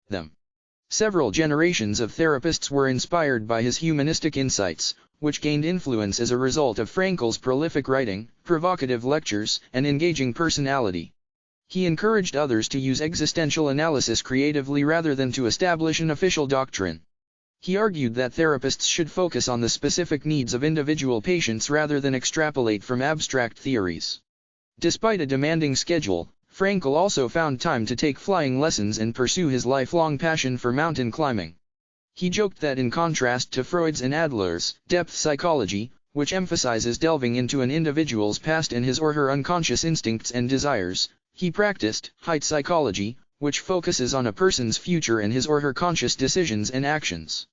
them. Several generations of therapists were inspired by his humanistic insights, which gained influence as a result of Frankl's prolific writing, provocative lectures, and engaging personality. He encouraged others to use existential analysis creatively rather than to establish an official doctrine. He argued that therapists should focus on the specific needs of individual patients rather than extrapolate from abstract theories. Despite a demanding schedule, Frankl also found time to take flying lessons and pursue his lifelong passion for mountain climbing. He joked that in contrast to Freud's and Adler's depth psychology, which emphasizes delving into an individual's past and his or her unconscious instincts and desires, he practiced height psychology, which focuses on a person's future and his or her conscious decisions and actions.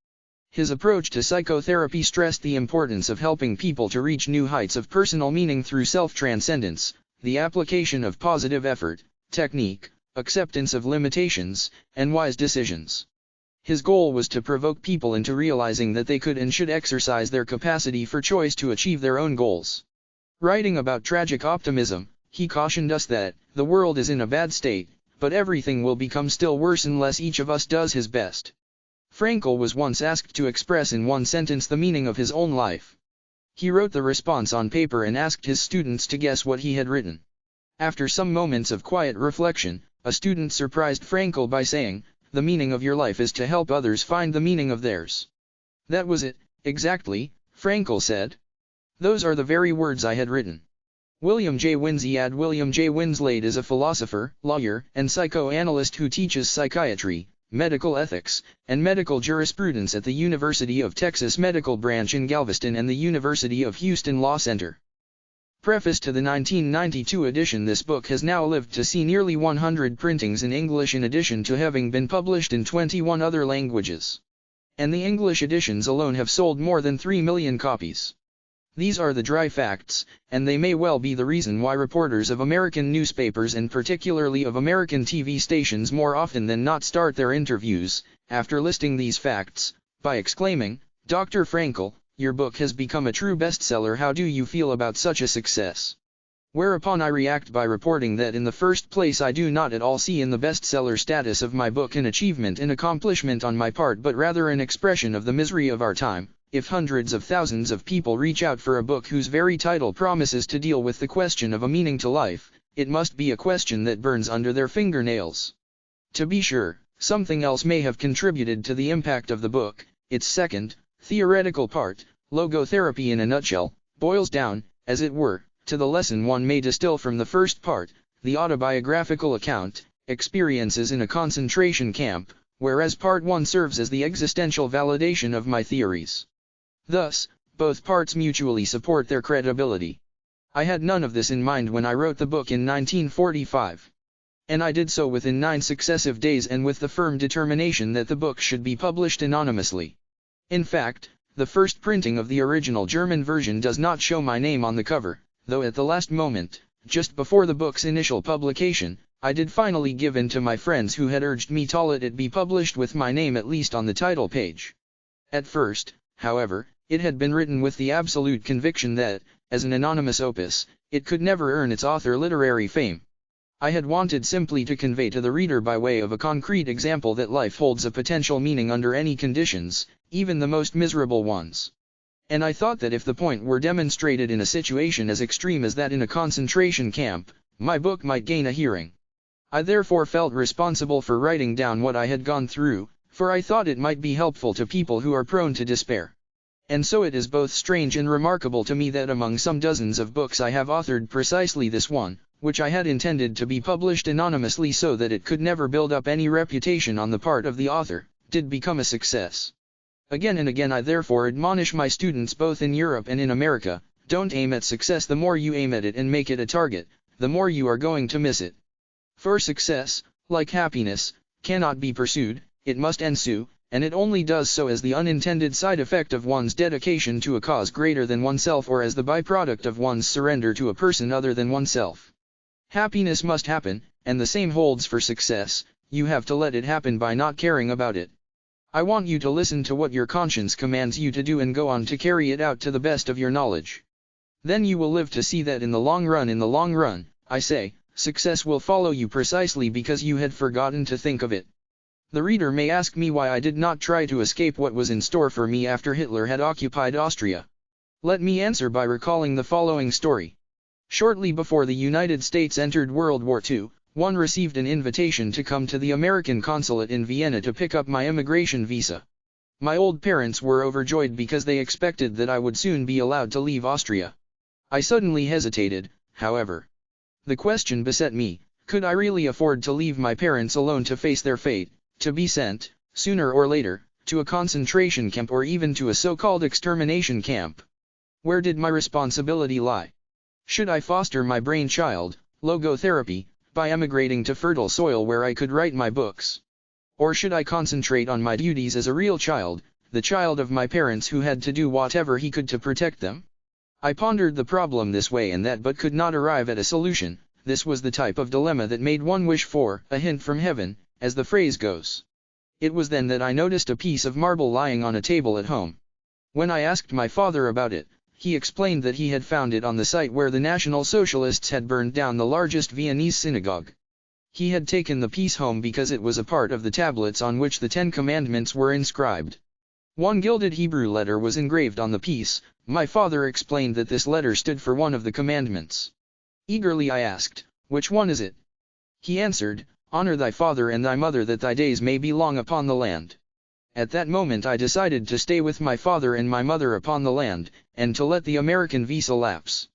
His approach to psychotherapy stressed the importance of helping people to reach new heights of personal meaning through self-transcendence, the application of positive effort, technique, acceptance of limitations, and wise decisions. His goal was to provoke people into realizing that they could and should exercise their capacity for choice to achieve their own goals. Writing about tragic optimism, he cautioned us that, the world is in a bad state, but everything will become still worse unless each of us does his best. Frankl was once asked to express in one sentence the meaning of his own life. He wrote the response on paper and asked his students to guess what he had written. After some moments of quiet reflection, a student surprised Frankl by saying, "The meaning of your life is to help others find the meaning of theirs." "That was it, exactly," Frankl said. "Those are the very words I had written." William J. Winslade William J. Winslade is a philosopher, lawyer, and psychoanalyst who teaches psychiatry, medical ethics, and medical jurisprudence at the University of Texas Medical Branch in Galveston and the University of Houston Law Center. Preface to the 1992 edition. This book has now lived to see nearly 100 printings in English in addition to having been published in 21 other languages. And the English editions alone have sold more than 3 million copies. These are the dry facts, and they may well be the reason why reporters of American newspapers and particularly of American TV stations more often than not start their interviews, after listing these facts, by exclaiming, "Dr. Frankl, your book has become a true bestseller. How do you feel about such a success?" Whereupon I react by reporting that in the first place I do not at all see in the bestseller status of my book an achievement and accomplishment on my part but rather an expression of the misery of our time. If hundreds of thousands of people reach out for a book whose very title promises to deal with the question of a meaning to life, it must be a question that burns under their fingernails. To be sure, something else may have contributed to the impact of the book. Its second, theoretical part, logotherapy in a nutshell, boils down, as it were, to the lesson one may distill from the first part, the autobiographical account, experiences in a concentration camp, whereas part 1 serves as the existential validation of my theories. Thus, both parts mutually support their credibility. I had none of this in mind when I wrote the book in 1945. And I did so within 9 successive days and with the firm determination that the book should be published anonymously. In fact, the first printing of the original German version does not show my name on the cover, though at the last moment, just before the book's initial publication, I did finally give in to my friends who had urged me to let it be published with my name at least on the title page. At first, however, it had been written with the absolute conviction that, as an anonymous opus, it could never earn its author literary fame. I had wanted simply to convey to the reader by way of a concrete example that life holds a potential meaning under any conditions, even the most miserable ones. And I thought that if the point were demonstrated in a situation as extreme as that in a concentration camp, my book might gain a hearing. I therefore felt responsible for writing down what I had gone through, for I thought it might be helpful to people who are prone to despair. And so it is both strange and remarkable to me that among some dozens of books I have authored precisely this one, which I had intended to be published anonymously so that it could never build up any reputation on the part of the author, did become a success. Again and again I therefore admonish my students both in Europe and in America, don't aim at success. The more you aim at it and make it a target, the more you are going to miss it. For success, like happiness, cannot be pursued, it must ensue, and it only does so as the unintended side effect of one's dedication to a cause greater than oneself or as the byproduct of one's surrender to a person other than oneself. Happiness must happen, and the same holds for success. You have to let it happen by not caring about it. I want you to listen to what your conscience commands you to do and go on to carry it out to the best of your knowledge. Then you will live to see that in the long run, I say, success will follow you precisely because you had forgotten to think of it. The reader may ask me why I did not try to escape what was in store for me after Hitler had occupied Austria. Let me answer by recalling the following story. Shortly before the United States entered World War II, one received an invitation to come to the American consulate in Vienna to pick up my immigration visa. My old parents were overjoyed because they expected that I would soon be allowed to leave Austria. I suddenly hesitated, however. The question beset me, could I really afford to leave my parents alone to face their fate, to be sent, sooner or later, to a concentration camp or even to a so-called extermination camp? Where did my responsibility lie? Should I foster my brainchild, logotherapy, by emigrating to fertile soil where I could write my books? Or should I concentrate on my duties as a real child, the child of my parents who had to do whatever he could to protect them? I pondered the problem this way and that but could not arrive at a solution. This was the type of dilemma that made one wish for a hint from heaven, as the phrase goes. It was then that I noticed a piece of marble lying on a table at home. When I asked my father about it, he explained that he had found it on the site where the National Socialists had burned down the largest Viennese synagogue. He had taken the piece home because it was a part of the tablets on which the 10 Commandments were inscribed. One gilded Hebrew letter was engraved on the piece. My father explained that this letter stood for one of the commandments. Eagerly I asked, which one is it? He answered, honor thy father and thy mother that thy days may be long upon the land. At that moment I decided to stay with my father and my mother upon the land, and to let the American visa lapse.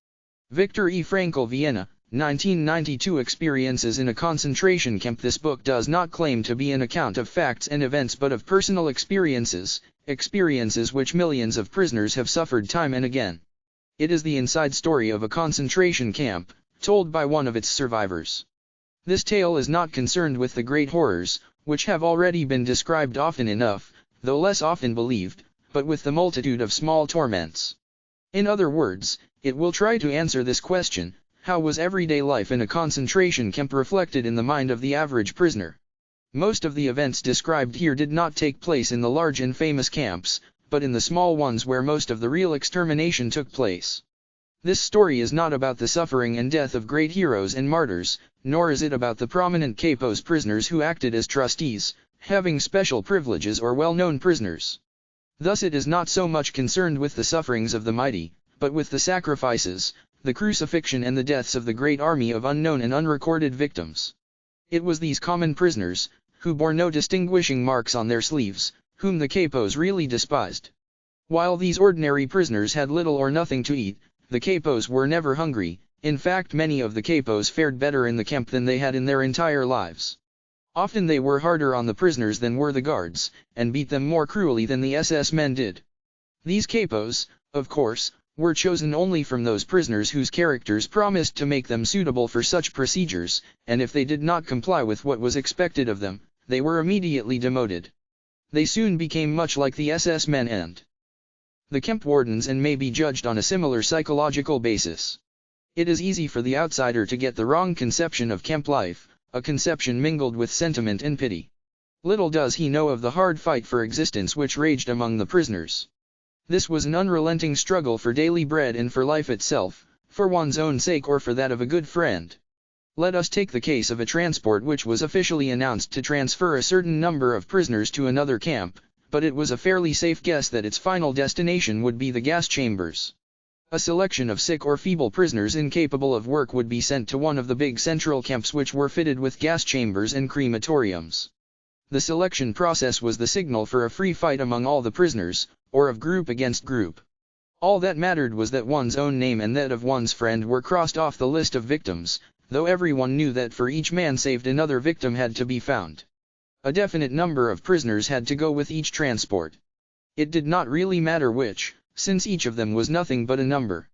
Viktor E. Frankl, Vienna, 1992. Experiences in a concentration camp. This book does not claim to be an account of facts and events but of personal experiences, experiences which millions of prisoners have suffered time and again. It is the inside story of a concentration camp, told by one of its survivors. This tale is not concerned with the great horrors, which have already been described often enough, though less often believed, but with the multitude of small torments. In other words, it will try to answer this question: how was everyday life in a concentration camp reflected in the mind of the average prisoner? Most of the events described here did not take place in the large and famous camps, but in the small ones where most of the real extermination took place. This story is not about the suffering and death of great heroes and martyrs, nor is it about the prominent capos prisoners who acted as trustees, having special privileges, or well-known prisoners. Thus it is not so much concerned with the sufferings of the mighty, but with the sacrifices, the crucifixion and the deaths of the great army of unknown and unrecorded victims. It was these common prisoners, who bore no distinguishing marks on their sleeves, whom the capos really despised. While these ordinary prisoners had little or nothing to eat, the capos were never hungry. In fact, many of the capos fared better in the camp than they had in their entire lives. Often they were harder on the prisoners than were the guards, and beat them more cruelly than the SS men did. These capos, of course, were chosen only from those prisoners whose characters promised to make them suitable for such procedures, and if they did not comply with what was expected of them, they were immediately demoted. They soon became much like the SS men and the camp wardens, and may be judged on a similar psychological basis. It is easy for the outsider to get the wrong conception of camp life, a conception mingled with sentiment and pity. Little does he know of the hard fight for existence which raged among the prisoners. This was an unrelenting struggle for daily bread and for life itself, for one's own sake or for that of a good friend. Let us take the case of a transport which was officially announced to transfer a certain number of prisoners to another camp, but it was a fairly safe guess that its final destination would be the gas chambers. A selection of sick or feeble prisoners incapable of work would be sent to one of the big central camps which were fitted with gas chambers and crematoriums. The selection process was the signal for a free fight among all the prisoners, or of group against group. All that mattered was that one's own name and that of one's friend were crossed off the list of victims, though everyone knew that for each man saved another victim had to be found. A definite number of prisoners had to go with each transport. It did not really matter which, since each of them was nothing but a number.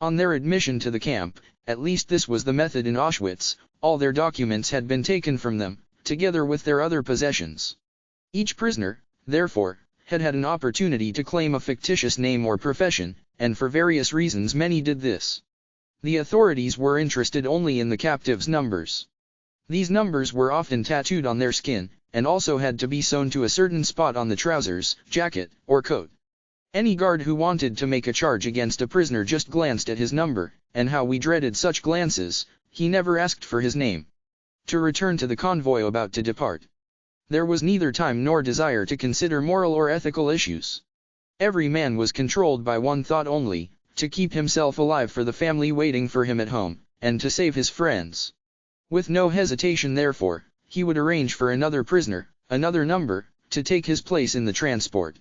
On their admission to the camp, at least this was the method in Auschwitz, all their documents had been taken from them, together with their other possessions. Each prisoner, therefore, had had an opportunity to claim a fictitious name or profession, and for various reasons many did this. The authorities were interested only in the captives' numbers. These numbers were often tattooed on their skin, and also had to be sewn to a certain spot on the trousers, jacket, or coat. Any guard who wanted to make a charge against a prisoner just glanced at his number, and how we dreaded such glances. He never asked for his name. To return to the convoy about to depart. There was neither time nor desire to consider moral or ethical issues. Every man was controlled by one thought only, to keep himself alive for the family waiting for him at home, and to save his friends. With no hesitation therefore, he would arrange for another prisoner, another number, to take his place in the transport.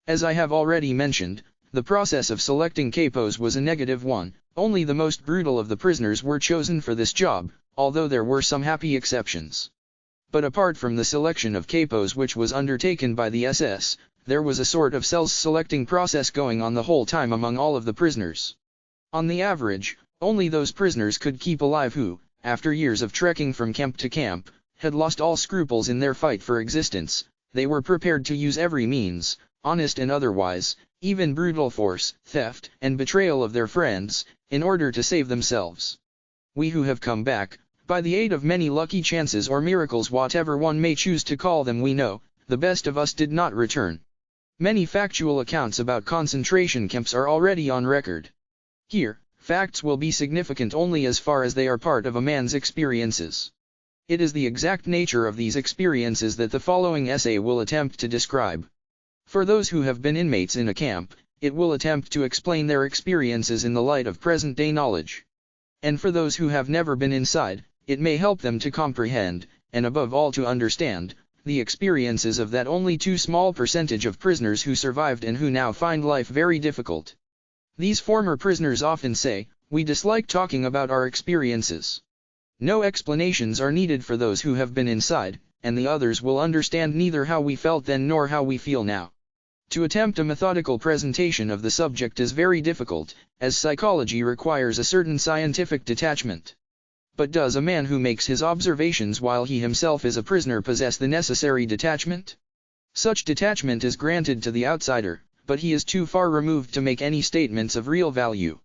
As I have already mentioned, the process of selecting capos was a negative one. Only the most brutal of the prisoners were chosen for this job, although there were some happy exceptions. But apart from the selection of capos which was undertaken by the SS, there was a sort of self-selecting process going on the whole time among all of the prisoners. On the average, only those prisoners could keep alive who, after years of trekking from camp to camp, had lost all scruples in their fight for existence. They were prepared to use every means, honest and otherwise, even brutal force, theft, and betrayal of their friends, in order to save themselves. We who have come back, by the aid of many lucky chances or miracles, whatever one may choose to call them, we know, the best of us did not return. Many factual accounts about concentration camps are already on record. Here, facts will be significant only as far as they are part of a man's experiences. It is the exact nature of these experiences that the following essay will attempt to describe. For those who have been inmates in a camp, it will attempt to explain their experiences in the light of present-day knowledge. And for those who have never been inside, it may help them to comprehend, and above all to understand, the experiences of that only too small percentage of prisoners who survived and who now find life very difficult. These former prisoners often say, "We dislike talking about our experiences." No explanations are needed for those who have been inside, and the others will understand neither how we felt then nor how we feel now. To attempt a methodical presentation of the subject is very difficult, as psychology requires a certain scientific detachment. But does a man who makes his observations while he himself is a prisoner possess the necessary detachment? Such detachment is granted to the outsider, but he is too far removed to make any statements of real value.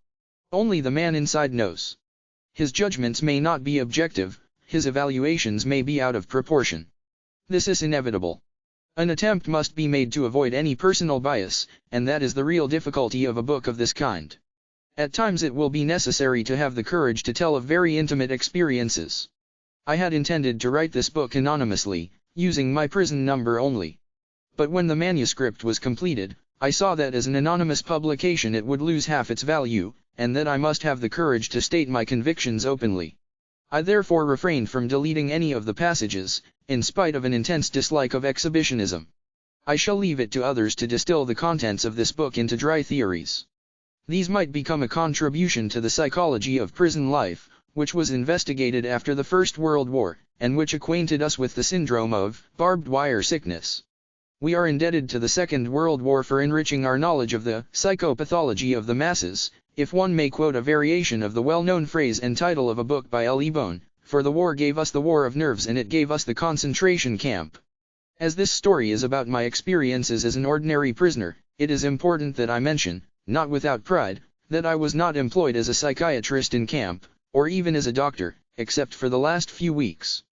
Only the man inside knows. His judgments may not be objective, his evaluations may be out of proportion. This is inevitable. An attempt must be made to avoid any personal bias, and that is the real difficulty of a book of this kind. At times it will be necessary to have the courage to tell of very intimate experiences. I had intended to write this book anonymously, using my prison number only. But when the manuscript was completed, I saw that as an anonymous publication it would lose half its value, and that I must have the courage to state my convictions openly. I therefore refrained from deleting any of the passages, in spite of an intense dislike of exhibitionism. I shall leave it to others to distill the contents of this book into dry theories. These might become a contribution to the psychology of prison life, which was investigated after the First World War, and which acquainted us with the syndrome of barbed wire sickness. We are indebted to the Second World War for enriching our knowledge of the psychopathology of the masses, if one may quote a variation of the well-known phrase and title of a book by L. E. Bone, for the war gave us the war of nerves and it gave us the concentration camp. As this story is about my experiences as an ordinary prisoner, it is important that I mention, not without pride, that I was not employed as a psychiatrist in camp, or even as a doctor, except for the last few weeks.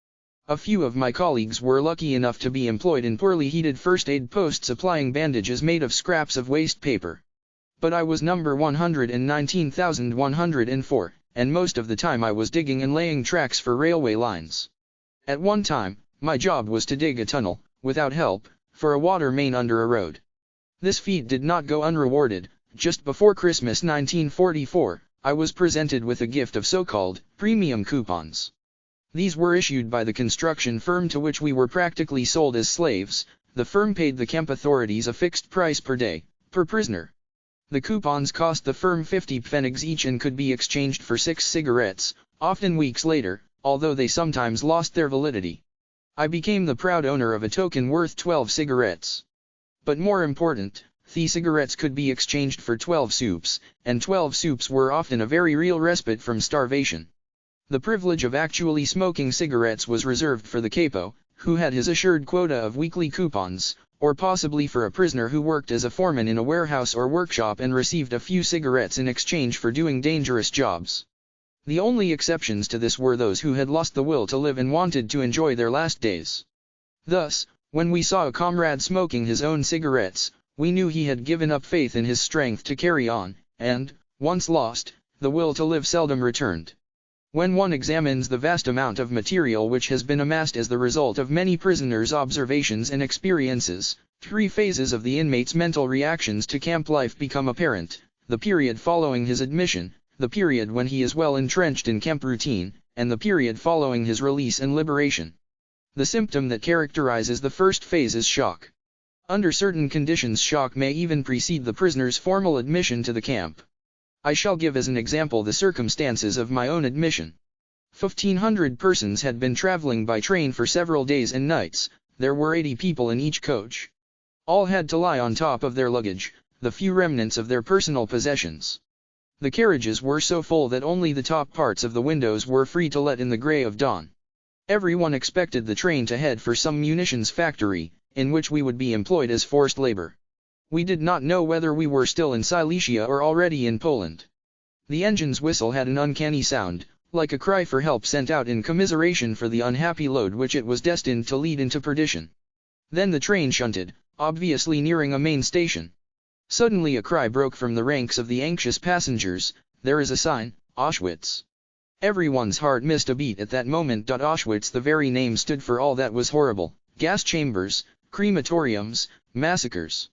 A few of my colleagues were lucky enough to be employed in poorly heated first aid posts applying bandages made of scraps of waste paper. But I was number 119,104, and most of the time I was digging and laying tracks for railway lines. At one time, my job was to dig a tunnel, without help, for a water main under a road. This feat did not go unrewarded. Just before Christmas 1944, I was presented with a gift of so-called premium coupons. These were issued by the construction firm to which we were practically sold as slaves. The firm paid the camp authorities a fixed price per day, per prisoner. The coupons cost the firm 50 pfennigs each and could be exchanged for 6 cigarettes, often weeks later, although they sometimes lost their validity. I became the proud owner of a token worth 12 cigarettes. But more important, the cigarettes could be exchanged for 12 soups, and 12 soups were often a very real respite from starvation. The privilege of actually smoking cigarettes was reserved for the capo, who had his assured quota of weekly coupons, or possibly for a prisoner who worked as a foreman in a warehouse or workshop and received a few cigarettes in exchange for doing dangerous jobs. The only exceptions to this were those who had lost the will to live and wanted to enjoy their last days. Thus, when we saw a comrade smoking his own cigarettes, we knew he had given up faith in his strength to carry on, and, once lost, the will to live seldom returned. When one examines the vast amount of material which has been amassed as the result of many prisoners' observations and experiences, 3 phases of the inmate's mental reactions to camp life become apparent: the period following his admission, the period when he is well entrenched in camp routine, and the period following his release and liberation. The symptom that characterizes the first phase is shock. Under certain conditions, shock may even precede the prisoner's formal admission to the camp. I shall give as an example the circumstances of my own admission. 1,500 persons had been traveling by train for several days and nights. There were 80 people in each coach. All had to lie on top of their luggage, the few remnants of their personal possessions. The carriages were so full that only the top parts of the windows were free to let in the grey of dawn. Everyone expected the train to head for some munitions factory, in which we would be employed as forced labor. We did not know whether we were still in Silesia or already in Poland. The engine's whistle had an uncanny sound, like a cry for help sent out in commiseration for the unhappy load which it was destined to lead into perdition. Then the train shunted, obviously nearing a main station. Suddenly a cry broke from the ranks of the anxious passengers: "There is a sign, Auschwitz." Everyone's heart missed a beat at that moment. Auschwitz, the very name, stood for all that was horrible: gas chambers, crematoriums, massacres.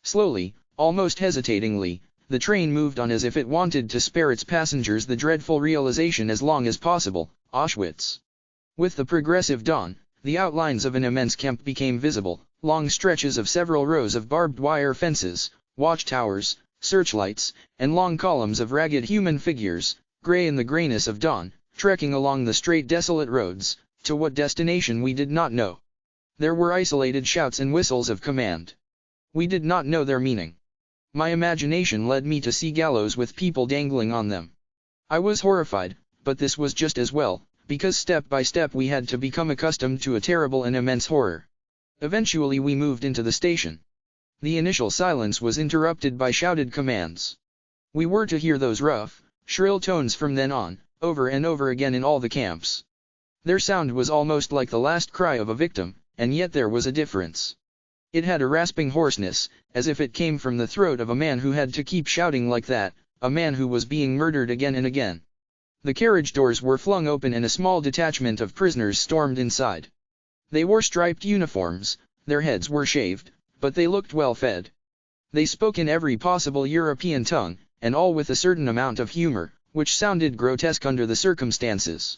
Slowly, almost hesitatingly, the train moved on as if it wanted to spare its passengers the dreadful realization as long as possible: Auschwitz. With the progressive dawn, the outlines of an immense camp became visible: long stretches of several rows of barbed wire fences, watchtowers, searchlights, and long columns of ragged human figures, grey in the greyness of dawn, trekking along the straight desolate roads, to what destination we did not know. There were isolated shouts and whistles of command. We did not know their meaning. My imagination led me to see gallows with people dangling on them. I was horrified, but this was just as well, because step by step we had to become accustomed to a terrible and immense horror. Eventually we moved into the station. The initial silence was interrupted by shouted commands. We were to hear those rough, shrill tones from then on, over and over again in all the camps. Their sound was almost like the last cry of a victim, and yet there was a difference. It had a rasping hoarseness, as if it came from the throat of a man who had to keep shouting like that, a man who was being murdered again and again. The carriage doors were flung open and a small detachment of prisoners stormed inside. They wore striped uniforms, their heads were shaved, but they looked well fed. They spoke in every possible European tongue, and all with a certain amount of humor, which sounded grotesque under the circumstances.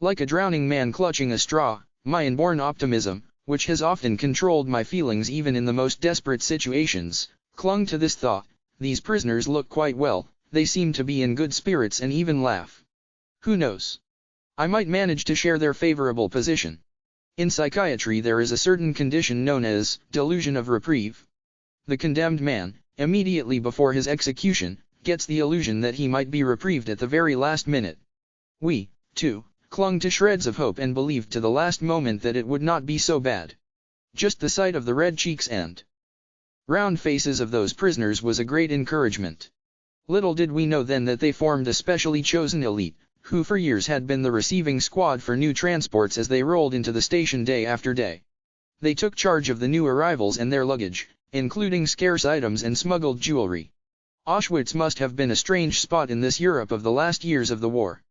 Like a drowning man clutching a straw, my inborn optimism, which has often controlled my feelings even in the most desperate situations, clung to this thought: these prisoners look quite well, they seem to be in good spirits and even laugh. Who knows? I might manage to share their favorable position. In psychiatry there is a certain condition known as delusion of reprieve. The condemned man, immediately before his execution, gets the illusion that he might be reprieved at the very last minute. We, too, clung to shreds of hope and believed to the last moment that it would not be so bad. Just the sight of the red cheeks and round faces of those prisoners was a great encouragement. Little did we know then that they formed a specially chosen elite, who for years had been the receiving squad for new transports as they rolled into the station day after day. They took charge of the new arrivals and their luggage, including scarce items and smuggled jewelry. Auschwitz must have been a strange spot in this Europe of the last years of the war.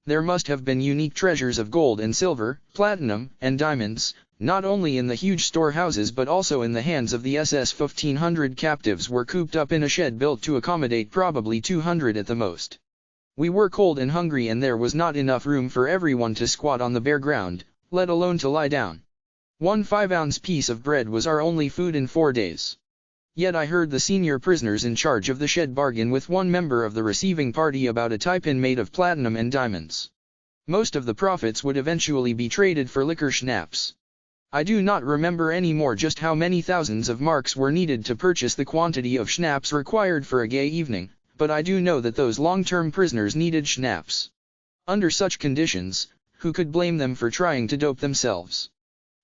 There must have been unique treasures of gold and silver, platinum, and diamonds, not only in the huge storehouses but also in the hands of the SS. 1,500 captives were cooped up in a shed built to accommodate probably 200 at the most. We were cold and hungry and there was not enough room for everyone to squat on the bare ground, let alone to lie down. One 5-ounce piece of bread was our only food in 4 days. Yet I heard the senior prisoners in charge of the shed bargain with one member of the receiving party about a tie-pin made of platinum and diamonds. Most of the profits would eventually be traded for liquor schnapps. I do not remember anymore just how many thousands of marks were needed to purchase the quantity of schnapps required for a gay evening, but I do know that those long-term prisoners needed schnapps. Under such conditions, who could blame them for trying to dope themselves?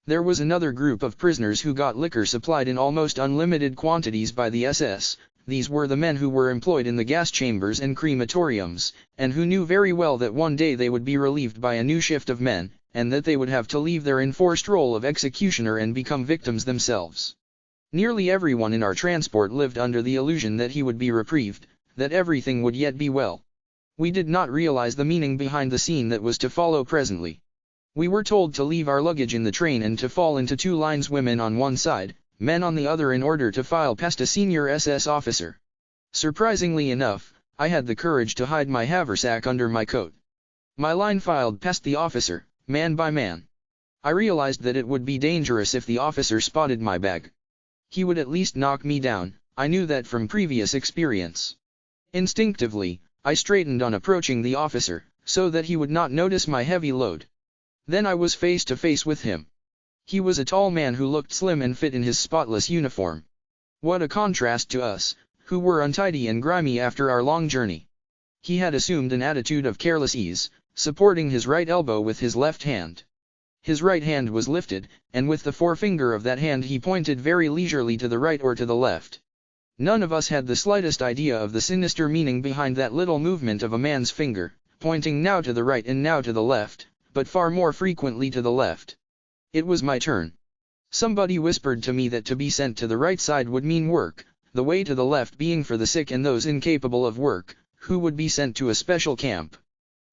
There was another group of prisoners who got liquor supplied in almost unlimited quantities by the SS. These were the men who were employed in the gas chambers and crematoriums, and who knew very well that one day they would be relieved by a new shift of men, and that they would have to leave their enforced role of executioner and become victims themselves. Nearly everyone in our transport lived under the illusion that he would be reprieved, that everything would yet be well. We did not realize the meaning behind the scene that was to follow presently. We were told to leave our luggage in the train and to fall into two lines, women on one side, men on the other, in order to file past a senior SS officer. Surprisingly enough, I had the courage to hide my haversack under my coat. My line filed past the officer, man by man. I realized that it would be dangerous if the officer spotted my bag. He would at least knock me down, I knew that from previous experience. Instinctively, I straightened on approaching the officer, so that he would not notice my heavy load. Then I was face to face with him. He was a tall man who looked slim and fit in his spotless uniform. What a contrast to us, who were untidy and grimy after our long journey. He had assumed an attitude of careless ease, supporting his right elbow with his left hand. His right hand was lifted, and with the forefinger of that hand he pointed very leisurely to the right or to the left. None of us had the slightest idea of the sinister meaning behind that little movement of a man's finger, pointing now to the right and now to the left, but far more frequently to the left. It was my turn. Somebody whispered to me that to be sent to the right side would mean work, the way to the left being for the sick and those incapable of work, who would be sent to a special camp.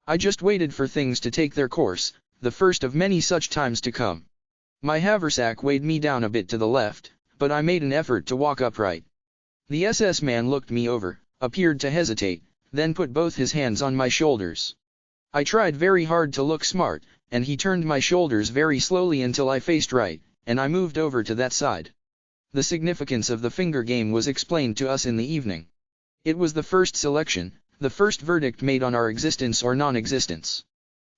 I just waited for things to take their course, the first of many such times to come. My haversack weighed me down a bit to the left, but I made an effort to walk upright. The SS man looked me over, appeared to hesitate, then put both his hands on my shoulders. I tried very hard to look smart, and he turned my shoulders very slowly until I faced right, and I moved over to that side. The significance of the finger game was explained to us in the evening. It was the first selection, the first verdict made on our existence or non-existence.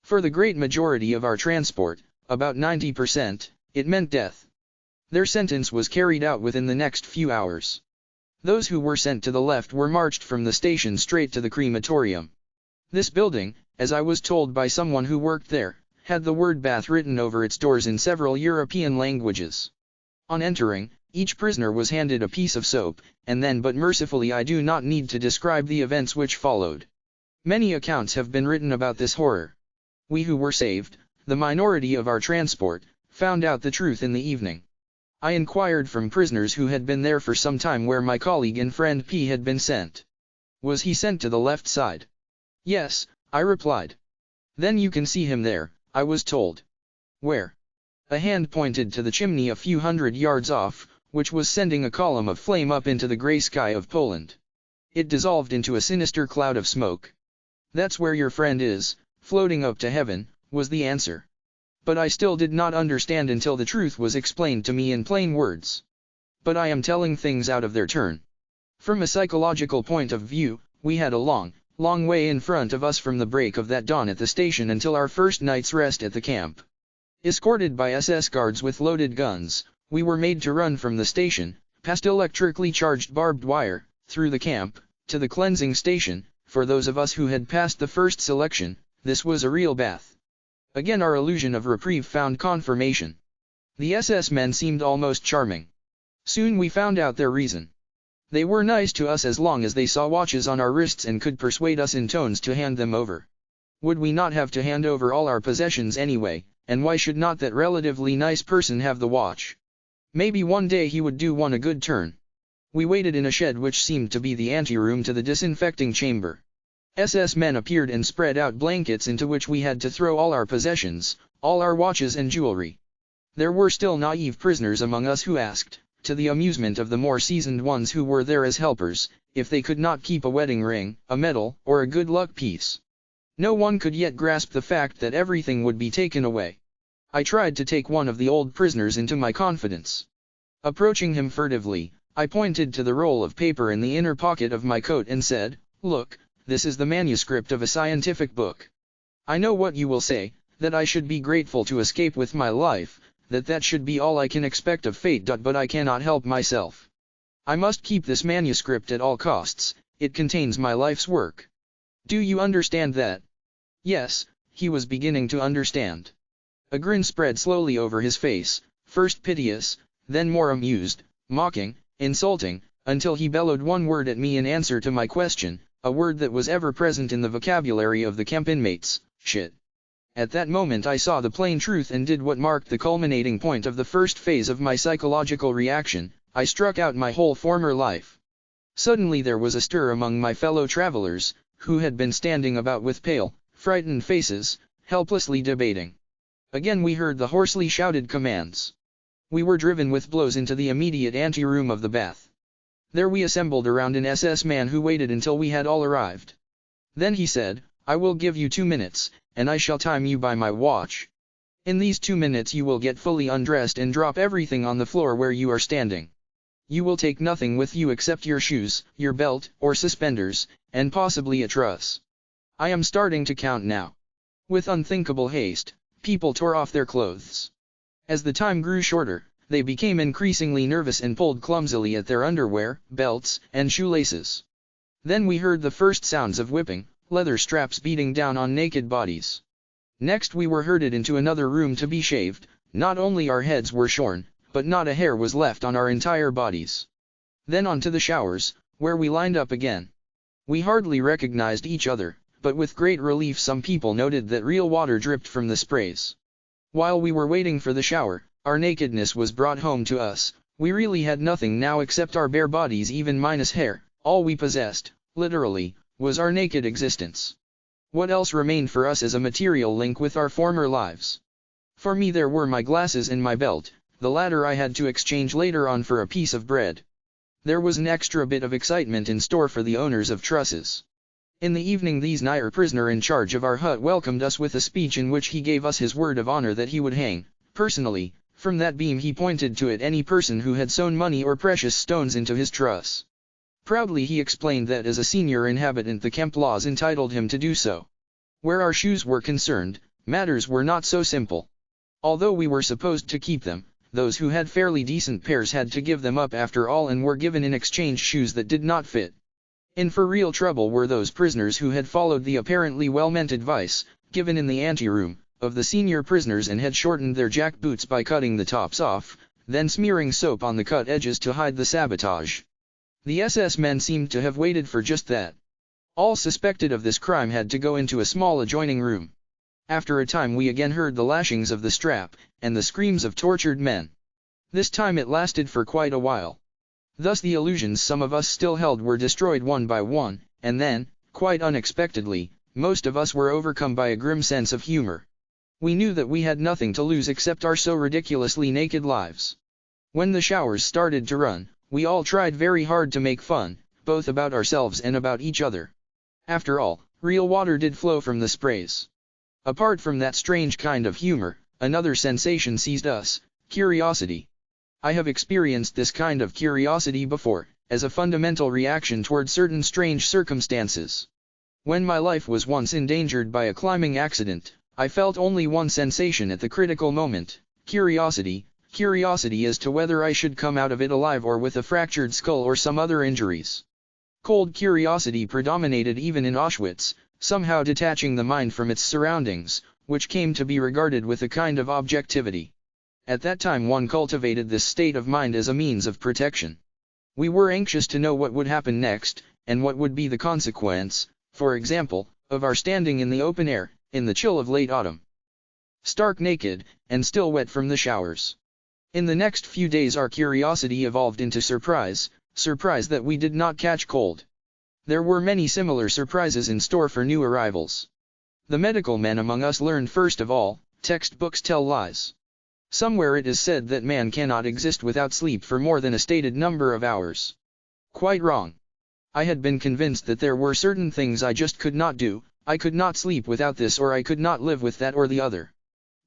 For the great majority of our transport, about 90%, it meant death. Their sentence was carried out within the next few hours. Those who were sent to the left were marched from the station straight to the crematorium. This building, as I was told by someone who worked there, had the word bath written over its doors in several European languages. On entering, each prisoner was handed a piece of soap, and then, but mercifully I do not need to describe the events which followed. Many accounts have been written about this horror. We who were saved, the minority of our transport, found out the truth in the evening. I inquired from prisoners who had been there for some time where my colleague and friend P had been sent. Was he sent to the left side? Yes, I replied. Then you can see him there, I was told. Where? A hand pointed to the chimney a few hundred yards off, which was sending a column of flame up into the grey sky of Poland. It dissolved into a sinister cloud of smoke. That's where your friend is, floating up to heaven, was the answer. But I still did not understand until the truth was explained to me in plain words. But I am telling things out of their turn. From a psychological point of view, we had a long way in front of us from the break of that dawn at the station until our first night's rest at the camp. Escorted by SS guards with loaded guns, we were made to run from the station, past electrically charged barbed wire, through the camp, to the cleansing station. For those of us who had passed the first selection, this was a real bath. Again our illusion of reprieve found confirmation. The SS men seemed almost charming. Soon we found out their reason. They were nice to us as long as they saw watches on our wrists and could persuade us in tones to hand them over. Would we not have to hand over all our possessions anyway, and why should not that relatively nice person have the watch? Maybe one day he would do one a good turn. We waited in a shed which seemed to be the anteroom to the disinfecting chamber. SS men appeared and spread out blankets into which we had to throw all our possessions, all our watches and jewelry. There were still naive prisoners among us who asked, to the amusement of the more seasoned ones who were there as helpers, if they could not keep a wedding ring, a medal, or a good luck piece. No one could yet grasp the fact that everything would be taken away. I tried to take one of the old prisoners into my confidence. Approaching him furtively, I pointed to the roll of paper in the inner pocket of my coat and said, "Look, this is the manuscript of a scientific book. I know what you will say, that I should be grateful to escape with my life, that should be all I can expect of fate. But I cannot help myself. I must keep this manuscript at all costs, it contains my life's work. Do you understand that?" Yes, he was beginning to understand. A grin spread slowly over his face, first piteous, then more amused, mocking, insulting, until he bellowed one word at me in answer to my question, a word that was ever present in the vocabulary of the camp inmates: shit. At that moment I saw the plain truth and did what marked the culminating point of the first phase of my psychological reaction. I struck out my whole former life. Suddenly there was a stir among my fellow travelers, who had been standing about with pale, frightened faces, helplessly debating. Again we heard the hoarsely shouted commands. We were driven with blows into the immediate anteroom of the bath. There we assembled around an SS man who waited until we had all arrived. Then he said, "I will give you 2 minutes, and I shall time you by my watch. In these 2 minutes you will get fully undressed and drop everything on the floor where you are standing. You will take nothing with you except your shoes, your belt, or suspenders, and possibly a truss. I am starting to count now." With unthinkable haste, people tore off their clothes. As the time grew shorter, they became increasingly nervous and pulled clumsily at their underwear, belts, and shoelaces. Then we heard the first sounds of whipping, leather straps beating down on naked bodies. Next we were herded into another room to be shaved. Not only our heads were shorn, but not a hair was left on our entire bodies. Then on to the showers, where we lined up again. We hardly recognized each other, but with great relief some people noted that real water dripped from the sprays. While we were waiting for the shower, our nakedness was brought home to us. We really had nothing now except our bare bodies, even minus hair. All we possessed, literally, was our naked existence. What else remained for us as a material link with our former lives? For me there were my glasses and my belt, the latter I had to exchange later on for a piece of bread. There was an extra bit of excitement in store for the owners of trusses. In the evening these Nair prisoner in charge of our hut welcomed us with a speech in which he gave us his word of honor that he would hang, personally, from that beam he pointed to it, any person who had sown money or precious stones into his truss. Proudly he explained that as a senior inhabitant the Kemp laws entitled him to do so. Where our shoes were concerned, matters were not so simple. Although we were supposed to keep them, those who had fairly decent pairs had to give them up after all and were given in exchange shoes that did not fit. In for real trouble were those prisoners who had followed the apparently well-meant advice, given in the anteroom, of the senior prisoners and had shortened their jack boots by cutting the tops off, then smearing soap on the cut edges to hide the sabotage. The SS men seemed to have waited for just that. All suspected of this crime had to go into a small adjoining room. After a time we again heard the lashings of the strap, and the screams of tortured men. This time it lasted for quite a while. Thus the illusions some of us still held were destroyed one by one, and then, quite unexpectedly, most of us were overcome by a grim sense of humor. We knew that we had nothing to lose except our so ridiculously naked lives. When the showers started to run, we all tried very hard to make fun, both about ourselves and about each other. After all, real water did flow from the sprays. Apart from that strange kind of humor, another sensation seized us: curiosity. I have experienced this kind of curiosity before, as a fundamental reaction toward certain strange circumstances. When my life was once endangered by a climbing accident, I felt only one sensation at the critical moment: curiosity as to whether I should come out of it alive or with a fractured skull or some other injuries. Cold curiosity predominated even in Auschwitz, somehow detaching the mind from its surroundings, which came to be regarded with a kind of objectivity. At that time one cultivated this state of mind as a means of protection. We were anxious to know what would happen next, and what would be the consequence, for example, of our standing in the open air, in the chill of late autumn. Stark naked, and still wet from the showers. In the next few days our curiosity evolved into surprise that we did not catch cold. There were many similar surprises in store for new arrivals. The medical men among us learned first of all, textbooks tell lies. Somewhere it is said that man cannot exist without sleep for more than a stated number of hours. Quite wrong. I had been convinced that there were certain things I just could not do. I could not sleep without this, or I could not live with that or the other.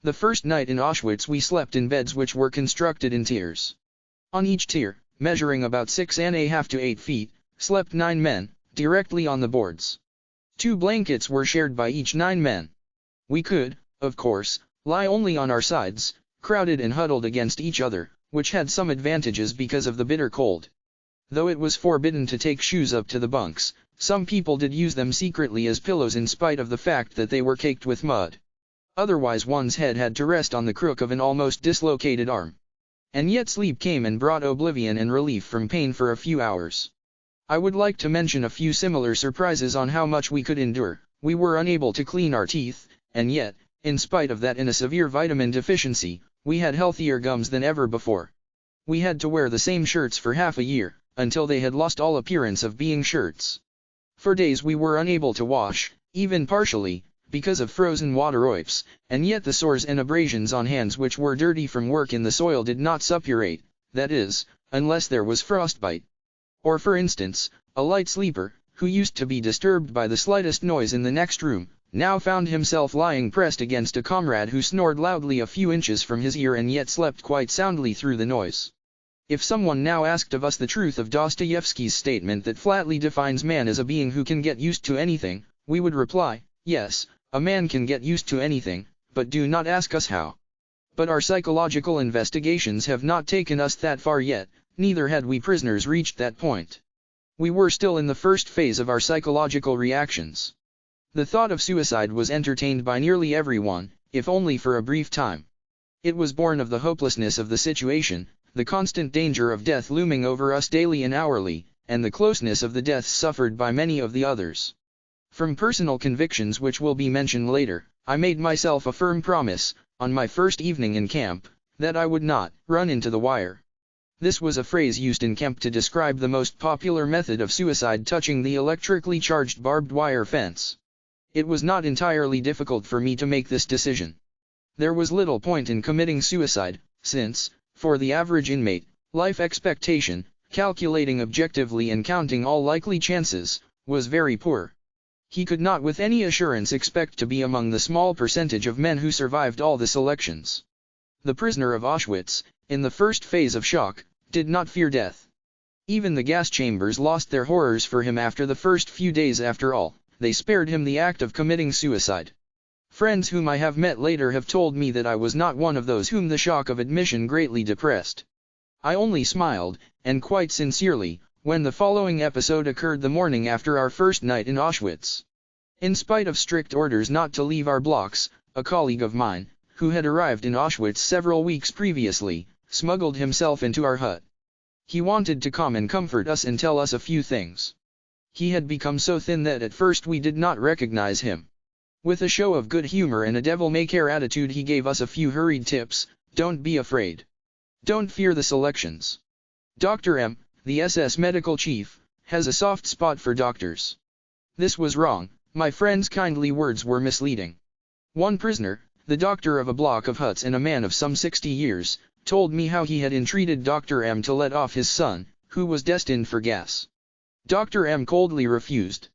The first night in Auschwitz we slept in beds which were constructed in tiers. On each tier, measuring about 6½ to 8 feet, slept 9 men, directly on the boards. 2 blankets were shared by each 9 men. We could, of course, lie only on our sides, crowded and huddled against each other, which had some advantages because of the bitter cold. Though it was forbidden to take shoes up to the bunks, some people did use them secretly as pillows in spite of the fact that they were caked with mud. Otherwise one's head had to rest on the crook of an almost dislocated arm. And yet sleep came and brought oblivion and relief from pain for a few hours. I would like to mention a few similar surprises on how much we could endure. We were unable to clean our teeth, and yet, in spite of that and a severe vitamin deficiency, we had healthier gums than ever before. We had to wear the same shirts for half a year, until they had lost all appearance of being shirts. For days we were unable to wash, even partially, because of frozen water oifs, and yet the sores and abrasions on hands which were dirty from work in the soil did not suppurate, that is, unless there was frostbite. Or for instance, a light sleeper, who used to be disturbed by the slightest noise in the next room, now found himself lying pressed against a comrade who snored loudly a few inches from his ear and yet slept quite soundly through the noise. If someone now asked of us the truth of Dostoevsky's statement that flatly defines man as a being who can get used to anything, we would reply, yes, a man can get used to anything, but do not ask us how. But our psychological investigations have not taken us that far yet, neither had we prisoners reached that point. We were still in the first phase of our psychological reactions. The thought of suicide was entertained by nearly everyone, if only for a brief time. It was born of the hopelessness of the situation, the constant danger of death looming over us daily and hourly, and the closeness of the deaths suffered by many of the others. From personal convictions which will be mentioned later, I made myself a firm promise, on my first evening in camp, that I would not run into the wire. This was a phrase used in camp to describe the most popular method of suicide touching the electrically charged barbed wire fence. It was not entirely difficult for me to make this decision. There was little point in committing suicide, since, for the average inmate, life expectation, calculating objectively and counting all likely chances, was very poor. He could not with any assurance expect to be among the small percentage of men who survived all the selections. The prisoner of Auschwitz, in the first phase of shock, did not fear death. Even the gas chambers lost their horrors for him after the first few days. After all, they spared him the act of committing suicide. Friends whom I have met later have told me that I was not one of those whom the shock of admission greatly depressed. I only smiled, and quite sincerely, when the following episode occurred the morning after our first night in Auschwitz. In spite of strict orders not to leave our blocks, a colleague of mine, who had arrived in Auschwitz several weeks previously, smuggled himself into our hut. He wanted to come and comfort us and tell us a few things. He had become so thin that at first we did not recognize him. With a show of good humor and a devil-may-care attitude he gave us a few hurried tips. Don't be afraid. Don't fear the selections. Dr. M, the SS medical chief, has a soft spot for doctors. This was wrong, my friend's kindly words were misleading. One prisoner, the doctor of a block of huts and a man of some 60 years, told me how he had entreated Dr. M to let off his son, who was destined for gas. Dr. M coldly refused.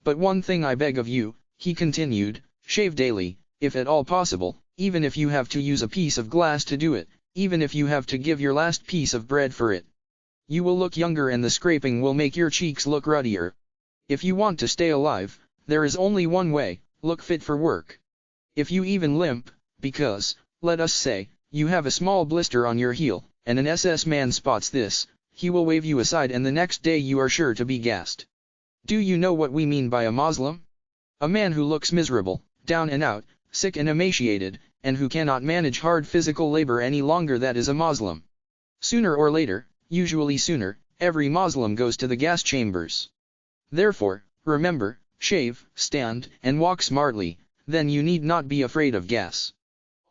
But one thing I beg of you, he continued, shave daily, if at all possible, even if you have to use a piece of glass to do it, even if you have to give your last piece of bread for it. You will look younger and the scraping will make your cheeks look ruddier. If you want to stay alive, there is only one way, look fit for work. If you even limp, because, let us say, you have a small blister on your heel, and an SS man spots this, he will wave you aside and the next day you are sure to be gassed. Do you know what we mean by a Moslem? A man who looks miserable, down and out, sick and emaciated, and who cannot manage hard physical labor any longer. That is a Moslem. Sooner or later, usually sooner, every Moslem goes to the gas chambers. Therefore, remember, shave, stand, and walk smartly, then you need not be afraid of gas.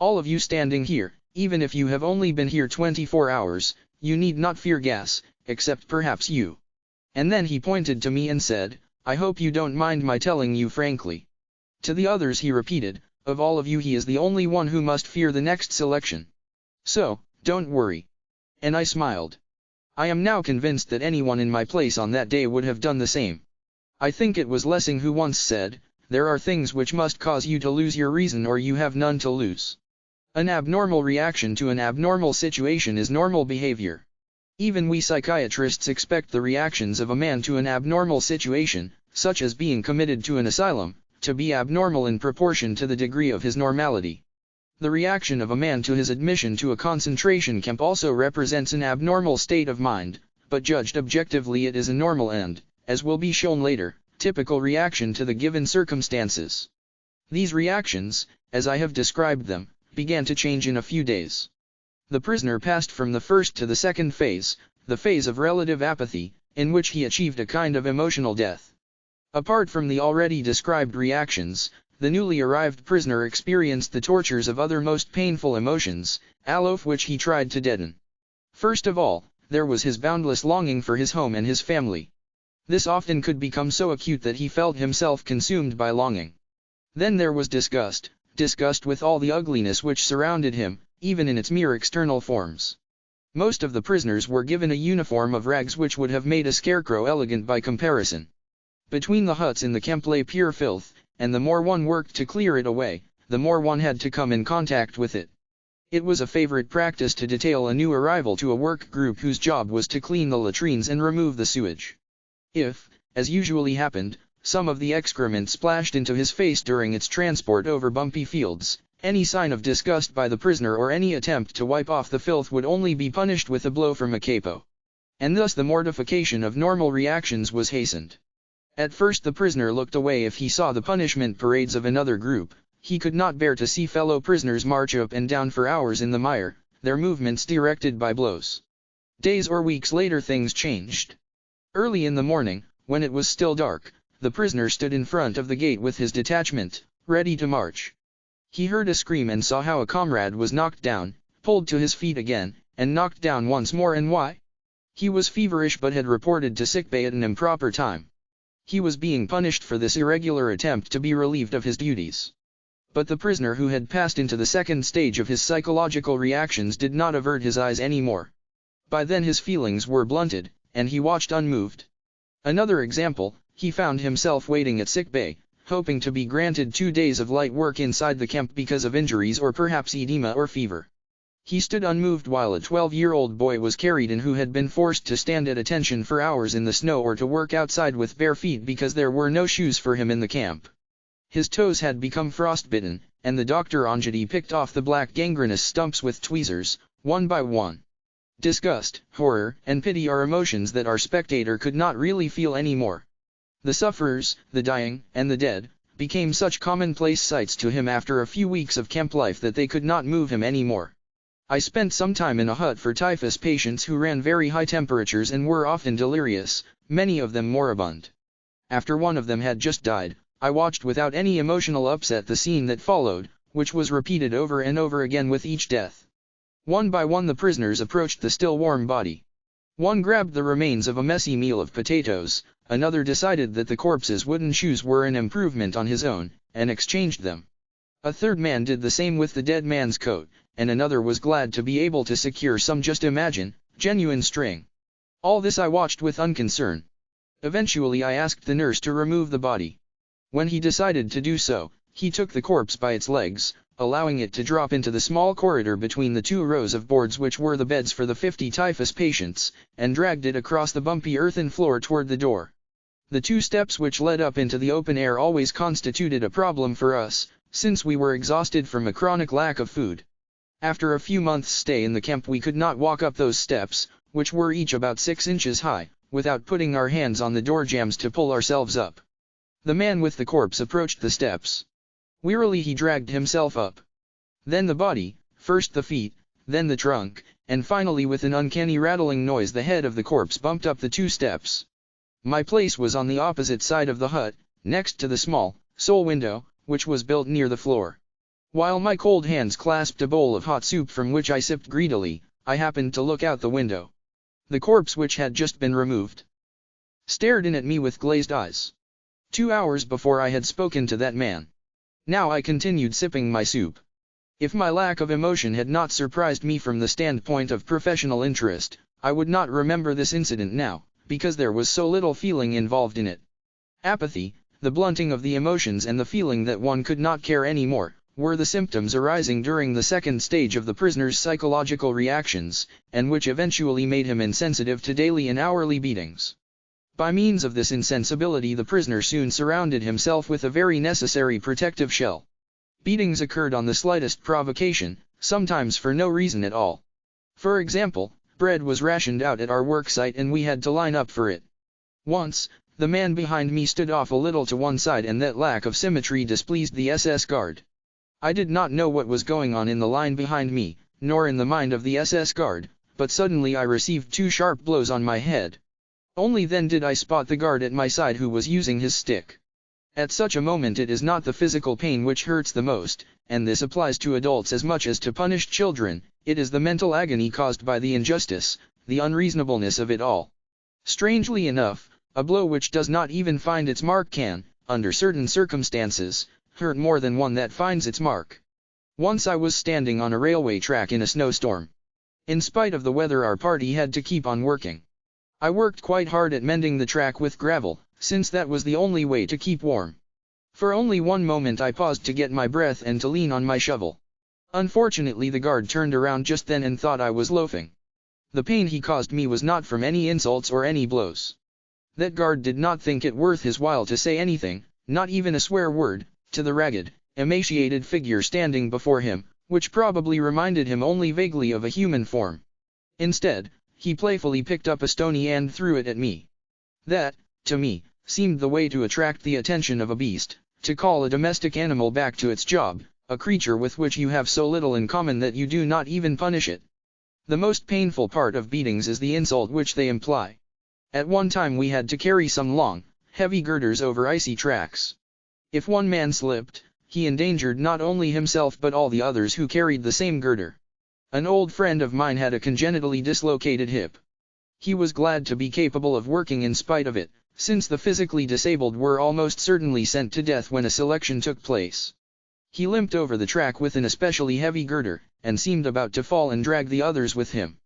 All of you standing here, even if you have only been here 24 hours, you need not fear gas, except perhaps you. And then he pointed to me and said, I hope you don't mind my telling you frankly. To the others he repeated, of all of you he is the only one who must fear the next selection. So, don't worry. And I smiled. I am now convinced that anyone in my place on that day would have done the same. I think it was Lessing who once said, there are things which must cause you to lose your reason or you have none to lose. An abnormal reaction to an abnormal situation is normal behavior. Even we psychiatrists expect the reactions of a man to an abnormal situation, such as being committed to an asylum, to be abnormal in proportion to the degree of his normality. The reaction of a man to his admission to a concentration camp also represents an abnormal state of mind, but judged objectively it is a normal and, as will be shown later, typical reaction to the given circumstances. These reactions, as I have described them, began to change in a few days. The prisoner passed from the first to the second phase, the phase of relative apathy, in which he achieved a kind of emotional death. Apart from the already described reactions, the newly arrived prisoner experienced the tortures of other most painful emotions, all of which he tried to deaden. First of all, there was his boundless longing for his home and his family. This often could become so acute that he felt himself consumed by longing. Then there was disgust, disgust with all the ugliness which surrounded him, even in its mere external forms. Most of the prisoners were given a uniform of rags which would have made a scarecrow elegant by comparison. Between the huts in the camp lay pure filth, and the more one worked to clear it away, the more one had to come in contact with it. It was a favorite practice to detail a new arrival to a work group whose job was to clean the latrines and remove the sewage. If, as usually happened, some of the excrement splashed into his face during its transport over bumpy fields, any sign of disgust by the prisoner or any attempt to wipe off the filth would only be punished with a blow from a capo. And thus the mortification of normal reactions was hastened. At first the prisoner looked away if he saw the punishment parades of another group. He could not bear to see fellow prisoners march up and down for hours in the mire, their movements directed by blows. Days or weeks later things changed. Early in the morning, when it was still dark, the prisoner stood in front of the gate with his detachment, ready to march. He heard a scream and saw how a comrade was knocked down, pulled to his feet again, and knocked down once more. And why? He was feverish but had reported to sickbay at an improper time. He was being punished for this irregular attempt to be relieved of his duties. But the prisoner who had passed into the second stage of his psychological reactions did not avert his eyes anymore. By then his feelings were blunted, and he watched unmoved. Another example, he found himself waiting at sickbay, hoping to be granted 2 days of light work inside the camp because of injuries or perhaps edema or fever. He stood unmoved while a 12-year-old boy was carried in who had been forced to stand at attention for hours in the snow or to work outside with bare feet because there were no shoes for him in the camp. His toes had become frostbitten, and the doctor on duty picked off the black gangrenous stumps with tweezers, one by one. Disgust, horror, and pity are emotions that our spectator could not really feel anymore. The sufferers, the dying, and the dead, became such commonplace sights to him after a few weeks of camp life that they could not move him anymore. I spent some time in a hut for typhus patients who ran very high temperatures and were often delirious, many of them moribund. After one of them had just died, I watched without any emotional upset the scene that followed, which was repeated over and over again with each death. One by one the prisoners approached the still warm body. One grabbed the remains of a messy meal of potatoes, another decided that the corpse's wooden shoes were an improvement on his own, and exchanged them. A third man did the same with the dead man's coat, and another was glad to be able to secure some, just imagine, genuine string. All this I watched with unconcern. Eventually I asked the nurse to remove the body. When he decided to do so, he took the corpse by its legs, allowing it to drop into the small corridor between the 2 rows of boards which were the beds for the 50 typhus patients, and dragged it across the bumpy earthen floor toward the door. The 2 steps which led up into the open air always constituted a problem for us, since we were exhausted from a chronic lack of food. After a few months' stay in the camp we could not walk up those steps, which were each about 6 inches high, without putting our hands on the door jambs to pull ourselves up. The man with the corpse approached the steps. Wearily he dragged himself up. Then the body, first the feet, then the trunk, and finally with an uncanny rattling noise the head of the corpse bumped up the 2 steps. My place was on the opposite side of the hut, next to the small, sole window, which was built near the floor. While my cold hands clasped a bowl of hot soup from which I sipped greedily, I happened to look out the window. The corpse, which had just been removed, stared in at me with glazed eyes. 2 hours before I had spoken to that man. Now I continued sipping my soup. If my lack of emotion had not surprised me from the standpoint of professional interest, I would not remember this incident now, because there was so little feeling involved in it. Apathy, the blunting of the emotions and the feeling that one could not care anymore, were the symptoms arising during the second stage of the prisoner's psychological reactions, and which eventually made him insensitive to daily and hourly beatings. By means of this insensibility the prisoner soon surrounded himself with a very necessary protective shell. Beatings occurred on the slightest provocation, sometimes for no reason at all. For example, bread was rationed out at our work site and we had to line up for it. Once, the man behind me stood off a little to one side and that lack of symmetry displeased the SS guard. I did not know what was going on in the line behind me, nor in the mind of the SS guard, but suddenly I received 2 sharp blows on my head. Only then did I spot the guard at my side who was using his stick. At such a moment it is not the physical pain which hurts the most, and this applies to adults as much as to punished children, it is the mental agony caused by the injustice, the unreasonableness of it all. Strangely enough, A blow which does not even find its mark can, under certain circumstances, hurt more than one that finds its mark. Once I was standing on a railway track in a snowstorm. In spite of the weather, our party had to keep on working. I worked quite hard at mending the track with gravel, since that was the only way to keep warm. For only one moment I paused to get my breath and to lean on my shovel. Unfortunately, the guard turned around just then and thought I was loafing. The pain he caused me was not from any insults or any blows. That guard did not think it worth his while to say anything, not even a swear word, to the ragged, emaciated figure standing before him, which probably reminded him only vaguely of a human form. Instead, he playfully picked up a stony and threw it at me. That, to me, seemed the way to attract the attention of a beast, to call a domestic animal back to its job, a creature with which you have so little in common that you do not even punish it. The most painful part of beatings is the insult which they imply. At one time we had to carry some long, heavy girders over icy tracks. If one man slipped, he endangered not only himself but all the others who carried the same girder. An old friend of mine had a congenitally dislocated hip. He was glad to be capable of working in spite of it, since the physically disabled were almost certainly sent to death when a selection took place. He limped over the track with an especially heavy girder, and seemed about to fall and drag the others with him.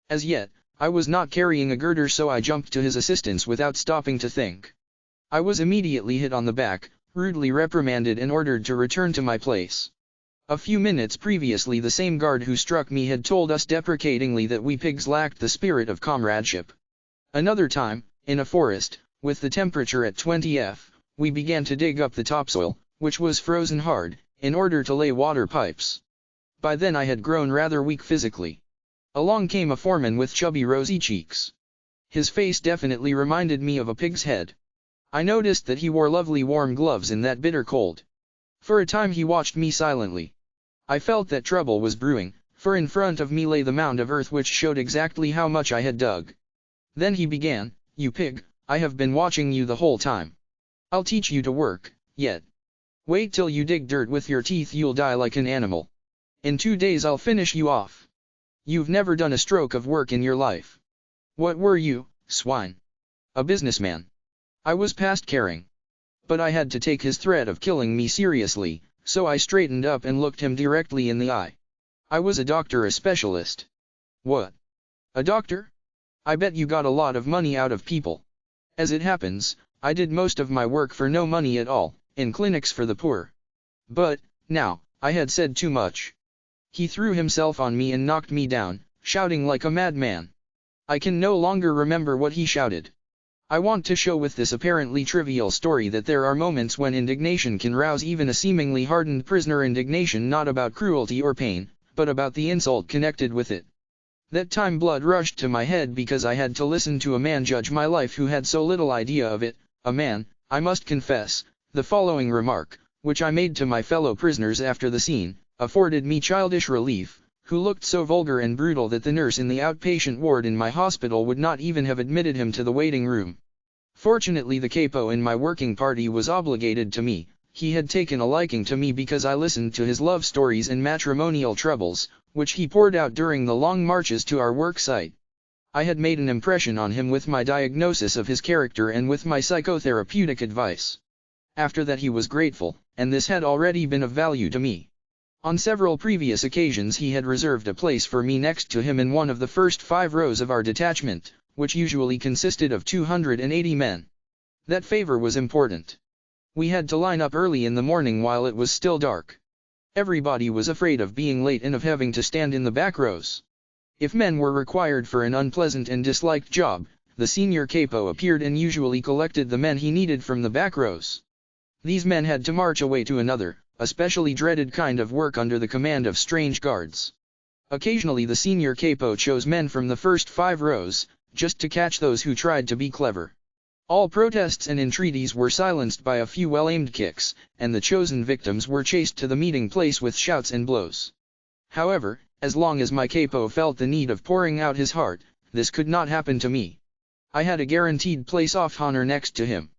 As yet, I was not carrying a girder, so I jumped to his assistance without stopping to think. I was immediately hit on the back, rudely reprimanded and ordered to return to my place. A few minutes previously the same guard who struck me had told us deprecatingly that we pigs lacked the spirit of comradeship. Another time, in a forest, with the temperature at 20 F, we began to dig up the topsoil, which was frozen hard, in order to lay water pipes. By then I had grown rather weak physically. Along came a foreman with chubby rosy cheeks. His face definitely reminded me of a pig's head. I noticed that he wore lovely warm gloves in that bitter cold. For a time he watched me silently. I felt that trouble was brewing, for in front of me lay the mound of earth which showed exactly how much I had dug. Then he began, "You pig, I have been watching you the whole time. I'll teach you to work, yet. Wait till you dig dirt with your teeth, you'll die like an animal. In 2 days I'll finish you off. You've never done a stroke of work in your life. What were you, swine? A businessman?" I was past caring. But I had to take his threat of killing me seriously, so I straightened up and looked him directly in the eye. "I was a doctor, a specialist." "What? A doctor? I bet you got a lot of money out of people." "As it happens, I did most of my work for no money at all, in clinics for the poor." But, now, I had said too much. He threw himself on me and knocked me down, shouting like a madman. I can no longer remember what he shouted. I want to show with this apparently trivial story that there are moments when indignation can rouse even a seemingly hardened prisoner. Indignation not about cruelty or pain, but about the insult connected with it. That time blood rushed to my head because I had to listen to a man judge my life who had so little idea of it, a man, I must confess. The following remark, which I made to my fellow prisoners after the scene, afforded me childish relief, who looked so vulgar and brutal that the nurse in the outpatient ward in my hospital would not even have admitted him to the waiting room. Fortunately the capo in my working party was obligated to me. He had taken a liking to me because I listened to his love stories and matrimonial troubles, which he poured out during the long marches to our work site. I had made an impression on him with my diagnosis of his character and with my psychotherapeutic advice. After that he was grateful, and this had already been of value to me. On several previous occasions he had reserved a place for me next to him in one of the first 5 rows of our detachment, which usually consisted of 280 men. That favor was important. We had to line up early in the morning while it was still dark. Everybody was afraid of being late and of having to stand in the back rows. If men were required for an unpleasant and disliked job, the senior capo appeared and usually collected the men he needed from the back rows. These men had to march away to another, a specially dreaded kind of work under the command of strange guards. Occasionally the senior capo chose men from the first 5 rows, just to catch those who tried to be clever. All protests and entreaties were silenced by a few well-aimed kicks, and the chosen victims were chased to the meeting place with shouts and blows. However, as long as my capo felt the need of pouring out his heart, this could not happen to me. I had a guaranteed place off honor next to him.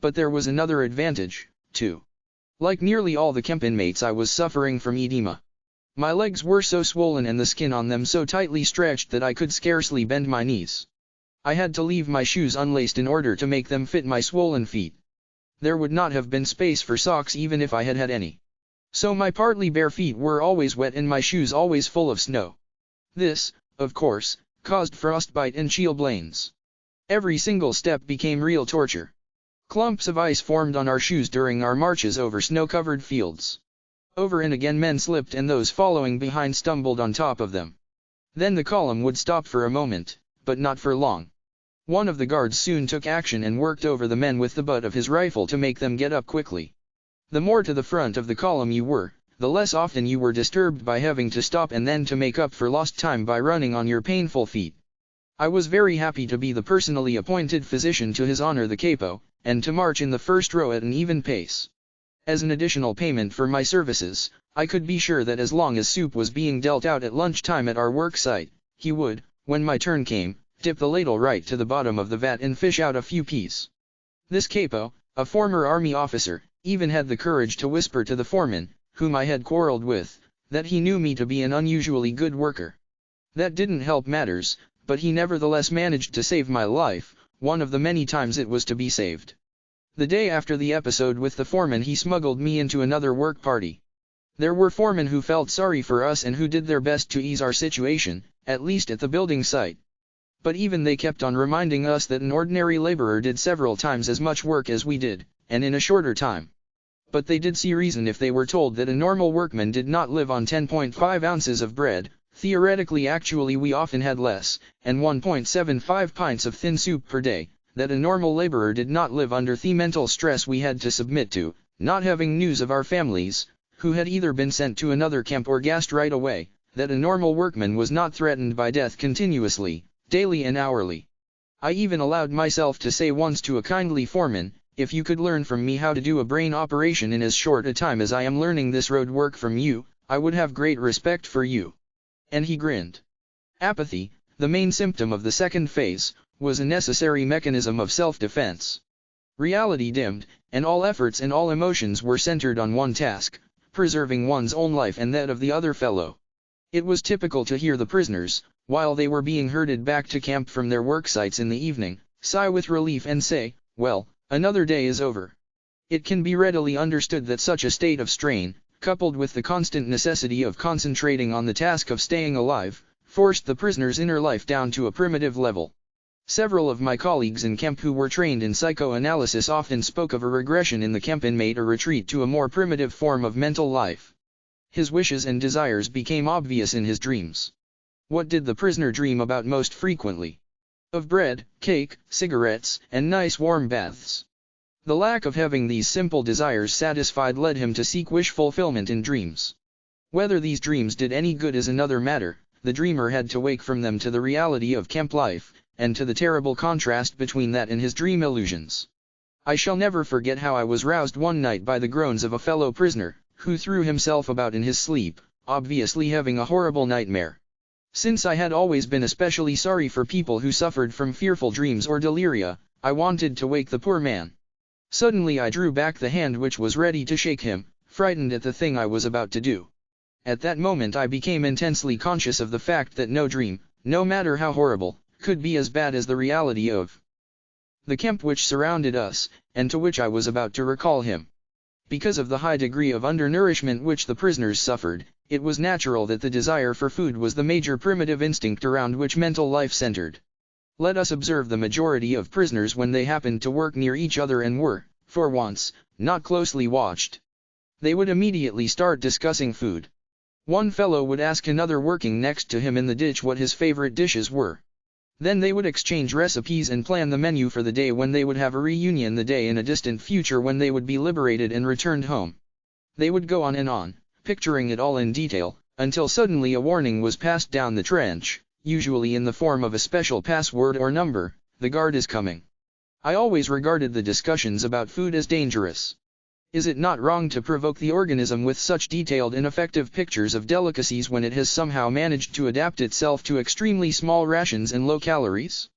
But there was another advantage, too. Like nearly all the camp inmates, I was suffering from edema. My legs were so swollen and the skin on them so tightly stretched that I could scarcely bend my knees. I had to leave my shoes unlaced in order to make them fit my swollen feet. There would not have been space for socks even if I had had any. So my partly bare feet were always wet and my shoes always full of snow. This, of course, caused frostbite and chilblains. Every single step became real torture. Clumps of ice formed on our shoes during our marches over snow-covered fields. Over and again men slipped and those following behind stumbled on top of them. Then the column would stop for a moment, but not for long. One of the guards soon took action and worked over the men with the butt of his rifle to make them get up quickly. The more to the front of the column you were, the less often you were disturbed by having to stop and then to make up for lost time by running on your painful feet. I was very happy to be the personally appointed physician to His Honor the Capo, and to march in the first row at an even pace. As an additional payment for my services, I could be sure that as long as soup was being dealt out at lunchtime at our work site, he would, when my turn came, dip the ladle right to the bottom of the vat and fish out a few peas. This capo, a former army officer, even had the courage to whisper to the foreman, whom I had quarreled with, that he knew me to be an unusually good worker. That didn't help matters, but he nevertheless managed to save my life, one of the many times it was to be saved. The day after the episode with the foreman he smuggled me into another work party. There were foremen who felt sorry for us and who did their best to ease our situation, at least at the building site. But even they kept on reminding us that an ordinary laborer did several times as much work as we did, and in a shorter time. But they did see reason if they were told that a normal workman did not live on 10.5 ounces of bread, theoretically actually we often had less, and 1.75 pints of thin soup per day, that a normal laborer did not live under the mental stress we had to submit to, not having news of our families, who had either been sent to another camp or gassed right away, that a normal workman was not threatened by death continuously, daily and hourly. I even allowed myself to say once to a kindly foreman, if you could learn from me how to do a brain operation in as short a time as I am learning this road work from you, I would have great respect for you. And he grinned. Apathy, the main symptom of the second phase, was a necessary mechanism of self-defense. Reality dimmed, and all efforts and all emotions were centered on one task, preserving one's own life and that of the other fellow. It was typical to hear the prisoners, while they were being herded back to camp from their work sites in the evening, sigh with relief and say, "Well, another day is over." It can be readily understood that such a state of strain, coupled with the constant necessity of concentrating on the task of staying alive, forced the prisoner's inner life down to a primitive level. Several of my colleagues in camp who were trained in psychoanalysis often spoke of a regression in the camp inmate, a retreat to a more primitive form of mental life. His wishes and desires became obvious in his dreams. What did the prisoner dream about most frequently? Of bread, cake, cigarettes, and nice warm baths. The lack of having these simple desires satisfied led him to seek wish fulfillment in dreams. Whether these dreams did any good is another matter. The dreamer had to wake from them to the reality of camp life, and to the terrible contrast between that and his dream illusions. I shall never forget how I was roused one night by the groans of a fellow prisoner, who threw himself about in his sleep, obviously having a horrible nightmare. Since I had always been especially sorry for people who suffered from fearful dreams or deliria, I wanted to wake the poor man. Suddenly I drew back the hand which was ready to shake him, frightened at the thing I was about to do. At that moment I became intensely conscious of the fact that no dream, no matter how horrible, could be as bad as the reality of the camp which surrounded us, and to which I was about to recall him. Because of the high degree of undernourishment which the prisoners suffered, it was natural that the desire for food was the major primitive instinct around which mental life centered. Let us observe the majority of prisoners when they happened to work near each other and were, for once, not closely watched. They would immediately start discussing food. One fellow would ask another working next to him in the ditch what his favorite dishes were. Then they would exchange recipes and plan the menu for the day when they would have a reunion, the day in a distant future when they would be liberated and returned home. They would go on, picturing it all in detail, until suddenly a warning was passed down the trench, usually in the form of a special password or number: "The guard is coming." I always regarded the discussions about food as dangerous. Is it not wrong to provoke the organism with such detailed and effective pictures of delicacies when it has somehow managed to adapt itself to extremely small rations and low calories?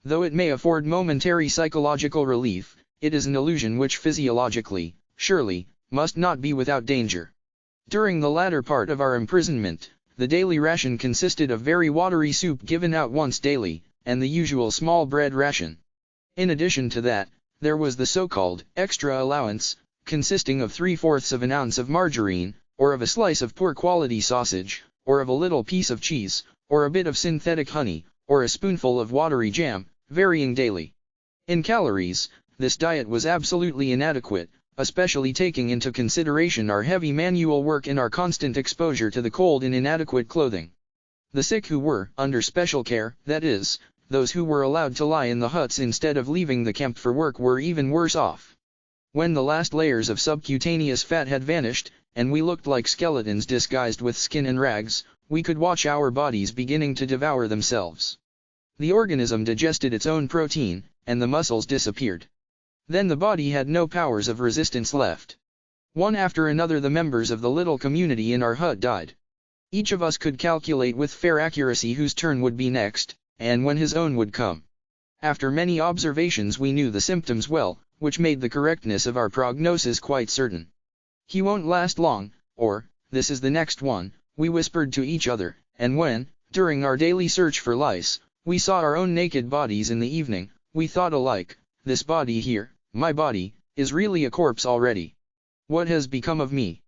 Though it may afford momentary psychological relief, it is an illusion which physiologically, surely, must not be without danger. During the latter part of our imprisonment, the daily ration consisted of very watery soup given out once daily, and the usual small bread ration. In addition to that, there was the so-called extra allowance, consisting of 3/4 of an ounce of margarine, or of a slice of poor quality sausage, or of a little piece of cheese, or a bit of synthetic honey, or a spoonful of watery jam, varying daily. In calories, this diet was absolutely inadequate, especially taking into consideration our heavy manual work and our constant exposure to the cold and inadequate clothing. The sick who were under special care, that is, those who were allowed to lie in the huts instead of leaving the camp for work, were even worse off. When the last layers of subcutaneous fat had vanished, and we looked like skeletons disguised with skin and rags, we could watch our bodies beginning to devour themselves. The organism digested its own protein, and the muscles disappeared. Then the body had no powers of resistance left. One after another the members of the little community in our hut died. Each of us could calculate with fair accuracy whose turn would be next, and when his own would come. After many observations we knew the symptoms well, which made the correctness of our prognosis quite certain. "He won't last long," or, "This is the next one," we whispered to each other, and when, during our daily search for lice, we saw our own naked bodies in the evening, we thought alike, "This body here, my body, is really a corpse already. What has become of me?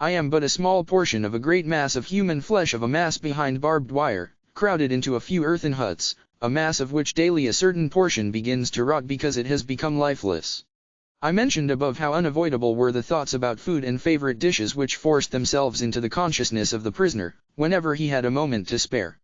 I am but a small portion of a great mass of human flesh, of a mass behind barbed wire, crowded into a few earthen huts, a mass of which daily a certain portion begins to rot because it has become lifeless." I mentioned above how unavoidable were the thoughts about food and favorite dishes which forced themselves into the consciousness of the prisoner, whenever he had a moment to spare.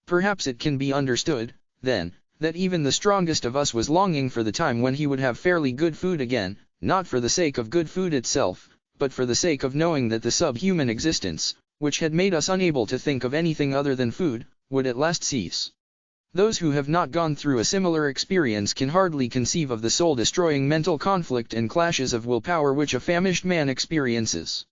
Perhaps it can be understood, then, that even the strongest of us was longing for the time when he would have fairly good food again, not for the sake of good food itself, but for the sake of knowing that the subhuman existence, which had made us unable to think of anything other than food, would at last cease. Those who have not gone through a similar experience can hardly conceive of the soul-destroying mental conflict and clashes of willpower which a famished man experiences.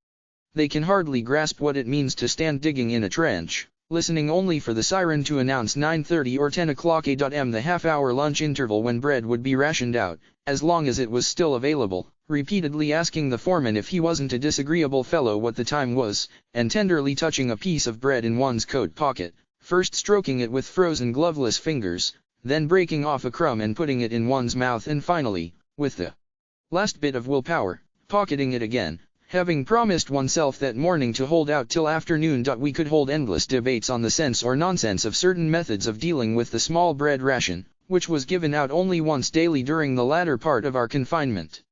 They can hardly grasp what it means to stand digging in a trench, listening only for the siren to announce 9:30 or 10 o'clock a.m. the half-hour lunch interval when bread would be rationed out, as long as it was still available, repeatedly asking the foreman if he wasn't a disagreeable fellow what the time was, and tenderly touching a piece of bread in one's coat pocket, first stroking it with frozen gloveless fingers, then breaking off a crumb and putting it in one's mouth, and finally, with the last bit of willpower, pocketing it again, having promised oneself that morning to hold out till afternoon. We could hold endless debates on the sense or nonsense of certain methods of dealing with the small bread ration, which was given out only once daily during the latter part of our confinement.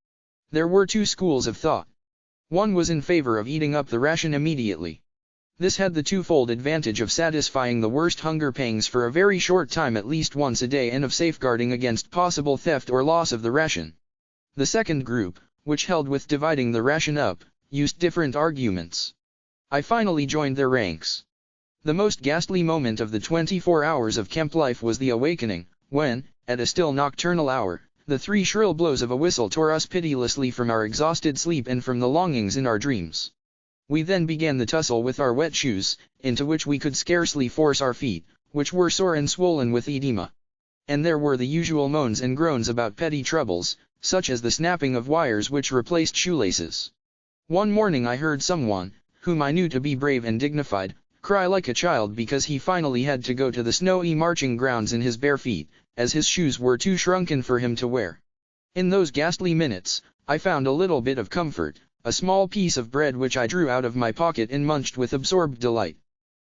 There were two schools of thought. One was in favor of eating up the ration immediately. This had the twofold advantage of satisfying the worst hunger pangs for a very short time at least once a day, and of safeguarding against possible theft or loss of the ration. The second group, which held with dividing the ration up, used different arguments. I finally joined their ranks. The most ghastly moment of the 24 hours of camp life was the awakening, when, at a still nocturnal hour, the 3 shrill blows of a whistle tore us pitilessly from our exhausted sleep and from the longings in our dreams. We then began the tussle with our wet shoes, into which we could scarcely force our feet, which were sore and swollen with edema. And there were the usual moans and groans about petty troubles, such as the snapping of wires which replaced shoelaces. One morning I heard someone, whom I knew to be brave and dignified, cry like a child because he finally had to go to the snowy marching grounds in his bare feet, as his shoes were too shrunken for him to wear. In those ghastly minutes, I found a little bit of comfort, a small piece of bread which I drew out of my pocket and munched with absorbed delight.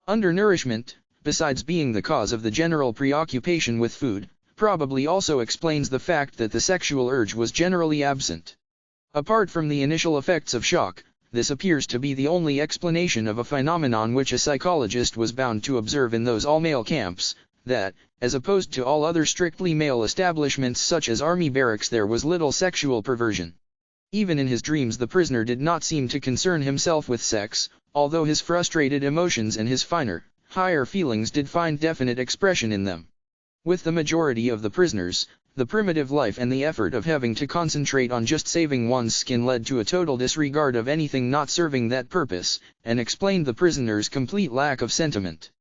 Undernourishment, besides being the cause of the general preoccupation with food, probably also explains the fact that the sexual urge was generally absent. Apart from the initial effects of shock, this appears to be the only explanation of a phenomenon which a psychologist was bound to observe in those all-male camps, that, as opposed to all other strictly male establishments such as army barracks, there was little sexual perversion. Even in his dreams the prisoner did not seem to concern himself with sex, although his frustrated emotions and his finer, higher feelings did find definite expression in them. With the majority of the prisoners, the primitive life and the effort of having to concentrate on just saving one's skin led to a total disregard of anything not serving that purpose, and explained the prisoner's complete lack of sentiment.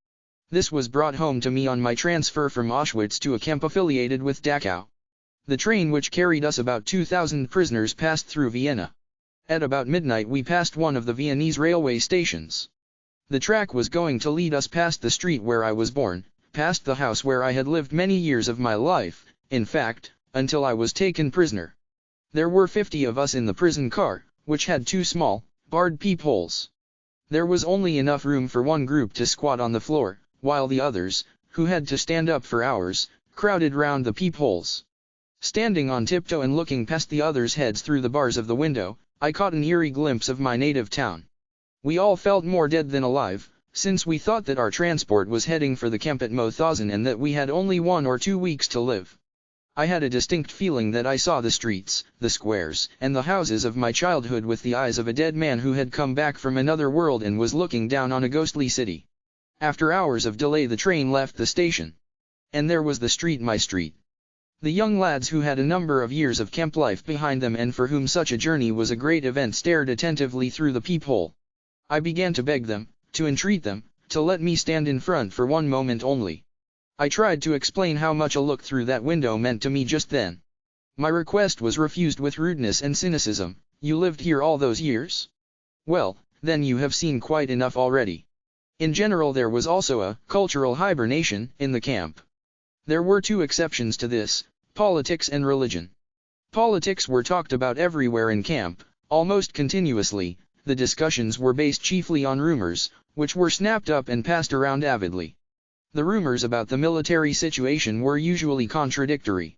This was brought home to me on my transfer from Auschwitz to a camp affiliated with Dachau. The train which carried us about 2,000 prisoners passed through Vienna. At about midnight we passed one of the Viennese railway stations. The track was going to lead us past the street where I was born, past the house where I had lived many years of my life, in fact, until I was taken prisoner. There were 50 of us in the prison car, which had 2 small, barred peepholes. There was only enough room for one group to squat on the floor, while the others, who had to stand up for hours, crowded round the peepholes. Standing on tiptoe and looking past the others' heads through the bars of the window, I caught an eerie glimpse of my native town. We all felt more dead than alive, since we thought that our transport was heading for the camp at Mauthausen and that we had only 1 or 2 weeks to live. I had a distinct feeling that I saw the streets, the squares, and the houses of my childhood with the eyes of a dead man who had come back from another world and was looking down on a ghostly city. After hours of delay the train left the station. And there was the street, my street. The young lads who had a number of years of camp life behind them and for whom such a journey was a great event stared attentively through the peephole. I began to beg them, to entreat them, to let me stand in front for 1 moment only. I tried to explain how much a look through that window meant to me just then. My request was refused with rudeness and cynicism. You lived here all those years? Well, then you have seen quite enough already. In general there was also a cultural hibernation in the camp. There were 2 exceptions to this, politics and religion. Politics were talked about everywhere in camp, almost continuously. The discussions were based chiefly on rumors, which were snapped up and passed around avidly. The rumors about the military situation were usually contradictory.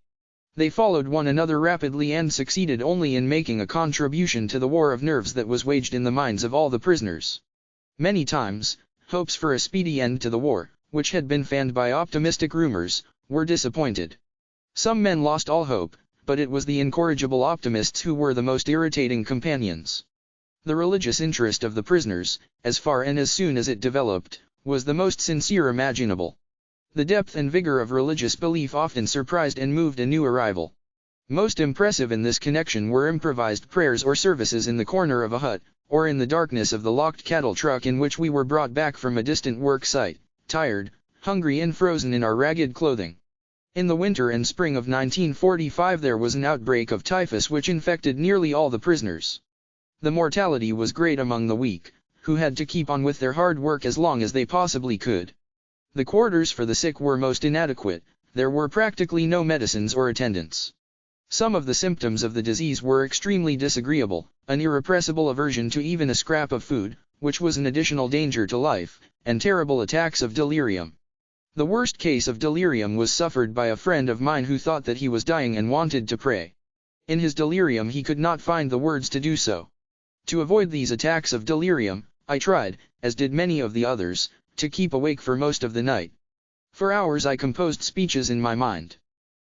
They followed one another rapidly and succeeded only in making a contribution to the war of nerves that was waged in the minds of all the prisoners. Many times, hopes for a speedy end to the war, which had been fanned by optimistic rumors, were disappointed. Some men lost all hope, but it was the incorrigible optimists who were the most irritating companions. The religious interest of the prisoners, as far and as soon as it developed, was the most sincere imaginable. The depth and vigor of religious belief often surprised and moved a new arrival. Most impressive in this connection were improvised prayers or services in the corner of a hut, or in the darkness of the locked cattle truck in which we were brought back from a distant work site, tired, hungry and frozen in our ragged clothing. In the winter and spring of 1945 there was an outbreak of typhus which infected nearly all the prisoners. The mortality was great among the weak, who had to keep on with their hard work as long as they possibly could. The quarters for the sick were most inadequate. There were practically no medicines or attendants. Some of the symptoms of the disease were extremely disagreeable, an irrepressible aversion to even a scrap of food, which was an additional danger to life, and terrible attacks of delirium. The worst case of delirium was suffered by a friend of mine who thought that he was dying and wanted to pray. In his delirium he could not find the words to do so. To avoid these attacks of delirium, I tried, as did many of the others, to keep awake for most of the night. For hours I composed speeches in my mind.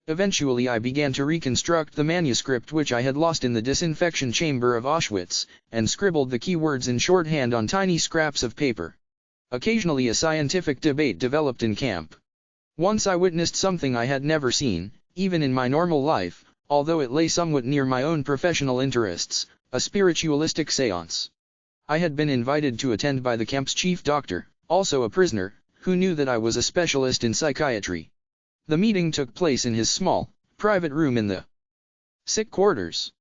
Eventually I began to reconstruct the manuscript which I had lost in the disinfection chamber of Auschwitz, and scribbled the key words in shorthand on tiny scraps of paper. Occasionally a scientific debate developed in camp. Once I witnessed something I had never seen, even in my normal life, although it lay somewhat near my own professional interests, a spiritualistic séance. I had been invited to attend by the camp's chief doctor, also a prisoner, who knew that I was a specialist in psychiatry. The meeting took place in his small, private room in the sick quarters.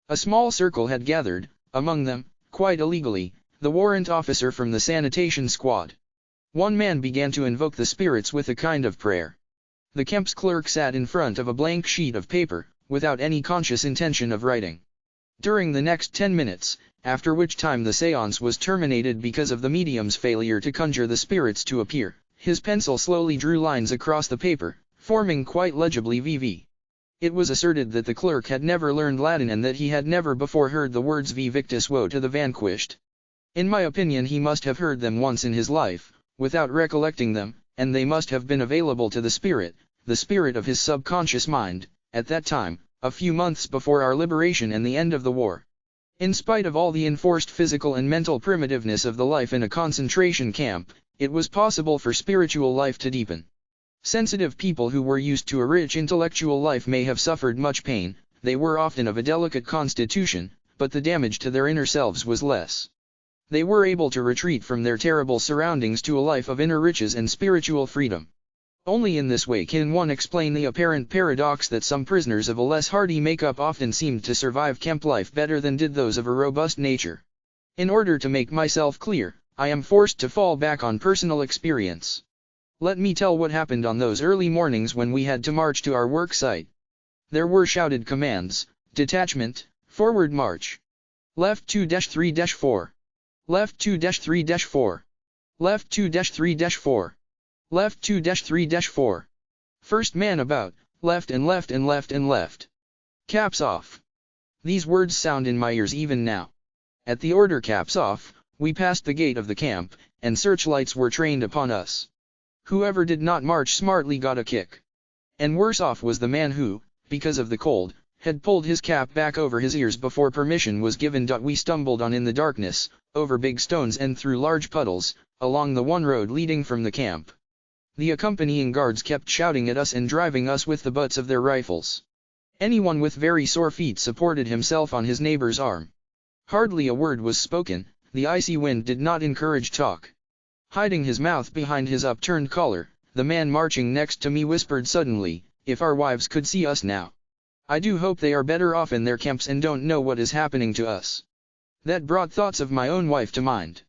A small circle had gathered, among them, quite illegally, the warrant officer from the sanitation squad. One man began to invoke the spirits with a kind of prayer. The camp's clerk sat in front of a blank sheet of paper, without any conscious intention of writing. During the next 10 minutes, after which time the séance was terminated because of the medium's failure to conjure the spirits to appear, his pencil slowly drew lines across the paper, forming quite legibly VV. It was asserted that the clerk had never learned Latin and that he had never before heard the words Vi Victis Woe to the Vanquished. In my opinion he must have heard them once in his life, without recollecting them, and they must have been available to the spirit of his subconscious mind, at that time, a few months before our liberation and the end of the war. In spite of all the enforced physical and mental primitiveness of the life in a concentration camp, it was possible for spiritual life to deepen. Sensitive people who were used to a rich intellectual life may have suffered much pain. They were often of a delicate constitution, but the damage to their inner selves was less. They were able to retreat from their terrible surroundings to a life of inner riches and spiritual freedom. Only in this way can one explain the apparent paradox that some prisoners of a less hardy makeup often seemed to survive camp life better than did those of a robust nature. In order to make myself clear, I am forced to fall back on personal experience. Let me tell what happened on those early mornings when we had to march to our work site. There were shouted commands: detachment, forward march. Left 2-3-4. Left 2-3-4. Left 2-3-4. Left 2-3-4. First man about, left and left and left and left. Caps off. These words sound in my ears even now. At the order caps off, we passed the gate of the camp, and searchlights were trained upon us. Whoever did not march smartly got a kick. And worse off was the man who, because of the cold, had pulled his cap back over his ears before permission was given. We stumbled on in the darkness, over big stones and through large puddles, along the one road leading from the camp. The accompanying guards kept shouting at us and driving us with the butts of their rifles. Anyone with very sore feet supported himself on his neighbor's arm. Hardly a word was spoken. The icy wind did not encourage talk. Hiding his mouth behind his upturned collar, the man marching next to me whispered suddenly, "If our wives could see us now. I do hope they are better off in their camps and don't know what is happening to us." That brought thoughts of my own wife to mind.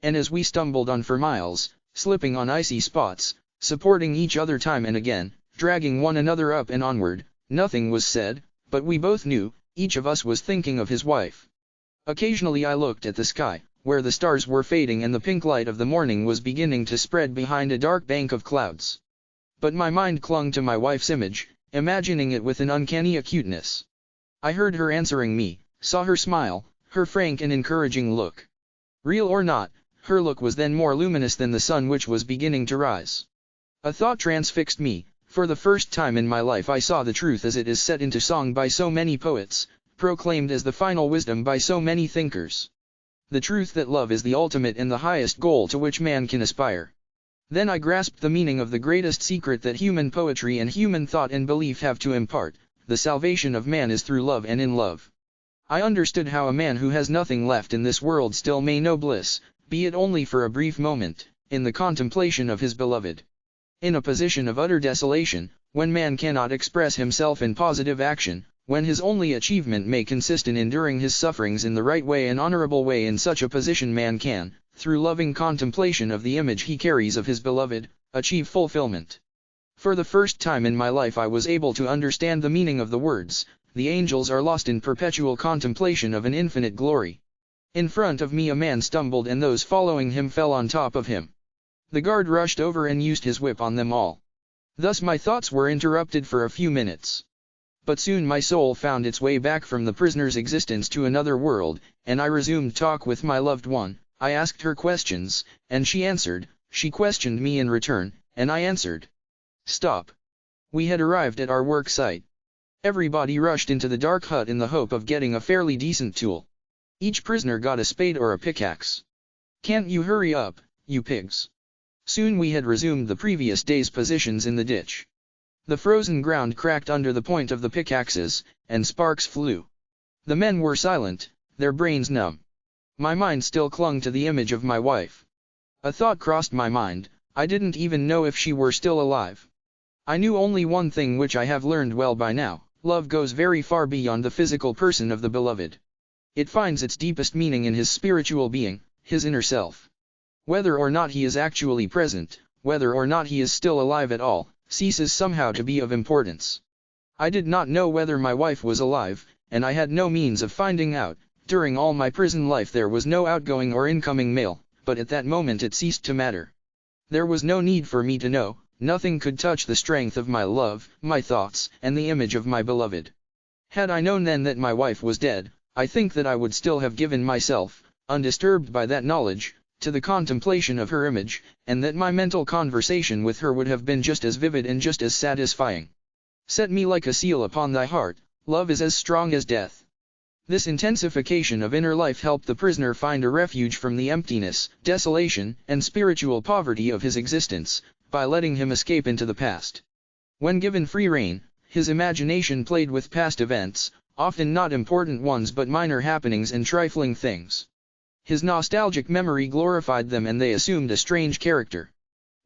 And as we stumbled on for miles, slipping on icy spots, supporting each other time and again, dragging one another up and onward, nothing was said, but we both knew, each of us was thinking of his wife. Occasionally I looked at the sky, where the stars were fading and the pink light of the morning was beginning to spread behind a dark bank of clouds. But my mind clung to my wife's image, imagining it with an uncanny acuteness. I heard her answering me, saw her smile, her frank and encouraging look. Real or not, her look was then more luminous than the sun which was beginning to rise. A thought transfixed me. For the first time in my life I saw the truth as it is set into song by so many poets, proclaimed as the final wisdom by so many thinkers. The truth that love is the ultimate and the highest goal to which man can aspire. Then I grasped the meaning of the greatest secret that human poetry and human thought and belief have to impart: the salvation of man is through love and in love. I understood how a man who has nothing left in this world still may know bliss, be it only for a brief moment, in the contemplation of his beloved. In a position of utter desolation, when man cannot express himself in positive action, when his only achievement may consist in enduring his sufferings in the right way and honorable way, in such a position man can, through loving contemplation of the image he carries of his beloved, achieve fulfillment. For the first time in my life I was able to understand the meaning of the words, "The angels are lost in perpetual contemplation of an infinite glory." In front of me a man stumbled and those following him fell on top of him. The guard rushed over and used his whip on them all. Thus my thoughts were interrupted for a few minutes. But soon my soul found its way back from the prisoner's existence to another world, and I resumed talk with my loved one. I asked her questions, and she answered. She questioned me in return, and I answered. Stop. We had arrived at our work site. Everybody rushed into the dark hut in the hope of getting a fairly decent tool. Each prisoner got a spade or a pickaxe. "Can't you hurry up, you pigs?" Soon we had resumed the previous day's positions in the ditch. The frozen ground cracked under the point of the pickaxes, and sparks flew. The men were silent, their brains numb. My mind still clung to the image of my wife. A thought crossed my mind: I didn't even know if she were still alive. I knew only one thing which I have learned well by now: love goes very far beyond the physical person of the beloved. It finds its deepest meaning in his spiritual being, his inner self. Whether or not he is actually present, whether or not he is still alive at all, ceases somehow to be of importance. I did not know whether my wife was alive, and I had no means of finding out. During all my prison life there was no outgoing or incoming mail, but at that moment it ceased to matter. There was no need for me to know. Nothing could touch the strength of my love, my thoughts, and the image of my beloved. Had I known then that my wife was dead, I think that I would still have given myself, undisturbed by that knowledge, to the contemplation of her image, and that my mental conversation with her would have been just as vivid and just as satisfying. Set me like a seal upon thy heart, love is as strong as death. This intensification of inner life helped the prisoner find a refuge from the emptiness, desolation, and spiritual poverty of his existence, by letting him escape into the past. When given free rein, his imagination played with past events, often not important ones but minor happenings and trifling things. His nostalgic memory glorified them and they assumed a strange character.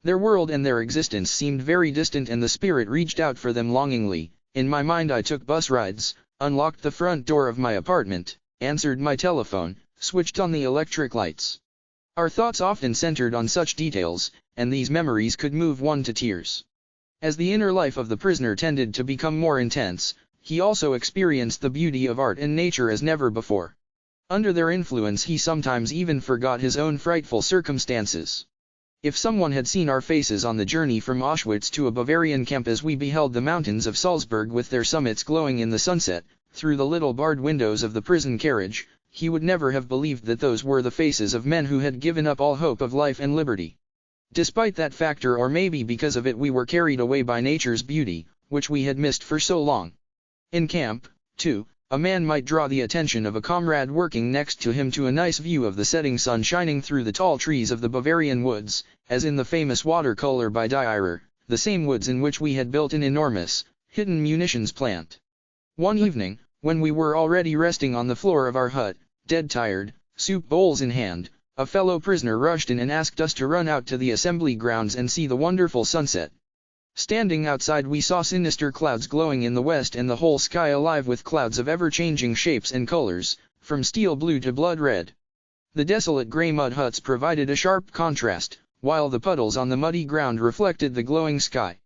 Their world and their existence seemed very distant and the spirit reached out for them longingly. In my mind I took bus rides, unlocked the front door of my apartment, answered my telephone, switched on the electric lights. Our thoughts often centered on such details, and these memories could move one to tears. As the inner life of the prisoner tended to become more intense, he also experienced the beauty of art and nature as never before. Under their influence he sometimes even forgot his own frightful circumstances. If someone had seen our faces on the journey from Auschwitz to a Bavarian camp as we beheld the mountains of Salzburg with their summits glowing in the sunset, through the little barred windows of the prison carriage, he would never have believed that those were the faces of men who had given up all hope of life and liberty. Despite that factor, or maybe because of it, we were carried away by nature's beauty, which we had missed for so long. In camp, too, a man might draw the attention of a comrade working next to him to a nice view of the setting sun shining through the tall trees of the Bavarian woods, as in the famous watercolor by Dyer, the same woods in which we had built an enormous, hidden munitions plant. One evening, when we were already resting on the floor of our hut, dead tired, soup bowls in hand, a fellow prisoner rushed in and asked us to run out to the assembly grounds and see the wonderful sunset. Standing outside, we saw sinister clouds glowing in the west and the whole sky alive with clouds of ever-changing shapes and colors, from steel blue to blood red. The desolate gray mud huts provided a sharp contrast, while the puddles on the muddy ground reflected the glowing sky.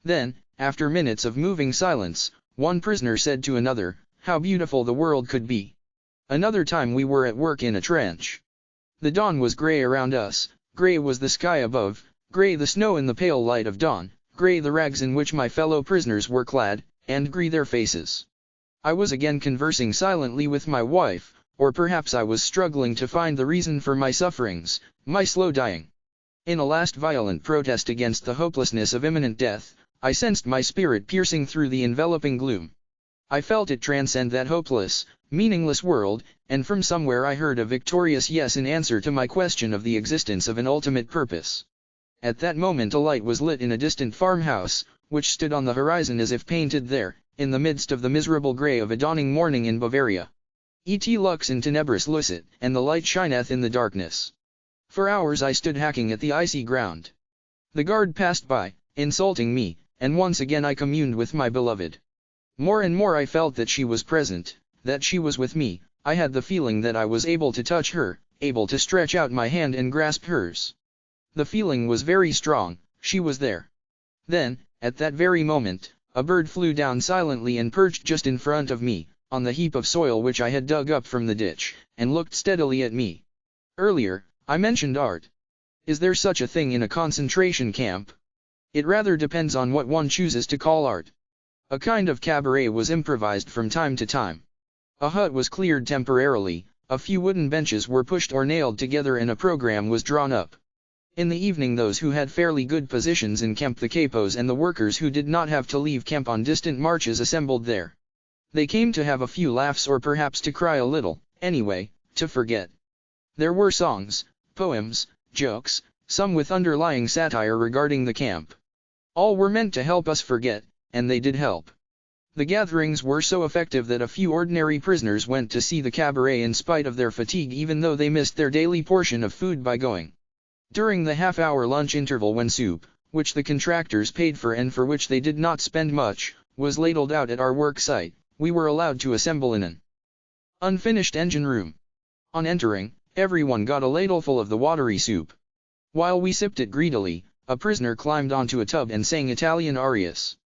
Then, after minutes of moving silence, one prisoner said to another, "How beautiful the world could be." Another time we were at work in a trench. The dawn was gray around us, gray was the sky above, gray the snow in the pale light of dawn, gray the rags in which my fellow prisoners were clad, and gray their faces. I was again conversing silently with my wife, or perhaps I was struggling to find the reason for my sufferings, my slow dying. In a last violent protest against the hopelessness of imminent death, I sensed my spirit piercing through the enveloping gloom. I felt it transcend that hopeless, meaningless world, and from somewhere I heard a victorious yes in answer to my question of the existence of an ultimate purpose. At that moment a light was lit in a distant farmhouse, which stood on the horizon as if painted there, in the midst of the miserable grey of a dawning morning in Bavaria. Et lux in tenebris lucet, and the light shineth in the darkness. For hours I stood hacking at the icy ground. The guard passed by, insulting me, and once again I communed with my beloved. More and more I felt that she was present, that she was with me. I had the feeling that I was able to touch her, able to stretch out my hand and grasp hers. The feeling was very strong, she was there. Then, at that very moment, a bird flew down silently and perched just in front of me, on the heap of soil which I had dug up from the ditch, and looked steadily at me. Earlier, I mentioned art. Is there such a thing in a concentration camp? It rather depends on what one chooses to call art. A kind of cabaret was improvised from time to time. A hut was cleared temporarily, a few wooden benches were pushed or nailed together and a program was drawn up. In the evening those who had fairly good positions in camp, the capos and the workers who did not have to leave camp on distant marches, assembled there. They came to have a few laughs or perhaps to cry a little, anyway, to forget. There were songs, poems, jokes, some with underlying satire regarding the camp. All were meant to help us forget, and they did help. The gatherings were so effective that a few ordinary prisoners went to see the cabaret in spite of their fatigue, even though they missed their daily portion of food by going. During the half-hour lunch interval, when soup, which the contractors paid for and for which they did not spend much, was ladled out at our work site, we were allowed to assemble in an unfinished engine room. On entering, everyone got a ladleful of the watery soup. While we sipped it greedily, a prisoner climbed onto a tub and sang Italian arias.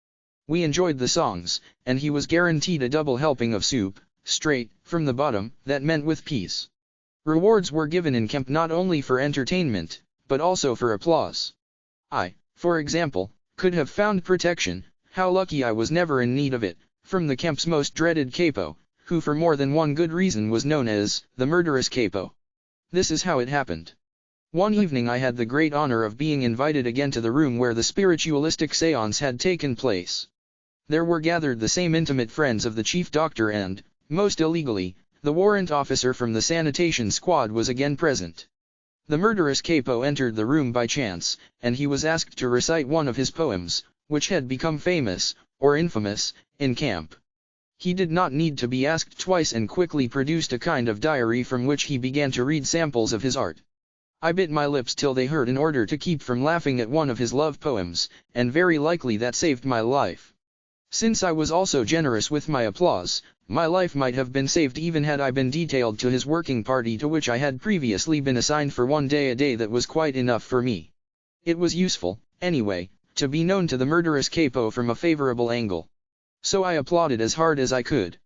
We enjoyed the songs, and he was guaranteed a double helping of soup, straight from the bottom, that meant with peace. Rewards were given in camp not only for entertainment, but also for applause. I, for example, could have found protection, how lucky I was never in need of it, from the camp's most dreaded capo, who for more than one good reason was known as the murderous capo. This is how it happened. One evening I had the great honor of being invited again to the room where the spiritualistic séance had taken place. There were gathered the same intimate friends of the chief doctor and, most illegally, the warrant officer from the sanitation squad was again present. The murderous capo entered the room by chance, and he was asked to recite one of his poems, which had become famous, or infamous, in camp. He did not need to be asked twice and quickly produced a kind of diary from which he began to read samples of his art. I bit my lips till they hurt in order to keep from laughing at one of his love poems, and very likely that saved my life. Since I was also generous with my applause, My life might have been saved even had I been detailed to his working party, to which I had previously been assigned for one day, a day that was quite enough for me. It was useful, anyway, to be known to the murderous capo from a favorable angle. So I applauded as hard as I could.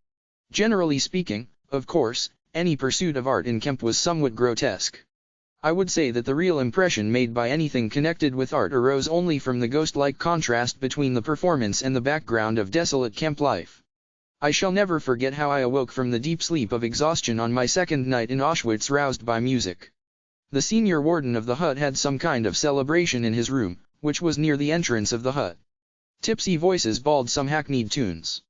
Generally speaking, of course, any pursuit of art in Kemp was somewhat grotesque. I would say that the real impression made by anything connected with art arose only from the ghost-like contrast between the performance and the background of desolate Kemp life. I shall never forget how I awoke from the deep sleep of exhaustion on my second night in Auschwitz, roused by music. The senior warden of the hut had some kind of celebration in his room, which was near the entrance of the hut. Tipsy voices bawled some hackneyed tunes.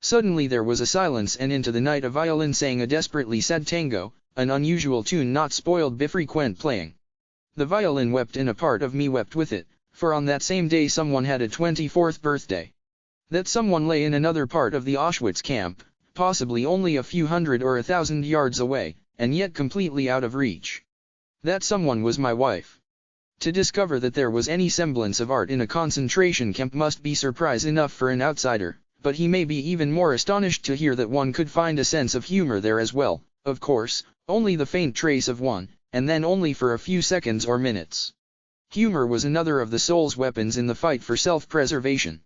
Suddenly there was a silence, and into the night a violin sang a desperately sad tango, an unusual tune not spoiled by frequent playing. The violin wept, and a part of me wept with it, for on that same day someone had a 24th birthday. That someone lay in another part of the Auschwitz camp, possibly only a few hundred or 1,000 yards away, and yet completely out of reach. That someone was my wife. To discover that there was any semblance of art in a concentration camp must be surprise enough for an outsider, but he may be even more astonished to hear that one could find a sense of humor there as well. Of course, only the faint trace of one, and then only for a few seconds or minutes. Humor was another of the soul's weapons in the fight for self-preservation.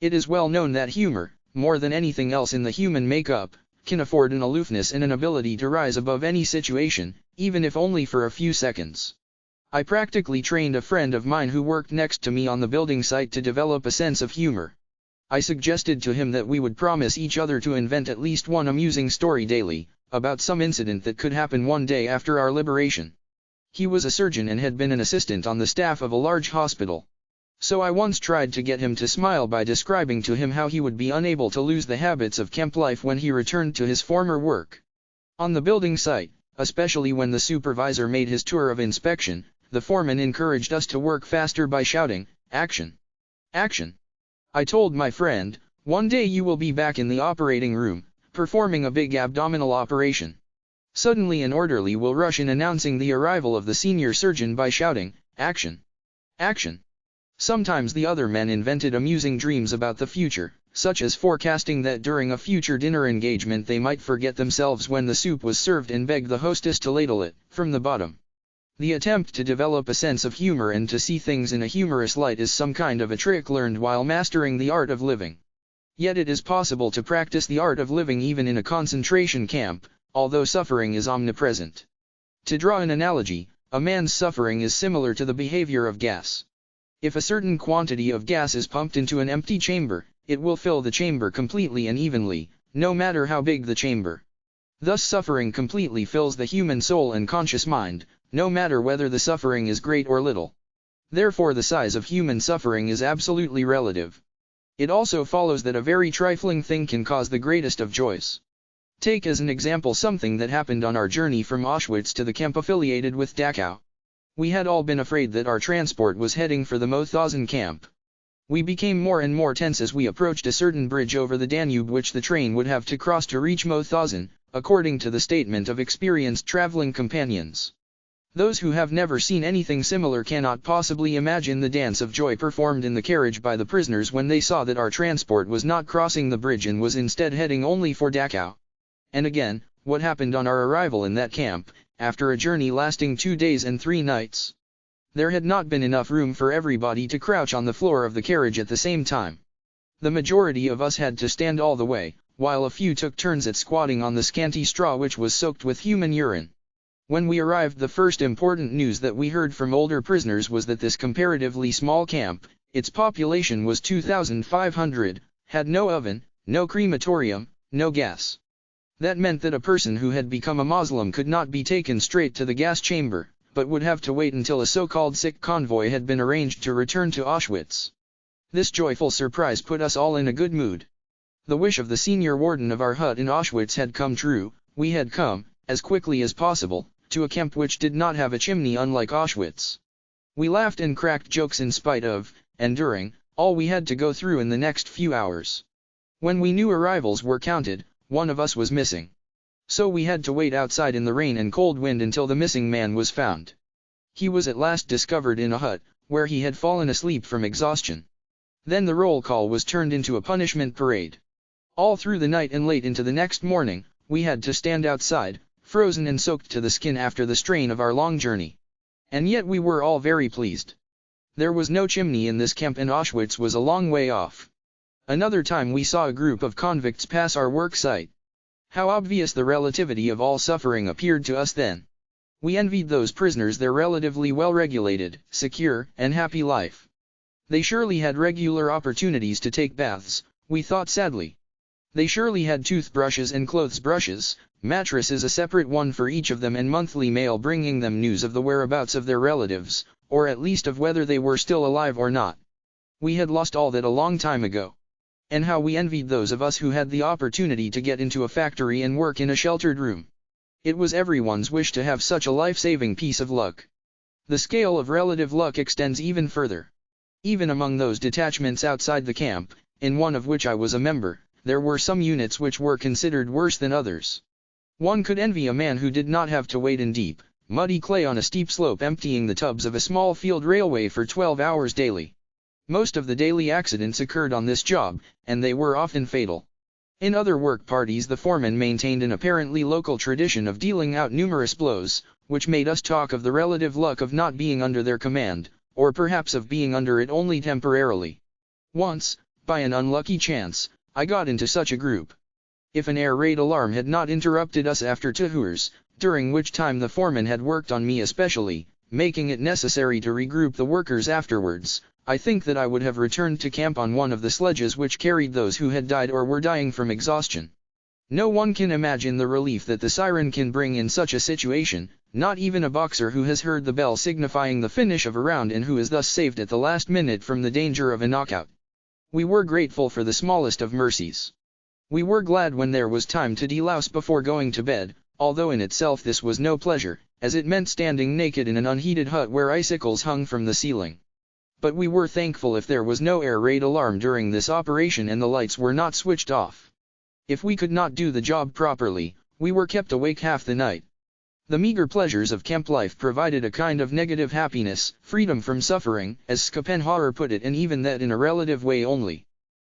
It is well known that humor, more than anything else in the human makeup, can afford an aloofness and an ability to rise above any situation, even if only for a few seconds. I practically trained a friend of mine who worked next to me on the building site to develop a sense of humor. I suggested to him that we would promise each other to invent at least one amusing story daily, about some incident that could happen one day after our liberation. He was a surgeon and had been an assistant on the staff of a large hospital. So I once tried to get him to smile by describing to him how he would be unable to lose the habits of camp life when he returned to his former work. On the building site, especially when the supervisor made his tour of inspection, the foreman encouraged us to work faster by shouting, "Action! Action!" I told my friend, "One day you will be back in the operating room, performing a big abdominal operation. Suddenly an orderly will rush in announcing the arrival of the senior surgeon by shouting, 'Action! Action!'" Sometimes the other men invented amusing dreams about the future, such as forecasting that during a future dinner engagement they might forget themselves when the soup was served and beg the hostess to ladle it from the bottom. The attempt to develop a sense of humor and to see things in a humorous light is some kind of a trick learned while mastering the art of living. Yet it is possible to practice the art of living even in a concentration camp, although suffering is omnipresent. To draw an analogy, a man's suffering is similar to the behavior of gas. If a certain quantity of gas is pumped into an empty chamber, it will fill the chamber completely and evenly, no matter how big the chamber. Thus suffering completely fills the human soul and conscious mind, no matter whether the suffering is great or little. Therefore the size of human suffering is absolutely relative. It also follows that a very trifling thing can cause the greatest of joys. Take as an example something that happened on our journey from Auschwitz to the camp affiliated with Dachau. We had all been afraid that our transport was heading for the Mauthausen camp. We became more and more tense as we approached a certain bridge over the Danube which the train would have to cross to reach Mauthausen, according to the statement of experienced traveling companions. Those who have never seen anything similar cannot possibly imagine the dance of joy performed in the carriage by the prisoners when they saw that our transport was not crossing the bridge and was instead heading only for Dachau. And again, what happened on our arrival in that camp, after a journey lasting 2 days and 3 nights? There had not been enough room for everybody to crouch on the floor of the carriage at the same time. The majority of us had to stand all the way, while a few took turns at squatting on the scanty straw which was soaked with human urine. When we arrived, the first important news that we heard from older prisoners was that this comparatively small camp, its population was 2,500, had no oven, no crematorium, no gas. That meant that a person who had become a Muslim could not be taken straight to the gas chamber, but would have to wait until a so-called sick convoy had been arranged to return to Auschwitz. This joyful surprise put us all in a good mood. The wish of the senior warden of our hut in Auschwitz had come true. We had come, as quickly as possible, to a camp which did not have a chimney, unlike Auschwitz. We laughed and cracked jokes in spite of, and during, all we had to go through in the next few hours. When we knew arrivals were counted, one of us was missing. So we had to wait outside in the rain and cold wind until the missing man was found. He was at last discovered in a hut, where he had fallen asleep from exhaustion. Then the roll call was turned into a punishment parade. All through the night and late into the next morning, we had to stand outside, frozen and soaked to the skin after the strain of our long journey. And yet we were all very pleased. There was no chimney in this camp and Auschwitz was a long way off. Another time we saw a group of convicts pass our work site. How obvious the relativity of all suffering appeared to us then. We envied those prisoners their relatively well-regulated, secure, and happy life. They surely had regular opportunities to take baths, we thought sadly. They surely had toothbrushes and clothes brushes, mattresses a separate one for each of them and monthly mail bringing them news of the whereabouts of their relatives, or at least of whether they were still alive or not. We had lost all that a long time ago. And how we envied those of us who had the opportunity to get into a factory and work in a sheltered room. It was everyone's wish to have such a life-saving piece of luck. The scale of relative luck extends even further. Even among those detachments outside the camp, in one of which I was a member, there were some units which were considered worse than others. One could envy a man who did not have to wade in deep, muddy clay on a steep slope emptying the tubs of a small field railway for 12 hours daily. Most of the daily accidents occurred on this job, and they were often fatal. In other work parties the foreman maintained an apparently local tradition of dealing out numerous blows, which made us talk of the relative luck of not being under their command, or perhaps of being under it only temporarily. Once, by an unlucky chance, I got into such a group. If an air raid alarm had not interrupted us after 2 hours, during which time the foreman had worked on me especially, making it necessary to regroup the workers afterwards, I think that I would have returned to camp on one of the sledges which carried those who had died or were dying from exhaustion. No one can imagine the relief that the siren can bring in such a situation, not even a boxer who has heard the bell signifying the finish of a round and who is thus saved at the last minute from the danger of a knockout. We were grateful for the smallest of mercies. We were glad when there was time to delouse before going to bed, although in itself this was no pleasure, as it meant standing naked in an unheated hut where icicles hung from the ceiling. But we were thankful if there was no air raid alarm during this operation and the lights were not switched off. If we could not do the job properly, we were kept awake half the night. The meager pleasures of camp life provided a kind of negative happiness, freedom from suffering, as Schopenhauer put it, and even that in a relative way only.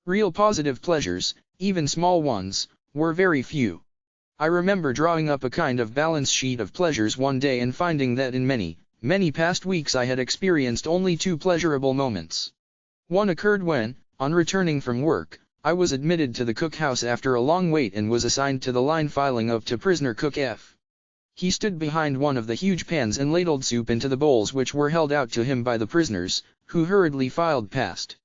Real positive pleasures, even small ones, were very few. I remember drawing up a kind of balance sheet of pleasures one day and finding that in many past weeks I had experienced only 2 pleasurable moments. One occurred when, on returning from work, I was admitted to the cookhouse after a long wait and was assigned to the line filing up to prisoner cook F. He stood behind one of the huge pans and ladled soup into the bowls which were held out to him by the prisoners, who hurriedly filed past.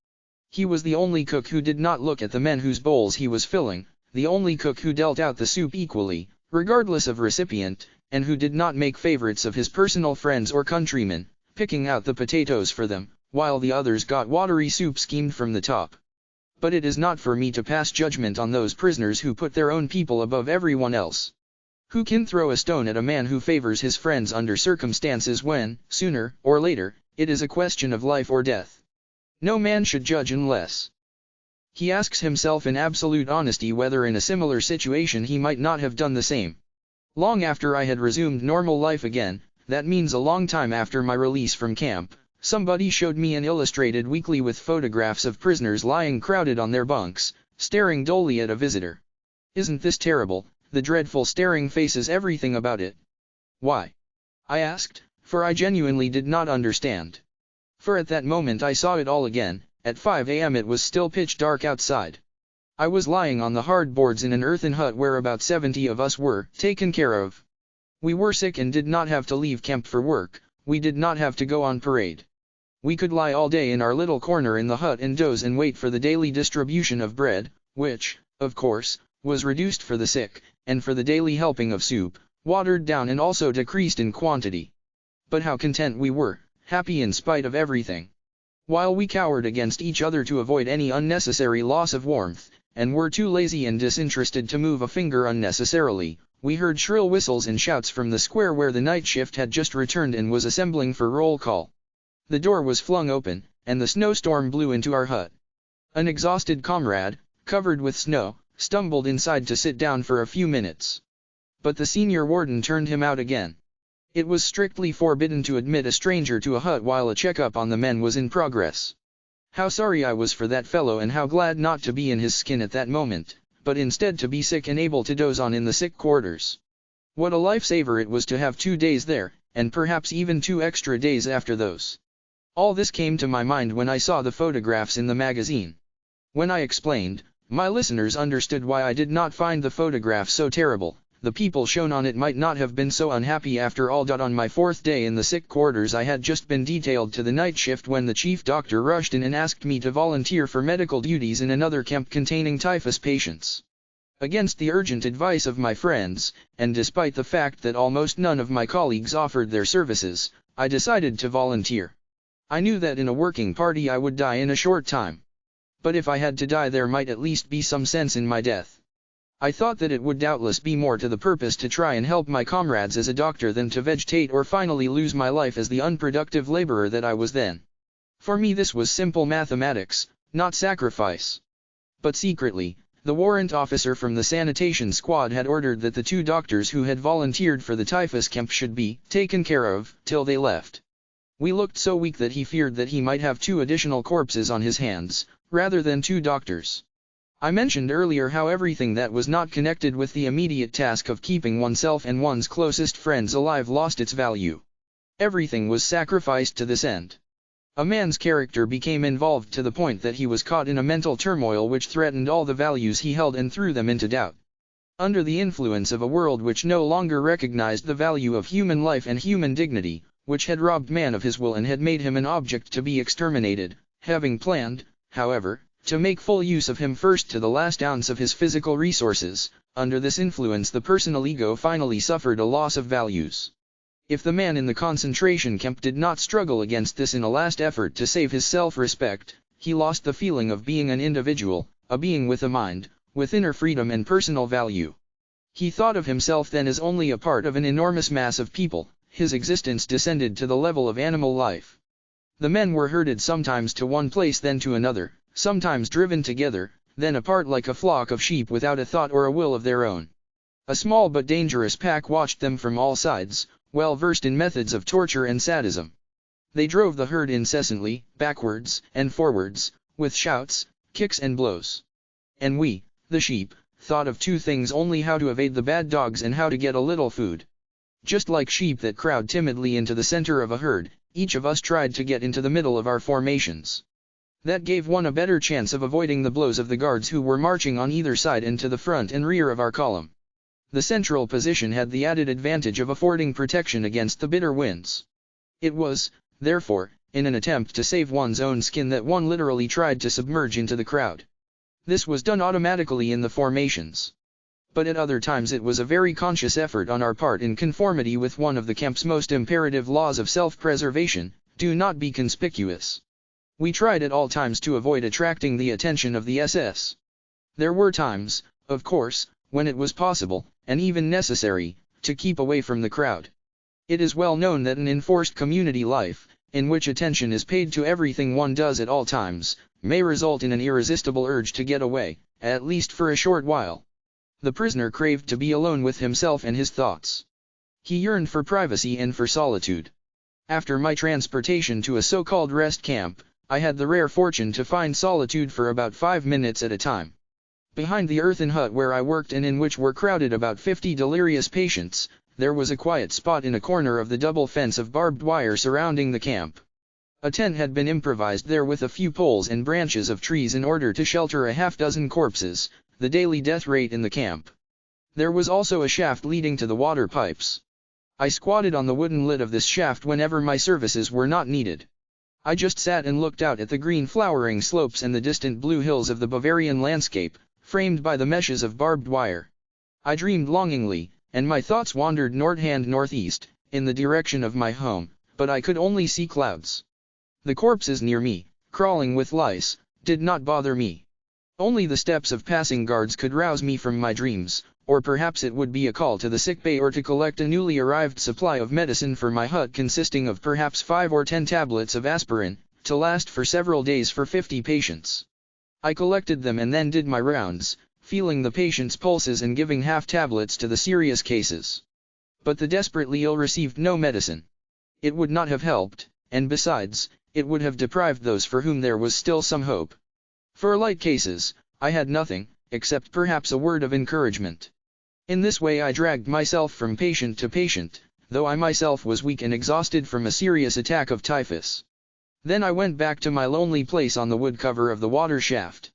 He was the only cook who did not look at the men whose bowls he was filling, the only cook who dealt out the soup equally, regardless of recipient, and who did not make favorites of his personal friends or countrymen, picking out the potatoes for them, while the others got watery soup skimmed from the top. But it is not for me to pass judgment on those prisoners who put their own people above everyone else. Who can throw a stone at a man who favors his friends under circumstances when, sooner or later, it is a question of life or death? No man should judge unless he asks himself in absolute honesty whether in a similar situation he might not have done the same. Long after I had resumed normal life again, that means a long time after my release from camp, somebody showed me an illustrated weekly with photographs of prisoners lying crowded on their bunks, staring dully at a visitor. Isn't this terrible? The dreadful staring faces everything about it. Why? I asked, for I genuinely did not understand. For at that moment I saw it all again. At 5 a.m. it was still pitch dark outside. I was lying on the hard boards in an earthen hut where about 70 of us were taken care of. We were sick and did not have to leave camp for work, we did not have to go on parade. We could lie all day in our little corner in the hut and doze and wait for the daily distribution of bread, which, of course, was reduced for the sick, and for the daily helping of soup, watered down and also decreased in quantity. But how content we were, happy in spite of everything. While we cowered against each other to avoid any unnecessary loss of warmth, and were too lazy and disinterested to move a finger unnecessarily, we heard shrill whistles and shouts from the square where the night shift had just returned and was assembling for roll call. The door was flung open, and the snowstorm blew into our hut. An exhausted comrade, covered with snow, stumbled inside to sit down for a few minutes. But the senior warden turned him out again. It was strictly forbidden to admit a stranger to a hut while a checkup on the men was in progress. How sorry I was for that fellow and how glad not to be in his skin at that moment, but instead to be sick and able to doze on in the sick quarters. What a lifesaver it was to have 2 days there, and perhaps even 2 extra days after those. All this came to my mind when I saw the photographs in the magazine. When I explained, my listeners understood why I did not find the photograph so terrible. The people shown on it might not have been so unhappy after all. On my 4th day in the sick quarters, I had just been detailed to the night shift when the chief doctor rushed in and asked me to volunteer for medical duties in another camp containing typhus patients. Against the urgent advice of my friends, and despite the fact that almost none of my colleagues offered their services, I decided to volunteer. I knew that in a working party I would die in a short time. But if I had to die, there might at least be some sense in my death. I thought that it would doubtless be more to the purpose to try and help my comrades as a doctor than to vegetate or finally lose my life as the unproductive laborer that I was then. For me this was simple mathematics, not sacrifice. But secretly, the warrant officer from the sanitation squad had ordered that the 2 doctors who had volunteered for the typhus camp should be taken care of till they left. We looked so weak that he feared that he might have 2 additional corpses on his hands, rather than 2 doctors. I mentioned earlier how everything that was not connected with the immediate task of keeping oneself and one's closest friends alive lost its value. Everything was sacrificed to this end. A man's character became involved to the point that he was caught in a mental turmoil which threatened all the values he held and threw them into doubt. Under the influence of a world which no longer recognized the value of human life and human dignity, which had robbed man of his will and had made him an object to be exterminated, having planned, however, to make full use of him first to the last ounce of his physical resources, under this influence the personal ego finally suffered a loss of values. If the man in the concentration camp did not struggle against this in a last effort to save his self-respect, he lost the feeling of being an individual, a being with a mind, with inner freedom and personal value. He thought of himself then as only a part of an enormous mass of people. His existence descended to the level of animal life. The men were herded sometimes to one place then to another, sometimes driven together, then apart like a flock of sheep without a thought or a will of their own. A small but dangerous pack watched them from all sides, well versed in methods of torture and sadism. They drove the herd incessantly, backwards and forwards, with shouts, kicks and blows. And we, the sheep, thought of 2 things only: how to evade the bad dogs and how to get a little food. Just like sheep that crowd timidly into the center of a herd, each of us tried to get into the middle of our formations. That gave one a better chance of avoiding the blows of the guards who were marching on either side and to the front and rear of our column. The central position had the added advantage of affording protection against the bitter winds. It was, therefore, in an attempt to save one's own skin that one literally tried to submerge into the crowd. This was done automatically in the formations. But at other times it was a very conscious effort on our part in conformity with one of the camp's most imperative laws of self-preservation: do not be conspicuous. We tried at all times to avoid attracting the attention of the SS. There were times, of course, when it was possible, and even necessary, to keep away from the crowd. It is well known that an enforced community life, in which attention is paid to everything one does at all times, may result in an irresistible urge to get away, at least for a short while. The prisoner craved to be alone with himself and his thoughts. He yearned for privacy and for solitude. After my transportation to a so-called rest camp, I had the rare fortune to find solitude for about 5 minutes at a time. Behind the earthen hut where I worked and in which were crowded about 50 delirious patients, there was a quiet spot in a corner of the double fence of barbed wire surrounding the camp. A tent had been improvised there with a few poles and branches of trees in order to shelter a half-dozen corpses, the daily death rate in the camp. There was also a shaft leading to the water pipes. I squatted on the wooden lid of this shaft whenever my services were not needed. I just sat and looked out at the green flowering slopes and the distant blue hills of the Bavarian landscape, framed by the meshes of barbed wire. I dreamed longingly, and my thoughts wandered northeast, in the direction of my home, but I could only see clouds. The corpses near me, crawling with lice, did not bother me. Only the steps of passing guards could rouse me from my dreams, or perhaps it would be a call to the sickbay or to collect a newly arrived supply of medicine for my hut consisting of perhaps 5 or 10 tablets of aspirin, to last for several days for 50 patients. I collected them and then did my rounds, feeling the patients' pulses and giving half tablets to the serious cases. But the desperately ill received no medicine. It would not have helped, and besides, it would have deprived those for whom there was still some hope. For light cases, I had nothing, except perhaps a word of encouragement. In this way I dragged myself from patient to patient, though I myself was weak and exhausted from a serious attack of typhus. Then I went back to my lonely place on the wood cover of the water shaft.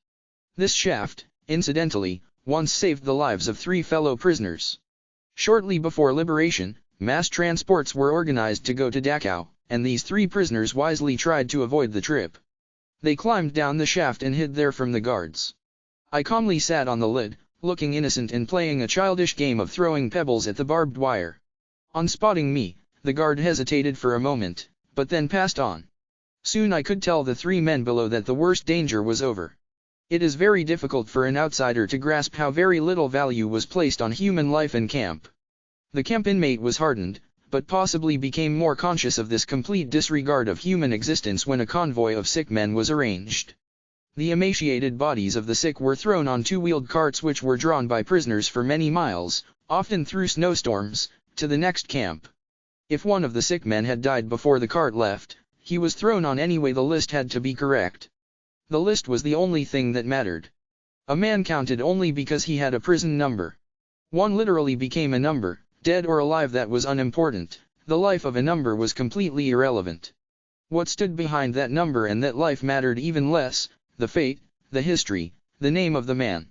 This shaft, incidentally, once saved the lives of 3 fellow prisoners. Shortly before liberation, mass transports were organized to go to Dachau, and these 3 prisoners wisely tried to avoid the trip. They climbed down the shaft and hid there from the guards. I calmly sat on the lid, looking innocent and playing a childish game of throwing pebbles at the barbed wire. On spotting me, the guard hesitated for a moment, but then passed on. Soon I could tell the 3 men below that the worst danger was over. It is very difficult for an outsider to grasp how very little value was placed on human life in camp. The camp inmate was hardened, but possibly became more conscious of this complete disregard of human existence when a convoy of sick men was arranged. The emaciated bodies of the sick were thrown on 2-wheeled carts which were drawn by prisoners for many miles, often through snowstorms, to the next camp. If one of the sick men had died before the cart left, he was thrown on anyway. The list had to be correct. The list was the only thing that mattered. A man counted only because he had a prison number. One literally became a number, dead or alive. That was unimportant. The life of a number was completely irrelevant. What stood behind that number and that life mattered even less: the fate, the history, the name of the man.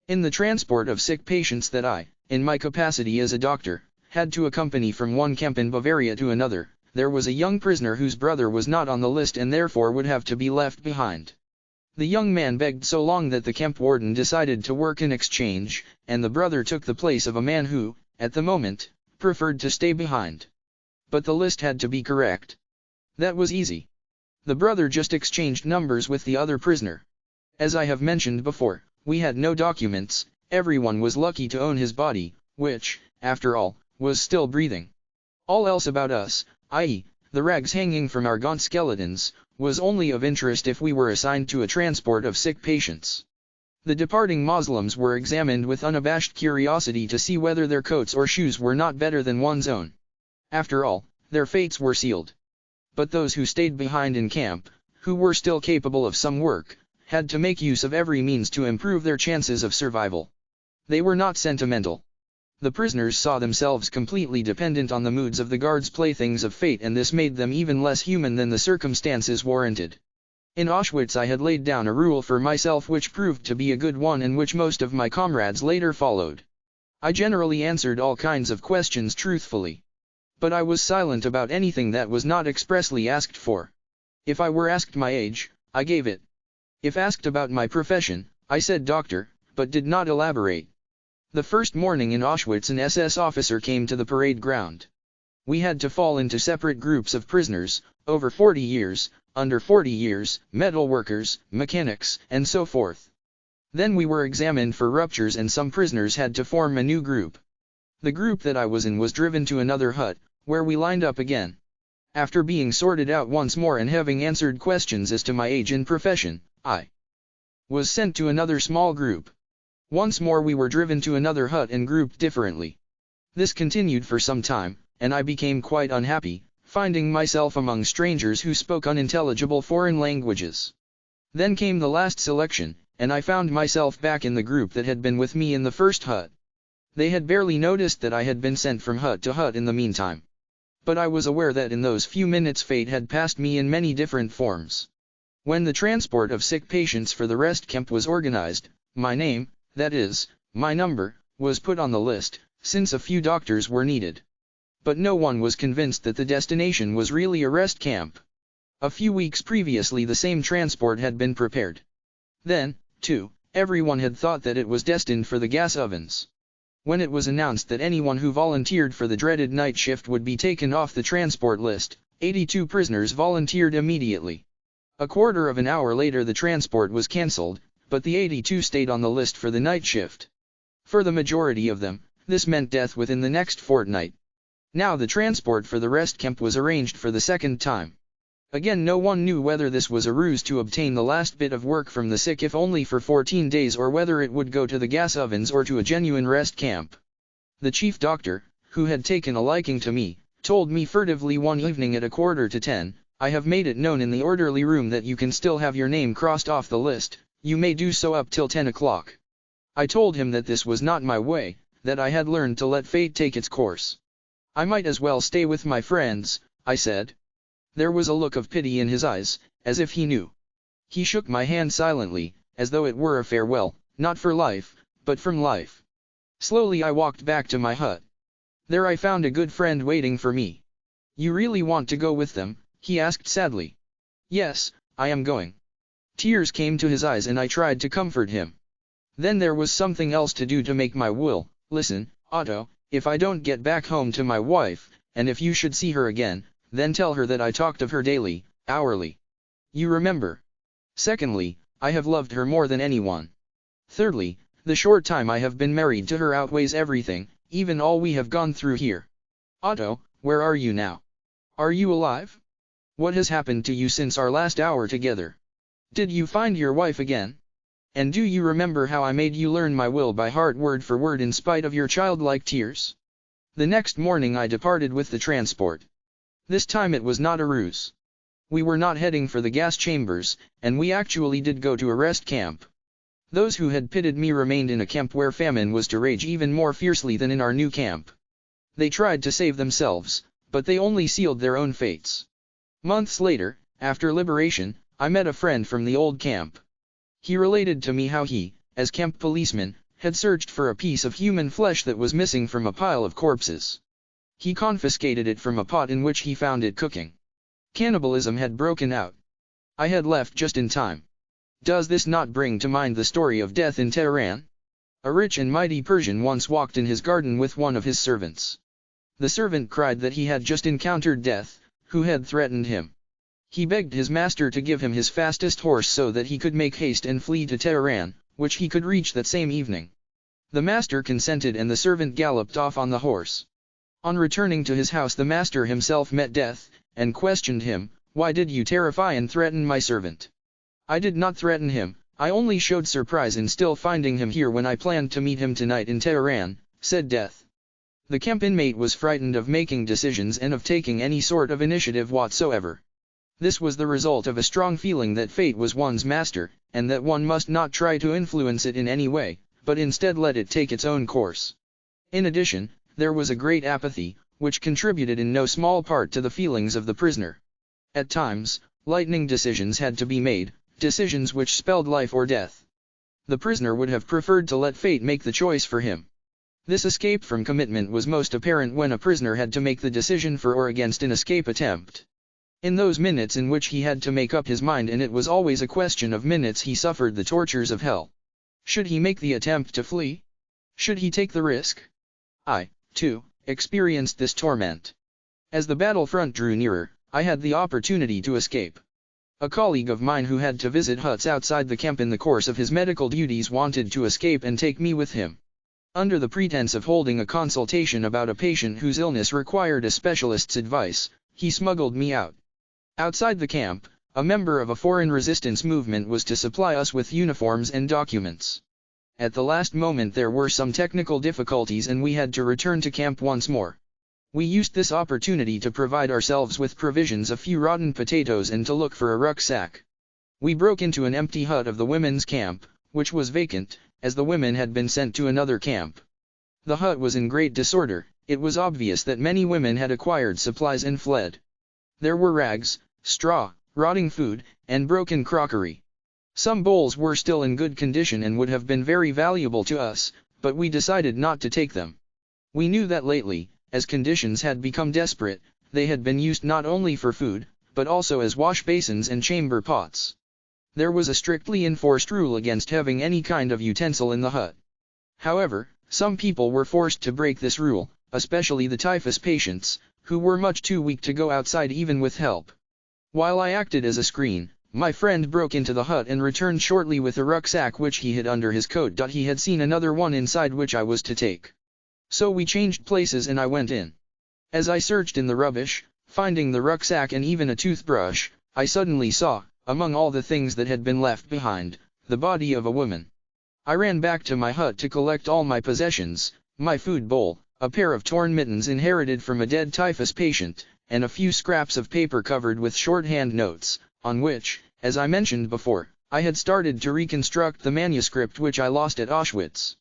In the transport of sick patients that I, in my capacity as a doctor, had to accompany from one camp in Bavaria to another, there was a young prisoner whose brother was not on the list and therefore would have to be left behind. The young man begged so long that the camp warden decided to work an exchange, and the brother took the place of a man who, at the moment, preferred to stay behind. But the list had to be correct. That was easy. The brother just exchanged numbers with the other prisoner. As I have mentioned before, we had no documents. Everyone was lucky to own his body, which, after all, was still breathing. All else about us, i.e., the rags hanging from our gaunt skeletons, was only of interest if we were assigned to a transport of sick patients. The departing Moslems were examined with unabashed curiosity to see whether their coats or shoes were not better than one's own. After all, their fates were sealed. But those who stayed behind in camp, who were still capable of some work, had to make use of every means to improve their chances of survival. They were not sentimental. The prisoners saw themselves completely dependent on the moods of the guards, playthings of fate, and this made them even less human than the circumstances warranted. In Auschwitz I had laid down a rule for myself which proved to be a good one and which most of my comrades later followed. I generally answered all kinds of questions truthfully. But I was silent about anything that was not expressly asked for. If I were asked my age, I gave it. If asked about my profession, I said doctor, but did not elaborate. The first morning in Auschwitz an SS officer came to the parade ground. We had to fall into separate groups of prisoners, over 40 years, under 40 years, metal workers, mechanics, and so forth. Then we were examined for ruptures and some prisoners had to form a new group. The group that I was in was driven to another hut, where we lined up again. After being sorted out once more and having answered questions as to my age and profession, I was sent to another small group. Once more we were driven to another hut and grouped differently. This continued for some time, and I became quite unhappy, finding myself among strangers who spoke unintelligible foreign languages. Then came the last selection, and I found myself back in the group that had been with me in the first hut. They had barely noticed that I had been sent from hut to hut in the meantime. But I was aware that in those few minutes fate had passed me in many different forms. When the transport of sick patients for the rest camp was organized, my name, that is, my number, was put on the list, since a few doctors were needed. But no one was convinced that the destination was really a rest camp. A few weeks previously the same transport had been prepared. Then, too, everyone had thought that it was destined for the gas ovens. When it was announced that anyone who volunteered for the dreaded night shift would be taken off the transport list, 82 prisoners volunteered immediately. A quarter of an hour later the transport was cancelled, but the 82 stayed on the list for the night shift. For the majority of them, this meant death within the next fortnight. Now the transport for the rest camp was arranged for the second time. Again no one knew whether this was a ruse to obtain the last bit of work from the sick if only for 14 days or whether it would go to the gas ovens or to a genuine rest camp. The chief doctor, who had taken a liking to me, told me furtively one evening at 9:45, "I have made it known in the orderly room that you can still have your name crossed off the list, you may do so up till 10 o'clock. I told him that this was not my way, that I had learned to let fate take its course. I might as well stay with my friends, I said. There was a look of pity in his eyes, as if he knew. He shook my hand silently, as though it were a farewell, not for life, but from life. Slowly I walked back to my hut. There I found a good friend waiting for me. You really want to go with them? He asked sadly. Yes, I am going. Tears came to his eyes and I tried to comfort him. Then there was something else to do to make my will. Listen, Otto, if I don't get back home to my wife, and if you should see her again, then tell her that I talked of her daily, hourly. You remember. Secondly, I have loved her more than anyone. Thirdly, the short time I have been married to her outweighs everything, even all we have gone through here. Otto, where are you now? Are you alive? What has happened to you since our last hour together? Did you find your wife again? And do you remember how I made you learn my will by heart word for word in spite of your childlike tears? The next morning I departed with the transport. This time it was not a ruse. We were not heading for the gas chambers, and we actually did go to a rest camp. Those who had pitted me remained in a camp where famine was to rage even more fiercely than in our new camp. They tried to save themselves, but they only sealed their own fates. Months later, after liberation, I met a friend from the old camp. He related to me how he, as camp policeman, had searched for a piece of human flesh that was missing from a pile of corpses. He confiscated it from a pot in which he found it cooking. Cannibalism had broken out. I had left just in time. Does this not bring to mind the story of death in Tehran? A rich and mighty Persian once walked in his garden with one of his servants. The servant cried that he had just encountered death, who had threatened him. He begged his master to give him his fastest horse so that he could make haste and flee to Tehran, which he could reach that same evening. The master consented and the servant galloped off on the horse. On returning to his house the master himself met death, and questioned him, "Why did you terrify and threaten my servant?" "I did not threaten him, I only showed surprise in still finding him here when I planned to meet him tonight in Tehran," said Death. The camp inmate was frightened of making decisions and of taking any sort of initiative whatsoever. This was the result of a strong feeling that fate was one's master, and that one must not try to influence it in any way, but instead let it take its own course. In addition, there was a great apathy, which contributed in no small part to the feelings of the prisoner. At times, lightning decisions had to be made, decisions which spelled life or death. The prisoner would have preferred to let fate make the choice for him. This escape from commitment was most apparent when a prisoner had to make the decision for or against an escape attempt. In those minutes in which he had to make up his mind, and it was always a question of minutes, he suffered the tortures of hell. Should he make the attempt to flee? Should he take the risk? I, too, experienced this torment. As the battlefront drew nearer, I had the opportunity to escape. A colleague of mine who had to visit huts outside the camp in the course of his medical duties wanted to escape and take me with him. Under the pretense of holding a consultation about a patient whose illness required a specialist's advice, he smuggled me out. Outside the camp, a member of a foreign resistance movement was to supply us with uniforms and documents. At the last moment there were some technical difficulties and we had to return to camp once more. We used this opportunity to provide ourselves with provisions, a few rotten potatoes, and to look for a rucksack. We broke into an empty hut of the women's camp, which was vacant, as the women had been sent to another camp. The hut was in great disorder. It was obvious that many women had acquired supplies and fled. There were rags, straw, rotting food, and broken crockery. Some bowls were still in good condition and would have been very valuable to us, but we decided not to take them. We knew that lately, as conditions had become desperate, they had been used not only for food, but also as wash basins and chamber pots. There was a strictly enforced rule against having any kind of utensil in the hut. However, some people were forced to break this rule, especially the typhus patients, who were much too weak to go outside even with help. While I acted as a screen, my friend broke into the hut and returned shortly with a rucksack which he hid under his coat. He had seen another one inside which I was to take. So we changed places and I went in. As I searched in the rubbish, finding the rucksack and even a toothbrush, I suddenly saw, among all the things that had been left behind, the body of a woman. I ran back to my hut to collect all my possessions, my food bowl, a pair of torn mittens inherited from a dead typhus patient, and a few scraps of paper covered with shorthand notes, on which, as I mentioned before, I had started to reconstruct the manuscript which I lost at Auschwitz.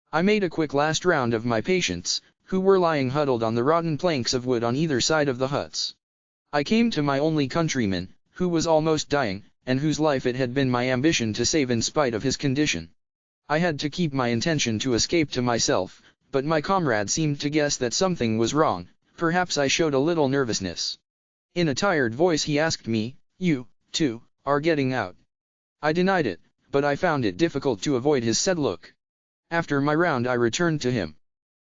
I made a quick last round of my patients, who were lying huddled on the rotten planks of wood on either side of the huts. I came to my only countryman, who was almost dying, and whose life it had been my ambition to save in spite of his condition. I had to keep my intention to escape to myself, but my comrade seemed to guess that something was wrong. Perhaps I showed a little nervousness. In a tired voice he asked me, "You, too, are getting out?" I denied it, but I found it difficult to avoid his sad look. After my round I returned to him.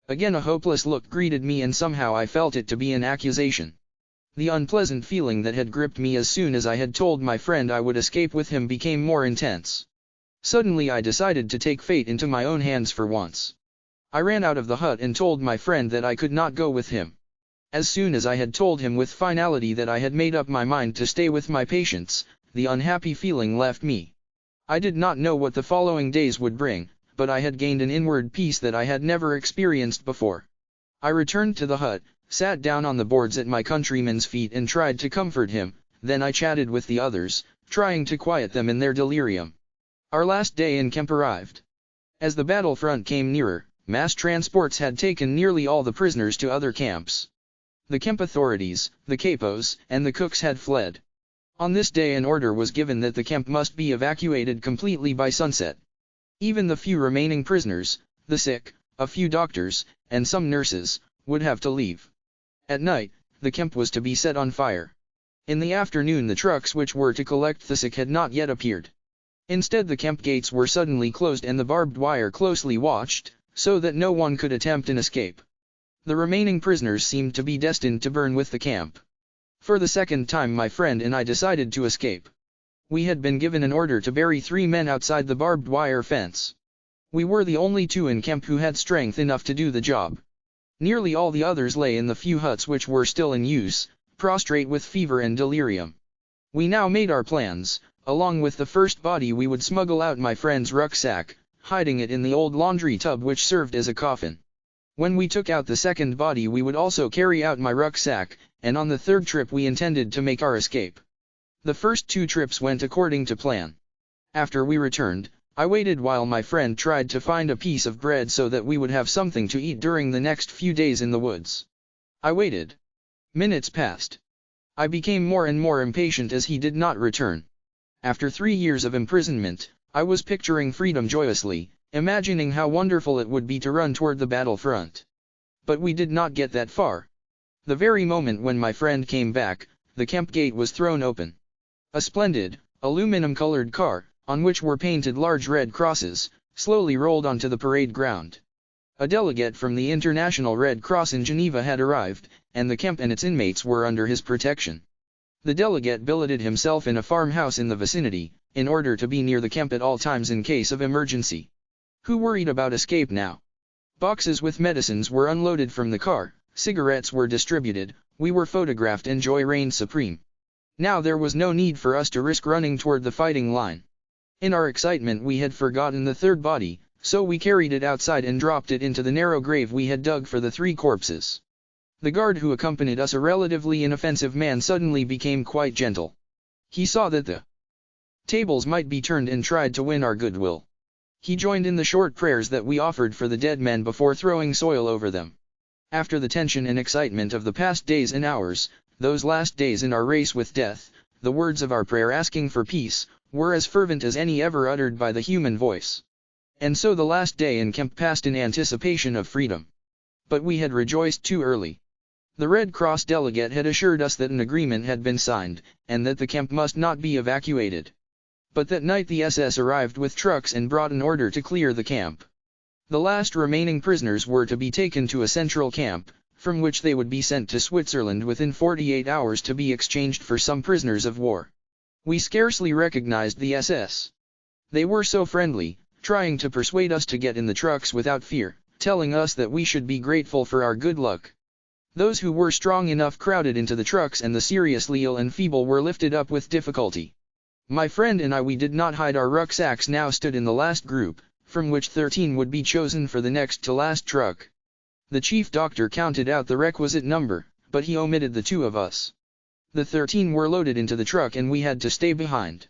Again a hopeless look greeted me, and somehow I felt it to be an accusation. The unpleasant feeling that had gripped me as soon as I had told my friend I would escape with him became more intense. Suddenly I decided to take fate into my own hands for once. I ran out of the hut and told my friend that I could not go with him. As soon as I had told him with finality that I had made up my mind to stay with my patients, the unhappy feeling left me. I did not know what the following days would bring, but I had gained an inward peace that I had never experienced before. I returned to the hut, sat down on the boards at my countryman's feet and tried to comfort him. Then I chatted with the others, trying to quiet them in their delirium. Our last day in camp arrived. As the battlefront came nearer, mass transports had taken nearly all the prisoners to other camps. The camp authorities, the capos, and the cooks had fled. On this day an order was given that the camp must be evacuated completely by sunset. Even the few remaining prisoners, the sick, a few doctors, and some nurses, would have to leave. At night, the camp was to be set on fire. In the afternoon the trucks which were to collect the sick had not yet appeared. Instead the camp gates were suddenly closed and the barbed wire closely watched, so that no one could attempt an escape. The remaining prisoners seemed to be destined to burn with the camp. For the second time my friend and I decided to escape. We had been given an order to bury 3 men outside the barbed wire fence. We were the only 2 in camp who had strength enough to do the job. Nearly all the others lay in the few huts which were still in use, prostrate with fever and delirium. We now made our plans. Along with the first body we would smuggle out my friend's rucksack, hiding it in the old laundry tub which served as a coffin. When we took out the second body we would also carry out my rucksack, and on the third trip we intended to make our escape. The first 2 trips went according to plan. After we returned, I waited while my friend tried to find a piece of bread so that we would have something to eat during the next few days in the woods. I waited. Minutes passed. I became more and more impatient as he did not return. After 3 years of imprisonment, I was picturing freedom joyously, imagining how wonderful it would be to run toward the battlefront. But we did not get that far. The very moment when my friend came back, the camp gate was thrown open. A splendid, aluminum-colored car, on which were painted large red crosses, slowly rolled onto the parade ground. A delegate from the International Red Cross in Geneva had arrived, and the camp and its inmates were under his protection. The delegate billeted himself in a farmhouse in the vicinity, in order to be near the camp at all times in case of emergency. Who worried about escape now? Boxes with medicines were unloaded from the car, cigarettes were distributed, we were photographed, and joy reigned supreme. Now there was no need for us to risk running toward the fighting line. In our excitement we had forgotten the third body, so we carried it outside and dropped it into the narrow grave we had dug for the 3 corpses. The guard who accompanied us, a relatively inoffensive man, suddenly became quite gentle. He saw that the tables might be turned and tried to win our goodwill. He joined in the short prayers that we offered for the dead men before throwing soil over them. After the tension and excitement of the past days and hours, those last days in our race with death, the words of our prayer asking for peace, were as fervent as any ever uttered by the human voice. And so the last day in camp passed in anticipation of freedom. But we had rejoiced too early. The Red Cross delegate had assured us that an agreement had been signed, and that the camp must not be evacuated. But that night the SS arrived with trucks and brought an order to clear the camp. The last remaining prisoners were to be taken to a central camp, from which they would be sent to Switzerland within 48 hours to be exchanged for some prisoners of war. We scarcely recognized the SS. They were so friendly, trying to persuade us to get in the trucks without fear, telling us that we should be grateful for our good luck. Those who were strong enough crowded into the trucks, and the seriously ill and feeble were lifted up with difficulty. My friend and I, we did not hide our rucksacks, now stood in the last group, from which 13 would be chosen for the next to last truck. The chief doctor counted out the requisite number, but he omitted the 2 of us. The 13 were loaded into the truck and we had to stay behind.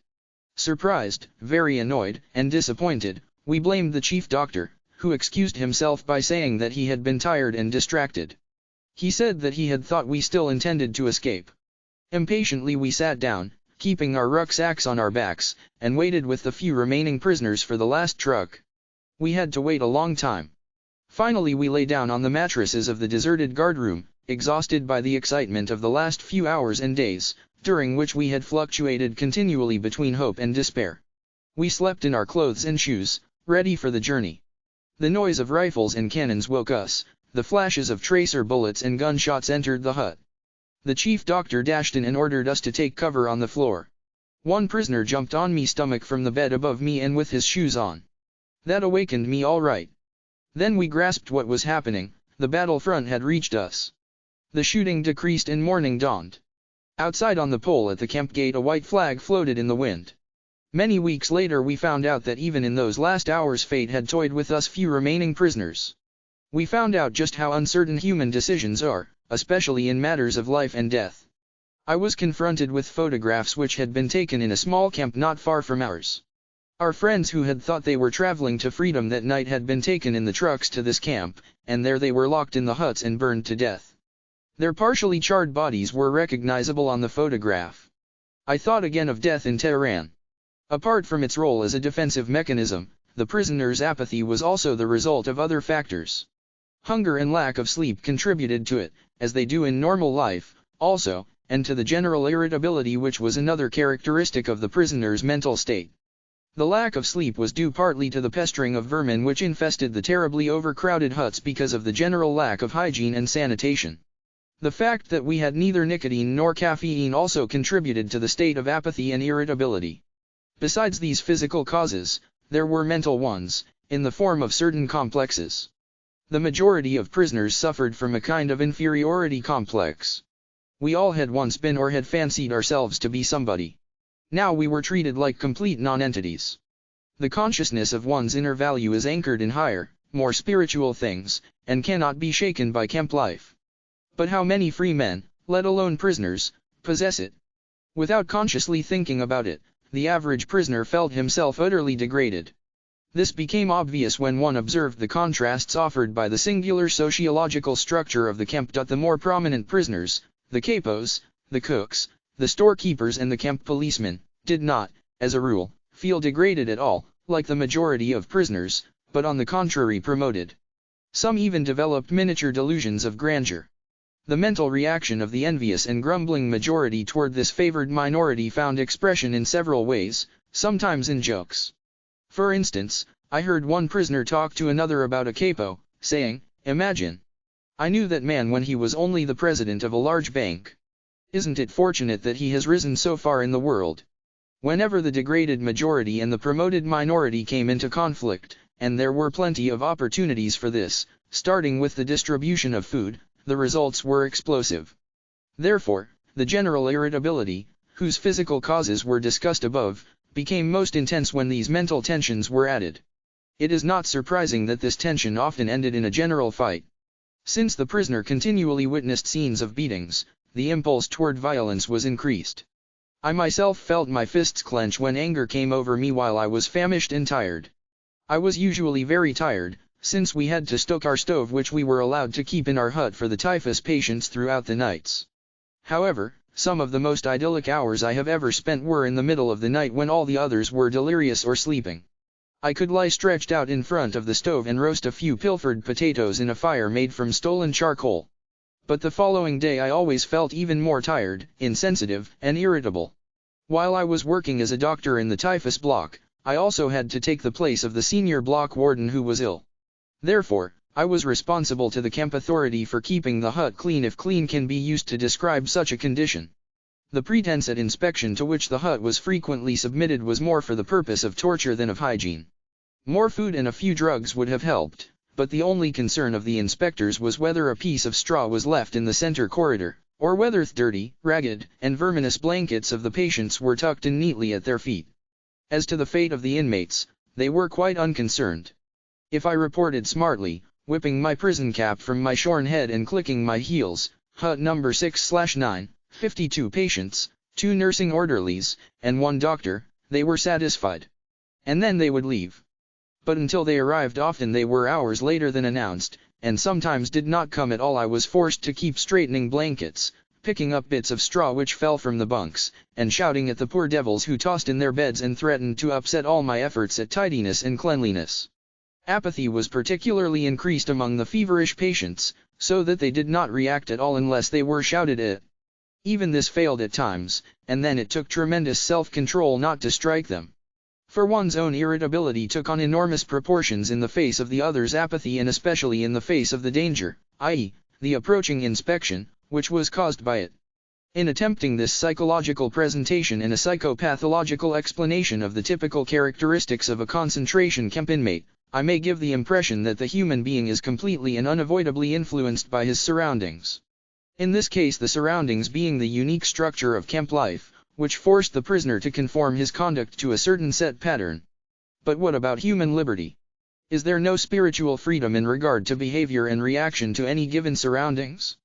Surprised, very annoyed, and disappointed, we blamed the chief doctor, who excused himself by saying that he had been tired and distracted. He said that he had thought we still intended to escape. Impatiently we sat down, keeping our rucksacks on our backs, and waited with the few remaining prisoners for the last truck. We had to wait a long time. Finally we lay down on the mattresses of the deserted guardroom, exhausted by the excitement of the last few hours and days, during which we had fluctuated continually between hope and despair. We slept in our clothes and shoes, ready for the journey. The noise of rifles and cannons woke us, the flashes of tracer bullets and gunshots entered the hut. The chief doctor dashed in and ordered us to take cover on the floor. One prisoner jumped on me stomach from the bed above me and with his shoes on. That awakened me all right. Then we grasped what was happening, the battlefront had reached us. The shooting decreased and morning dawned. Outside on the pole at the camp gate a white flag floated in the wind. Many weeks later we found out that even in those last hours fate had toyed with us few remaining prisoners. We found out just how uncertain human decisions are, especially in matters of life and death. I was confronted with photographs which had been taken in a small camp not far from ours. Our friends who had thought they were traveling to freedom that night had been taken in the trucks to this camp, and there they were locked in the huts and burned to death. Their partially charred bodies were recognizable on the photograph. I thought again of death in Tehran. Apart from its role as a defensive mechanism, the prisoners' apathy was also the result of other factors. Hunger and lack of sleep contributed to it, as they do in normal life, also, and to the general irritability which was another characteristic of the prisoners' mental state. The lack of sleep was due partly to the pestering of vermin which infested the terribly overcrowded huts because of the general lack of hygiene and sanitation. The fact that we had neither nicotine nor caffeine also contributed to the state of apathy and irritability. Besides these physical causes, there were mental ones, in the form of certain complexes. The majority of prisoners suffered from a kind of inferiority complex. We all had once been or had fancied ourselves to be somebody. Now we were treated like complete non-entities. The consciousness of one's inner value is anchored in higher, more spiritual things, and cannot be shaken by camp life. But how many free men, let alone prisoners, possess it? Without consciously thinking about it, the average prisoner felt himself utterly degraded. This became obvious when one observed the contrasts offered by the singular sociological structure of the camp. The more prominent prisoners, the capos, the cooks, the storekeepers and the camp policemen, did not, as a rule, feel degraded at all, like the majority of prisoners, but on the contrary promoted. Some even developed miniature delusions of grandeur. The mental reaction of the envious and grumbling majority toward this favored minority found expression in several ways, sometimes in jokes. For instance, I heard one prisoner talk to another about a capo, saying, "Imagine. I knew that man when he was only the president of a large bank. Isn't it fortunate that he has risen so far in the world?" Whenever the degraded majority and the promoted minority came into conflict, and there were plenty of opportunities for this, starting with the distribution of food, the results were explosive. Therefore, the general irritability, whose physical causes were discussed above, became most intense when these mental tensions were added. It is not surprising that this tension often ended in a general fight. Since the prisoner continually witnessed scenes of beatings, the impulse toward violence was increased. I myself felt my fists clench when anger came over me while I was famished and tired. I was usually very tired, since we had to stoke our stove which we were allowed to keep in our hut for the typhus patients throughout the nights. However, some of the most idyllic hours I have ever spent were in the middle of the night when all the others were delirious or sleeping. I could lie stretched out in front of the stove and roast a few pilfered potatoes in a fire made from stolen charcoal. But the following day I always felt even more tired, insensitive, and irritable. While I was working as a doctor in the typhus block, I also had to take the place of the senior block warden who was ill. Therefore, I was responsible to the camp authority for keeping the hut clean if clean can be used to describe such a condition. The pretense at inspection to which the hut was frequently submitted was more for the purpose of torture than of hygiene. More food and a few drugs would have helped, but the only concern of the inspectors was whether a piece of straw was left in the center corridor, or whether dirty, ragged, and verminous blankets of the patients were tucked in neatly at their feet. As to the fate of the inmates, they were quite unconcerned. If I reported smartly, whipping my prison cap from my shorn head and clicking my heels, hut number 6/9, 52 patients, 2 nursing orderlies, and 1 doctor, they were satisfied. And then they would leave. But until they arrived, often they were hours later than announced, and sometimes did not come at all. I was forced to keep straightening blankets, picking up bits of straw which fell from the bunks, and shouting at the poor devils who tossed in their beds and threatened to upset all my efforts at tidiness and cleanliness. Apathy was particularly increased among the feverish patients, so that they did not react at all unless they were shouted at. Even this failed at times, and then it took tremendous self-control not to strike them. For one's own irritability took on enormous proportions in the face of the other's apathy, and especially in the face of the danger, i.e., the approaching inspection, which was caused by it. In attempting this psychological presentation and a psychopathological explanation of the typical characteristics of a concentration camp inmate, I may give the impression that the human being is completely and unavoidably influenced by his surroundings. In this case, the surroundings being the unique structure of camp life, which forced the prisoner to conform his conduct to a certain set pattern. But what about human liberty? Is there no spiritual freedom in regard to behavior and reaction to any given surroundings?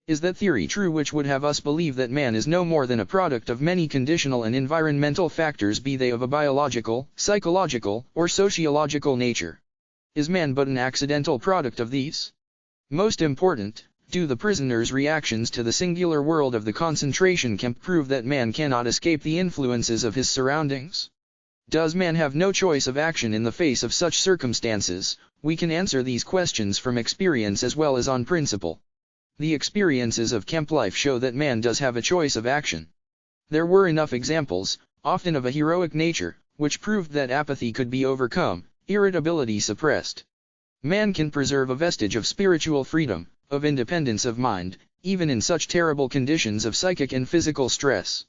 Is that theory true which would have us believe that man is no more than a product of many conditional and environmental factors, be they of a biological, psychological, or sociological nature? Is man but an accidental product of these? Most important, do the prisoner's reactions to the singular world of the concentration camp prove that man cannot escape the influences of his surroundings? Does man have no choice of action in the face of such circumstances? We can answer these questions from experience as well as on principle. The experiences of camp life show that man does have a choice of action. There were enough examples, often of a heroic nature, which proved that apathy could be overcome, irritability suppressed. Man can preserve a vestige of spiritual freedom, of independence of mind, even in such terrible conditions of psychic and physical stress.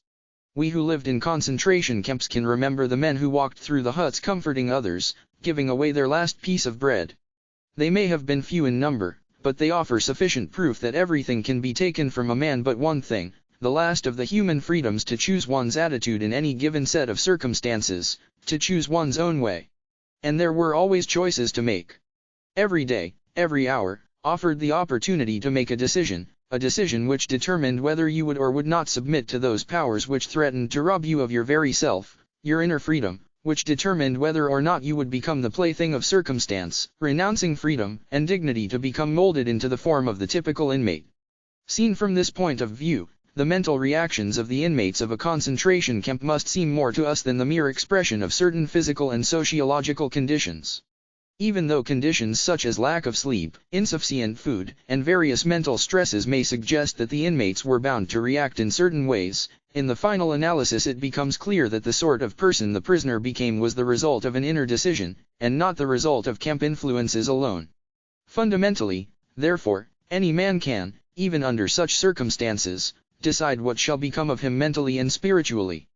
We who lived in concentration camps can remember the men who walked through the huts comforting others, giving away their last piece of bread. They may have been few in number, but they offer sufficient proof that everything can be taken from a man but one thing, the last of the human freedoms, to choose one's attitude in any given set of circumstances, to choose one's own way. And there were always choices to make. Every day, every hour, offered the opportunity to make a decision which determined whether you would or would not submit to those powers which threatened to rob you of your very self, your inner freedom, which determined whether or not you would become the plaything of circumstance, renouncing freedom and dignity to become molded into the form of the typical inmate. Seen from this point of view, the mental reactions of the inmates of a concentration camp must seem more to us than the mere expression of certain physical and sociological conditions. Even though conditions such as lack of sleep, insufficient food, and various mental stresses may suggest that the inmates were bound to react in certain ways, in the final analysis it becomes clear that the sort of person the prisoner became was the result of an inner decision, and not the result of camp influences alone. Fundamentally, therefore, any man can, even under such circumstances, decide what shall become of him mentally and spiritually.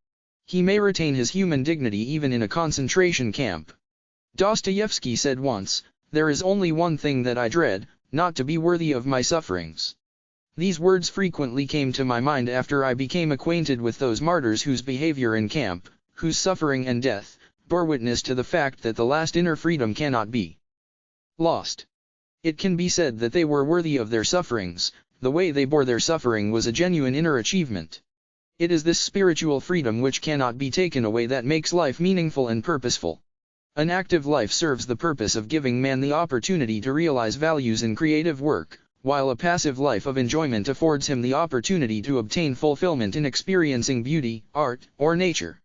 He may retain his human dignity even in a concentration camp. Dostoevsky said once, "There is only one thing that I dread, not to be worthy of my sufferings." These words frequently came to my mind after I became acquainted with those martyrs whose behavior in camp, whose suffering and death, bore witness to the fact that the last inner freedom cannot be lost. It can be said that they were worthy of their sufferings. The way they bore their suffering was a genuine inner achievement. It is this spiritual freedom which cannot be taken away that makes life meaningful and purposeful. An active life serves the purpose of giving man the opportunity to realize values in creative work, while a passive life of enjoyment affords him the opportunity to obtain fulfillment in experiencing beauty, art, or nature.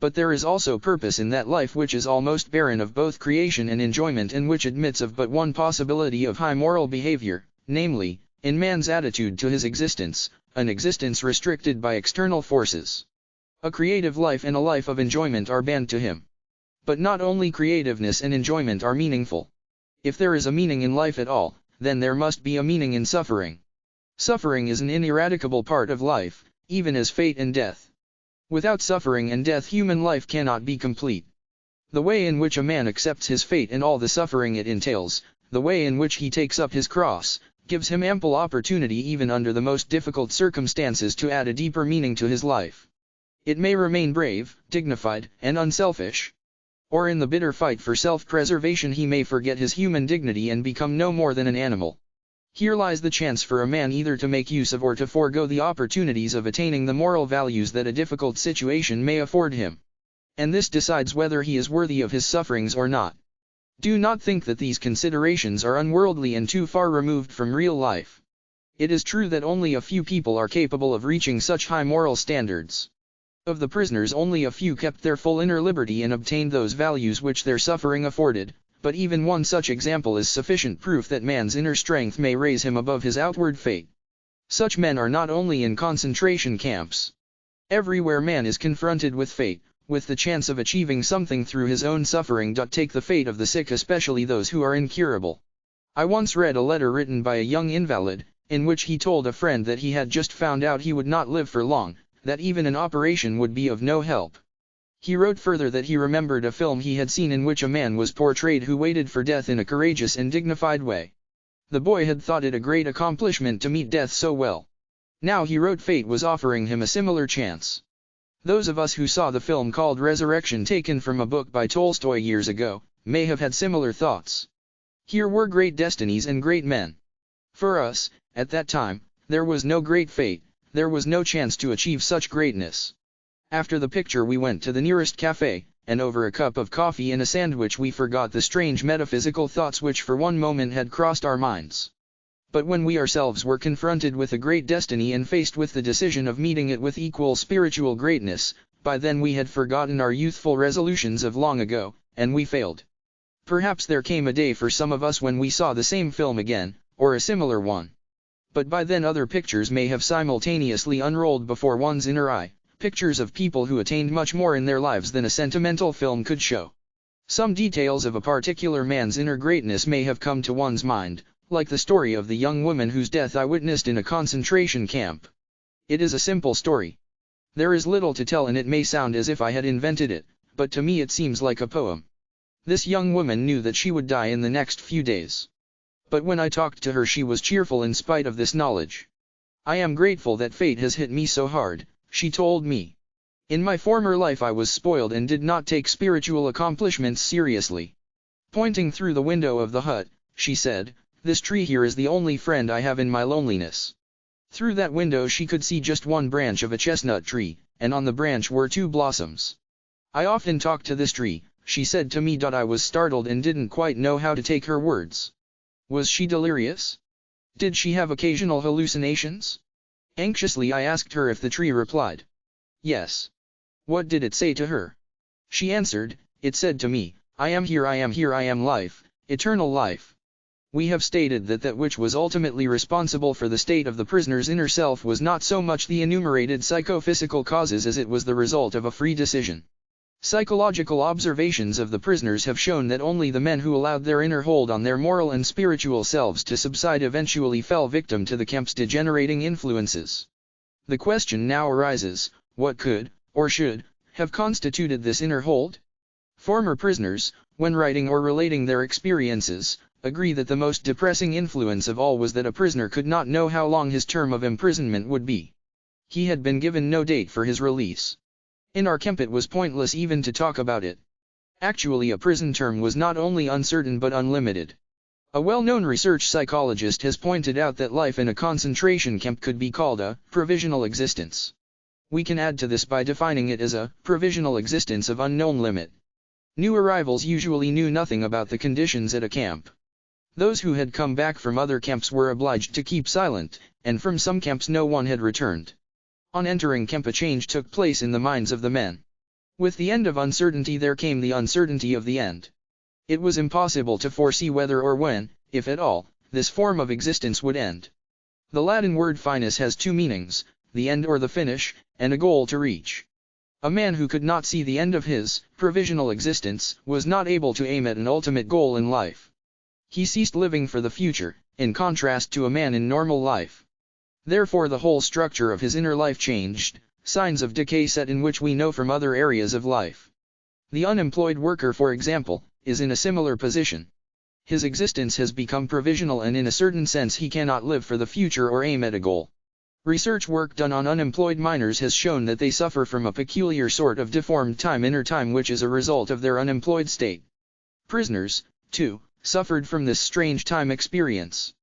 But there is also purpose in that life which is almost barren of both creation and enjoyment, and which admits of but one possibility of high moral behavior, namely, in man's attitude to his existence, an existence restricted by external forces. A creative life and a life of enjoyment are banned to him. But not only creativeness and enjoyment are meaningful. If there is a meaning in life at all, then there must be a meaning in suffering. Suffering is an ineradicable part of life, even as fate and death. Without suffering and death, human life cannot be complete. The way in which a man accepts his fate and all the suffering it entails, the way in which he takes up his cross, gives him ample opportunity even under the most difficult circumstances to add a deeper meaning to his life. It may remain brave, dignified, and unselfish. Or in the bitter fight for self-preservation he may forget his human dignity and become no more than an animal. Here lies the chance for a man either to make use of or to forego the opportunities of attaining the moral values that a difficult situation may afford him. and this decides whether he is worthy of his sufferings or not. Do not think that these considerations are unworldly and too far removed from real life. It is true that only a few people are capable of reaching such high moral standards. Of the prisoners, only a few kept their full inner liberty and obtained those values which their suffering afforded, but even one such example is sufficient proof that man's inner strength may raise him above his outward fate. Such men are not only in concentration camps. Everywhere man is confronted with fate, with the chance of achieving something through his own suffering. Take the fate of the sick, especially those who are incurable. I once read a letter written by a young invalid, in which he told a friend that he had just found out he would not live for long, that even an operation would be of no help. He wrote further that he remembered a film he had seen in which a man was portrayed who waited for death in a courageous and dignified way. The boy had thought it a great accomplishment to meet death so well. Now he wrote fate was offering him a similar chance. Those of us who saw the film called Resurrection, taken from a book by Tolstoy years ago, may have had similar thoughts. Here were great destinies and great men. For us, at that time, there was no great fate, there was no chance to achieve such greatness. After the picture we went to the nearest cafe, and over a cup of coffee and a sandwich we forgot the strange metaphysical thoughts which for one moment had crossed our minds. But when we ourselves were confronted with a great destiny and faced with the decision of meeting it with equal spiritual greatness, by then we had forgotten our youthful resolutions of long ago, and we failed. Perhaps there came a day for some of us when we saw the same film again, or a similar one. But by then other pictures may have simultaneously unrolled before one's inner eye, pictures of people who attained much more in their lives than a sentimental film could show. Some details of a particular man's inner greatness may have come to one's mind, like the story of the young woman whose death I witnessed in a concentration camp. It is a simple story. There is little to tell and it may sound as if I had invented it, but to me it seems like a poem. This young woman knew that she would die in the next few days. But when I talked to her she was cheerful in spite of this knowledge. I am grateful that fate has hit me so hard, she told me. In my former life I was spoiled and did not take spiritual accomplishments seriously. Pointing through the window of the hut, she said, "This tree here is the only friend I have in my loneliness." Through that window she could see just one branch of a chestnut tree, and on the branch were 2 blossoms. "I often talk to this tree," she said to me. I was startled and didn't quite know how to take her words. Was she delirious? Did she have occasional hallucinations? Anxiously I asked her if the tree replied. Yes. What did it say to her? She answered, "It said to me, I am here, I am here, I am life, eternal life." We have stated that that which was ultimately responsible for the state of the prisoner's inner self was not so much the enumerated psychophysical causes as it was the result of a free decision. Psychological observations of the prisoners have shown that only the men who allowed their inner hold on their moral and spiritual selves to subside eventually fell victim to the camp's degenerating influences. The question now arises, what could, or should, have constituted this inner hold? Former prisoners, when writing or relating their experiences, agree that the most depressing influence of all was that a prisoner could not know how long his term of imprisonment would be. He had been given no date for his release. In our camp it was pointless even to talk about it. Actually, a prison term was not only uncertain but unlimited. A well-known research psychologist has pointed out that life in a concentration camp could be called a provisional existence. We can add to this by defining it as a provisional existence of unknown limit. New arrivals usually knew nothing about the conditions at a camp. Those who had come back from other camps were obliged to keep silent, and from some camps no one had returned. On entering camp a change took place in the minds of the men. With the end of uncertainty there came the uncertainty of the end. It was impossible to foresee whether or when, if at all, this form of existence would end. The Latin word finus has 2 meanings, the end or the finish, and a goal to reach. A man who could not see the end of his provisional existence was not able to aim at an ultimate goal in life. He ceased living for the future, in contrast to a man in normal life. Therefore the whole structure of his inner life changed, signs of decay set in which we know from other areas of life. The unemployed worker, for example, is in a similar position. His existence has become provisional and in a certain sense he cannot live for the future or aim at a goal. Research work done on unemployed miners has shown that they suffer from a peculiar sort of deformed inner time which is a result of their unemployed state. Prisoners, too, suffered from this strange time experience.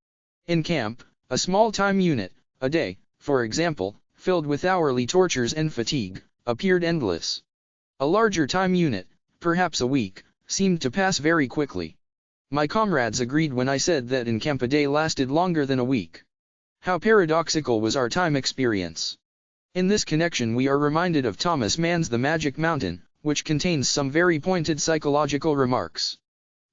In camp, a small time unit, a day, for example, filled with hourly tortures and fatigue, appeared endless. A larger time unit, perhaps a week, seemed to pass very quickly. My comrades agreed when I said that in camp a day lasted longer than a week. How paradoxical was our time experience. In this connection we are reminded of Thomas Mann's The Magic Mountain, which contains some very pointed psychological remarks.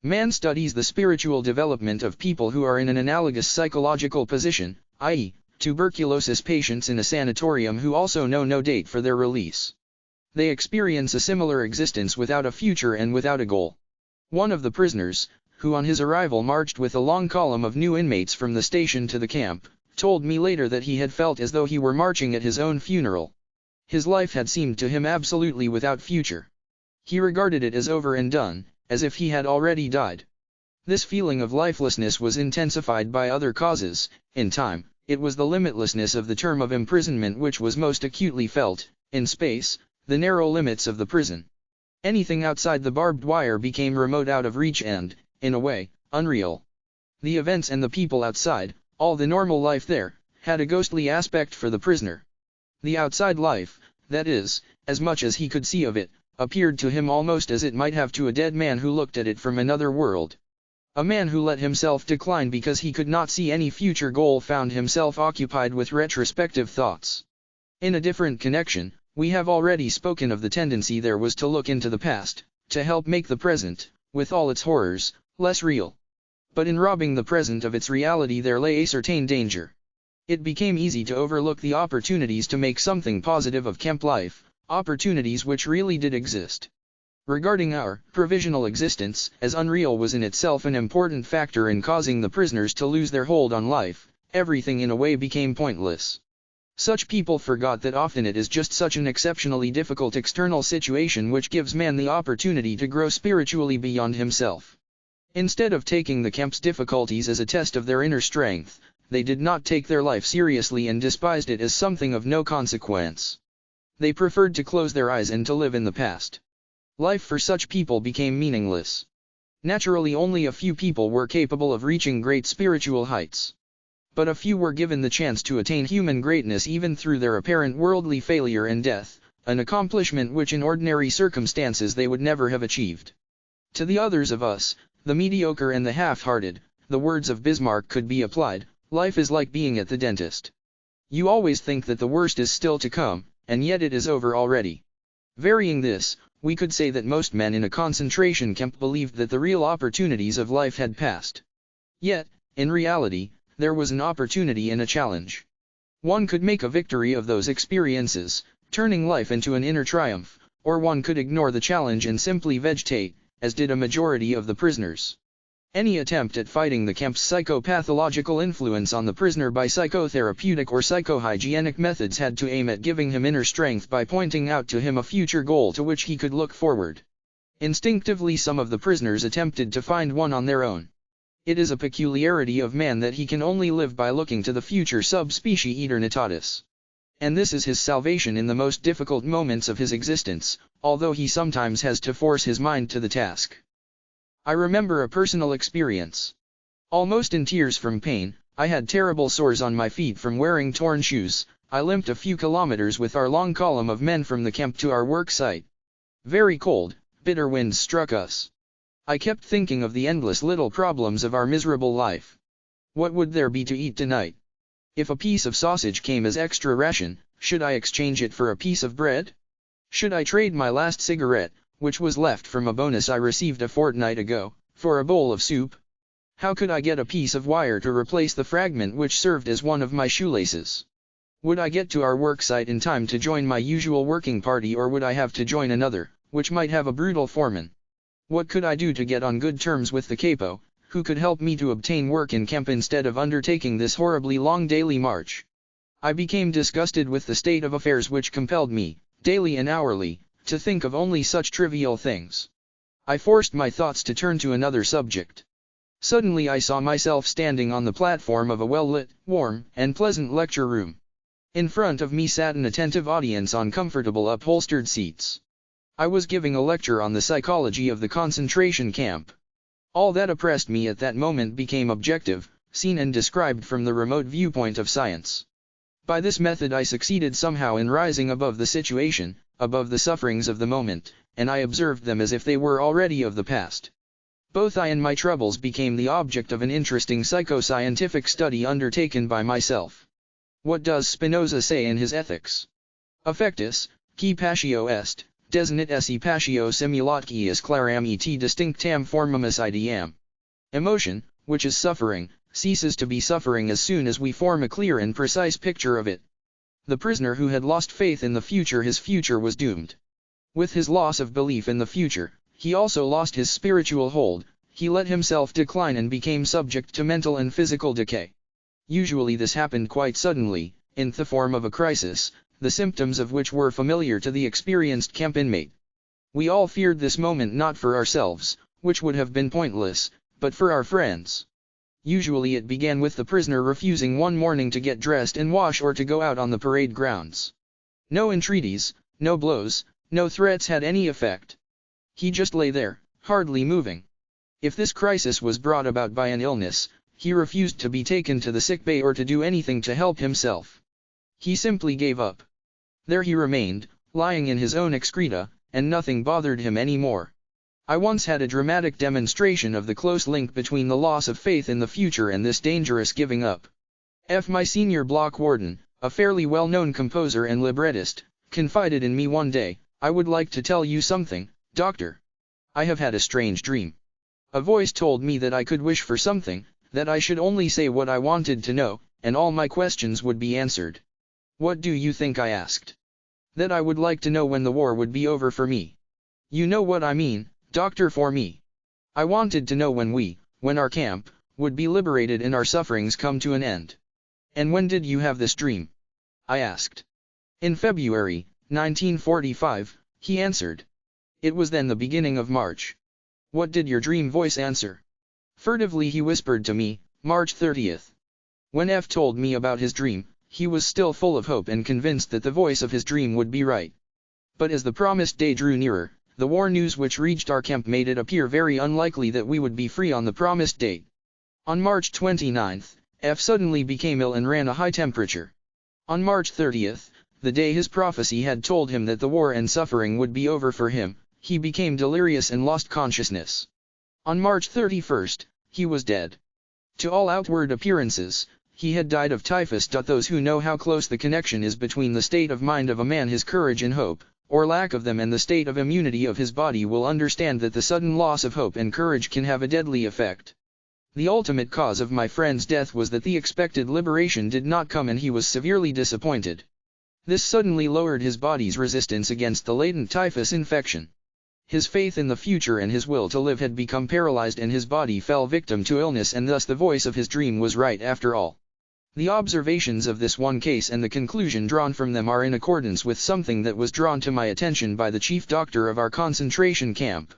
Mann studies the spiritual development of people who are in an analogous psychological position, i.e., tuberculosis patients in a sanatorium who also know no date for their release. They experience a similar existence without a future and without a goal. One of the prisoners, who on his arrival marched with a long column of new inmates from the station to the camp, told me later that he had felt as though he were marching at his own funeral. His life had seemed to him absolutely without future. He regarded it as over and done, as if he had already died. This feeling of lifelessness was intensified by other causes. In time, it was the limitlessness of the term of imprisonment which was most acutely felt. In space, the narrow limits of the prison. Anything outside the barbed wire became remote, out of reach and, in a way, unreal. The events and the people outside, all the normal life there, had a ghostly aspect for the prisoner. The outside life, that is, as much as he could see of it, appeared to him almost as it might have to a dead man who looked at it from another world. A man who let himself decline because he could not see any future goal found himself occupied with retrospective thoughts. In a different connection, we have already spoken of the tendency there was to look into the past, to help make the present, with all its horrors, less real. But in robbing the present of its reality there lay a certain danger. It became easy to overlook the opportunities to make something positive of camp life, opportunities which really did exist. Regarding our provisional existence as unreal was in itself an important factor in causing the prisoners to lose their hold on life. Everything in a way became pointless. Such people forgot that often it is just such an exceptionally difficult external situation which gives man the opportunity to grow spiritually beyond himself. Instead of taking the camp's difficulties as a test of their inner strength, they did not take their life seriously and despised it as something of no consequence. They preferred to close their eyes and to live in the past. Life for such people became meaningless. Naturally, only a few people were capable of reaching great spiritual heights. But a few were given the chance to attain human greatness even through their apparent worldly failure and death, an accomplishment which in ordinary circumstances they would never have achieved. To the others of us, the mediocre and the half-hearted, the words of Bismarck could be applied: life is like being at the dentist. You always think that the worst is still to come, and yet it is over already. Varying this, we could say that most men in a concentration camp believed that the real opportunities of life had passed. Yet, in reality, there was an opportunity and a challenge. One could make a victory of those experiences, turning life into an inner triumph, or one could ignore the challenge and simply vegetate, as did a majority of the prisoners. Any attempt at fighting the camp's psychopathological influence on the prisoner by psychotherapeutic or psychohygienic methods had to aim at giving him inner strength by pointing out to him a future goal to which he could look forward. Instinctively some of the prisoners attempted to find one on their own. It is a peculiarity of man that he can only live by looking to the future sub specie eternitatis. And this is his salvation in the most difficult moments of his existence, although he sometimes has to force his mind to the task. I remember a personal experience. Almost in tears from pain, I had terrible sores on my feet from wearing torn shoes. I limped a few kilometers with our long column of men from the camp to our work site. Very cold, bitter winds struck us. I kept thinking of the endless little problems of our miserable life. What would there be to eat tonight? If a piece of sausage came as extra ration, should I exchange it for a piece of bread? Should I trade my last cigarette, which was left from a bonus I received a fortnight ago, for a bowl of soup? How could I get a piece of wire to replace the fragment which served as one of my shoelaces? Would I get to our work site in time to join my usual working party, or would I have to join another, which might have a brutal foreman? What could I do to get on good terms with the capo, who could help me to obtain work in camp instead of undertaking this horribly long daily march? I became disgusted with the state of affairs which compelled me, daily and hourly, to think of only such trivial things. I forced my thoughts to turn to another subject. Suddenly I saw myself standing on the platform of a well-lit, warm, and pleasant lecture room. In front of me sat an attentive audience on comfortable upholstered seats. I was giving a lecture on the psychology of the concentration camp. All that oppressed me at that moment became objective, seen and described from the remote viewpoint of science. By this method I succeeded somehow in rising above the situation, above the sufferings of the moment, and I observed them as if they were already of the past. Both I and my troubles became the object of an interesting psychoscientific study undertaken by myself. What does Spinoza say in his Ethics? Affectus, qui patio est, desinit esse patio simulat quius claram et distinctam formamus ideam. Emotion, which is suffering, ceases to be suffering as soon as we form a clear and precise picture of it. The prisoner who had lost faith in the future, his future was doomed. With his loss of belief in the future, he also lost his spiritual hold. He let himself decline and became subject to mental and physical decay. Usually this happened quite suddenly, in the form of a crisis, the symptoms of which were familiar to the experienced camp inmate. We all feared this moment, not for ourselves, which would have been pointless, but for our friends. Usually it began with the prisoner refusing one morning to get dressed and wash or to go out on the parade grounds. No entreaties, no blows, no threats had any effect. He just lay there, hardly moving. If this crisis was brought about by an illness, he refused to be taken to the sick bay or to do anything to help himself. He simply gave up. There he remained, lying in his own excreta, and nothing bothered him any more. I once had a dramatic demonstration of the close link between the loss of faith in the future and this dangerous giving up. My senior block warden, a fairly well-known composer and librettist, confided in me one day, "I would like to tell you something, doctor. I have had a strange dream. A voice told me that I could wish for something, that I should only say what I wanted to know, and all my questions would be answered." "What do you think?" I asked. "That I would like to know when the war would be over for me. You know what I mean, doctor, for me. I wanted to know when our camp, would be liberated and our sufferings come to an end." "And when did you have this dream?" I asked. "In February, 1945, he answered. "It was then the beginning of March." "What did your dream voice answer?" Furtively he whispered to me, "March 30th. When F told me about his dream, he was still full of hope and convinced that the voice of his dream would be right. But as the promised day drew nearer, the war news which reached our camp made it appear very unlikely that we would be free on the promised date. On March 29th, F suddenly became ill and ran a high temperature. On March 30th, the day his prophecy had told him that the war and suffering would be over for him, he became delirious and lost consciousness. On March 31st, he was dead. To all outward appearances, he had died of typhus. Those who know how close the connection is between the state of mind of a man, his courage and hope, or lack of them, and the state of immunity of his body will understand that the sudden loss of hope and courage can have a deadly effect. The ultimate cause of my friend's death was that the expected liberation did not come, and he was severely disappointed. This suddenly lowered his body's resistance against the latent typhus infection. His faith in the future and his will to live had become paralyzed, and his body fell victim to illness, and thus the voice of his dream was right after all. The observations of this one case and the conclusion drawn from them are in accordance with something that was drawn to my attention by the chief doctor of our concentration camp.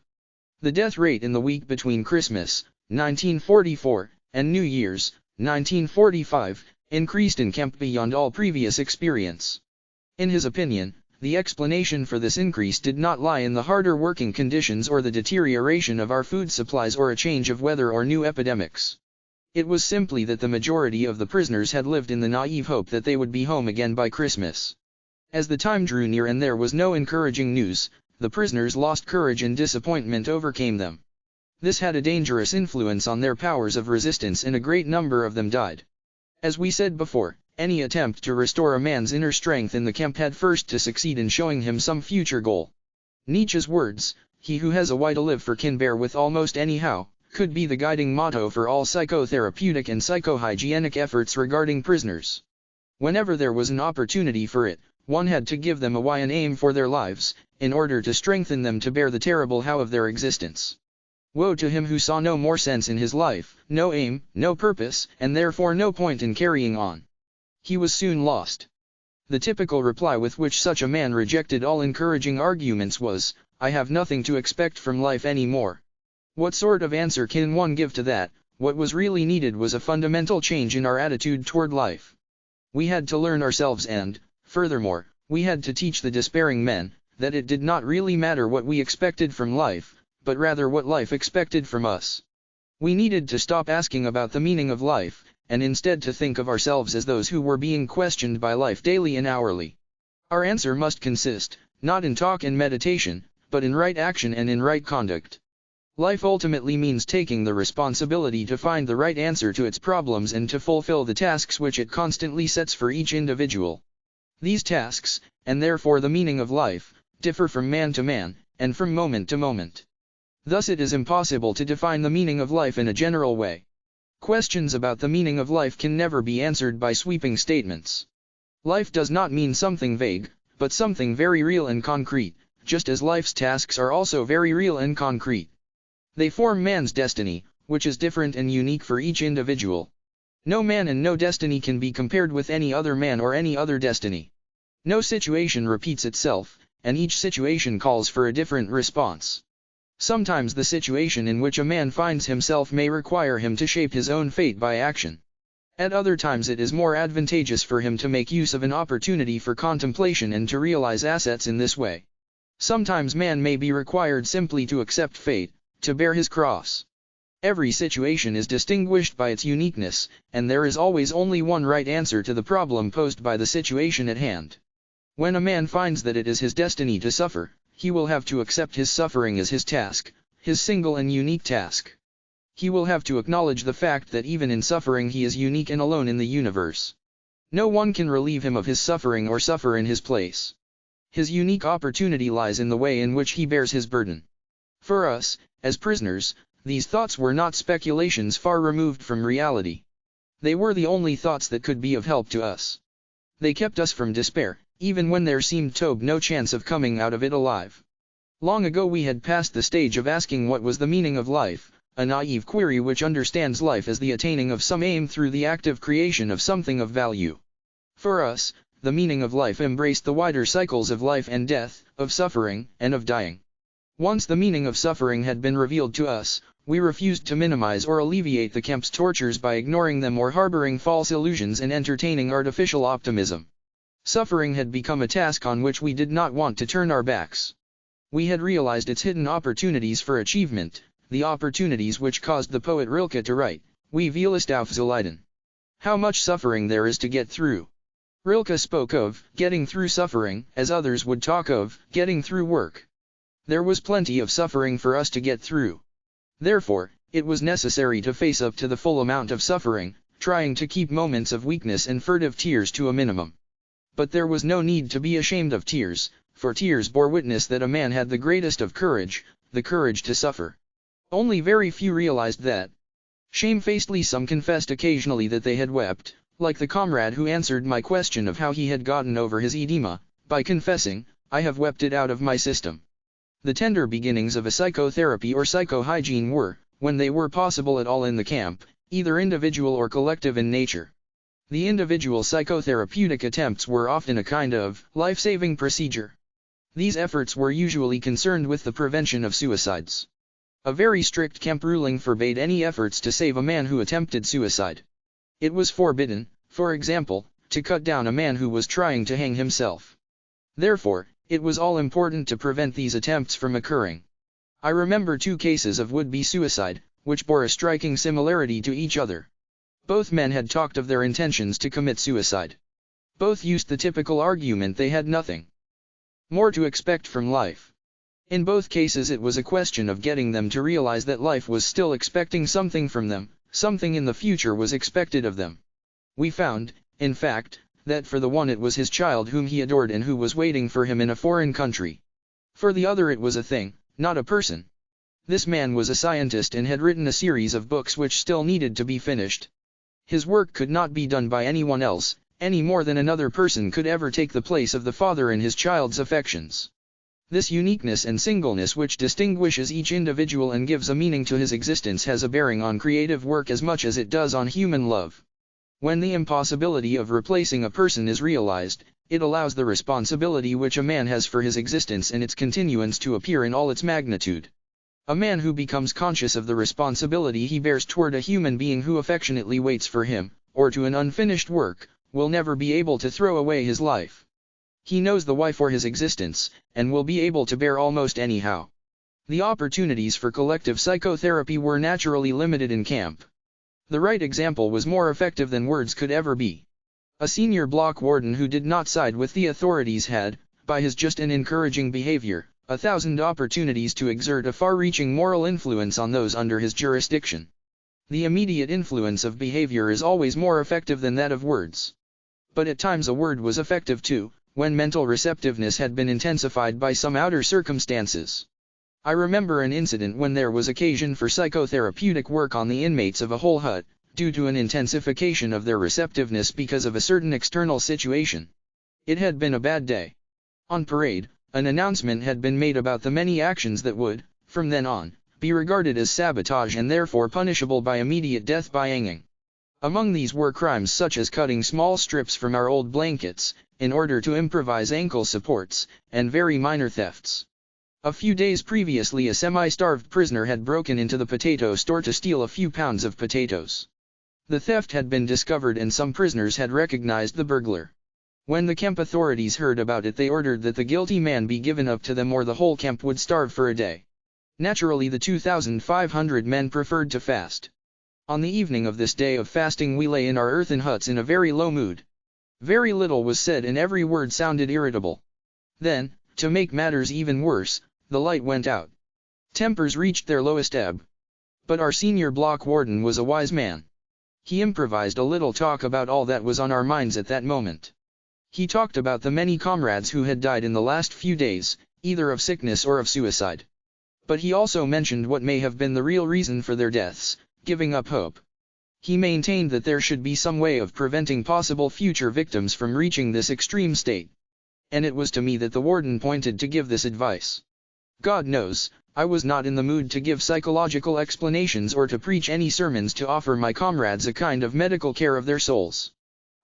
The death rate in the week between Christmas, 1944, and New Year's, 1945, increased in camp beyond all previous experience. In his opinion, the explanation for this increase did not lie in the harder working conditions or the deterioration of our food supplies or a change of weather or new epidemics. It was simply that the majority of the prisoners had lived in the naive hope that they would be home again by Christmas. As the time drew near and there was no encouraging news, the prisoners lost courage and disappointment overcame them. This had a dangerous influence on their powers of resistance, and a great number of them died. As we said before, any attempt to restore a man's inner strength in the camp had first to succeed in showing him some future goal. Nietzsche's words, "He who has a why to live for can bear with almost any how," could be the guiding motto for all psychotherapeutic and psychohygienic efforts regarding prisoners. Whenever there was an opportunity for it, one had to give them a why and aim for their lives, in order to strengthen them to bear the terrible how of their existence. Woe to him who saw no more sense in his life, no aim, no purpose, and therefore no point in carrying on. He was soon lost. The typical reply with which such a man rejected all encouraging arguments was, "I have nothing to expect from life anymore." What sort of answer can one give to that? What was really needed was a fundamental change in our attitude toward life. We had to learn ourselves and, furthermore, we had to teach the despairing men, that it did not really matter what we expected from life, but rather what life expected from us. We needed to stop asking about the meaning of life, and instead to think of ourselves as those who were being questioned by life daily and hourly. Our answer must consist, not in talk and meditation, but in right action and in right conduct. Life ultimately means taking the responsibility to find the right answer to its problems and to fulfill the tasks which it constantly sets for each individual. These tasks, and therefore the meaning of life, differ from man to man, and from moment to moment. Thus it is impossible to define the meaning of life in a general way. Questions about the meaning of life can never be answered by sweeping statements. Life does not mean something vague, but something very real and concrete, just as life's tasks are also very real and concrete. They form man's destiny, which is different and unique for each individual. No man and no destiny can be compared with any other man or any other destiny. No situation repeats itself, and each situation calls for a different response. Sometimes the situation in which a man finds himself may require him to shape his own fate by action. At other times it is more advantageous for him to make use of an opportunity for contemplation and to realize assets in this way. Sometimes man may be required simply to accept fate, to bear his cross. Every situation is distinguished by its uniqueness, and there is always only one right answer to the problem posed by the situation at hand. When a man finds that it is his destiny to suffer, he will have to accept his suffering as his task, his single and unique task. He will have to acknowledge the fact that even in suffering he is unique and alone in the universe. No one can relieve him of his suffering or suffer in his place. His unique opportunity lies in the way in which he bears his burden. For us, as prisoners, these thoughts were not speculations far removed from reality. They were the only thoughts that could be of help to us. They kept us from despair, even when there seemed no chance of coming out of it alive. Long ago we had passed the stage of asking what was the meaning of life, a naive query which understands life as the attaining of some aim through the active creation of something of value. For us, the meaning of life embraced the wider cycles of life and death, of suffering, and of dying. Once the meaning of suffering had been revealed to us, we refused to minimize or alleviate the Kemp's tortures by ignoring them or harboring false illusions and entertaining artificial optimism. Suffering had become a task on which we did not want to turn our backs. We had realized its hidden opportunities for achievement, the opportunities which caused the poet Rilke to write, "Wie viel ist aufzuleiden?" How much suffering there is to get through. Rilke spoke of getting through suffering, as others would talk of getting through work. There was plenty of suffering for us to get through. Therefore, it was necessary to face up to the full amount of suffering, trying to keep moments of weakness and furtive tears to a minimum. But there was no need to be ashamed of tears, for tears bore witness that a man had the greatest of courage, the courage to suffer. Only very few realized that. Shamefacedly some confessed occasionally that they had wept, like the comrade who answered my question of how he had gotten over his edema, by confessing, "I have wept it out of my system." The tender beginnings of a psychotherapy or psychohygiene were, when they were possible at all in the camp, either individual or collective in nature. The individual psychotherapeutic attempts were often a kind of life-saving procedure. These efforts were usually concerned with the prevention of suicides. A very strict camp ruling forbade any efforts to save a man who attempted suicide. It was forbidden, for example, to cut down a man who was trying to hang himself. Therefore, it was all important to prevent these attempts from occurring. I remember 2 cases of would-be suicide, which bore a striking similarity to each other. Both men had talked of their intentions to commit suicide. Both used the typical argument they had nothing more to expect from life. In both cases it was a question of getting them to realize that life was still expecting something from them, something in the future was expected of them. We found, in fact, that for the one it was his child whom he adored and who was waiting for him in a foreign country. For the other it was a thing, not a person. This man was a scientist and had written a series of books which still needed to be finished. His work could not be done by anyone else, any more than another person could ever take the place of the father in his child's affections. This uniqueness and singleness which distinguishes each individual and gives a meaning to his existence has a bearing on creative work as much as it does on human love. When the impossibility of replacing a person is realized, it allows the responsibility which a man has for his existence and its continuance to appear in all its magnitude. A man who becomes conscious of the responsibility he bears toward a human being who affectionately waits for him, or to an unfinished work, will never be able to throw away his life. He knows the why for his existence, and will be able to bear almost anyhow. The opportunities for collective psychotherapy were naturally limited in camp. The right example was more effective than words could ever be. A senior block warden who did not side with the authorities had, by his just and encouraging behavior, 1,000 opportunities to exert a far-reaching moral influence on those under his jurisdiction. The immediate influence of behavior is always more effective than that of words. But at times a word was effective too, when mental receptiveness had been intensified by some outer circumstances. I remember an incident when there was occasion for psychotherapeutic work on the inmates of a whole hut, due to an intensification of their receptiveness because of a certain external situation. It had been a bad day. On parade, an announcement had been made about the many actions that would, from then on, be regarded as sabotage and therefore punishable by immediate death by hanging. Among these were crimes such as cutting small strips from our old blankets, in order to improvise ankle supports, and very minor thefts. A few days previously a semi-starved prisoner had broken into the potato store to steal a few pounds of potatoes. The theft had been discovered and some prisoners had recognized the burglar. When the camp authorities heard about it, they ordered that the guilty man be given up to them or the whole camp would starve for a day. Naturally the 2,500 men preferred to fast. On the evening of this day of fasting we lay in our earthen huts in a very low mood. Very little was said and every word sounded irritable. Then, to make matters even worse, the light went out. Tempers reached their lowest ebb. But our senior block warden was a wise man. He improvised a little talk about all that was on our minds at that moment. He talked about the many comrades who had died in the last few days, either of sickness or of suicide. But he also mentioned what may have been the real reason for their deaths, giving up hope. He maintained that there should be some way of preventing possible future victims from reaching this extreme state. And it was to me that the warden pointed to give this advice. God knows, I was not in the mood to give psychological explanations or to preach any sermons to offer my comrades a kind of medical care of their souls.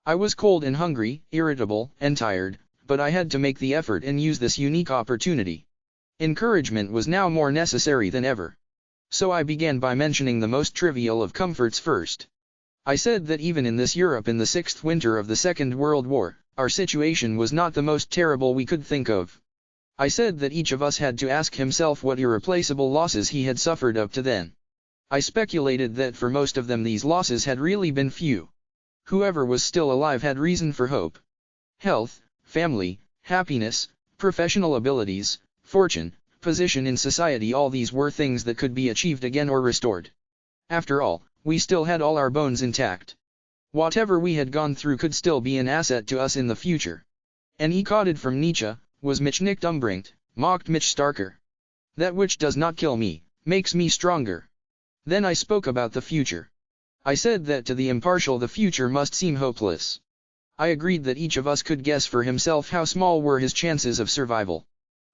I was cold and hungry, irritable, and tired, but I had to make the effort and use this unique opportunity. Encouragement was now more necessary than ever. So I began by mentioning the most trivial of comforts first. I said that even in this Europe in the 6th winter of the Second World War, our situation was not the most terrible we could think of. I said that each of us had to ask himself what irreplaceable losses he had suffered up to then. I speculated that for most of them these losses had really been few. Whoever was still alive had reason for hope. Health, family, happiness, professional abilities, fortune, position in society, all these were things that could be achieved again or restored. After all, we still had all our bones intact. Whatever we had gone through could still be an asset to us in the future. And he quoted from Nietzsche, was mich nicht umbringt, macht mich starker. That which does not kill me, makes me stronger. Then I spoke about the future. I said that to the impartial the future must seem hopeless. I agreed that each of us could guess for himself how small were his chances of survival.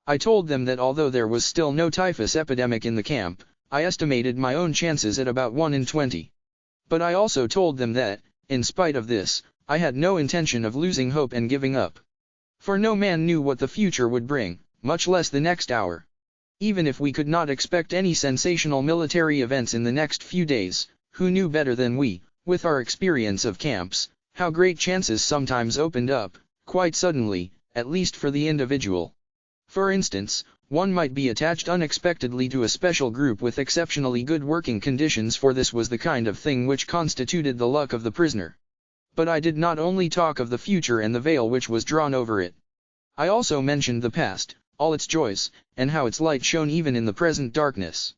I told them that although there was still no typhus epidemic in the camp, I estimated my own chances at about 1 in 20. But I also told them that, in spite of this, I had no intention of losing hope and giving up. For no man knew what the future would bring, much less the next hour. Even if we could not expect any sensational military events in the next few days, who knew better than we, with our experience of camps, how great chances sometimes opened up, quite suddenly, at least for the individual. For instance, one might be attached unexpectedly to a special group with exceptionally good working conditions, for this was the kind of thing which constituted the luck of the prisoner. But I did not only talk of the future and the veil which was drawn over it. I also mentioned the past, all its joys, and how its light shone even in the present darkness.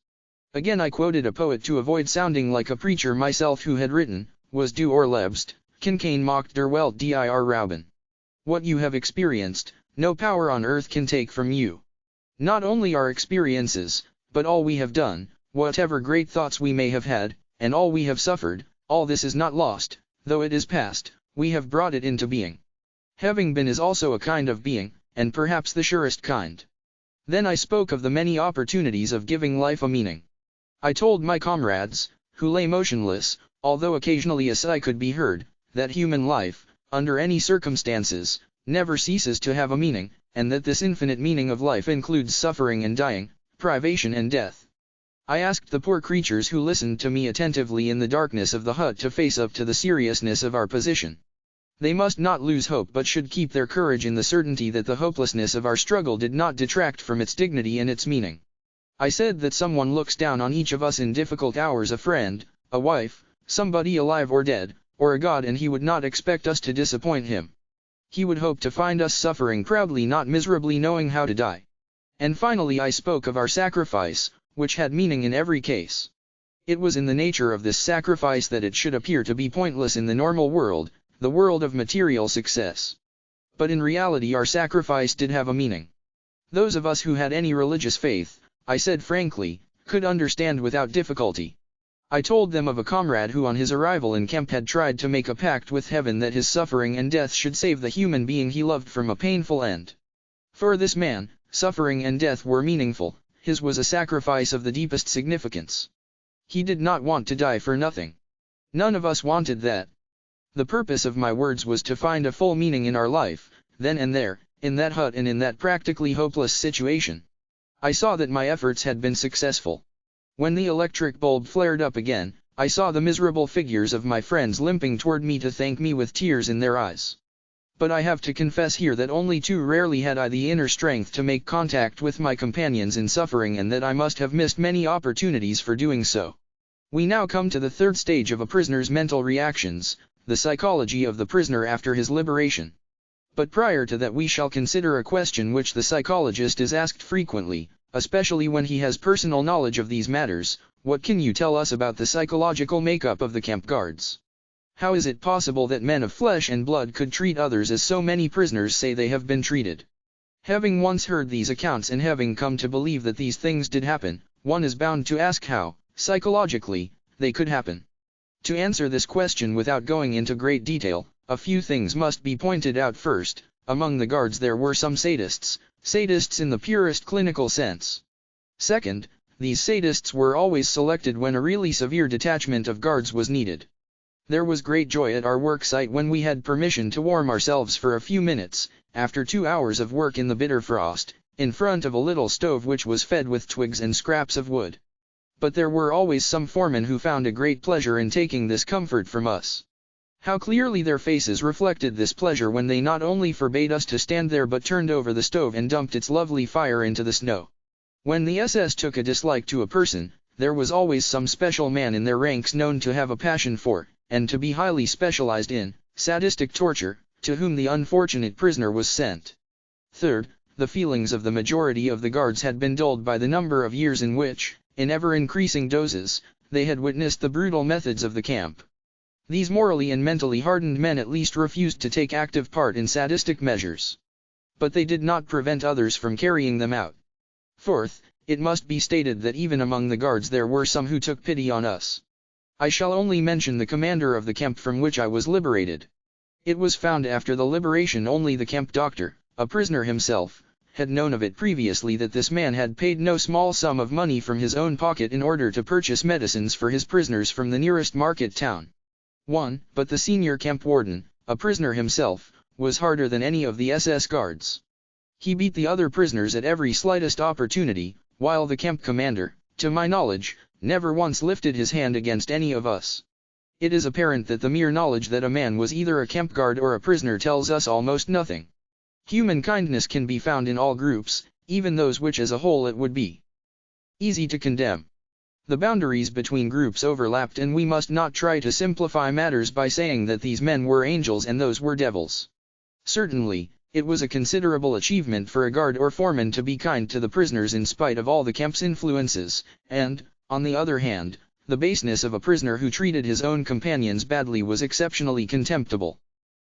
Again I quoted a poet to avoid sounding like a preacher myself, who had written, was du Oorlebst, kan geen macht der Welt dir rauben. What you have experienced, no power on earth can take from you. Not only our experiences, but all we have done, whatever great thoughts we may have had, and all we have suffered, all this is not lost, though it is past, we have brought it into being. Having been is also a kind of being, and perhaps the surest kind. Then I spoke of the many opportunities of giving life a meaning. I told my comrades, who lay motionless, although occasionally a sigh could be heard, that human life, under any circumstances, never ceases to have a meaning, and that this infinite meaning of life includes suffering and dying, privation and death. I asked the poor creatures who listened to me attentively in the darkness of the hut to face up to the seriousness of our position. They must not lose hope, but should keep their courage in the certainty that the hopelessness of our struggle did not detract from its dignity and its meaning. I said that someone looks down on each of us in difficult hours, a friend, a wife, somebody alive or dead, or a God, and he would not expect us to disappoint him. He would hope to find us suffering proudly, not miserably, knowing how to die. And finally I spoke of our sacrifice, which had meaning in every case. It was in the nature of this sacrifice that it should appear to be pointless in the normal world, the world of material success. But in reality our sacrifice did have a meaning. Those of us who had any religious faith, I said frankly, could understand without difficulty. I told them of a comrade who on his arrival in camp had tried to make a pact with heaven that his suffering and death should save the human being he loved from a painful end. For this man, suffering and death were meaningful, his was a sacrifice of the deepest significance. He did not want to die for nothing. None of us wanted that. The purpose of my words was to find a full meaning in our life, then and there, in that hut and in that practically hopeless situation. I saw that my efforts had been successful. When the electric bulb flared up again, I saw the miserable figures of my friends limping toward me to thank me with tears in their eyes. But I have to confess here that only too rarely had I the inner strength to make contact with my companions in suffering, and that I must have missed many opportunities for doing so. We now come to the third stage of a prisoner's mental reactions, the psychology of the prisoner after his liberation. But prior to that we shall consider a question which the psychologist is asked frequently, especially when he has personal knowledge of these matters: what can you tell us about the psychological makeup of the camp guards? How is it possible that men of flesh and blood could treat others as so many prisoners say they have been treated? Having once heard these accounts and having come to believe that these things did happen, one is bound to ask how, psychologically, they could happen. To answer this question without going into great detail, a few things must be pointed out first. Among the guards there were some sadists in the purest clinical sense. Second, these sadists were always selected when a really severe detachment of guards was needed. There was great joy at our work site when we had permission to warm ourselves for a few minutes, after 2 hours of work in the bitter frost, in front of a little stove which was fed with twigs and scraps of wood. But there were always some foremen who found a great pleasure in taking this comfort from us. How clearly their faces reflected this pleasure when they not only forbade us to stand there but turned over the stove and dumped its lovely fire into the snow. When the SS took a dislike to a person, there was always some special man in their ranks known to have a passion for, and to be highly specialized in, sadistic torture, to whom the unfortunate prisoner was sent. Third, the feelings of the majority of the guards had been dulled by the number of years in which, in ever-increasing doses, they had witnessed the brutal methods of the camp. These morally and mentally hardened men at least refused to take active part in sadistic measures. But they did not prevent others from carrying them out. Fourth, it must be stated that even among the guards there were some who took pity on us. I shall only mention the commander of the camp from which I was liberated. It was found after the liberation only the camp doctor, a prisoner himself, had known of it previously that this man had paid no small sum of money from his own pocket in order to purchase medicines for his prisoners from the nearest market town. But the senior camp warden, a prisoner himself, was harder than any of the SS guards. He beat the other prisoners at every slightest opportunity, while the camp commander, to my knowledge, never once lifted his hand against any of us. It is apparent that the mere knowledge that a man was either a camp guard or a prisoner tells us almost nothing. Human kindness can be found in all groups, even those which as a whole it would be easy to condemn. The boundaries between groups overlapped, and we must not try to simplify matters by saying that these men were angels and those were devils. Certainly, it was a considerable achievement for a guard or foreman to be kind to the prisoners in spite of all the camp's influences, and, on the other hand, the baseness of a prisoner who treated his own companions badly was exceptionally contemptible.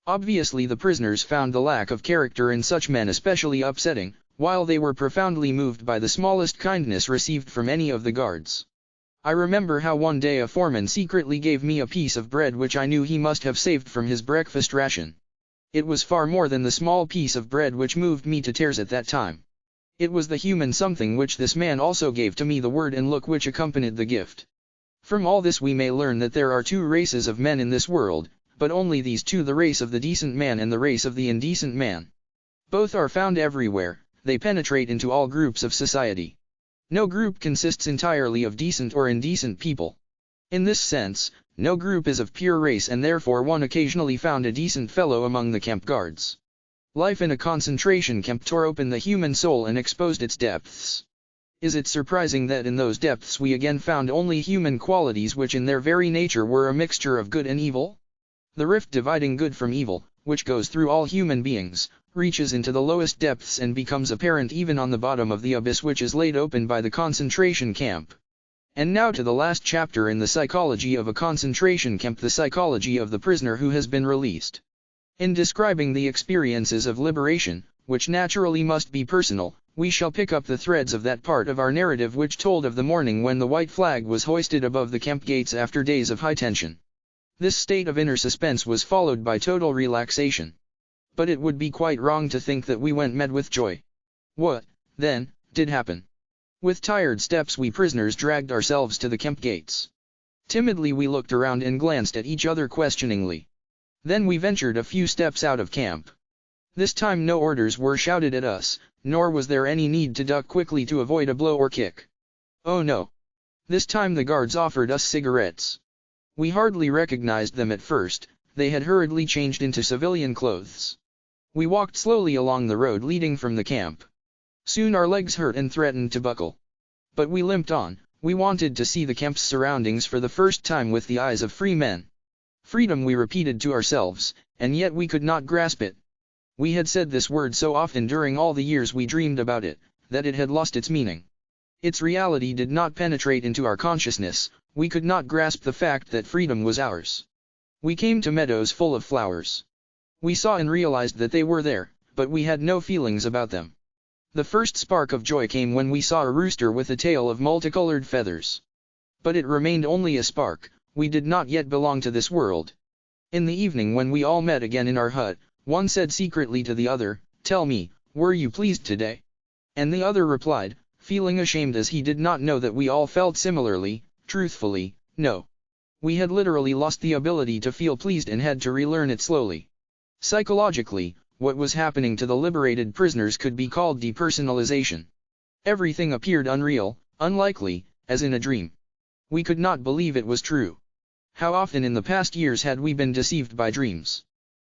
Obviously the prisoners found the lack of character in such men especially upsetting, while they were profoundly moved by the smallest kindness received from any of the guards. I remember how one day a foreman secretly gave me a piece of bread which I knew he must have saved from his breakfast ration. It was far more than the small piece of bread which moved me to tears at that time. It was the human something which this man also gave to me, the word and look which accompanied the gift. From all this we may learn that there are two races of men in this world, but only these two, the race of the decent man and the race of the indecent man. Both are found everywhere, they penetrate into all groups of society. No group consists entirely of decent or indecent people. In this sense, no group is of pure race, and therefore one occasionally found a decent fellow among the camp guards. Life in a concentration camp tore open the human soul and exposed its depths. Is it surprising that in those depths we again found only human qualities which in their very nature were a mixture of good and evil? The rift dividing good from evil, which goes through all human beings, reaches into the lowest depths and becomes apparent even on the bottom of the abyss which is laid open by the concentration camp. And now to the last chapter in the psychology of a concentration camp, the psychology of the prisoner who has been released. In describing the experiences of liberation, which naturally must be personal, we shall pick up the threads of that part of our narrative which told of the morning when the white flag was hoisted above the camp gates after days of high tension. This state of inner suspense was followed by total relaxation. But it would be quite wrong to think that we went mad with joy. What, then, did happen? With tired steps we prisoners dragged ourselves to the camp gates. Timidly we looked around and glanced at each other questioningly. Then we ventured a few steps out of camp. This time no orders were shouted at us, nor was there any need to duck quickly to avoid a blow or kick. Oh no! This time the guards offered us cigarettes. We hardly recognized them at first, they had hurriedly changed into civilian clothes. We walked slowly along the road leading from the camp. Soon our legs hurt and threatened to buckle. But we limped on, we wanted to see the camp's surroundings for the first time with the eyes of free men. Freedom, we repeated to ourselves, and yet we could not grasp it. We had said this word so often during all the years we dreamed about it, that it had lost its meaning. Its reality did not penetrate into our consciousness, we could not grasp the fact that freedom was ours. We came to meadows full of flowers. We saw and realized that they were there, but we had no feelings about them. The first spark of joy came when we saw a rooster with a tail of multicolored feathers. But it remained only a spark, we did not yet belong to this world. In the evening when we all met again in our hut, one said secretly to the other, "Tell me, were you pleased today?" And the other replied, feeling ashamed as he did not know that we all felt similarly, truthfully, no. We had literally lost the ability to feel pleased and had to relearn it slowly. Psychologically, what was happening to the liberated prisoners could be called depersonalization. Everything appeared unreal, unlikely, as in a dream. We could not believe it was true. How often in the past years had we been deceived by dreams?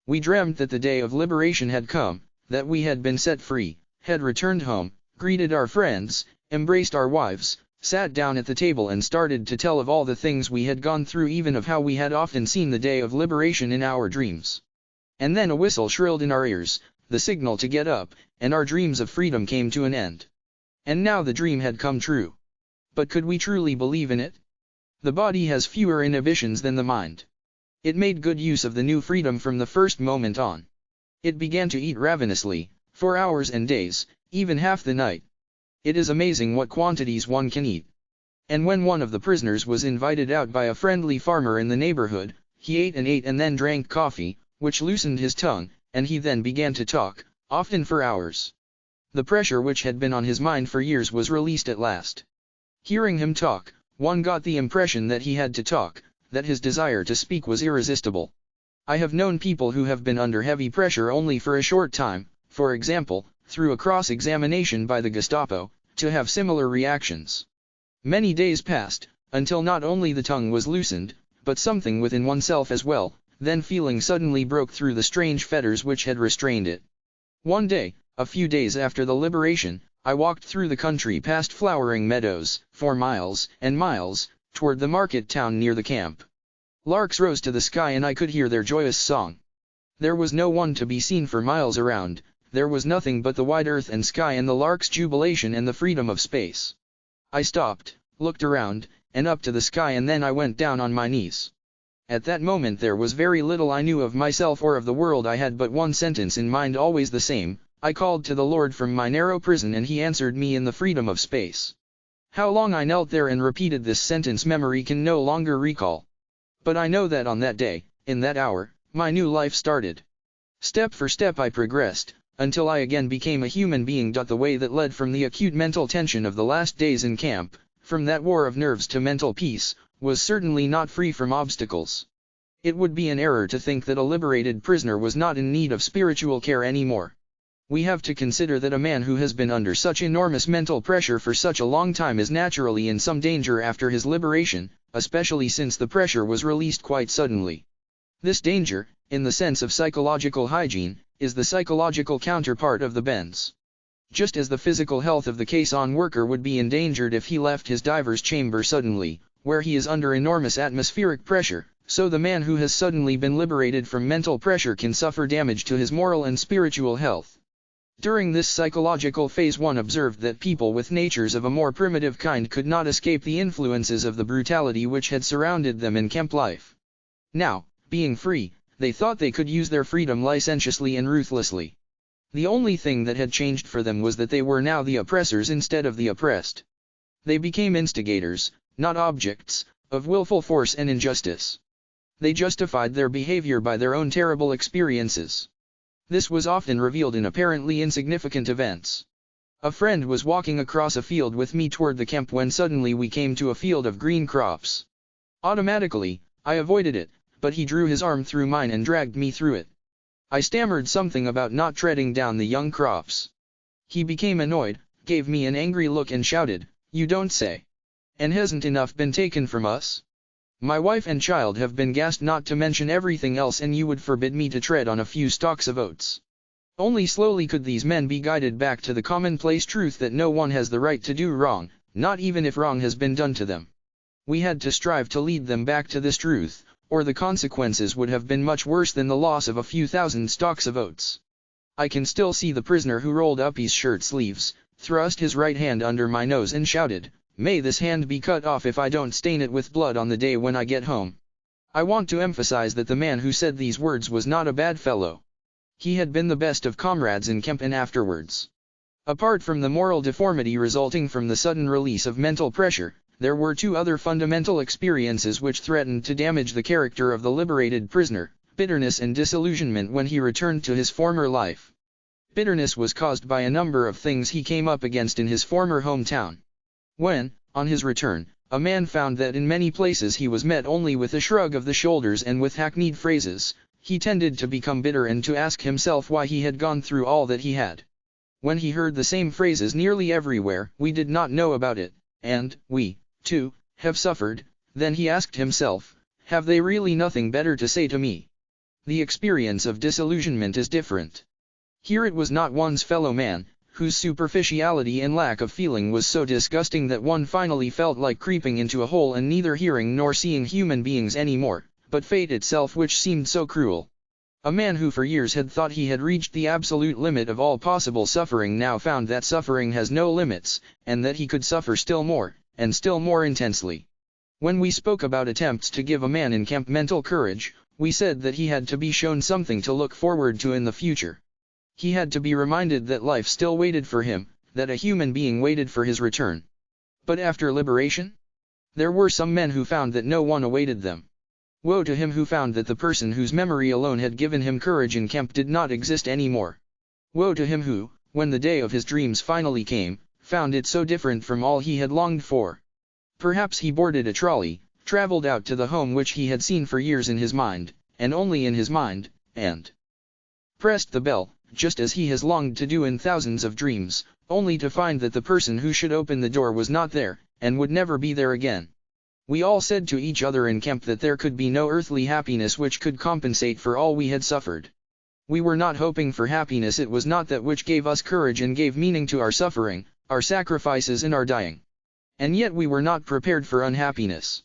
We dreamt that the day of liberation had come, that we had been set free, had returned home, greeted our friends, embraced our wives, sat down at the table and started to tell of all the things we had gone through, even of how we had often seen the day of liberation in our dreams. And then a whistle shrilled in our ears, the signal to get up, and our dreams of freedom came to an end. And now the dream had come true. But could we truly believe in it? The body has fewer inhibitions than the mind. It made good use of the new freedom from the first moment on. It began to eat ravenously, for hours and days, even half the night. It is amazing what quantities one can eat. And when one of the prisoners was invited out by a friendly farmer in the neighborhood, he ate and then drank coffee, which loosened his tongue, and he then began to talk, often for hours. The pressure which had been on his mind for years was released at last. Hearing him talk, one got the impression that he had to talk, that his desire to speak was irresistible. I have known people who have been under heavy pressure only for a short time, for example, through a cross-examination by the Gestapo, to have similar reactions. Many days passed, until not only the tongue was loosened, but something within oneself as well, then feeling suddenly broke through the strange fetters which had restrained it. One day, a few days after the liberation, I walked through the country past flowering meadows, for miles and miles, toward the market town near the camp. Larks rose to the sky and I could hear their joyous song. There was no one to be seen for miles around, there was nothing but the wide earth and sky and the lark's jubilation and the freedom of space. I stopped, looked around, and up to the sky, and then I went down on my knees. At that moment there was very little I knew of myself or of the world. I had but one sentence in mind, always the same: I called to the Lord from my narrow prison and he answered me in the freedom of space. How long I knelt there and repeated this sentence memory can no longer recall. But I know that on that day, in that hour, my new life started. Step for step I progressed, until I again became a human being. The way that led from the acute mental tension of the last days in camp, from that war of nerves to mental peace, was certainly not free from obstacles. It would be an error to think that a liberated prisoner was not in need of spiritual care anymore. We have to consider that a man who has been under such enormous mental pressure for such a long time is naturally in some danger after his liberation, especially since the pressure was released quite suddenly. This danger, in the sense of psychological hygiene, is the psychological counterpart of the bends. Just as the physical health of the caisson worker would be endangered if he left his diver's chamber suddenly, where he is under enormous atmospheric pressure, so the man who has suddenly been liberated from mental pressure can suffer damage to his moral and spiritual health. During this psychological phase, one observed that people with natures of a more primitive kind could not escape the influences of the brutality which had surrounded them in camp life. Now, being free, they thought they could use their freedom licentiously and ruthlessly. The only thing that had changed for them was that they were now the oppressors instead of the oppressed. They became instigators, not objects, of willful force and injustice. They justified their behavior by their own terrible experiences. This was often revealed in apparently insignificant events. A friend was walking across a field with me toward the camp when suddenly we came to a field of green crops. Automatically, I avoided it, but he drew his arm through mine and dragged me through it. I stammered something about not treading down the young crops. He became annoyed, gave me an angry look and shouted, "You don't say! And hasn't enough been taken from us? My wife and child have been gassed, not to mention everything else, and you would forbid me to tread on a few stalks of oats." Only slowly could these men be guided back to the commonplace truth that no one has the right to do wrong, not even if wrong has been done to them. We had to strive to lead them back to this truth, or the consequences would have been much worse than the loss of a few thousand stalks of oats. I can still see the prisoner who rolled up his shirt sleeves, thrust his right hand under my nose and shouted, "May this hand be cut off if I don't stain it with blood on the day when I get home." I want to emphasize that the man who said these words was not a bad fellow. He had been the best of comrades in camp and afterwards. Apart from the moral deformity resulting from the sudden release of mental pressure, there were two other fundamental experiences which threatened to damage the character of the liberated prisoner: bitterness and disillusionment when he returned to his former life. Bitterness was caused by a number of things he came up against in his former hometown. When, on his return, a man found that in many places he was met only with a shrug of the shoulders and with hackneyed phrases, he tended to become bitter and to ask himself why he had gone through all that he had. When he heard the same phrases nearly everywhere, "We did not know about it," and "We, too, have suffered," then he asked himself, "Have they really nothing better to say to me?" The experience of disillusionment is different. Here it was not one's fellow man, whose superficiality and lack of feeling was so disgusting that one finally felt like creeping into a hole and neither hearing nor seeing human beings anymore, but fate itself which seemed so cruel. A man who for years had thought he had reached the absolute limit of all possible suffering now found that suffering has no limits, and that he could suffer still more, and still more intensely. When we spoke about attempts to give a man in camp mental courage, we said that he had to be shown something to look forward to in the future. He had to be reminded that life still waited for him, that a human being waited for his return. But after liberation? There were some men who found that no one awaited them. Woe to him who found that the person whose memory alone had given him courage in camp did not exist anymore. Woe to him who, when the day of his dreams finally came, found it so different from all he had longed for. Perhaps he boarded a trolley, traveled out to the home which he had seen for years in his mind, and only in his mind, and pressed the bell, just as he has longed to do in thousands of dreams, only to find that the person who should open the door was not there, and would never be there again. We all said to each other in camp that there could be no earthly happiness which could compensate for all we had suffered. We were not hoping for happiness, it was not that which gave us courage and gave meaning to our suffering, our sacrifices and our dying. And yet we were not prepared for unhappiness.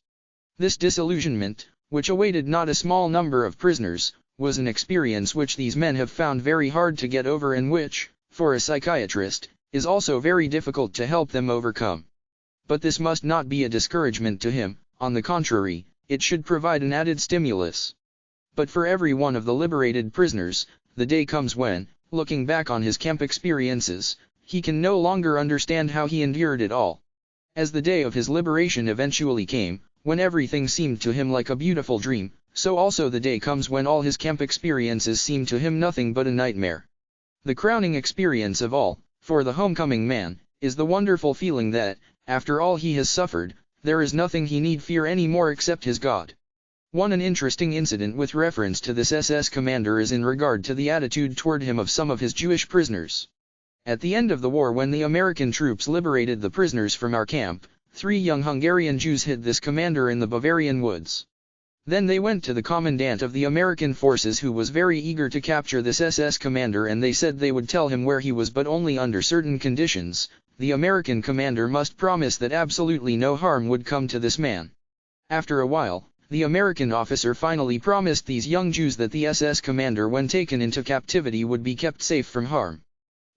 This disillusionment, which awaited not a small number of prisoners, was an experience which these men have found very hard to get over and which, for a psychiatrist, is also very difficult to help them overcome. But this must not be a discouragement to him, on the contrary, it should provide an added stimulus. But for every one of the liberated prisoners, the day comes when, looking back on his camp experiences, he can no longer understand how he endured it all. As the day of his liberation eventually came, when everything seemed to him like a beautiful dream, so also the day comes when all his camp experiences seem to him nothing but a nightmare. The crowning experience of all, for the homecoming man, is the wonderful feeling that, after all he has suffered, there is nothing he need fear any more except his God. An interesting incident with reference to this SS commander is in regard to the attitude toward him of some of his Jewish prisoners. At the end of the war, when the American troops liberated the prisoners from our camp, 3 young Hungarian Jews hid this commander in the Bavarian woods. Then they went to the commandant of the American forces, who was very eager to capture this SS commander, and they said they would tell him where he was, but only under certain conditions. The American commander must promise that absolutely no harm would come to this man. After a while, the American officer finally promised these young Jews that the SS commander when taken into captivity would be kept safe from harm.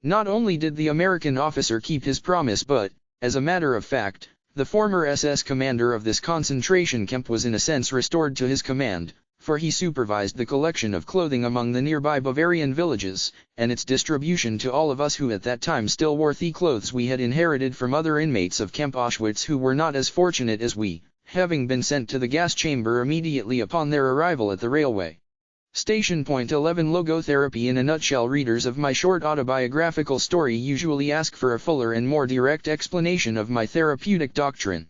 Not only did the American officer keep his promise but, as a matter of fact, the former SS commander of this concentration camp was in a sense restored to his command, for he supervised the collection of clothing among the nearby Bavarian villages, and its distribution to all of us who at that time still wore the clothes we had inherited from other inmates of Camp Auschwitz who were not as fortunate as we, having been sent to the gas chamber immediately upon their arrival at the railway. Station Point 11 Logotherapy. In a nutshell, readers of my short autobiographical story usually ask for a fuller and more direct explanation of my therapeutic doctrine.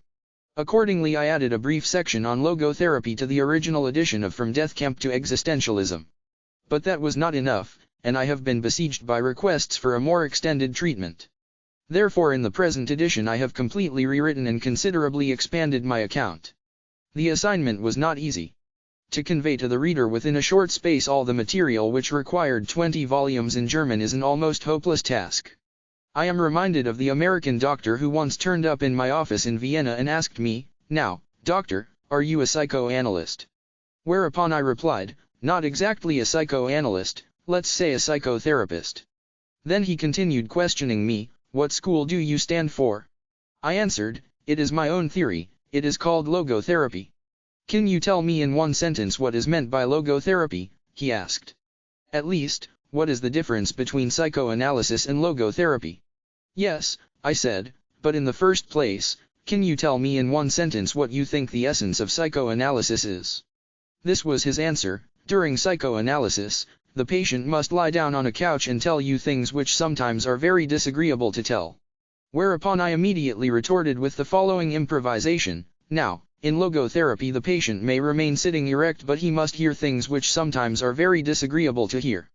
Accordingly, I added a brief section on logotherapy to the original edition of From Death Camp to Existentialism. But that was not enough, and I have been besieged by requests for a more extended treatment. Therefore, in the present edition I have completely rewritten and considerably expanded my account. The assignment was not easy. To convey to the reader within a short space all the material which required 20 volumes in German is an almost hopeless task. I am reminded of the American doctor who once turned up in my office in Vienna and asked me, "Now, doctor, are you a psychoanalyst?" Whereupon I replied, "Not exactly a psychoanalyst, let's say a psychotherapist." Then he continued questioning me, "What school do you stand for?" I answered, "It is my own theory, it is called logotherapy." "Can you tell me in one sentence what is meant by logotherapy?" he asked. "At least, what is the difference between psychoanalysis and logotherapy?" "Yes," I said, "but in the first place, can you tell me in one sentence what you think the essence of psychoanalysis is?" This was his answer: "During psychoanalysis, the patient must lie down on a couch and tell you things which sometimes are very disagreeable to tell." Whereupon I immediately retorted with the following improvisation: "Now, in logotherapy the patient may remain sitting erect but he must hear things which sometimes are very disagreeable to hear."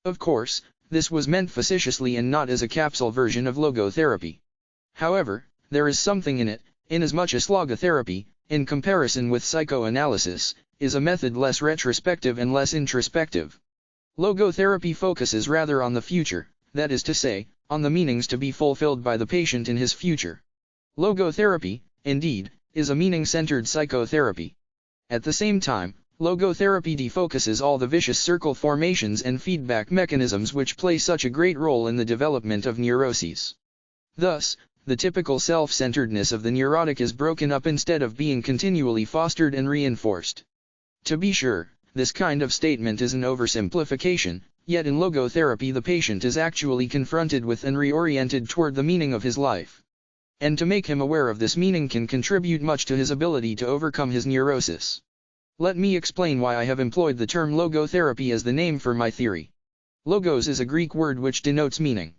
Of course, this was meant facetiously and not as a capsule version of logotherapy. However, there is something in it, inasmuch as logotherapy, in comparison with psychoanalysis, is a method less retrospective and less introspective. Logotherapy focuses rather on the future, that is to say, on the meanings to be fulfilled by the patient in his future. Logotherapy, indeed, is a meaning-centered psychotherapy. At the same time, logotherapy defocuses all the vicious circle formations and feedback mechanisms which play such a great role in the development of neuroses. Thus, the typical self-centeredness of the neurotic is broken up instead of being continually fostered and reinforced. To be sure, this kind of statement is an oversimplification, yet in logotherapy the patient is actually confronted with and reoriented toward the meaning of his life. And to make him aware of this meaning can contribute much to his ability to overcome his neurosis. Let me explain why I have employed the term logotherapy as the name for my theory. Logos is a Greek word which denotes meaning.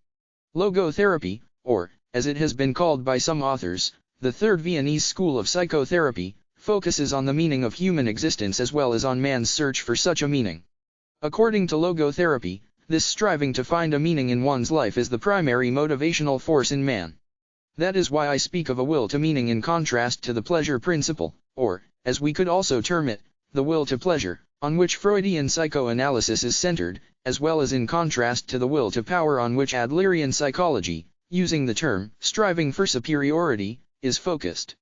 Logotherapy, or, as it has been called by some authors, the Third Viennese school of psychotherapy, focuses on the meaning of human existence as well as on man's search for such a meaning. According to logotherapy, this striving to find a meaning in one's life is the primary motivational force in man. That is why I speak of a will to meaning in contrast to the pleasure principle, or, as we could also term it, the will to pleasure, on which Freudian psychoanalysis is centered, as well as in contrast to the will to power on which Adlerian psychology, using the term striving for superiority, is focused.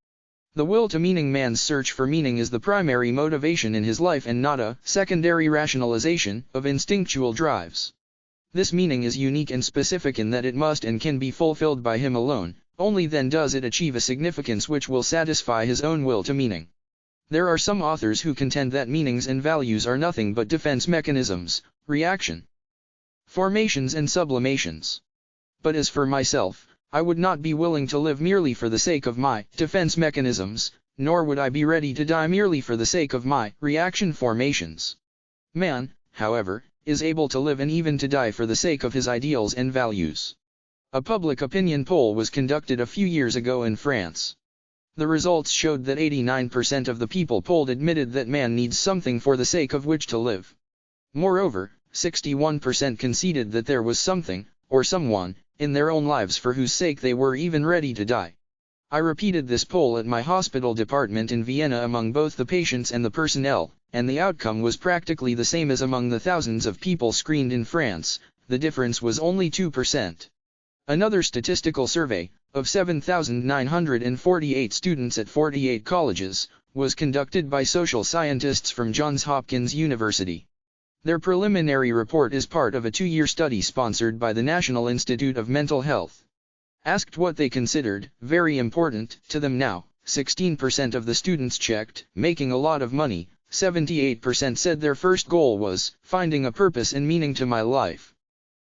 The will to meaning, man's search for meaning, is the primary motivation in his life and not a secondary rationalization of instinctual drives. This meaning is unique and specific in that it must and can be fulfilled by him alone. Only then does it achieve a significance which will satisfy his own will to meaning. There are some authors who contend that meanings and values are nothing but defense mechanisms, reaction formations and sublimations. But as for myself, I would not be willing to live merely for the sake of my defense mechanisms, nor would I be ready to die merely for the sake of my reaction formations. Man, however, is able to live and even to die for the sake of his ideals and values. A public opinion poll was conducted a few years ago in France. The results showed that 89% of the people polled admitted that man needs something for the sake of which to live. Moreover, 61% conceded that there was something, or someone, in their own lives for whose sake they were even ready to die. I repeated this poll at my hospital department in Vienna among both the patients and the personnel, and the outcome was practically the same as among the thousands of people screened in France. The difference was only 2%. Another statistical survey, of 7,948 students at 48 colleges, was conducted by social scientists from Johns Hopkins University. Their preliminary report is part of a 2-year study sponsored by the National Institute of Mental Health. Asked what they considered very important to them now, 16% of the students checked making a lot of money, 78% said their first goal was finding a purpose and meaning to my life.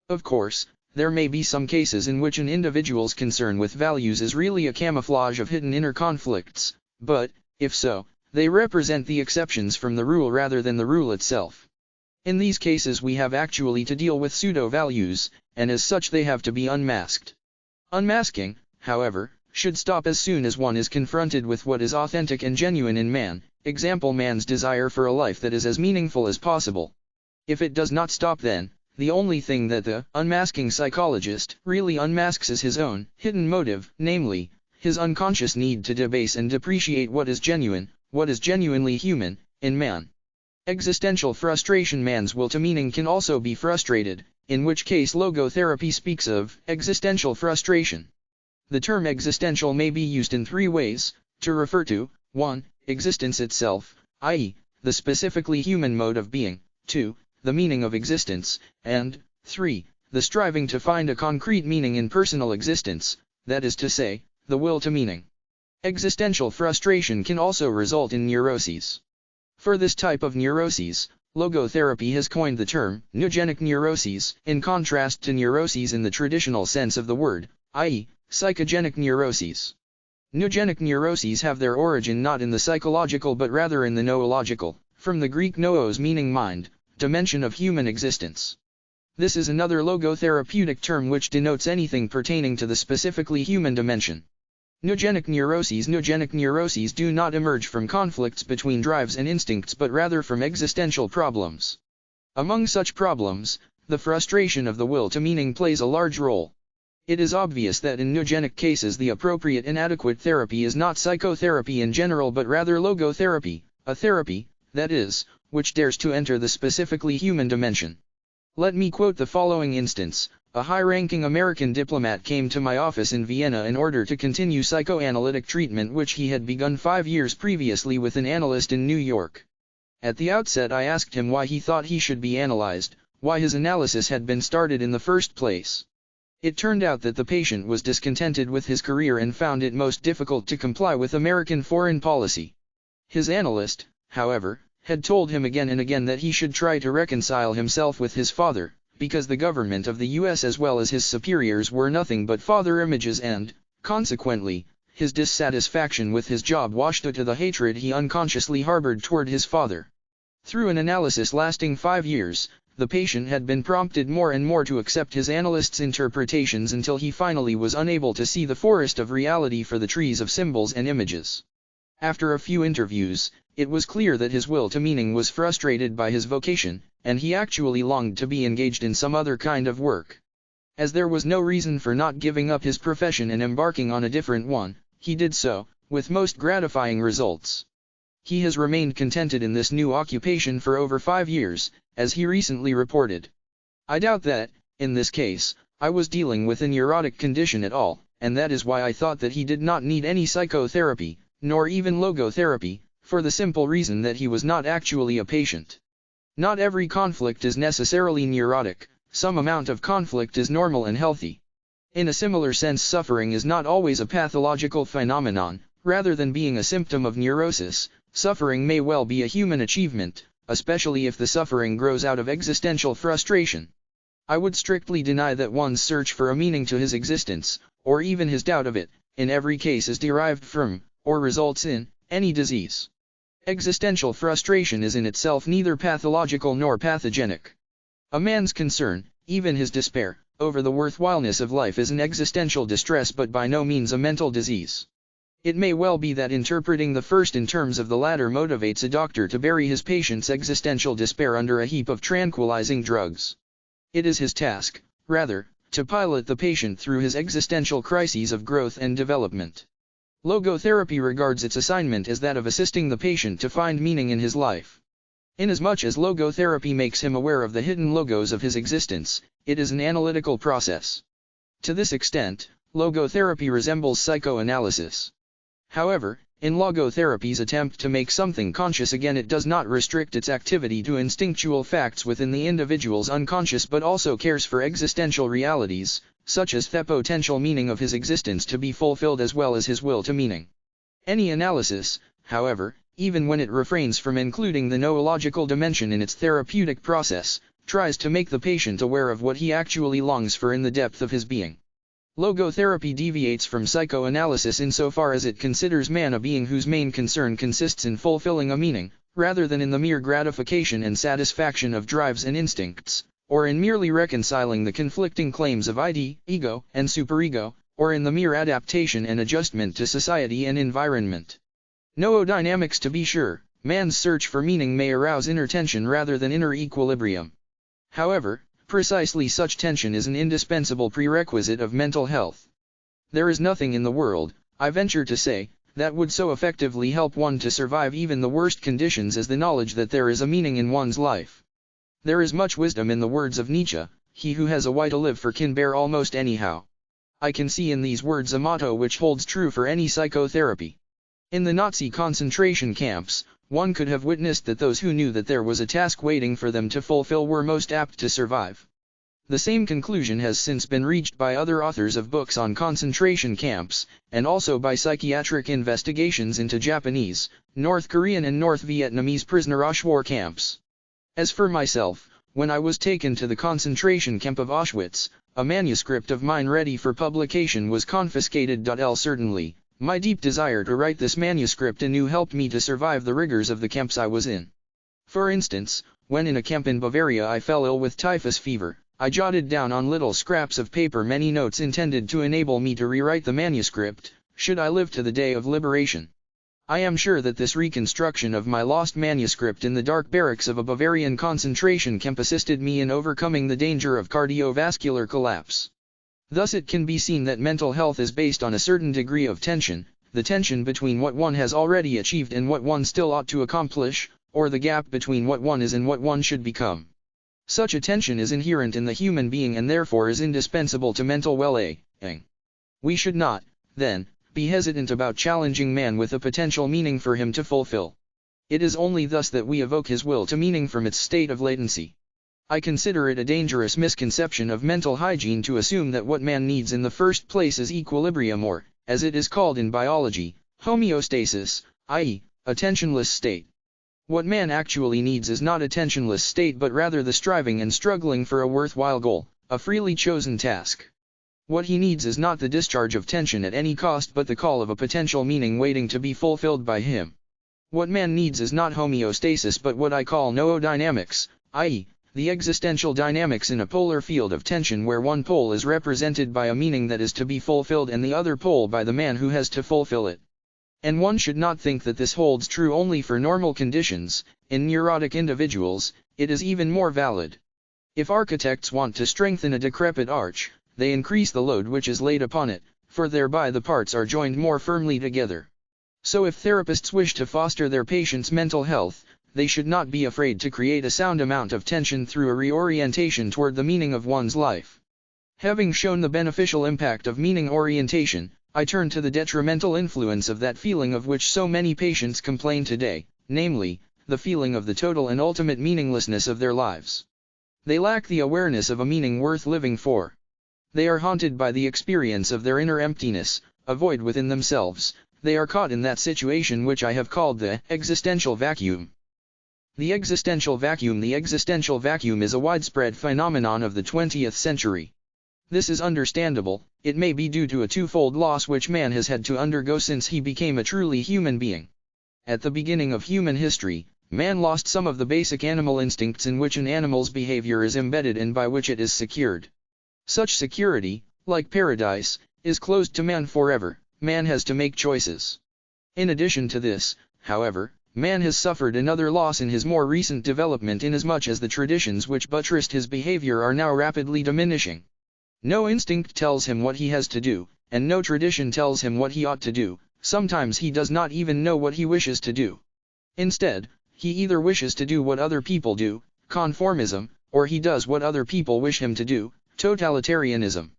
Of course, there may be some cases in which an individual's concern with values is really a camouflage of hidden inner conflicts, but, if so, they represent the exceptions from the rule rather than the rule itself. In these cases we have actually to deal with pseudo-values, and as such they have to be unmasked. Unmasking, however, should stop as soon as one is confronted with what is authentic and genuine in man, example man's desire for a life that is as meaningful as possible. If it does not stop then, the only thing that the unmasking psychologist really unmasks is his own hidden motive, namely, his unconscious need to debase and depreciate what is genuine, what is genuinely human, in man. Existential frustration. Man's will to meaning can also be frustrated, in which case logotherapy speaks of existential frustration. The term existential may be used in 3 ways, to refer to, 1. Existence itself, i.e., the specifically human mode of being, 2. The meaning of existence, and 3. The striving to find a concrete meaning in personal existence, that is to say, the will to meaning. Existential frustration can also result in neuroses. For this type of neuroses, logotherapy has coined the term neogenic neuroses, in contrast to neuroses in the traditional sense of the word, i.e., psychogenic neuroses. Neogenic neuroses have their origin not in the psychological but rather in the noological, from the Greek noos meaning mind, dimension of human existence. This is another logotherapeutic term which denotes anything pertaining to the specifically human dimension. Neogenic neuroses do not emerge from conflicts between drives and instincts but rather from existential problems. Among such problems, the frustration of the will to meaning plays a large role. It is obvious that in neogenic cases the appropriate and adequate therapy is not psychotherapy in general but rather logotherapy, a therapy, that is, which dares to enter the specifically human dimension. Let me quote the following instance. A high-ranking American diplomat came to my office in Vienna in order to continue psychoanalytic treatment which he had begun 5 years previously with an analyst in New York. At the outset I asked him why he thought he should be analyzed, why his analysis had been started in the first place. It turned out that the patient was discontented with his career and found it most difficult to comply with American foreign policy. His analyst, however, had told him again and again that he should try to reconcile himself with his father, because the government of the US as well as his superiors were nothing but father images and, consequently, his dissatisfaction with his job washed out to the hatred he unconsciously harbored toward his father. Through an analysis lasting 5 years, the patient had been prompted more and more to accept his analyst's interpretations until he finally was unable to see the forest of reality for the trees of symbols and images. After a few interviews, it was clear that his will to meaning was frustrated by his vocation, and he actually longed to be engaged in some other kind of work. As there was no reason for not giving up his profession and embarking on a different one, he did so, with most gratifying results. He has remained contented in this new occupation for over 5 years, as he recently reported. I doubt that, in this case, I was dealing with a neurotic condition at all, and that is why I thought that he did not need any psychotherapy, nor even logotherapy, for the simple reason that he was not actually a patient. Not every conflict is necessarily neurotic, some amount of conflict is normal and healthy. In a similar sense, suffering is not always a pathological phenomenon. Rather than being a symptom of neurosis, suffering may well be a human achievement, especially if the suffering grows out of existential frustration. I would strictly deny that one's search for a meaning to his existence, or even his doubt of it, in every case is derived from, or results in, any disease. Existential frustration is in itself neither pathological nor pathogenic. A man's concern, even his despair, over the worthwhileness of life is an existential distress but by no means a mental disease. It may well be that interpreting the first in terms of the latter motivates a doctor to bury his patient's existential despair under a heap of tranquilizing drugs. It is his task, rather, to pilot the patient through his existential crises of growth and development. Logotherapy regards its assignment as that of assisting the patient to find meaning in his life. Inasmuch as logotherapy makes him aware of the hidden logos of his existence, it is an analytical process. To this extent, logotherapy resembles psychoanalysis. However, In logotherapy's attempt to make something conscious again, it does not restrict its activity to instinctual facts within the individual's unconscious, but also cares for existential realities, such as the potential meaning of his existence to be fulfilled as well as his will to meaning. Any analysis, however, even when it refrains from including the noological dimension in its therapeutic process, tries to make the patient aware of what he actually longs for in the depth of his being. Logotherapy deviates from psychoanalysis insofar as it considers man a being whose main concern consists in fulfilling a meaning, rather than in the mere gratification and satisfaction of drives and instincts, or in merely reconciling the conflicting claims of id, ego, and superego, or in the mere adaptation and adjustment to society and environment. Noodynamics, to be sure, man's search for meaning may arouse inner tension rather than inner equilibrium. However, precisely such tension is an indispensable prerequisite of mental health. There is nothing in the world, I venture to say, that would so effectively help one to survive even the worst conditions as the knowledge that there is a meaning in one's life. There is much wisdom in the words of Nietzsche, "He who has a why to live for can bear almost anyhow." I can see in these words a motto which holds true for any psychotherapy. In the Nazi concentration camps, one could have witnessed that those who knew that there was a task waiting for them to fulfill were most apt to survive. The same conclusion has since been reached by other authors of books on concentration camps, and also by psychiatric investigations into Japanese, North Korean and North Vietnamese prisoner-of war camps. As for myself, when I was taken to the concentration camp of Auschwitz, a manuscript of mine ready for publication was confiscated. Certainly, my deep desire to write this manuscript anew helped me to survive the rigors of the camps I was in. For instance, when in a camp in Bavaria I fell ill with typhus fever, I jotted down on little scraps of paper many notes intended to enable me to rewrite the manuscript, should I live to the day of liberation. I am sure that this reconstruction of my lost manuscript in the dark barracks of a Bavarian concentration camp assisted me in overcoming the danger of cardiovascular collapse. Thus it can be seen that mental health is based on a certain degree of tension, the tension between what one has already achieved and what one still ought to accomplish, or the gap between what one is and what one should become. Such a tension is inherent in the human being and therefore is indispensable to mental well-being. We should not, then, be hesitant about challenging man with a potential meaning for him to fulfill. It is only thus that we evoke his will to meaning from its state of latency. I consider it a dangerous misconception of mental hygiene to assume that what man needs in the first place is equilibrium or, as it is called in biology, homeostasis, i.e., a tensionless state. What man actually needs is not a tensionless state but rather the striving and struggling for a worthwhile goal, a freely chosen task. What he needs is not the discharge of tension at any cost but the call of a potential meaning waiting to be fulfilled by him. What man needs is not homeostasis but what I call noodynamics, i.e., the existential dynamics in a polar field of tension where one pole is represented by a meaning that is to be fulfilled and the other pole by the man who has to fulfill it. And one should not think that this holds true only for normal conditions. In neurotic individuals, it is even more valid. If architects want to strengthen a decrepit arch, they increase the load which is laid upon it, for thereby the parts are joined more firmly together. So if therapists wish to foster their patients' mental health, they should not be afraid to create a sound amount of tension through a reorientation toward the meaning of one's life. Having shown the beneficial impact of meaning orientation, I turn to the detrimental influence of that feeling of which so many patients complain today, namely, the feeling of the total and ultimate meaninglessness of their lives. They lack the awareness of a meaning worth living for. They are haunted by the experience of their inner emptiness, a void within themselves. They are caught in that situation which I have called the existential vacuum. The existential vacuum is a widespread phenomenon of the 20th century. This is understandable. It may be due to a twofold loss which man has had to undergo since he became a truly human being. At the beginning of human history, man lost some of the basic animal instincts in which an animal's behavior is embedded and by which it is secured. Such security, like paradise, is closed to man forever. Man has to make choices. In addition to this, however, man has suffered another loss in his more recent development inasmuch as the traditions which buttressed his behavior are now rapidly diminishing. No instinct tells him what he has to do, and no tradition tells him what he ought to do. Sometimes he does not even know what he wishes to do. Instead, he either wishes to do what other people do, conformism, or he does what other people wish him to do, totalitarianism.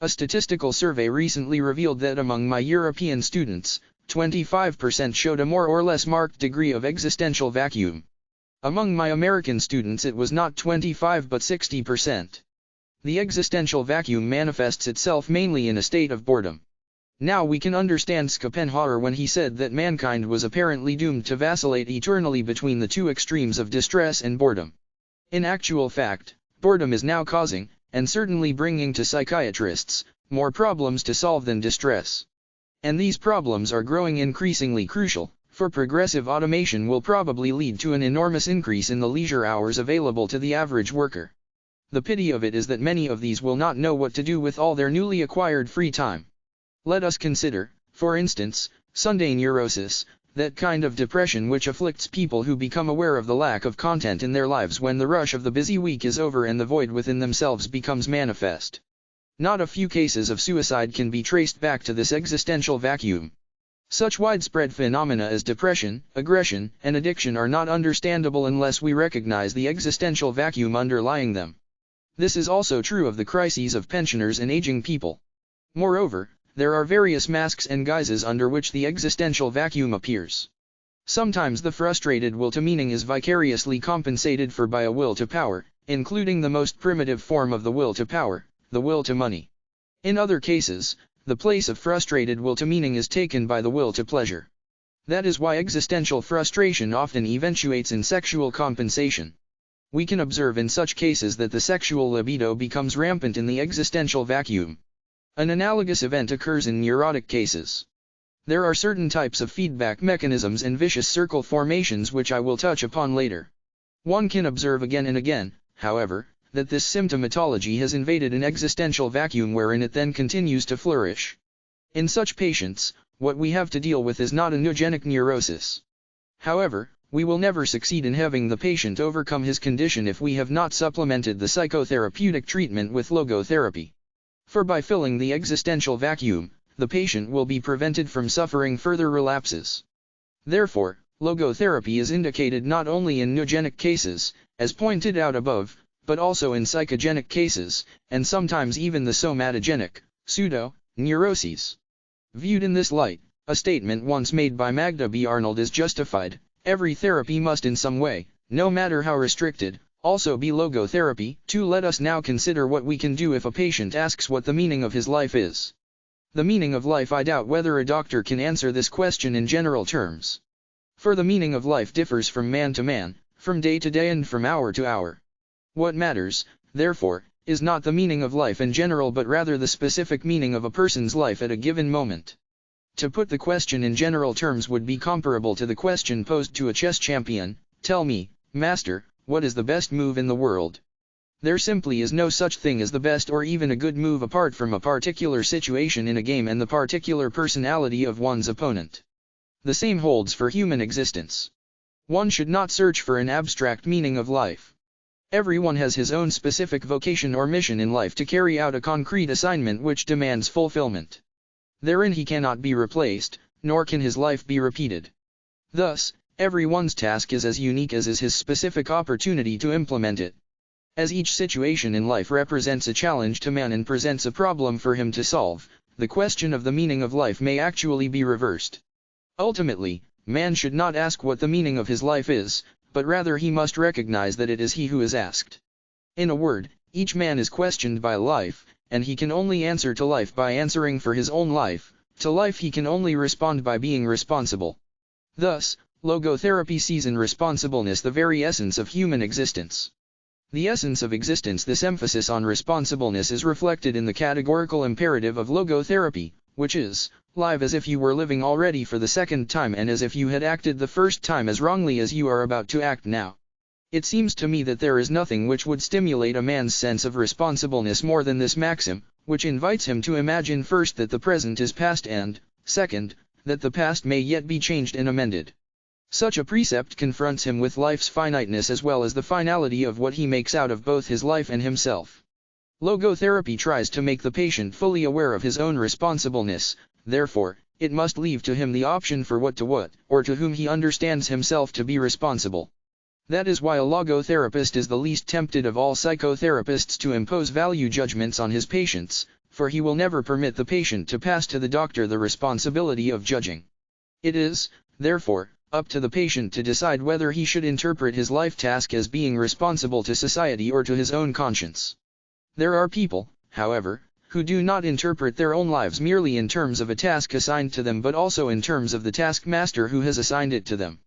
A statistical survey recently revealed that among my European students, 25% showed a more or less marked degree of existential vacuum. Among my American students it was not 25 but 60%. The existential vacuum manifests itself mainly in a state of boredom. Now we can understand Schopenhauer when he said that mankind was apparently doomed to vacillate eternally between the two extremes of distress and boredom. In actual fact, boredom is now causing, and certainly bringing to psychiatrists, more problems to solve than distress. And these problems are growing increasingly crucial, for progressive automation will probably lead to an enormous increase in the leisure hours available to the average worker. The pity of it is that many of these will not know what to do with all their newly acquired free time. Let us consider, for instance, Sunday neurosis, that kind of depression which afflicts people who become aware of the lack of content in their lives when the rush of the busy week is over and the void within themselves becomes manifest. Not a few cases of suicide can be traced back to this existential vacuum. Such widespread phenomena as depression, aggression, and addiction are not understandable unless we recognize the existential vacuum underlying them. This is also true of the crises of pensioners and aging people. Moreover, there are various masks and guises under which the existential vacuum appears. Sometimes the frustrated will to meaning is vicariously compensated for by a will to power, including the most primitive form of the will to power, the will to money. In other cases, the place of frustrated will to meaning is taken by the will to pleasure. That is why existential frustration often eventuates in sexual compensation. We can observe in such cases that the sexual libido becomes rampant in the existential vacuum. An analogous event occurs in neurotic cases. There are certain types of feedback mechanisms and vicious circle formations which I will touch upon later. One can observe again and again, however, that this symptomatology has invaded an existential vacuum wherein it then continues to flourish. In such patients, what we have to deal with is not a neogenic neurosis. However, we will never succeed in having the patient overcome his condition if we have not supplemented the psychotherapeutic treatment with logotherapy. For by filling the existential vacuum, the patient will be prevented from suffering further relapses. Therefore, logotherapy is indicated not only in neogenic cases, as pointed out above, but also in psychogenic cases, and sometimes even the somatogenic, pseudo-neuroses. Viewed in this light, a statement once made by Magda B. Arnold is justified: every therapy must in some way, no matter how restricted, also be logotherapy. Let us now consider what we can do if a patient asks what the meaning of his life is. The meaning of life, I doubt whether a doctor can answer this question in general terms. For the meaning of life differs from man to man, from day to day and from hour to hour. What matters, therefore, is not the meaning of life in general but rather the specific meaning of a person's life at a given moment. To put the question in general terms would be comparable to the question posed to a chess champion: tell me, master, what is the best move in the world? There simply is no such thing as the best or even a good move apart from a particular situation in a game and the particular personality of one's opponent. The same holds for human existence. One should not search for an abstract meaning of life. Everyone has his own specific vocation or mission in life to carry out a concrete assignment which demands fulfillment. Therein he cannot be replaced, nor can his life be repeated. Thus, everyone's task is as unique as is his specific opportunity to implement it. As each situation in life represents a challenge to man and presents a problem for him to solve, the question of the meaning of life may actually be reversed. Ultimately, man should not ask what the meaning of his life is, but rather he must recognize that it is he who is asked. In a word, each man is questioned by life, and he can only answer to life by answering for his own life. To life he can only respond by being responsible. Thus, logotherapy sees in responsibleness the very essence of human existence. The essence of existence. This emphasis on responsibleness is reflected in the categorical imperative of logotherapy, which is, live as if you were living already for the second time and as if you had acted the first time as wrongly as you are about to act now. It seems to me that there is nothing which would stimulate a man's sense of responsibleness more than this maxim, which invites him to imagine first that the present is past and, second, that the past may yet be changed and amended. Such a precept confronts him with life's finiteness as well as the finality of what he makes out of both his life and himself. Logotherapy tries to make the patient fully aware of his own responsibleness, therefore, it must leave to him the option for what or to whom he understands himself to be responsible. That is why a logotherapist is the least tempted of all psychotherapists to impose value judgments on his patients, for he will never permit the patient to pass to the doctor the responsibility of judging. It is, therefore, up to the patient to decide whether he should interpret his life task as being responsible to society or to his own conscience. There are people, however, who do not interpret their own lives merely in terms of a task assigned to them but also in terms of the taskmaster who has assigned it to them.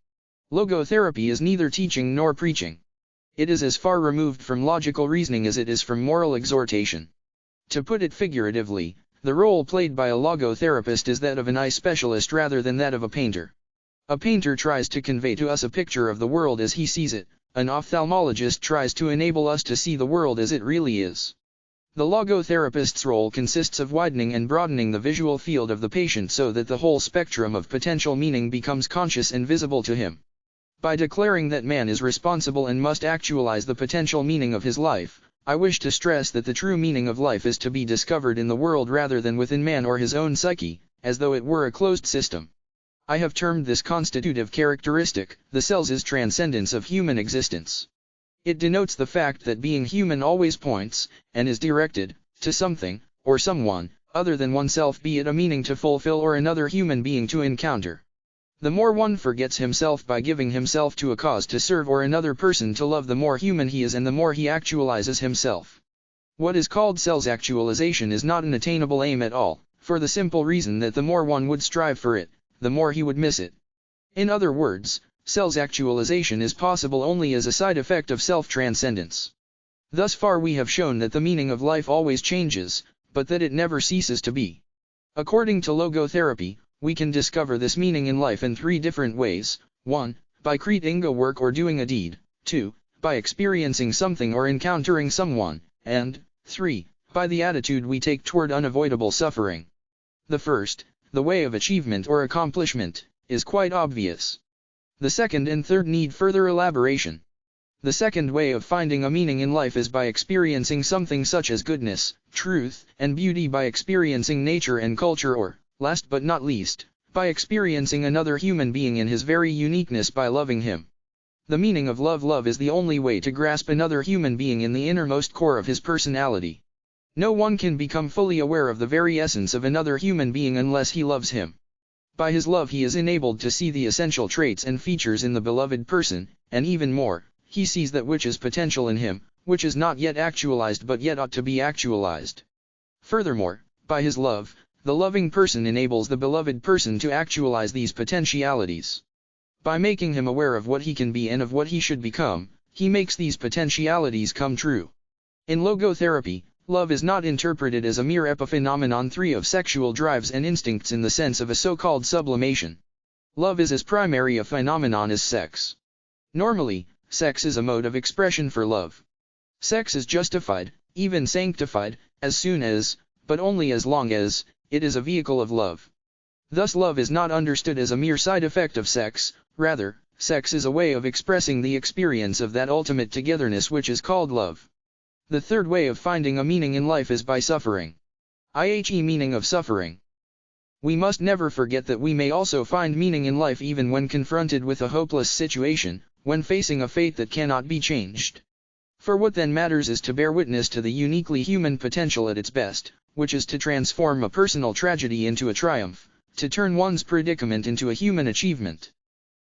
Logotherapy is neither teaching nor preaching. It is as far removed from logical reasoning as it is from moral exhortation. To put it figuratively, the role played by a logotherapist is that of an eye specialist rather than that of a painter. A painter tries to convey to us a picture of the world as he sees it, an ophthalmologist tries to enable us to see the world as it really is. The logotherapist's role consists of widening and broadening the visual field of the patient so that the whole spectrum of potential meaning becomes conscious and visible to him. By declaring that man is responsible and must actualize the potential meaning of his life, I wish to stress that the true meaning of life is to be discovered in the world rather than within man or his own psyche, as though it were a closed system. I have termed this constitutive characteristic the self's transcendence of human existence. It denotes the fact that being human always points, and is directed, to something, or someone, other than oneself, be it a meaning to fulfill or another human being to encounter. The more one forgets himself by giving himself to a cause to serve or another person to love, the more human he is and the more he actualizes himself. What is called self-actualization is not an attainable aim at all, for the simple reason that the more one would strive for it, the more he would miss it. In other words, self-actualization is possible only as a side effect of self-transcendence. Thus far we have shown that the meaning of life always changes, but that it never ceases to be. According to logotherapy, we can discover this meaning in life in 3 different ways: 1. By creating a work or doing a deed; 2. By experiencing something or encountering someone; and 3. By the attitude we take toward unavoidable suffering. The first, the way of achievement or accomplishment, is quite obvious. The second and third need further elaboration. The second way of finding a meaning in life is by experiencing something such as goodness, truth, and beauty, by experiencing nature and culture, or, last but not least, by experiencing another human being in his very uniqueness by loving him. The meaning of love is the only way to grasp another human being in the innermost core of his personality. No one can become fully aware of the very essence of another human being unless he loves him. By his love he is enabled to see the essential traits and features in the beloved person, and even more, he sees that which is potential in him, which is not yet actualized but yet ought to be actualized. Furthermore, by his love, the loving person enables the beloved person to actualize these potentialities. By making him aware of what he can be and of what he should become, he makes these potentialities come true. In logotherapy, love is not interpreted as a mere epiphenomenon 3 of sexual drives and instincts in the sense of a so-called sublimation. Love is as primary a phenomenon as sex. Normally, sex is a mode of expression for love. Sex is justified, even sanctified, as soon as, but only as long as, it is a vehicle of love. Thus love is not understood as a mere side effect of sex, rather, sex is a way of expressing the experience of that ultimate togetherness which is called love. The third way of finding a meaning in life is by suffering. I.e. meaning of suffering. We must never forget that we may also find meaning in life even when confronted with a hopeless situation, when facing a fate that cannot be changed. For what then matters is to bear witness to the uniquely human potential at its best, which is to transform a personal tragedy into a triumph, to turn one's predicament into a human achievement.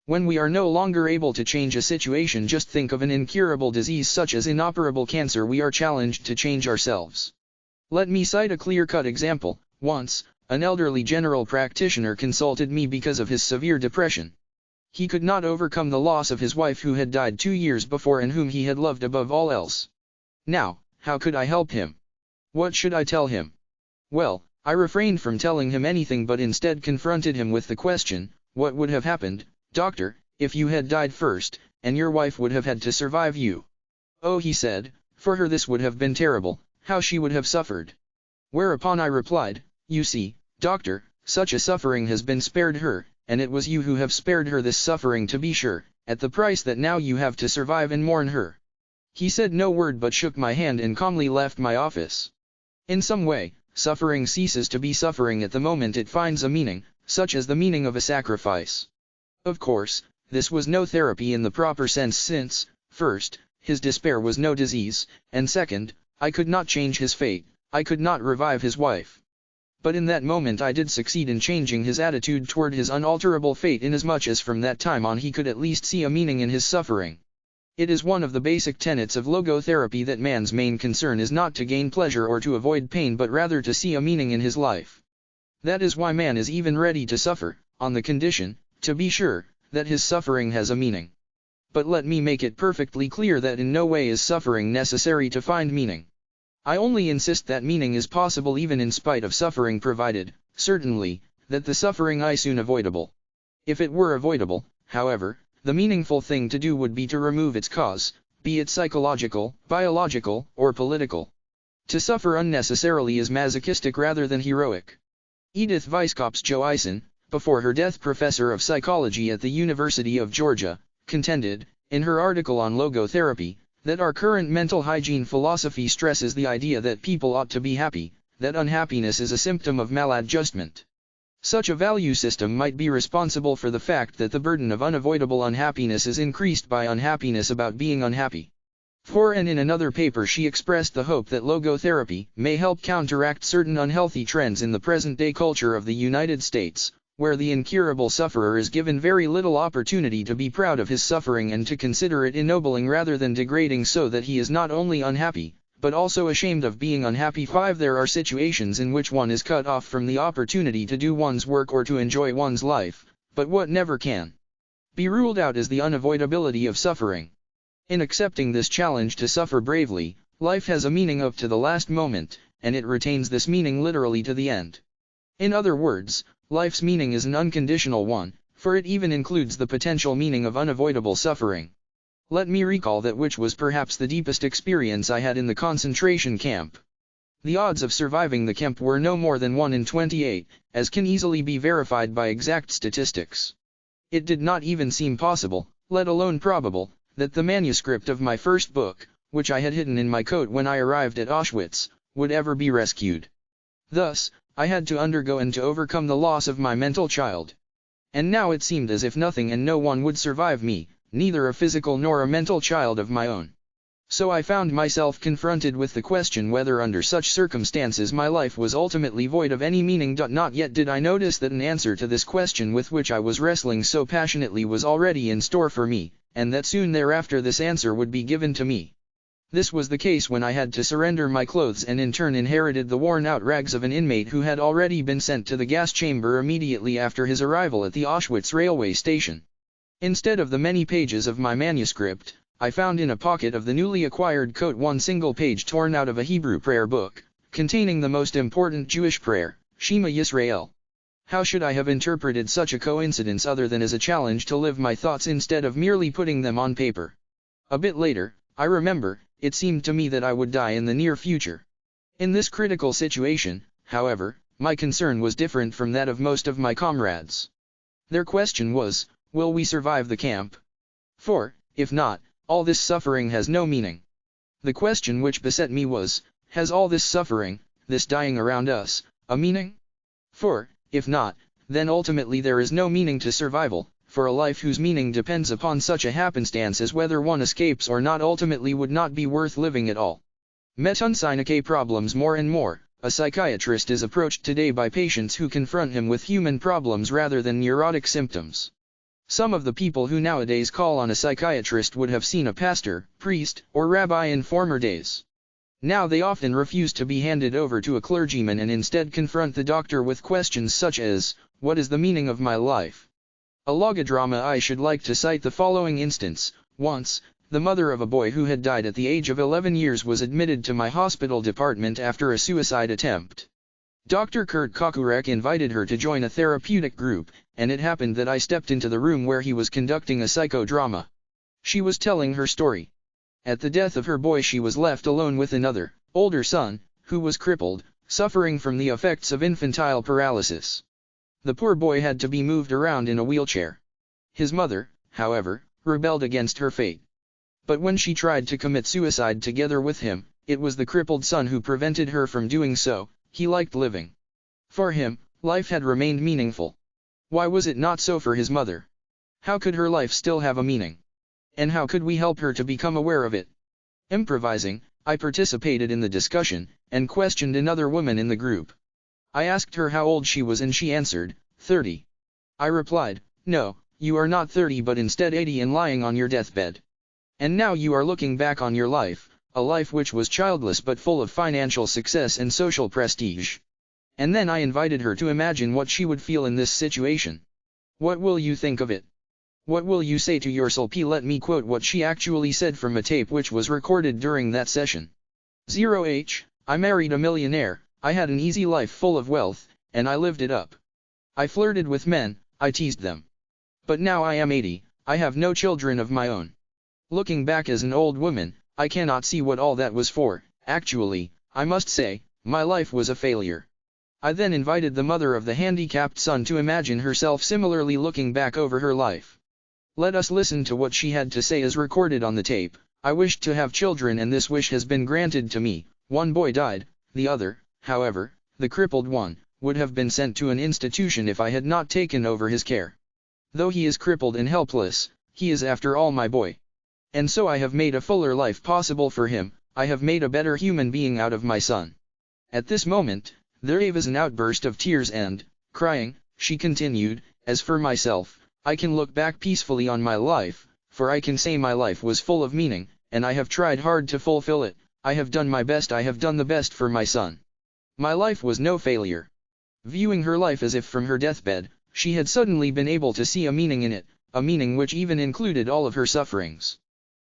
When we are no longer able to change a situation, just think of an incurable disease such as inoperable cancer, we are challenged to change ourselves. Let me cite a clear-cut example. Once, an elderly general practitioner consulted me because of his severe depression. He could not overcome the loss of his wife who had died 2 years before and whom he had loved above all else. Now, how could I help him? What should I tell him? Well, I refrained from telling him anything but instead confronted him with the question, what would have happened, doctor, if you had died first, and your wife would have had to survive you? Oh, he said, for her this would have been terrible, how she would have suffered. Whereupon I replied, you see, doctor, such a suffering has been spared her, and it was you who have spared her this suffering, to be sure, at the price that now you have to survive and mourn her. He said no word but shook my hand and calmly left my office. In some way, suffering ceases to be suffering at the moment it finds a meaning, such as the meaning of a sacrifice. Of course, this was no therapy in the proper sense since, first, his despair was no disease, and second, I could not change his fate, I could not revive his wife. But in that moment I did succeed in changing his attitude toward his unalterable fate, inasmuch as from that time on he could at least see a meaning in his suffering. It is one of the basic tenets of logotherapy that man's main concern is not to gain pleasure or to avoid pain, but rather to see a meaning in his life. That is why man is even ready to suffer, on the condition, to be sure, that his suffering has a meaning. But let me make it perfectly clear that in no way is suffering necessary to find meaning. I only insist that meaning is possible even in spite of suffering, provided, certainly, that the suffering is soon avoidable. If it were avoidable, however, the meaningful thing to do would be to remove its cause, be it psychological, biological, or political. To suffer unnecessarily is masochistic rather than heroic. Edith Weisskopf Joyson, before her death professor of psychology at the University of Georgia, contended, in her article on logotherapy, that our current mental hygiene philosophy stresses the idea that people ought to be happy, that unhappiness is a symptom of maladjustment. Such a value system might be responsible for the fact that the burden of unavoidable unhappiness is increased by unhappiness about being unhappy. And in another paper she expressed the hope that logotherapy may help counteract certain unhealthy trends in the present-day culture of the United States, where the incurable sufferer is given very little opportunity to be proud of his suffering and to consider it ennobling rather than degrading, so that he is not only unhappy, but also ashamed of being unhappy. 5. There are situations in which one is cut off from the opportunity to do one's work or to enjoy one's life, but what never can be ruled out is the unavoidability of suffering. In accepting this challenge to suffer bravely, life has a meaning up to the last moment, and it retains this meaning literally to the end. In other words, life's meaning is an unconditional one, for it even includes the potential meaning of unavoidable suffering. Let me recall that which was perhaps the deepest experience I had in the concentration camp. The odds of surviving the camp were no more than 1 in 28, as can easily be verified by exact statistics. It did not even seem possible, let alone probable, that the manuscript of my first book, which I had hidden in my coat when I arrived at Auschwitz, would ever be rescued. Thus, I had to undergo and to overcome the loss of my mental child. And now it seemed as if nothing and no one would survive me, neither a physical nor a mental child of my own. So I found myself confronted with the question whether under such circumstances my life was ultimately void of any meaning. Not yet did I notice that an answer to this question with which I was wrestling so passionately was already in store for me, and that soon thereafter this answer would be given to me. This was the case when I had to surrender my clothes and in turn inherited the worn-out rags of an inmate who had already been sent to the gas chamber immediately after his arrival at the Auschwitz railway station. Instead of the many pages of my manuscript, I found in a pocket of the newly acquired coat one single page torn out of a Hebrew prayer book, containing the most important Jewish prayer, Shema Yisrael. How should I have interpreted such a coincidence other than as a challenge to live my thoughts instead of merely putting them on paper? A bit later, I remember, it seemed to me that I would die in the near future. In this critical situation, however, my concern was different from that of most of my comrades. Their question was, will we survive the camp? For, if not, all this suffering has no meaning. The question which beset me was, has all this suffering, this dying around us, a meaning? For, if not, then ultimately there is no meaning to survival, for a life whose meaning depends upon such a happenstance as whether one escapes or not ultimately would not be worth living at all. Metapsychic problems. More and more, a psychiatrist is approached today by patients who confront him with human problems rather than neurotic symptoms. Some of the people who nowadays call on a psychiatrist would have seen a pastor, priest, or rabbi in former days. Now they often refuse to be handed over to a clergyman and instead confront the doctor with questions such as, what is the meaning of my life? A logodrama. I should like to cite the following instance. Once, the mother of a boy who had died at the age of 11 years was admitted to my hospital department after a suicide attempt. Dr. Kurt Kokurek invited her to join a therapeutic group, and it happened that I stepped into the room where he was conducting a psychodrama. She was telling her story. At the death of her boy she was left alone with another, older son, who was crippled, suffering from the effects of infantile paralysis. The poor boy had to be moved around in a wheelchair. His mother, however, rebelled against her fate. But when she tried to commit suicide together with him, it was the crippled son who prevented her from doing so. He liked living. For him, life had remained meaningful. Why was it not so for his mother? How could her life still have a meaning? And how could we help her to become aware of it? Improvising, I participated in the discussion, and questioned another woman in the group. I asked her how old she was and she answered, 30. I replied, no, you are not 30 but instead 80 and lying on your deathbed. And now you are looking back on your life, a life which was childless but full of financial success and social prestige. And then I invited her to imagine what she would feel in this situation. What will you think of it? What will you say to your soul? Let me quote what she actually said from a tape which was recorded during that session. 0H, I married a millionaire, I had an easy life full of wealth, and I lived it up. I flirted with men, I teased them. But now I am 80, I have no children of my own. Looking back as an old woman, I cannot see what all that was for. Actually, I must say, my life was a failure. I then invited the mother of the handicapped son to imagine herself similarly looking back over her life. Let us listen to what she had to say as recorded on the tape. I wished to have children and this wish has been granted to me. One boy died, the other, however, the crippled one, would have been sent to an institution if I had not taken over his care. Though he is crippled and helpless, he is after all my boy. And so I have made a fuller life possible for him, I have made a better human being out of my son. At this moment, there was an outburst of tears and, crying, she continued, as for myself, I can look back peacefully on my life, for I can say my life was full of meaning, and I have tried hard to fulfill it, I have done my best, I have done the best for my son. My life was no failure. Viewing her life as if from her deathbed, she had suddenly been able to see a meaning in it, a meaning which even included all of her sufferings.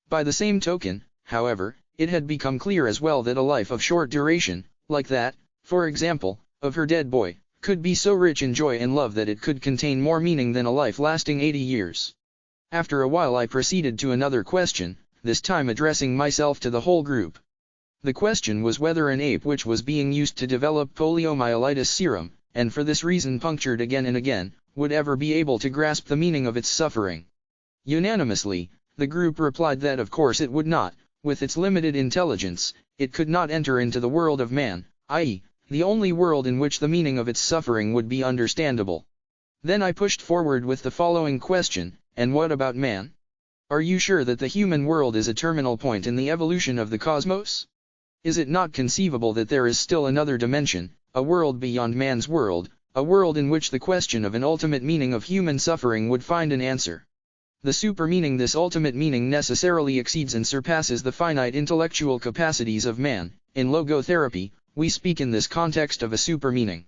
By the same token, however, it had become clear as well that a life of short duration, like that, for example, of her dead boy, could be so rich in joy and love that it could contain more meaning than a life lasting 80 years. After a while I proceeded to another question, this time addressing myself to the whole group. The question was whether an ape which was being used to develop poliomyelitis serum, and for this reason punctured again and again, would ever be able to grasp the meaning of its suffering. Unanimously, the group replied that of course it would not, with its limited intelligence, it could not enter into the world of man, i.e., the only world in which the meaning of its suffering would be understandable. Then I pushed forward with the following question, and what about man? Are you sure that the human world is a terminal point in the evolution of the cosmos? Is it not conceivable that there is still another dimension, a world beyond man's world, a world in which the question of an ultimate meaning of human suffering would find an answer? The super-meaning, this ultimate meaning necessarily exceeds and surpasses the finite intellectual capacities of man. In logotherapy, we speak in this context of a super-meaning.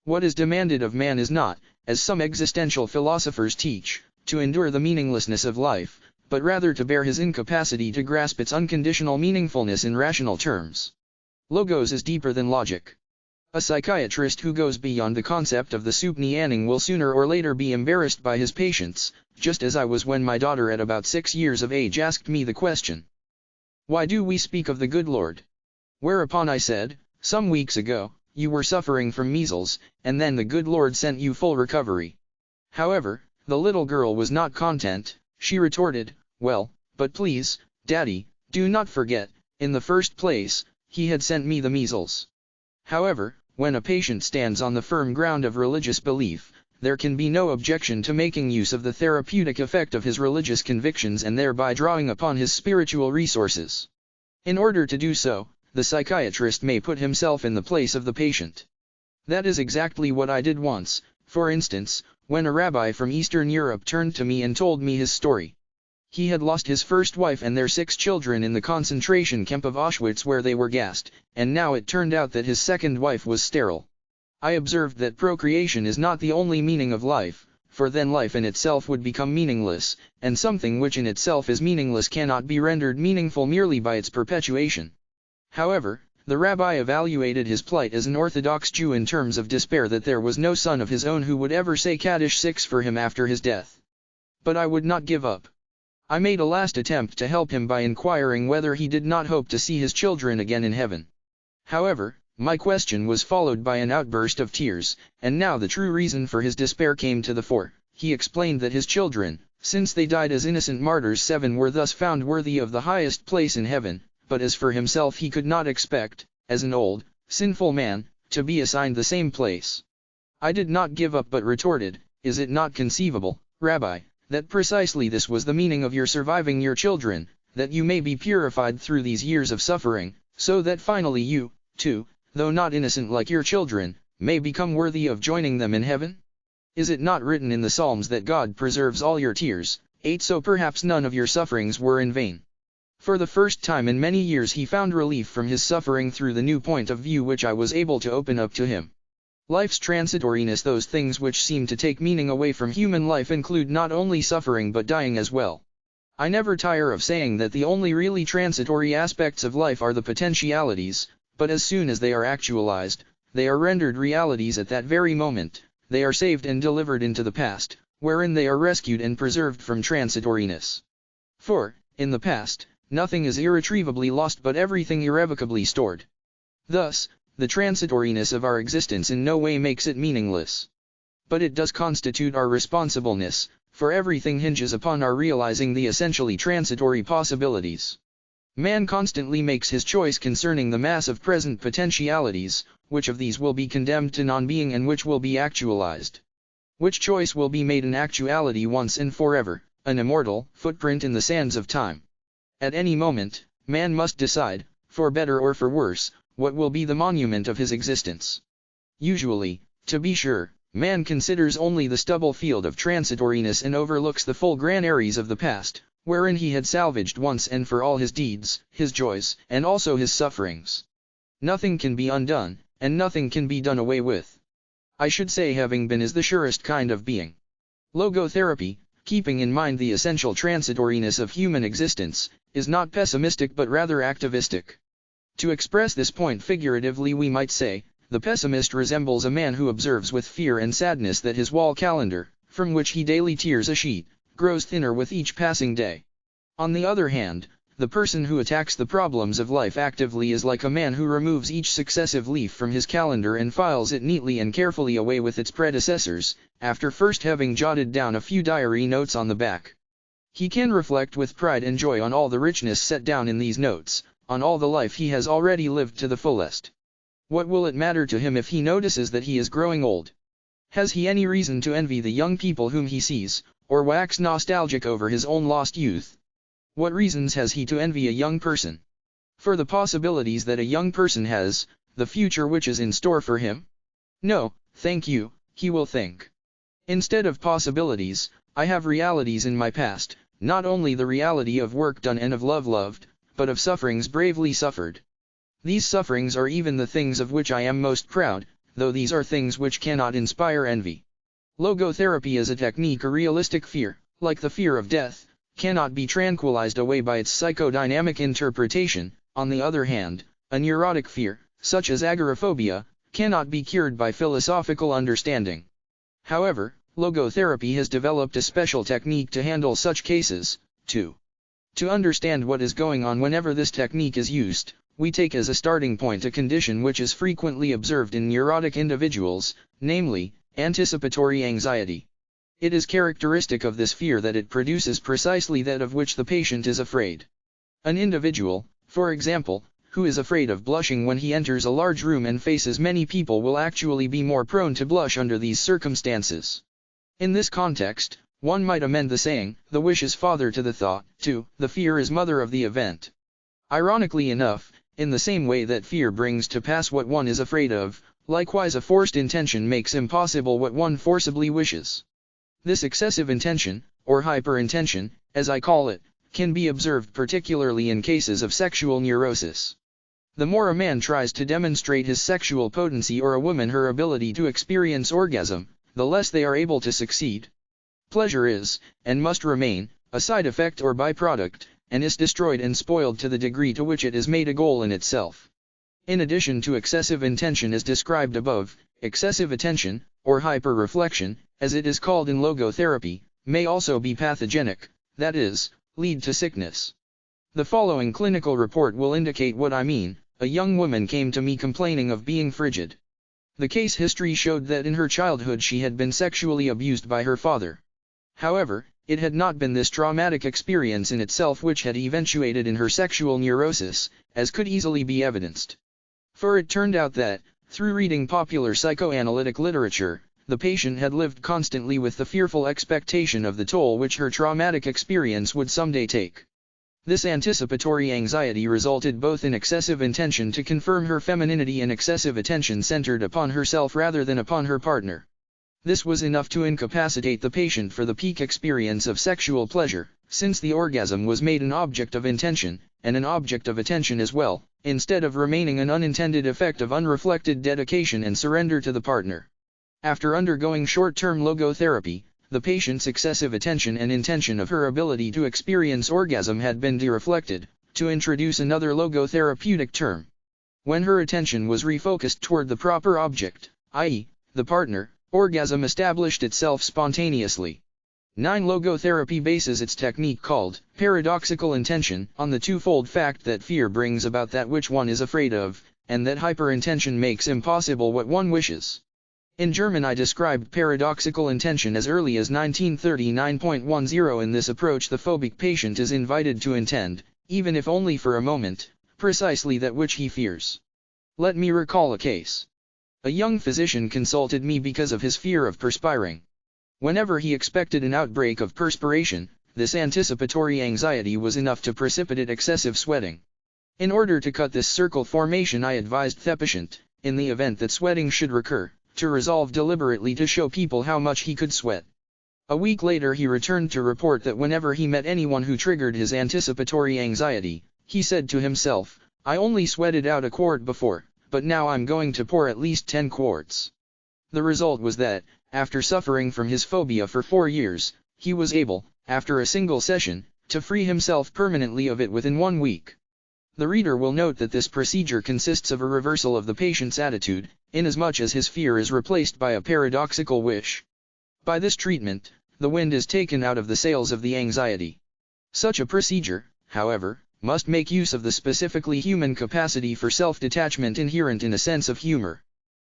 What is demanded of man is not, as some existential philosophers teach, to endure the meaninglessness of life, but rather to bear his incapacity to grasp its unconditional meaningfulness in rational terms. Logos is deeper than logic. A psychiatrist who goes beyond the concept of the supnianing will sooner or later be embarrassed by his patients, just as I was when my daughter at about 6 years of age asked me the question, "Why do we speak of the good Lord?" Whereupon I said, "Some weeks ago, you were suffering from measles, and then the good Lord sent you full recovery." However, the little girl was not content. She retorted, "Well, but please, Daddy, do not forget, in the first place, he had sent me the measles." However, when a patient stands on the firm ground of religious belief, there can be no objection to making use of the therapeutic effect of his religious convictions and thereby drawing upon his spiritual resources. In order to do so, the psychiatrist may put himself in the place of the patient. That is exactly what I did once, for instance, when a rabbi from Eastern Europe turned to me and told me his story. He had lost his first wife and their 6 children in the concentration camp of Auschwitz where they were gassed, and now it turned out that his second wife was sterile. I observed that procreation is not the only meaning of life, for then life in itself would become meaningless, and something which in itself is meaningless cannot be rendered meaningful merely by its perpetuation. However, the rabbi evaluated his plight as an Orthodox Jew in terms of despair that there was no son of his own who would ever say Kaddish 6 for him after his death. But I would not give up. I made a last attempt to help him by inquiring whether he did not hope to see his children again in heaven. However, my question was followed by an outburst of tears, and now the true reason for his despair came to the fore. He explained that his children, since they died as innocent martyrs 7 were thus found worthy of the highest place in heaven, but as for himself he could not expect, as an old, sinful man, to be assigned the same place. I did not give up but retorted, "Is it not conceivable, Rabbi, that precisely this was the meaning of your surviving your children, that you may be purified through these years of suffering, so that finally you, too, though not innocent like your children, may become worthy of joining them in heaven? Is it not written in the Psalms that God preserves all your tears? 8 So perhaps none of your sufferings were in vain. For the first time in many years he found relief from his suffering through the new point of view which I was able to open up to him. Life's transitoriness. Those things which seem to take meaning away from human life include not only suffering but dying as well. I never tire of saying that the only really transitory aspects of life are the potentialities, but as soon as they are actualized, they are rendered realities at that very moment. They are saved and delivered into the past, wherein they are rescued and preserved from transitoriness. For, in the past, nothing is irretrievably lost but everything irrevocably stored. Thus, the transitoriness of our existence in no way makes it meaningless. But it does constitute our responsibleness, for everything hinges upon our realizing the essentially transitory possibilities. Man constantly makes his choice concerning the mass of present potentialities, which of these will be condemned to non-being and which will be actualized. Which choice will be made an actuality once and forever, an immortal footprint in the sands of time. At any moment, man must decide, for better or for worse, what will be the monument of his existence. Usually, to be sure, man considers only the stubble field of transitoriness and overlooks the full granaries of the past, wherein he had salvaged once and for all his deeds, his joys, and also his sufferings. Nothing can be undone, and nothing can be done away with. I should say having been is the surest kind of being. Logotherapy, keeping in mind the essential transitoriness of human existence, is not pessimistic but rather activistic. To express this point figuratively we might say, the pessimist resembles a man who observes with fear and sadness that his wall calendar, from which he daily tears a sheet, grows thinner with each passing day. On the other hand, the person who attacks the problems of life actively is like a man who removes each successive leaf from his calendar and files it neatly and carefully away with its predecessors, after first having jotted down a few diary notes on the back. He can reflect with pride and joy on all the richness set down in these notes, on all the life he has already lived to the fullest. What will it matter to him if he notices that he is growing old? Has he any reason to envy the young people whom he sees, or wax nostalgic over his own lost youth? What reasons has he to envy a young person? For the possibilities that a young person has, the future which is in store for him? No, thank you, he will think. Instead of possibilities, I have realities in my past, not only the reality of work done and of love loved, but of sufferings bravely suffered. These sufferings are even the things of which I am most proud, though these are things which cannot inspire envy. Logotherapy is a technique. A realistic fear, like the fear of death, cannot be tranquilized away by its psychodynamic interpretation. On the other hand, a neurotic fear, such as agoraphobia, cannot be cured by philosophical understanding. However, logotherapy has developed a special technique to handle such cases. To understand what is going on whenever this technique is used, we take as a starting point a condition which is frequently observed in neurotic individuals, namely, anticipatory anxiety. It is characteristic of this fear that it produces precisely that of which the patient is afraid. An individual, for example, who is afraid of blushing when he enters a large room and faces many people will actually be more prone to blush under these circumstances. In this context, one might amend the saying, the wish is father to the thought, to, the fear is mother of the event. Ironically enough, in the same way that fear brings to pass what one is afraid of, likewise a forced intention makes impossible what one forcibly wishes. This excessive intention, or hyperintention, as I call it, can be observed particularly in cases of sexual neurosis. The more a man tries to demonstrate his sexual potency or a woman her ability to experience orgasm, the less they are able to succeed. Pleasure is, and must remain, a side effect or byproduct, and is destroyed and spoiled to the degree to which it is made a goal in itself. In addition to excessive intention as described above, excessive attention, or hyper-reflection, as it is called in logotherapy, may also be pathogenic, that is, lead to sickness. The following clinical report will indicate what I mean. A young woman came to me complaining of being frigid. The case history showed that in her childhood she had been sexually abused by her father. However, it had not been this traumatic experience in itself which had eventuated in her sexual neurosis, as could easily be evidenced. For it turned out that, through reading popular psychoanalytic literature, the patient had lived constantly with the fearful expectation of the toll which her traumatic experience would someday take. This anticipatory anxiety resulted both in excessive intention to confirm her femininity and excessive attention centered upon herself rather than upon her partner. This was enough to incapacitate the patient for the peak experience of sexual pleasure, since the orgasm was made an object of intention, and an object of attention as well, instead of remaining an unintended effect of unreflected dedication and surrender to the partner. After undergoing short-term logotherapy, the patient's excessive attention and intention of her ability to experience orgasm had been dereflected, to introduce another logotherapeutic term. When her attention was refocused toward the proper object, i.e., the partner, orgasm established itself spontaneously. 9. Logotherapy bases its technique called paradoxical intention on the twofold fact that fear brings about that which one is afraid of, and that hyperintention makes impossible what one wishes. In German I described paradoxical intention as early as 1939.10. In this approach the phobic patient is invited to intend, even if only for a moment, precisely that which he fears. Let me recall a case. A young physician consulted me because of his fear of perspiring. Whenever he expected an outbreak of perspiration, this anticipatory anxiety was enough to precipitate excessive sweating. In order to cut this circle formation I advised the patient, in the event that sweating should recur, to resolve deliberately to show people how much he could sweat. A week later he returned to report that whenever he met anyone who triggered his anticipatory anxiety, he said to himself, "I only sweated out a quart before, but now I'm going to pour at least 10 quarts. The result was that, after suffering from his phobia for 4 years, he was able, after a single session, to free himself permanently of it within 1 week. The reader will note that this procedure consists of a reversal of the patient's attitude, inasmuch as his fear is replaced by a paradoxical wish. By this treatment, the wind is taken out of the sails of the anxiety. Such a procedure, however, must make use of the specifically human capacity for self-detachment inherent in a sense of humor.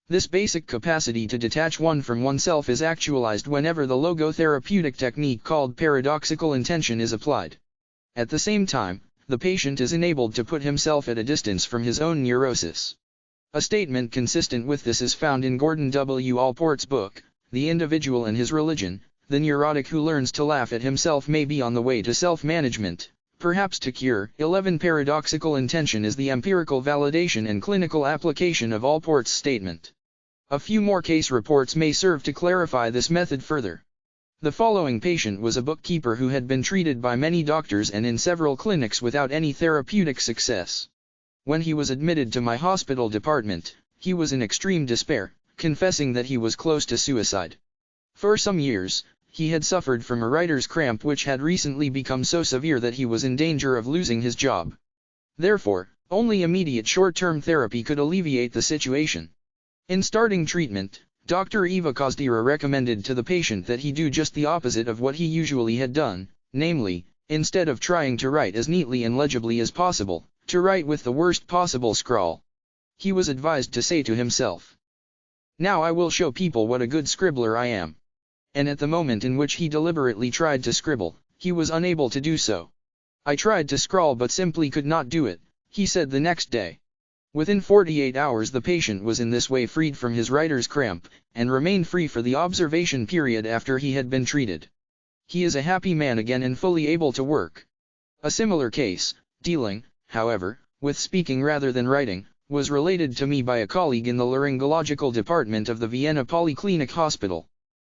This basic capacity to detach one from oneself is actualized whenever the logotherapeutic technique called paradoxical intention is applied. At the same time, the patient is enabled to put himself at a distance from his own neurosis. A statement consistent with this is found in Gordon W. Alport's book, The Individual and His Religion. The neurotic who learns to laugh at himself may be on the way to self-management, perhaps to cure. 11. Paradoxical intention is the empirical validation and clinical application of Alport's statement. A few more case reports may serve to clarify this method further. The following patient was a bookkeeper who had been treated by many doctors and in several clinics without any therapeutic success. When he was admitted to my hospital department, he was in extreme despair, confessing that he was close to suicide. For some years, he had suffered from a writer's cramp which had recently become so severe that he was in danger of losing his job. Therefore, only immediate short-term therapy could alleviate the situation. In starting treatment, Dr. Eva Kozdira recommended to the patient that he do just the opposite of what he usually had done, namely, instead of trying to write as neatly and legibly as possible, to write with the worst possible scrawl. He was advised to say to himself, "Now I will show people what a good scribbler I am." And at the moment in which he deliberately tried to scribble, he was unable to do so. "I tried to scrawl but simply could not do it," he said the next day. Within 48 hours the patient was in this way freed from his writer's cramp, and remained free for the observation period after he had been treated. He is a happy man again and fully able to work. A similar case, dealing, however, with speaking rather than writing, was related to me by a colleague in the laryngological department of the Vienna Polyclinic Hospital.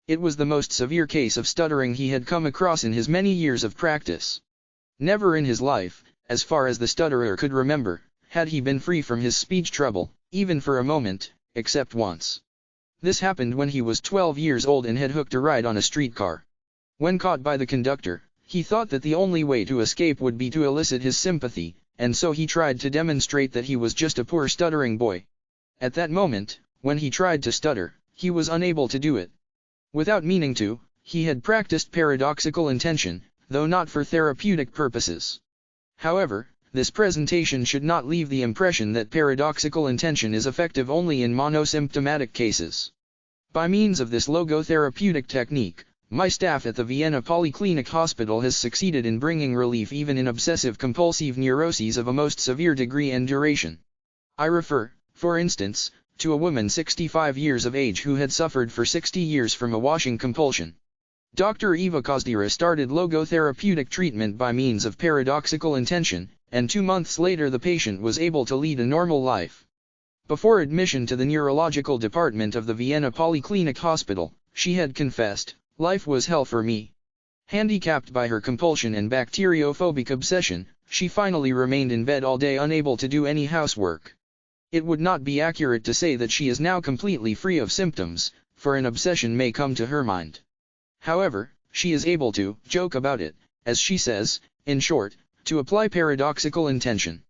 It was the most severe case of stuttering he had come across in his many years of practice. Never in his life, as far as the stutterer could remember, had he been free from his speech trouble, even for a moment, except once. This happened when he was 12 years old and had hooked a ride on a streetcar. When caught by the conductor, he thought that the only way to escape would be to elicit his sympathy, and so he tried to demonstrate that he was just a poor stuttering boy. At that moment, when he tried to stutter, he was unable to do it. Without meaning to, he had practiced paradoxical intention, though not for therapeutic purposes. However, this presentation should not leave the impression that paradoxical intention is effective only in monosymptomatic cases. By means of this logotherapeutic technique, my staff at the Vienna Polyclinic Hospital has succeeded in bringing relief even in obsessive-compulsive neuroses of a most severe degree and duration. I refer, for instance, to a woman 65 years of age who had suffered for 60 years from a washing compulsion. Dr. Eva Kozdira started logotherapeutic treatment by means of paradoxical intention, and 2 months later the patient was able to lead a normal life. Before admission to the neurological department of the Vienna Polyclinic Hospital, she had confessed, "Life was hell for me." Handicapped by her compulsion and bacteriophobic obsession, she finally remained in bed all day unable to do any housework. It would not be accurate to say that she is now completely free of symptoms, for an obsession may come to her mind. However, she is able to joke about it, as she says, in short, to apply paradoxical intention.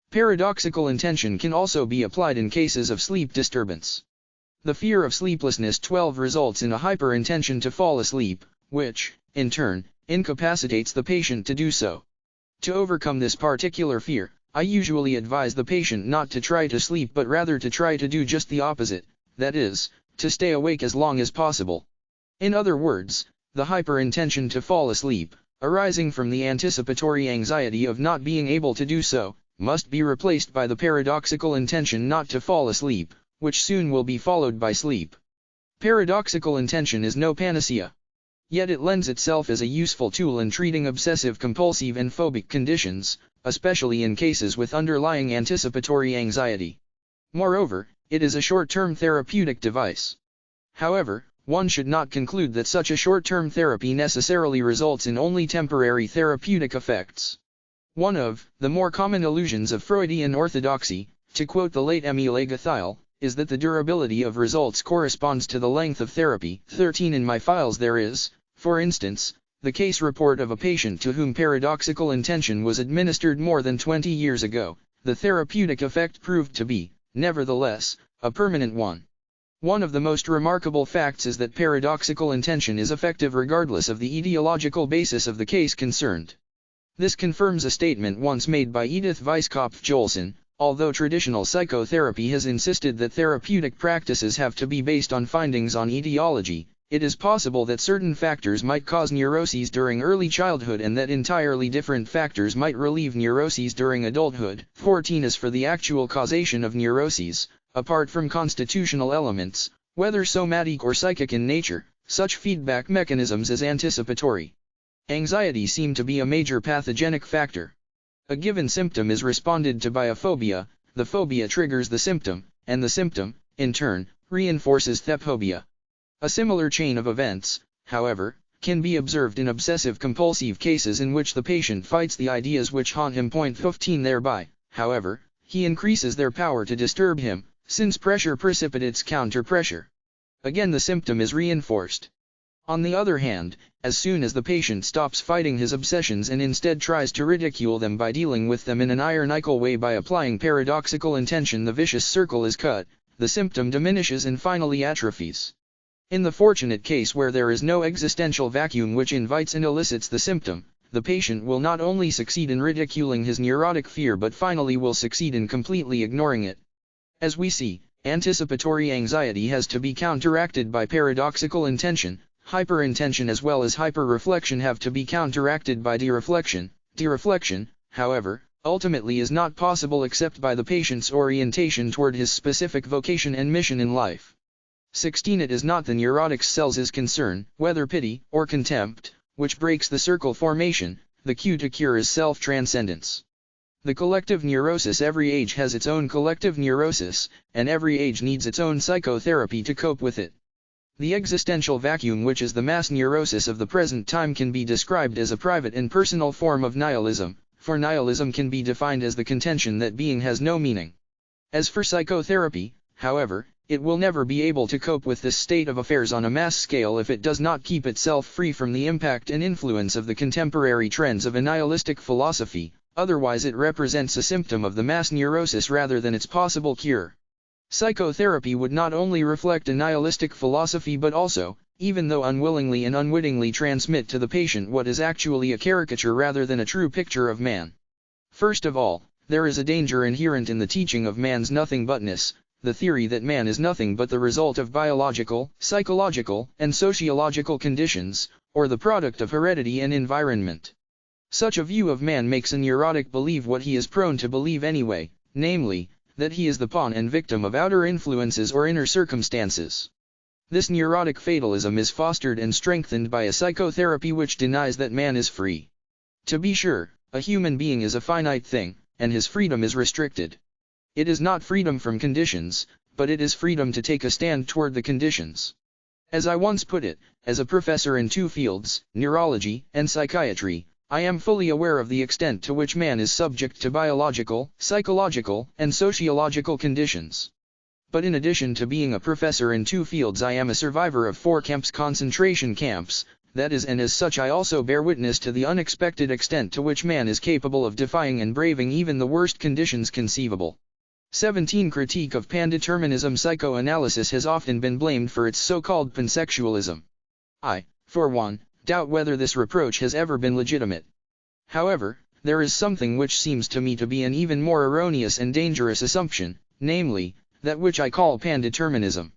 Paradoxical intention can also be applied in cases of sleep disturbance. The fear of sleeplessness 12 results in a hyperintention to fall asleep, which, in turn, incapacitates the patient to do so. To overcome this particular fear, I usually advise the patient not to try to sleep but rather to try to do just the opposite, that is, to stay awake as long as possible. In other words, the hyperintention to fall asleep, arising from the anticipatory anxiety of not being able to do so, must be replaced by the paradoxical intention not to fall asleep, which soon will be followed by sleep. Paradoxical intention is no panacea. Yet it lends itself as a useful tool in treating obsessive-compulsive and phobic conditions, especially in cases with underlying anticipatory anxiety. Moreover, it is a short-term therapeutic device. However, one should not conclude that such a short-term therapy necessarily results in only temporary therapeutic effects. One of the more common illusions of Freudian orthodoxy, to quote the late Émile Gathiel, is that the durability of results corresponds to the length of therapy. 13 In my files there is, for instance, the case report of a patient to whom paradoxical intention was administered more than 20 years ago. The therapeutic effect proved to be, nevertheless, a permanent one. One of the most remarkable facts is that paradoxical intention is effective regardless of the etiological basis of the case concerned. This confirms a statement once made by Edith Weisskopf-Joelson. Although traditional psychotherapy has insisted that therapeutic practices have to be based on findings on etiology, it is possible that certain factors might cause neuroses during early childhood and that entirely different factors might relieve neuroses during adulthood. 14 As for the actual causation of neuroses, apart from constitutional elements, whether somatic or psychic in nature, such feedback mechanisms as anticipatory anxiety seem to be a major pathogenic factor. A given symptom is responded to by a phobia, the phobia triggers the symptom, and the symptom, in turn, reinforces the phobia. A similar chain of events, however, can be observed in obsessive-compulsive cases in which the patient fights the ideas which haunt him. 15 Thereby, however, he increases their power to disturb him, since pressure precipitates counter-pressure. Again the symptom is reinforced. On the other hand, as soon as the patient stops fighting his obsessions and instead tries to ridicule them by dealing with them in an ironical way by applying paradoxical intention, the vicious circle is cut, the symptom diminishes and finally atrophies. In the fortunate case where there is no existential vacuum which invites and elicits the symptom, the patient will not only succeed in ridiculing his neurotic fear but finally will succeed in completely ignoring it. As we see, anticipatory anxiety has to be counteracted by paradoxical intention. Hyperintention as well as hyperreflection have to be counteracted by dereflection. Dereflection, however, ultimately is not possible except by the patient's orientation toward his specific vocation and mission in life. 16 It is not the neurotic cell's concern, whether pity or contempt, which breaks the circle formation. The cue to cure is self-transcendence. The collective neurosis. Every age has its own collective neurosis, and every age needs its own psychotherapy to cope with it. The existential vacuum, which is the mass neurosis of the present time, can be described as a private and personal form of nihilism, for nihilism can be defined as the contention that being has no meaning. As for psychotherapy, however, it will never be able to cope with this state of affairs on a mass scale if it does not keep itself free from the impact and influence of the contemporary trends of a nihilistic philosophy, otherwise it represents a symptom of the mass neurosis rather than its possible cure. Psychotherapy would not only reflect a nihilistic philosophy but also, even though unwillingly and unwittingly, transmit to the patient what is actually a caricature rather than a true picture of man. First of all, there is a danger inherent in the teaching of man's nothing-butness, the theory that man is nothing but the result of biological, psychological, and sociological conditions, or the product of heredity and environment. Such a view of man makes a neurotic believe what he is prone to believe anyway, namely, that he is the pawn and victim of outer influences or inner circumstances. This neurotic fatalism is fostered and strengthened by a psychotherapy which denies that man is free. To be sure, a human being is a finite thing, and his freedom is restricted. It is not freedom from conditions, but it is freedom to take a stand toward the conditions. As I once put it, as a professor in two fields, neurology and psychiatry, I am fully aware of the extent to which man is subject to biological, psychological, and sociological conditions. But in addition to being a professor in two fields, I am a survivor of 4 concentration camps, that is, and as such I also bear witness to the unexpected extent to which man is capable of defying and braving even the worst conditions conceivable. 17. Critique of pandeterminism. Psychoanalysis has often been blamed for its so-called pansexualism. I, for one, doubt whether this reproach has ever been legitimate. However, there is something which seems to me to be an even more erroneous and dangerous assumption, namely, that which I call pandeterminism.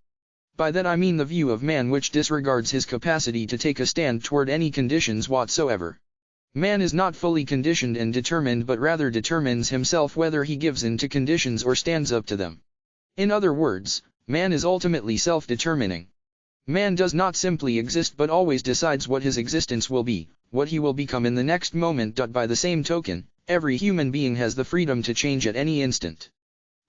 By that I mean the view of man which disregards his capacity to take a stand toward any conditions whatsoever. Man is not fully conditioned and determined, but rather determines himself whether he gives in to conditions or stands up to them. In other words, man is ultimately self-determining. Man does not simply exist but always decides what his existence will be, what he will become in the next moment. By the same token, every human being has the freedom to change at any instant.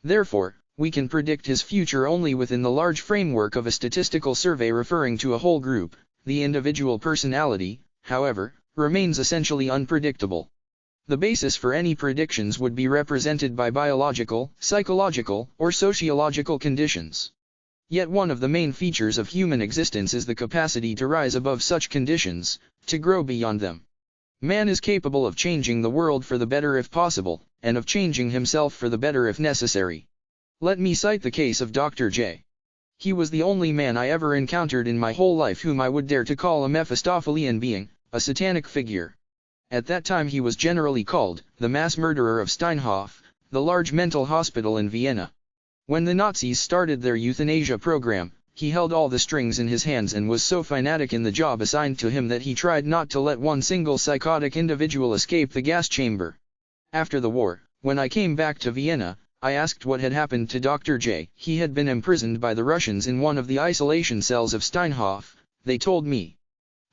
Therefore, we can predict his future only within the large framework of a statistical survey referring to a whole group. The individual personality, however, remains essentially unpredictable. The basis for any predictions would be represented by biological, psychological, or sociological conditions. Yet one of the main features of human existence is the capacity to rise above such conditions, to grow beyond them. Man is capable of changing the world for the better if possible, and of changing himself for the better if necessary. Let me cite the case of Dr. J. He was the only man I ever encountered in my whole life whom I would dare to call a Mephistophelian being, a satanic figure. At that time he was generally called the mass murderer of Steinhof, the large mental hospital in Vienna. When the Nazis started their euthanasia program, he held all the strings in his hands and was so fanatic in the job assigned to him that he tried not to let one single psychotic individual escape the gas chamber. After the war, when I came back to Vienna, I asked what had happened to Dr. J. He had been imprisoned by the Russians in one of the isolation cells of Steinhof, they told me.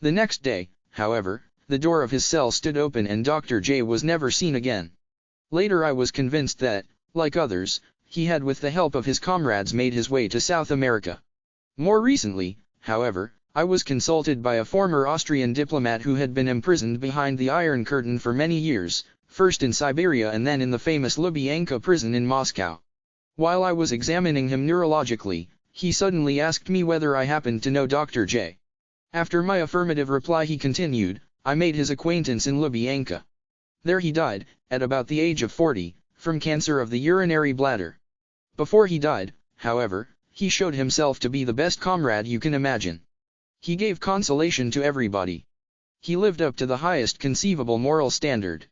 The next day, however, the door of his cell stood open and Dr. J. was never seen again. Later I was convinced that, like others, he had with the help of his comrades made his way to South America. More recently, however, I was consulted by a former Austrian diplomat who had been imprisoned behind the Iron Curtain for many years, first in Siberia and then in the famous Lubyanka prison in Moscow. While I was examining him neurologically, he suddenly asked me whether I happened to know Dr. J. After my affirmative reply he continued, I made his acquaintance in Lubyanka. There he died, at about the age of 40, from cancer of the urinary bladder. Before he died, however, he showed himself to be the best comrade you can imagine. He gave consolation to everybody. He lived up to the highest conceivable moral standard.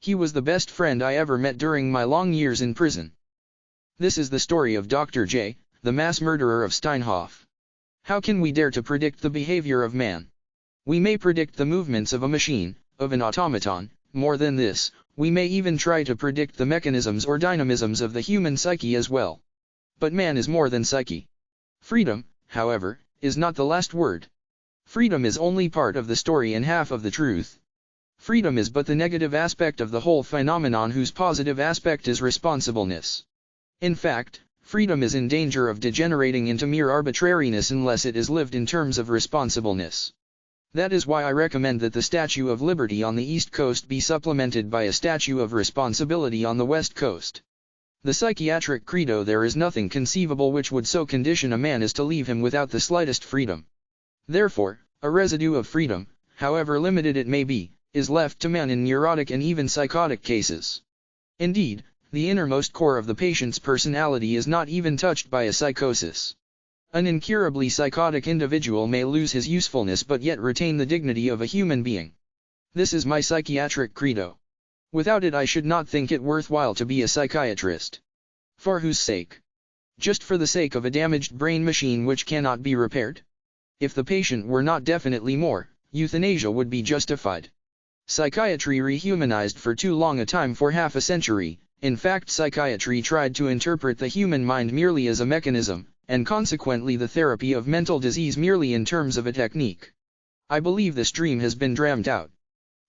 He was the best friend I ever met during my long years in prison. This is the story of Dr. J., the mass murderer of Steinhof. How can we dare to predict the behavior of man? We may predict the movements of a machine, of an automaton. More than this, we may even try to predict the mechanisms or dynamisms of the human psyche as well. But man is more than psyche. Freedom, however, is not the last word. Freedom is only part of the story and half of the truth. Freedom is but the negative aspect of the whole phenomenon whose positive aspect is responsibleness. In fact, freedom is in danger of degenerating into mere arbitrariness unless it is lived in terms of responsibleness. That is why I recommend that the Statue of Liberty on the East Coast be supplemented by a Statue of Responsibility on the West Coast. The psychiatric credo: there is nothing conceivable which would so condition a man as to leave him without the slightest freedom. Therefore, a residue of freedom, however limited it may be, is left to man in neurotic and even psychotic cases. Indeed, the innermost core of the patient's personality is not even touched by a psychosis. An incurably psychotic individual may lose his usefulness but yet retain the dignity of a human being. This is my psychiatric credo. Without it I should not think it worthwhile to be a psychiatrist. For whose sake? Just for the sake of a damaged brain machine which cannot be repaired? If the patient were not definitely more, euthanasia would be justified. Psychiatry rehumanized for too long a time, for half a century. In fact, psychiatry tried to interpret the human mind merely as a mechanism, and consequently the therapy of mental disease merely in terms of a technique. I believe this dream has been dreamt out.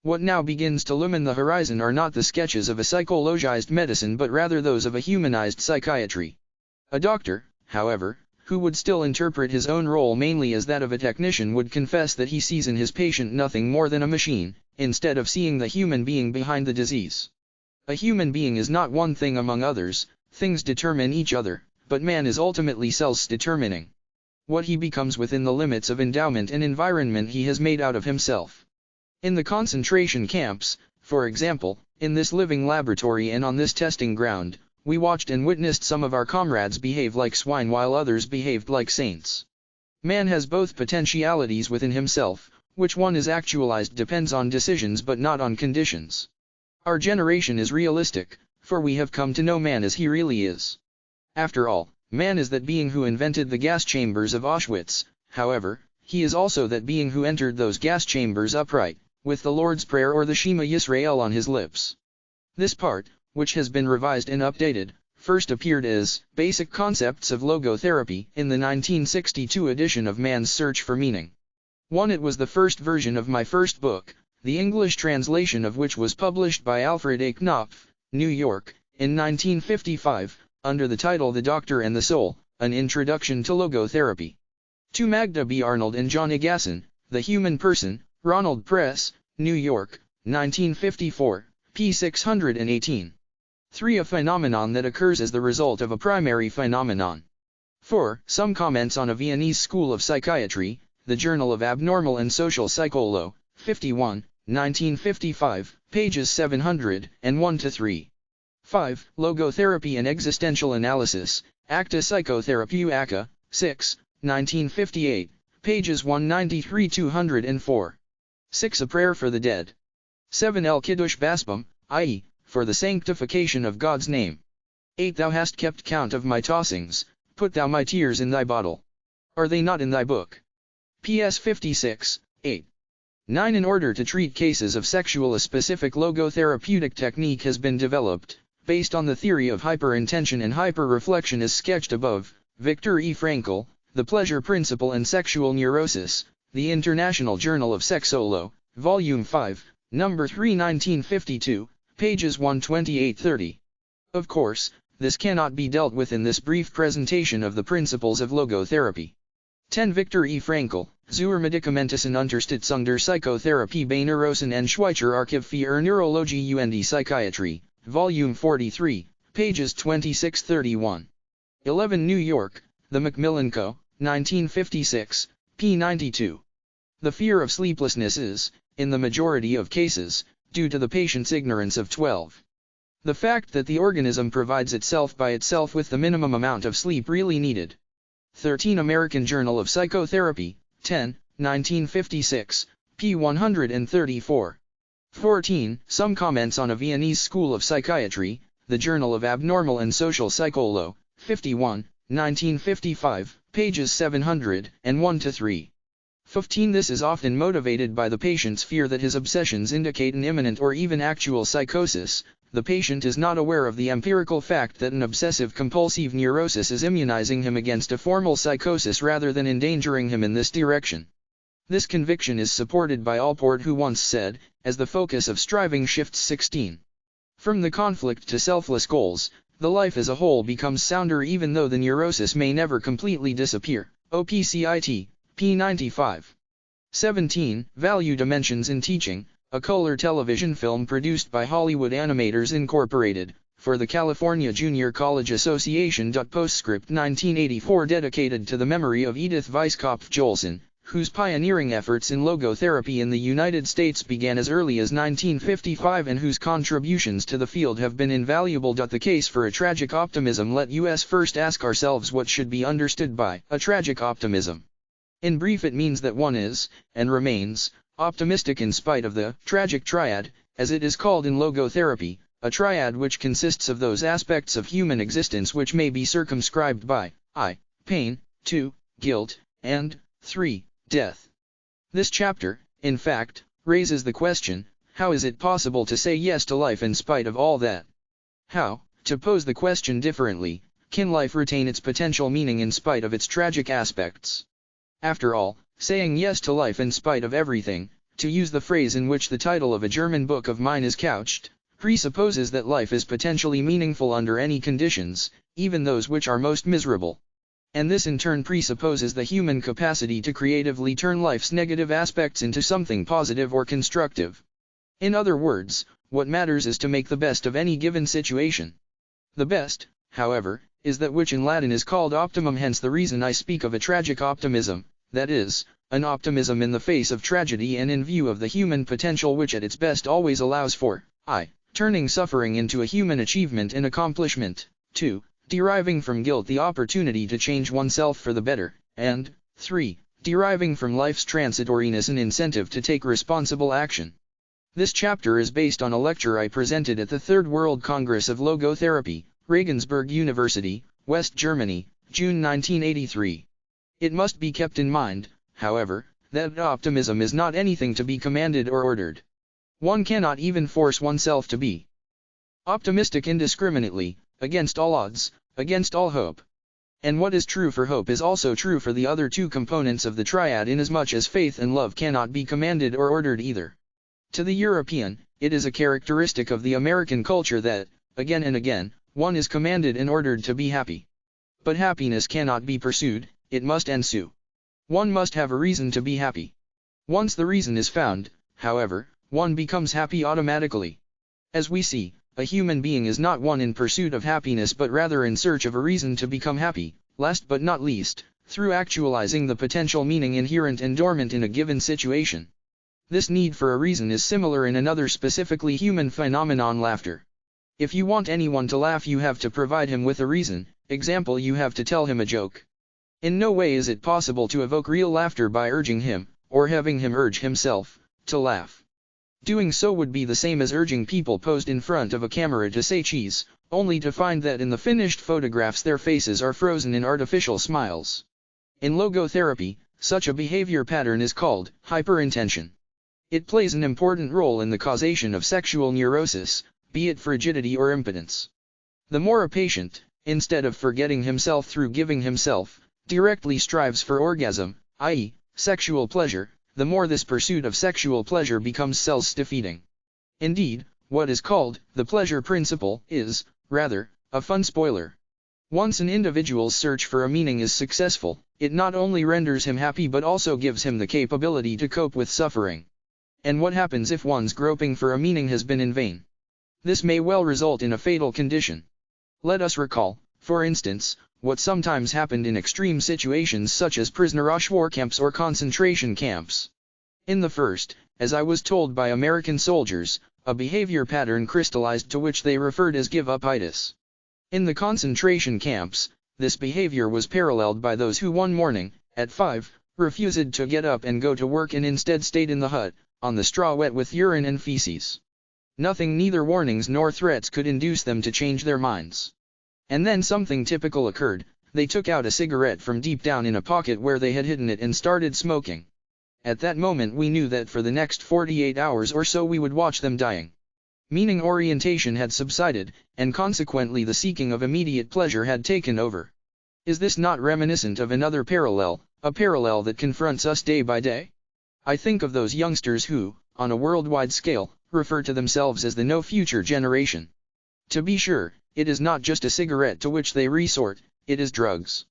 What now begins to illumine the horizon are not the sketches of a psychologized medicine but rather those of a humanized psychiatry. A doctor, however, who would still interpret his own role mainly as that of a technician would confess that he sees in his patient nothing more than a machine, instead of seeing the human being behind the disease. A human being is not one thing among others, things determine each other, but man is ultimately self-determining. What he becomes within the limits of endowment and environment he has made out of himself. In the concentration camps, for example, in this living laboratory and on this testing ground, we watched and witnessed some of our comrades behave like swine while others behaved like saints. Man has both potentialities within himself, which one is actualized depends on decisions but not on conditions. Our generation is realistic, for we have come to know man as he really is. After all, man is that being who invented the gas chambers of Auschwitz, however, he is also that being who entered those gas chambers upright, with the Lord's Prayer or the Shema Yisrael on his lips. This part, which has been revised and updated, first appeared as Basic Concepts of Logotherapy in the 1962 edition of Man's Search for Meaning. It was the first version of my first book, the English translation of which was published by Alfred A. Knopf, New York, in 1955, under the title The Doctor and the Soul, An Introduction to Logotherapy. To Magda B. Arnold and John Egasson, The Human Person, Ronald Press, New York, 1954, p. 618. 3. A phenomenon that occurs as the result of a primary phenomenon. 4. Some comments on a Viennese school of psychiatry, the Journal of Abnormal and Social Psycholo, 51, 1955, pages 701-3. 5. Logotherapy and Existential Analysis, Acta Psychotherapeutica, 6, 1958, pages 193-204. 6. A Prayer for the Dead. 7. El Kiddush Baspam, i.e., for the sanctification of God's name. 8. Thou hast kept count of my tossings, put thou my tears in thy bottle. Are they not in thy book? PS 56, 8. 9. In order to treat cases of sexual, a specific logotherapeutic technique has been developed, based on the theory of hyperintention and hyperreflection as sketched above. Viktor E. Frankl, The Pleasure Principle and Sexual Neurosis, The International Journal of Sexolo, Volume 5, Number 3, 1952, pages 128-30. Of course, this cannot be dealt with in this brief presentation of the principles of logotherapy. 10. Viktor E. Frankl, Zur Medikamentösen Unterstützung der Psychotherapie bei Neurosen und Schweizer Archiv für Neurologie und Psychiatrie, Volume 43, pages 26-31. 11. New York, The Macmillan Co., 1956, p. 92. The fear of sleeplessness is, in the majority of cases, due to the patient's ignorance of 12. The fact that the organism provides itself by itself with the minimum amount of sleep really needed. 13. American Journal of Psychotherapy, 10, 1956, p. 134. 14. Some comments on a Viennese school of psychiatry, the Journal of Abnormal and Social Psycholo, 51, 1955, pages 701-3. 15. This is often motivated by the patient's fear that his obsessions indicate an imminent or even actual psychosis. The patient is not aware of the empirical fact that an obsessive-compulsive neurosis is immunizing him against a formal psychosis rather than endangering him in this direction. This conviction is supported by Alport, who once said, as the focus of striving shifts 16. From the conflict to selfless goals, the life as a whole becomes sounder even though the neurosis may never completely disappear. OPCIT, p. 95. 17. Value Dimensions in Teaching, a color television film produced by Hollywood Animators Incorporated, for the California Junior College Association. Postscript 1984 dedicated to the memory of Edith Weisskopf-Joelson, whose pioneering efforts in logotherapy in the United States began as early as 1955 and whose contributions to the field have been invaluable. The case for a tragic optimism. Let us first ask ourselves what should be understood by a tragic optimism. In brief, it means that one is, and remains, optimistic in spite of the tragic triad, as it is called in logotherapy, a triad which consists of those aspects of human existence which may be circumscribed by I. Pain, 2. Guilt, and 3. Death. This chapter, in fact, raises the question, how is it possible to say yes to life in spite of all that? How, to pose the question differently, can life retain its potential meaning in spite of its tragic aspects? After all, saying yes to life in spite of everything, to use the phrase in which the title of a German book of mine is couched, presupposes that life is potentially meaningful under any conditions, even those which are most miserable. And this in turn presupposes the human capacity to creatively turn life's negative aspects into something positive or constructive. In other words, what matters is to make the best of any given situation. The best, however, is that which in Latin is called optimum, hence the reason I speak of a tragic optimism, that is, an optimism in the face of tragedy and in view of the human potential which at its best always allows for turning suffering into a human achievement and accomplishment, 2. Deriving from guilt the opportunity to change oneself for the better, and 3. Deriving from life's transitoriness an incentive to take responsible action. This chapter is based on a lecture I presented at the Third World Congress of Logotherapy, Regensburg University, West Germany, June 1983. It must be kept in mind, however, that optimism is not anything to be commanded or ordered. One cannot even force oneself to be optimistic indiscriminately, against all odds, against all hope. And what is true for hope is also true for the other two components of the triad, inasmuch as faith and love cannot be commanded or ordered either. To the European, it is a characteristic of the American culture that, again and again, one is commanded and ordered to be happy. But happiness cannot be pursued, it must ensue. One must have a reason to be happy. Once the reason is found, however, one becomes happy automatically. As we see, a human being is not one in pursuit of happiness but rather in search of a reason to become happy, last but not least, through actualizing the potential meaning inherent and dormant in a given situation. This need for a reason is similar in another specifically human phenomenon, laughter. If you want anyone to laugh, you have to provide him with a reason, example, you have to tell him a joke. In no way is it possible to evoke real laughter by urging him, or having him urge himself, to laugh. Doing so would be the same as urging people posed in front of a camera to say cheese, only to find that in the finished photographs their faces are frozen in artificial smiles. In logotherapy, such a behavior pattern is called hyperintention. It plays an important role in the causation of sexual neurosis, be it frigidity or impotence. The more a patient, instead of forgetting himself through giving himself, directly strives for orgasm, i.e., sexual pleasure, the more this pursuit of sexual pleasure becomes self-defeating. Indeed, what is called the pleasure principle is, rather, a fun spoiler. Once an individual's search for a meaning is successful, it not only renders him happy but also gives him the capability to cope with suffering. And what happens if one's groping for a meaning has been in vain? This may well result in a fatal condition. Let us recall, for instance, what sometimes happened in extreme situations such as prisoner-of-war camps or concentration camps. In the first, as I was told by American soldiers, a behavior pattern crystallized to which they referred as give-upitis. In the concentration camps, this behavior was paralleled by those who one morning, at 5, refused to get up and go to work and instead stayed in the hut, on the straw wet with urine and feces. Nothing, neither warnings nor threats, could induce them to change their minds. And then something typical occurred. They took out a cigarette from deep down in a pocket where they had hidden it and started smoking. At that moment we knew that for the next 48 hours or so we would watch them dying. Meaning orientation had subsided, and consequently the seeking of immediate pleasure had taken over. Is this not reminiscent of another parallel, a parallel that confronts us day by day? I think of those youngsters who, on a worldwide scale, refer to themselves as the no future generation. To be sure, it is not just a cigarette to which they resort, it is drugs.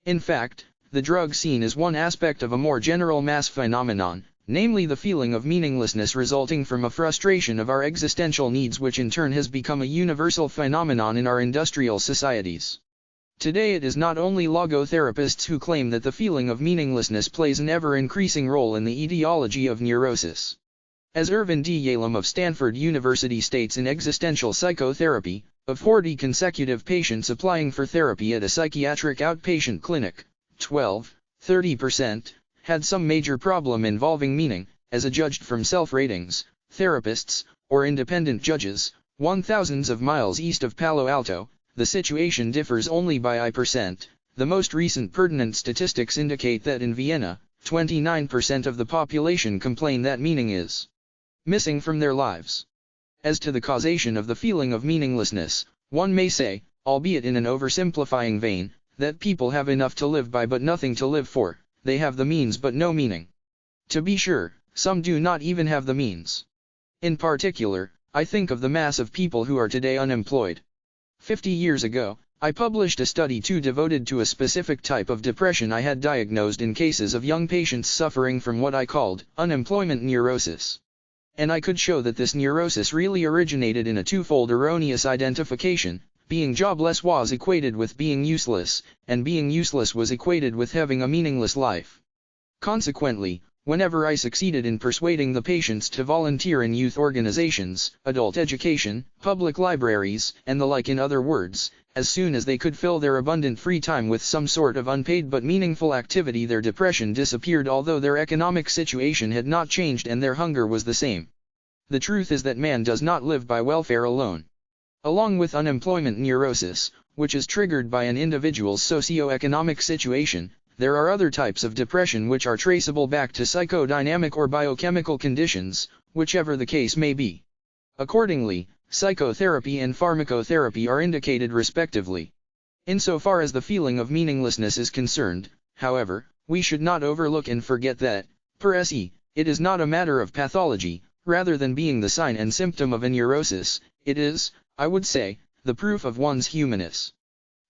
In fact, the drug scene is one aspect of a more general mass phenomenon, namely the feeling of meaninglessness resulting from a frustration of our existential needs, which in turn has become a universal phenomenon in our industrial societies. Today it is not only logotherapists who claim that the feeling of meaninglessness plays an ever-increasing role in the etiology of neurosis. As Irvin D. Yalom of Stanford University states in Existential Psychotherapy, of 40 consecutive patients applying for therapy at a psychiatric outpatient clinic, 30% had some major problem involving meaning, as adjudged from self-ratings, therapists, or independent judges. 1,000s of miles east of Palo Alto, the situation differs only by %. The most recent pertinent statistics indicate that in Vienna, 29% of the population complain that meaning is missing from their lives. As to the causation of the feeling of meaninglessness, one may say, albeit in an oversimplifying vein, that people have enough to live by but nothing to live for, they have the means but no meaning. To be sure, some do not even have the means. In particular, I think of the mass of people who are today unemployed. 50 years ago, I published a study devoted to a specific type of depression I had diagnosed in cases of young patients suffering from what I called unemployment neurosis. And I could show that this neurosis really originated in a twofold erroneous identification. Being jobless was equated with being useless, and being useless was equated with having a meaningless life. Consequently, whenever I succeeded in persuading the patients to volunteer in youth organizations, adult education, public libraries, and the like, in other words, as soon as they could fill their abundant free time with some sort of unpaid but meaningful activity, their depression disappeared, although their economic situation had not changed and their hunger was the same. The truth is that man does not live by welfare alone. Along with unemployment neurosis, which is triggered by an individual's socio-economic situation, there are other types of depression which are traceable back to psychodynamic or biochemical conditions, whichever the case may be. Accordingly, psychotherapy and pharmacotherapy are indicated respectively. Insofar as the feeling of meaninglessness is concerned, however, we should not overlook and forget that, per se, it is not a matter of pathology, rather than being the sign and symptom of a neurosis, it is, I would say, the proof of one's humanness.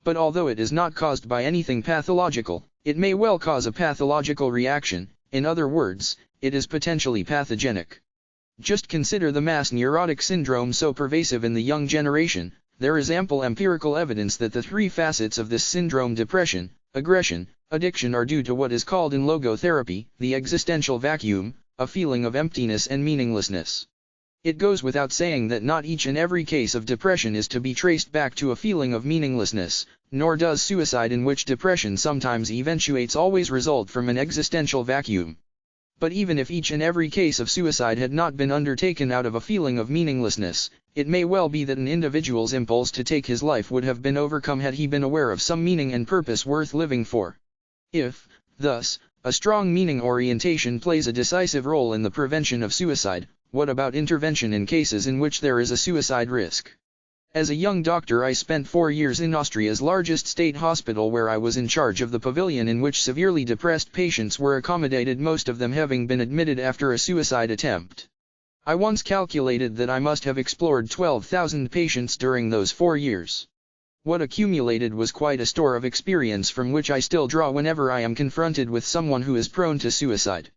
But although it is not caused by anything pathological, it may well cause a pathological reaction. In other words, it is potentially pathogenic. Just consider the mass neurotic syndrome so pervasive in the young generation. There is ample empirical evidence that the three facets of this syndrome, depression, aggression, addiction, are due to what is called in logotherapy the existential vacuum, a feeling of emptiness and meaninglessness. It goes without saying that not each and every case of depression is to be traced back to a feeling of meaninglessness, nor does suicide, in which depression sometimes eventuates, always result from an existential vacuum. But even if each and every case of suicide had not been undertaken out of a feeling of meaninglessness, it may well be that an individual's impulse to take his life would have been overcome had he been aware of some meaning and purpose worth living for. If, thus, a strong meaning orientation plays a decisive role in the prevention of suicide, what about intervention in cases in which there is a suicide risk? As a young doctor, I spent 4 years in Austria's largest state hospital, where I was in charge of the pavilion in which severely depressed patients were accommodated, most of them having been admitted after a suicide attempt. I once calculated that I must have explored 12,000 patients during those 4 years. What accumulated was quite a store of experience from which I still draw whenever I am confronted with someone who is prone to suicide.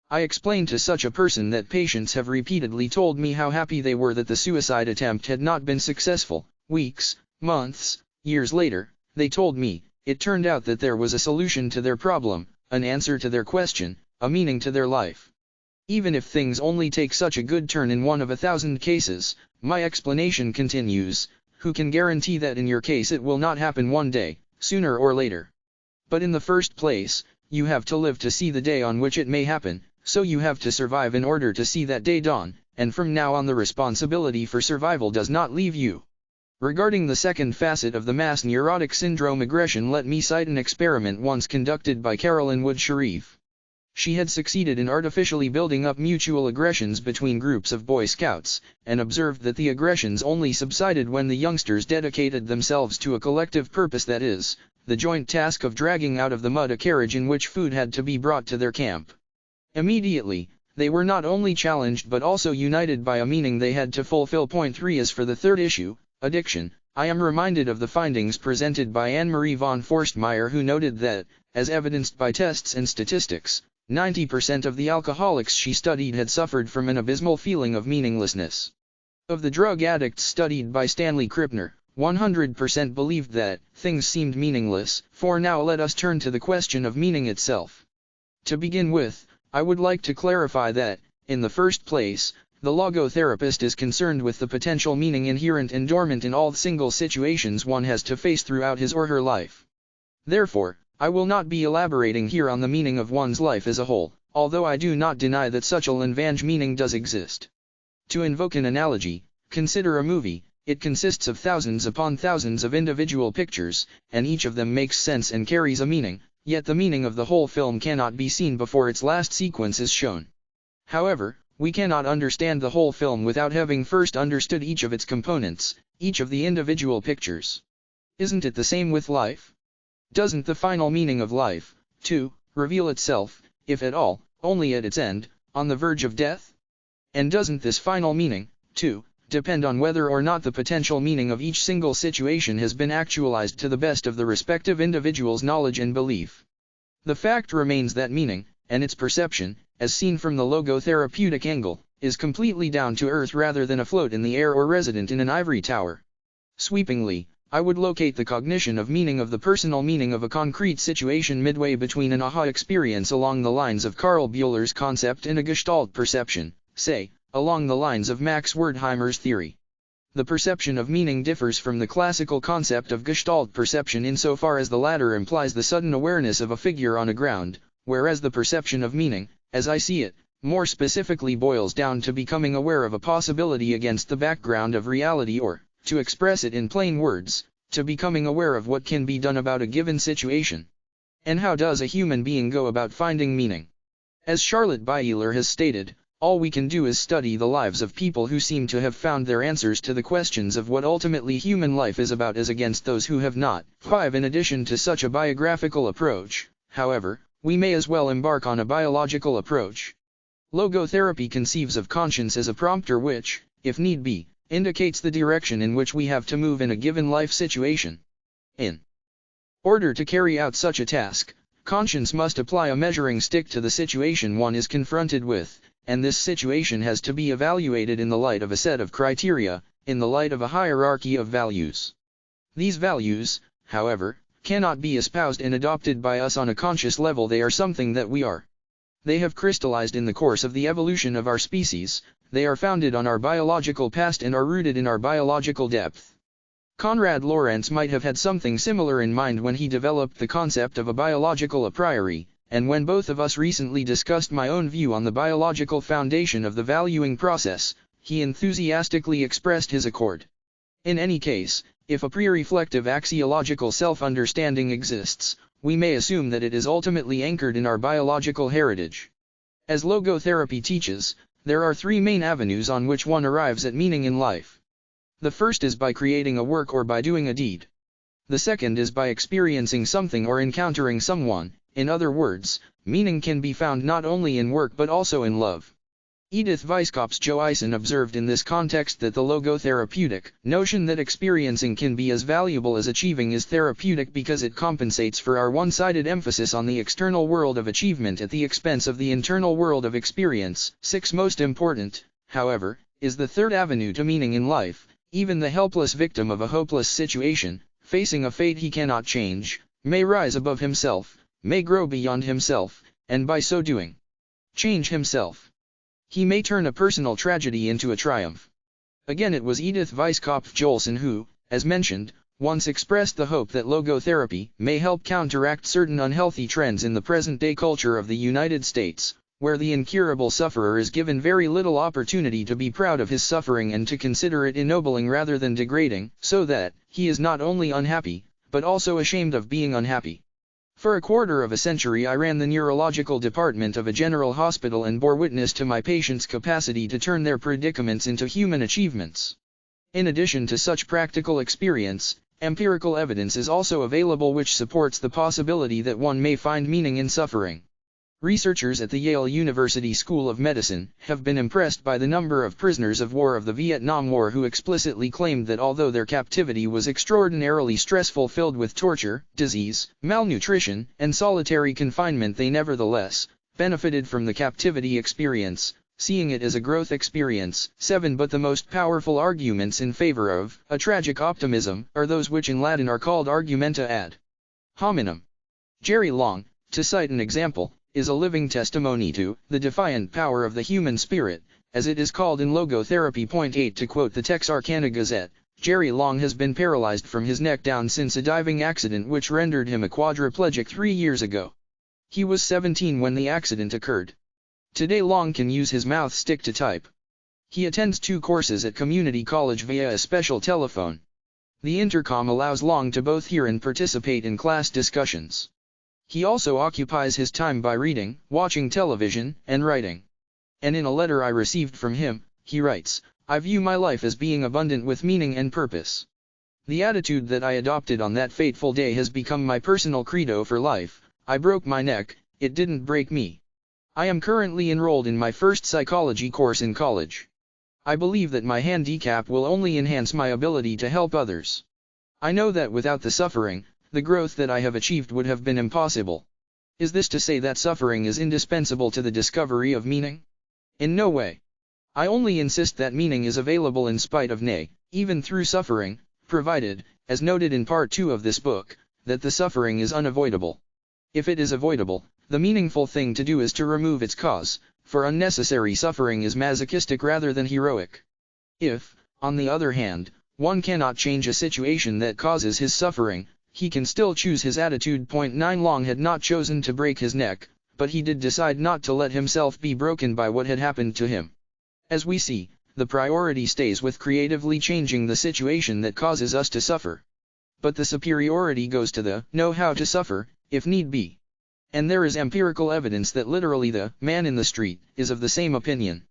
I explained to such a person that patients have repeatedly told me how happy they were that the suicide attempt had not been successful. Weeks, months, years later, they told me, it turned out that there was a solution to their problem, an answer to their question, a meaning to their life. Even if things only take such a good turn in 1 of 1,000 cases, my explanation continues, who can guarantee that in your case it will not happen one day, sooner or later? But in the first place, you have to live to see the day on which it may happen. So you have to survive in order to see that day dawn, and from now on the responsibility for survival does not leave you. Regarding the second facet of the mass neurotic syndrome, aggression, let me cite an experiment once conducted by Carolyn Wood Sharif. She had succeeded in artificially building up mutual aggressions between groups of Boy Scouts, and observed that the aggressions only subsided when the youngsters dedicated themselves to a collective purpose, that is, the joint task of dragging out of the mud a carriage in which food had to be brought to their camp. Immediately, they were not only challenged but also united by a meaning they had to fulfill. Point 3 is for the third issue, addiction. I am reminded of the findings presented by Anne-Marie von Forstmeyer, who noted that, as evidenced by tests and statistics, 90% of the alcoholics she studied had suffered from an abysmal feeling of meaninglessness. Of the drug addicts studied by Stanley Krippner, 100% believed that things seemed meaningless. For now, let us turn to the question of meaning itself. To begin with, I would like to clarify that, in the first place, the logotherapist is concerned with the potential meaning inherent and dormant in all single situations one has to face throughout his or her life. Therefore, I will not be elaborating here on the meaning of one's life as a whole, although I do not deny that such a Lanvang meaning does exist. To invoke an analogy, consider a movie. It consists of thousands upon thousands of individual pictures, and each of them makes sense and carries a meaning. Yet the meaning of the whole film cannot be seen before its last sequence is shown. However, we cannot understand the whole film without having first understood each of its components, each of the individual pictures. Isn't it the same with life? Doesn't the final meaning of life, too, reveal itself, if at all, only at its end, on the verge of death? And doesn't this final meaning, too, depend on whether or not the potential meaning of each single situation has been actualized to the best of the respective individual's knowledge and belief? The fact remains that meaning, and its perception, as seen from the logotherapeutic angle, is completely down to earth rather than afloat in the air or resident in an ivory tower. Sweepingly, I would locate the cognition of meaning of the personal meaning of a concrete situation midway between an aha experience along the lines of Karl Bueller's concept and a Gestalt perception, say, along the lines of Max Wertheimer's theory. The perception of meaning differs from the classical concept of Gestalt perception insofar as the latter implies the sudden awareness of a figure on a ground, whereas the perception of meaning, as I see it, more specifically boils down to becoming aware of a possibility against the background of reality, or, to express it in plain words, to becoming aware of what can be done about a given situation. And how does a human being go about finding meaning? As Charlotte Beyeler has stated, all we can do is study the lives of people who seem to have found their answers to the questions of what ultimately human life is about as against those who have not. 5. In addition to such a biographical approach, however, we may as well embark on a biological approach. Logotherapy conceives of conscience as a prompter which, if need be, indicates the direction in which we have to move in a given life situation. In order to carry out such a task, conscience must apply a measuring stick to the situation one is confronted with, and this situation has to be evaluated in the light of a set of criteria, in the light of a hierarchy of values. These values, however, cannot be espoused and adopted by us on a conscious level. They are something that we are. They have crystallized in the course of the evolution of our species, they are founded on our biological past and are rooted in our biological depth. Konrad Lorenz might have had something similar in mind when he developed the concept of a biological a priori, and when both of us recently discussed my own view on the biological foundation of the valuing process, he enthusiastically expressed his accord. In any case, if a pre-reflective axiological self-understanding exists, we may assume that it is ultimately anchored in our biological heritage. As logotherapy teaches, there are three main avenues on which one arrives at meaning in life. The first is by creating a work or by doing a deed. The second is by experiencing something or encountering someone. In other words, meaning can be found not only in work but also in love. Edith Weisskopf-Joyson observed in this context that the logotherapeutic notion that experiencing can be as valuable as achieving is therapeutic because it compensates for our one-sided emphasis on the external world of achievement at the expense of the internal world of experience. 6. Most important, however, is the third avenue to meaning in life. Even the helpless victim of a hopeless situation, facing a fate he cannot change, may rise above himself, may grow beyond himself, and by so doing, change himself. He may turn a personal tragedy into a triumph. Again, it was Edith Weisskopf-Joyson who, as mentioned, once expressed the hope that logotherapy may help counteract certain unhealthy trends in the present-day culture of the United States, where the incurable sufferer is given very little opportunity to be proud of his suffering and to consider it ennobling rather than degrading, so that he is not only unhappy, but also ashamed of being unhappy. For a quarter of a century I ran the neurological department of a general hospital and bore witness to my patients' capacity to turn their predicaments into human achievements. In addition to such practical experience, empirical evidence is also available which supports the possibility that one may find meaning in suffering. Researchers at the Yale University School of Medicine have been impressed by the number of prisoners of war of the Vietnam War who explicitly claimed that although their captivity was extraordinarily stressful, filled with torture, disease, malnutrition, and solitary confinement, they nevertheless benefited from the captivity experience, seeing it as a growth experience. 7. But the most powerful arguments in favor of a tragic optimism are those which in Latin are called argumenta ad hominem. Jerry Long, to cite an example, is a living testimony to the defiant power of the human spirit, as it is called in logotherapy. 8. To quote the Texarkana Gazette, Jerry Long has been paralyzed from his neck down since a diving accident which rendered him a quadriplegic 3 years ago. He was 17 when the accident occurred. Today Long can use his mouth stick to type. He attends 2 courses at community college via a special telephone. The intercom allows Long to both hear and participate in class discussions. He also occupies his time by reading, watching television, and writing. And in a letter I received from him, he writes, "I view my life as being abundant with meaning and purpose. The attitude that I adopted on that fateful day has become my personal credo for life. I broke my neck, it didn't break me. I am currently enrolled in my first psychology course in college. I believe that my handicap will only enhance my ability to help others. I know that without the suffering, the growth that I have achieved would have been impossible. Is this to say that suffering is indispensable to the discovery of meaning? In no way. I only insist that meaning is available in spite of, nay, even through suffering, provided, as noted in part 2 of this book, that the suffering is unavoidable. If it is avoidable, the meaningful thing to do is to remove its cause, for unnecessary suffering is masochistic rather than heroic. If, on the other hand, one cannot change a situation that causes his suffering, he can still choose his attitude. 9 Long had not chosen to break his neck, but he did decide not to let himself be broken by what had happened to him. As we see, the priority stays with creatively changing the situation that causes us to suffer. But the superiority goes to the know how to suffer, if need be. And there is empirical evidence that literally the man in the street is of the same opinion.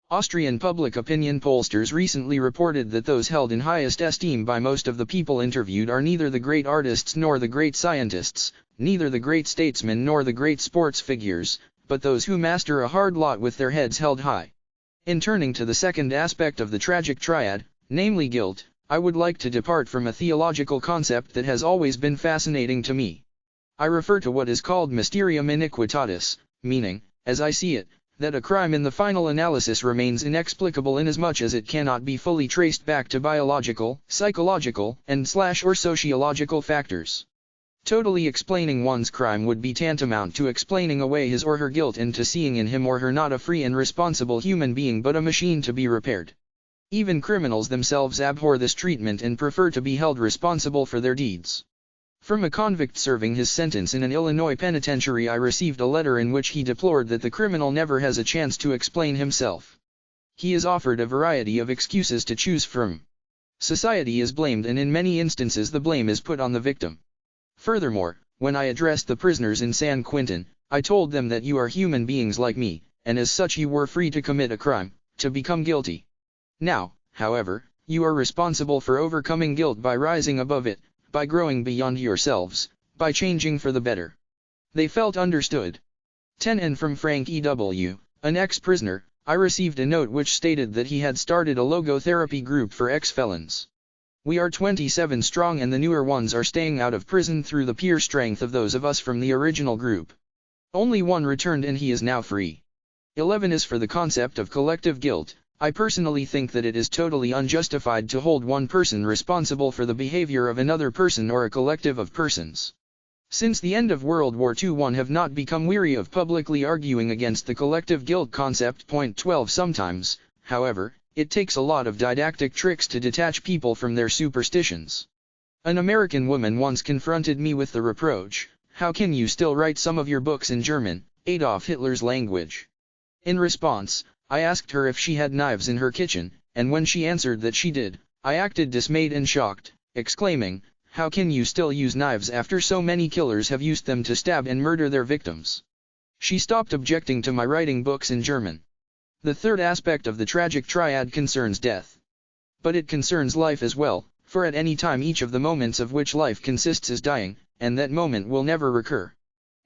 Austrian public opinion pollsters recently reported that those held in highest esteem by most of the people interviewed are neither the great artists nor the great scientists, neither the great statesmen nor the great sports figures, but those who master a hard lot with their heads held high. In turning to the second aspect of the tragic triad, namely guilt, I would like to depart from a theological concept that has always been fascinating to me. I refer to what is called mysterium iniquitatis, meaning, as I see it, that a crime in the final analysis remains inexplicable inasmuch as it cannot be fully traced back to biological, psychological, and/or sociological factors. Totally explaining one's crime would be tantamount to explaining away his or her guilt and to seeing in him or her not a free and responsible human being but a machine to be repaired. Even criminals themselves abhor this treatment and prefer to be held responsible for their deeds. From a convict serving his sentence in an Illinois penitentiary I received a letter in which he deplored that the criminal never has a chance to explain himself. He is offered a variety of excuses to choose from. Society is blamed and in many instances the blame is put on the victim. Furthermore, when I addressed the prisoners in San Quentin, I told them that you are human beings like me, and as such you were free to commit a crime, to become guilty. Now, however, you are responsible for overcoming guilt by rising above it, by growing beyond yourselves, by changing for the better. They felt understood. 10 And from Frank E.W., an ex-prisoner, I received a note which stated that he had started a logotherapy group for ex-felons. We are 27 strong and the newer ones are staying out of prison through the pure strength of those of us from the original group. Only one returned and he is now free. 11 As for the concept of collective guilt, I personally think that it is totally unjustified to hold one person responsible for the behavior of another person or a collective of persons. Since the end of World War II one have not become weary of publicly arguing against the collective guilt concept. 12 Sometimes, however, it takes a lot of didactic tricks to detach people from their superstitions. An American woman once confronted me with the reproach, "How can you still write some of your books in German, Adolf Hitler's language?" In response, I asked her if she had knives in her kitchen, and when she answered that she did, I acted dismayed and shocked, exclaiming, "How can you still use knives after so many killers have used them to stab and murder their victims?" She stopped objecting to my writing books in German. The third aspect of the tragic triad concerns death. But it concerns life as well, for at any time each of the moments of which life consists is dying, and that moment will never recur.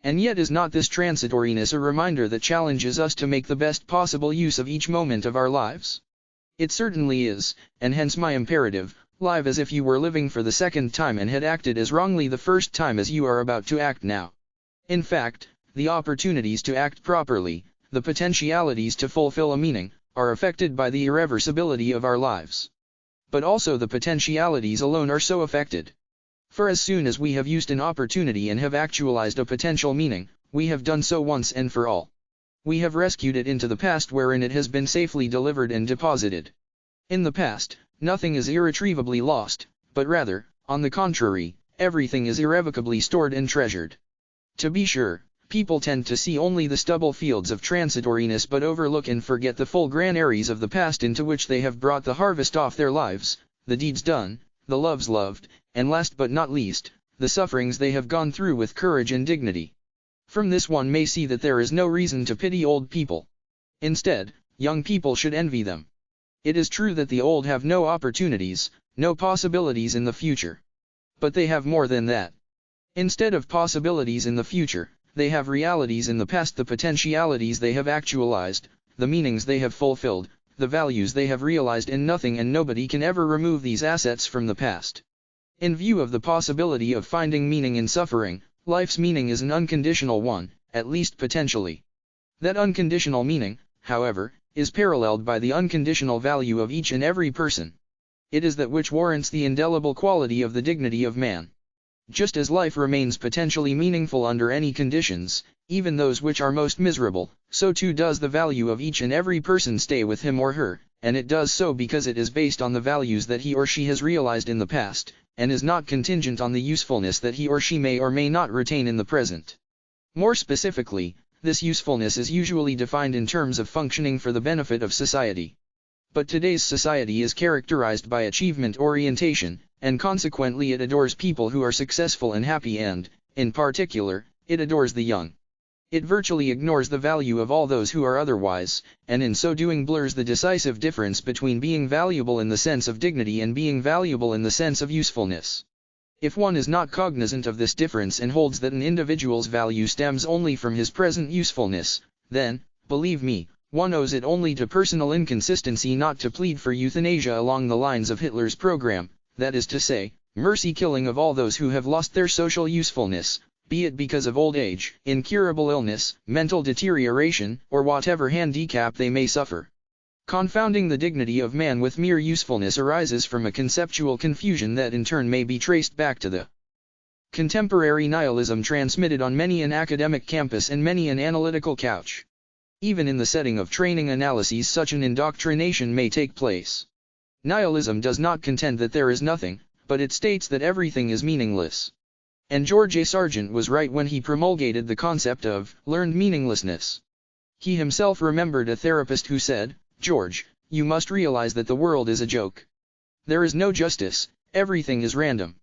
And yet is not this transitoriness a reminder that challenges us to make the best possible use of each moment of our lives? It certainly is, and hence my imperative, live as if you were living for the second time and had acted as wrongly the first time as you are about to act now. In fact, the opportunities to act properly, the potentialities to fulfill a meaning, are affected by the irreversibility of our lives. But also the potentialities alone are so affected. For as soon as we have used an opportunity and have actualized a potential meaning, we have done so once and for all. We have rescued it into the past wherein it has been safely delivered and deposited. In the past, nothing is irretrievably lost, but rather, on the contrary, everything is irrevocably stored and treasured. To be sure, people tend to see only the stubble fields of transitoriness but overlook and forget the full granaries of the past into which they have brought the harvest off their lives, the deeds done, the loves loved, and last but not least, the sufferings they have gone through with courage and dignity. From this one may see that there is no reason to pity old people. Instead, young people should envy them. It is true that the old have no opportunities, no possibilities in the future. But they have more than that. Instead of possibilities in the future, they have realities in the past, the potentialities they have actualized, the meanings they have fulfilled, the values they have realized, and nothing and nobody can ever remove these assets from the past. In view of the possibility of finding meaning in suffering, life's meaning is an unconditional one, at least potentially. That unconditional meaning, however, is paralleled by the unconditional value of each and every person. It is that which warrants the indelible quality of the dignity of man. Just as life remains potentially meaningful under any conditions, even those which are most miserable, so too does the value of each and every person stay with him or her, and it does so because it is based on the values that he or she has realized in the past, and is not contingent on the usefulness that he or she may or may not retain in the present. More specifically, this usefulness is usually defined in terms of functioning for the benefit of society. But today's society is characterized by achievement orientation, and consequently it adores people who are successful and happy and, in particular, it adores the young. It virtually ignores the value of all those who are otherwise, and in so doing blurs the decisive difference between being valuable in the sense of dignity and being valuable in the sense of usefulness. If one is not cognizant of this difference and holds that an individual's value stems only from his present usefulness, then, believe me, one owes it only to personal inconsistency not to plead for euthanasia along the lines of Hitler's program, that is to say, mercy killing of all those who have lost their social usefulness, be it because of old age, incurable illness, mental deterioration, or whatever handicap they may suffer. Confounding the dignity of man with mere usefulness arises from a conceptual confusion that in turn may be traced back to the contemporary nihilism transmitted on many an academic campus and many an analytical couch. Even in the setting of training analyses such an indoctrination may take place. Nihilism does not contend that there is nothing, but it states that everything is meaningless. And George A. Sargent was right when he promulgated the concept of learned meaninglessness. He himself remembered a therapist who said, "George, you must realize that the world is a joke. There is no justice, everything is random.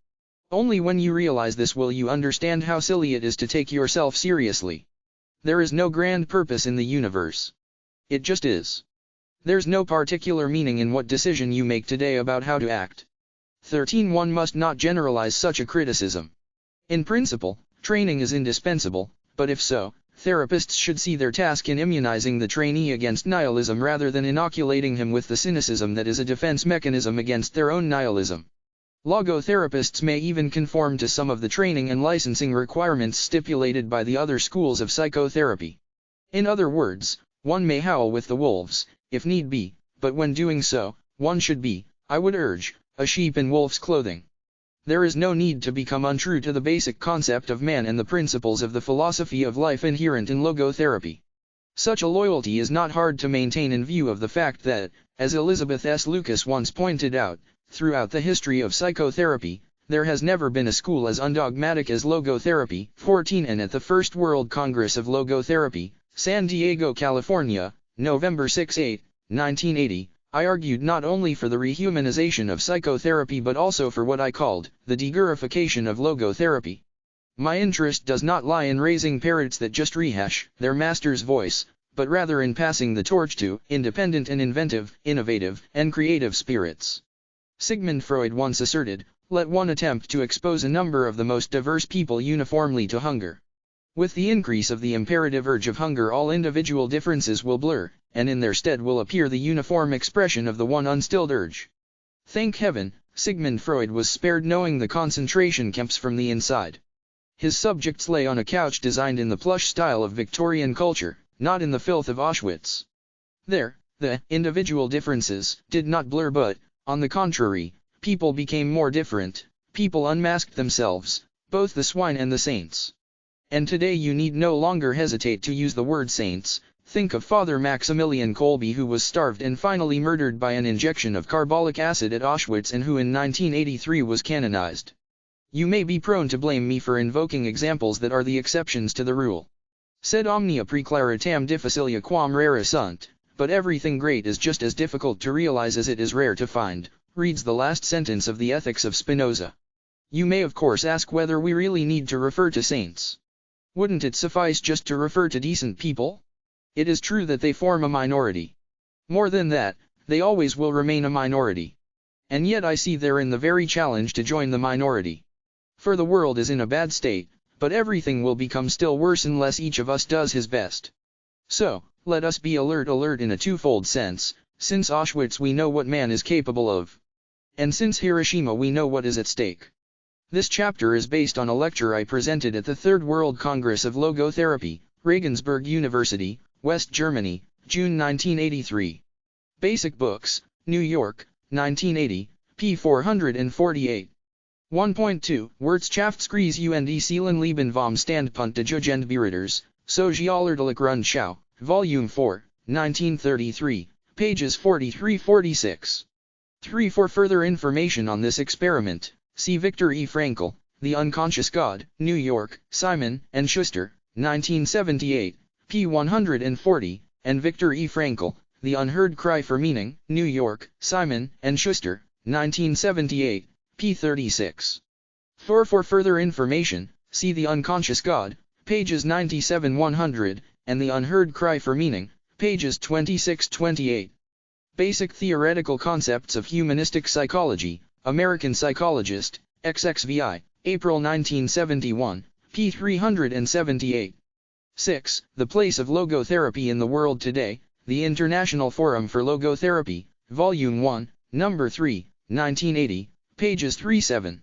Only when you realize this will you understand how silly it is to take yourself seriously. There is no grand purpose in the universe. It just is. There's no particular meaning in what decision you make today about how to act." 13. One must not generalize such a criticism. In principle, training is indispensable, but if so, therapists should see their task in immunizing the trainee against nihilism rather than inoculating him with the cynicism that is a defense mechanism against their own nihilism. Logotherapists may even conform to some of the training and licensing requirements stipulated by the other schools of psychotherapy. In other words, one may howl with the wolves, if need be, but when doing so, one should be, I would urge, a sheep in wolf's clothing. There is no need to become untrue to the basic concept of man and the principles of the philosophy of life inherent in logotherapy. Such a loyalty is not hard to maintain in view of the fact that, as Elizabeth S. Lucas once pointed out, throughout the history of psychotherapy, there has never been a school as undogmatic as logotherapy. 14. And at the First World Congress of Logotherapy, San Diego, California, November 6-8, 1980, I argued not only for the rehumanization of psychotherapy but also for what I called the degurification of logotherapy. My interest does not lie in raising parrots that just rehash their master's voice, but rather in passing the torch to independent and inventive, innovative, and creative spirits. Sigmund Freud once asserted, "Let one attempt to expose a number of the most diverse people uniformly to hunger. With the increase of the imperative urge of hunger all individual differences will blur, and in their stead will appear the uniform expression of the one unstilled urge." Thank heaven, Sigmund Freud was spared knowing the concentration camps from the inside. His subjects lay on a couch designed in the plush style of Victorian culture, not in the filth of Auschwitz. There, the individual differences did not blur but, on the contrary, people became more different, people unmasked themselves, both the swine and the saints. And today you need no longer hesitate to use the word saints. Think of Father Maximilian Kolbe, who was starved and finally murdered by an injection of carbolic acid at Auschwitz and who in 1983 was canonized. You may be prone to blame me for invoking examples that are the exceptions to the rule. Sed omnia preclaritam difficilia quam rara sunt, but everything great is just as difficult to realize as it is rare to find, reads the last sentence of the Ethics of Spinoza. You may of course ask whether we really need to refer to saints. Wouldn't it suffice just to refer to decent people? It is true that they form a minority. More than that, they always will remain a minority. and yet I see therein the very challenge to join the minority. For the world is in a bad state, but everything will become still worse unless each of us does his best. So, let us be alert in a twofold sense, since Auschwitz we know what man is capable of. And since Hiroshima we know what is at stake. This chapter is based on a lecture I presented at the Third World Congress of Logotherapy, Regensburg University, West Germany, June 1983. Basic Books, New York, 1980, p. 448. 1.2 Wirtschaftskrise und Seelenleben vom Standpunkt der Jugendberaters, Sozialerdelik Rundschau, Volume 4, 1933, pages 43-46. 3. For further information on this experiment, see Viktor E. Frankl, The Unconscious God, New York, Simon & Schuster, 1978, p. 140, and Viktor E. Frankl, The Unheard Cry for Meaning, New York, Simon & Schuster, 1978, p. 36. 4. For further information, see The Unconscious God, pages 97-100, and The Unheard Cry for Meaning, pages 26-28. Basic Theoretical Concepts of Humanistic Psychology, American Psychologist, XXVI, April 1971, p. 378. 6. The Place of Logotherapy in the World Today, The International Forum for Logotherapy, Volume 1, Number 3, 1980, pages 3-7.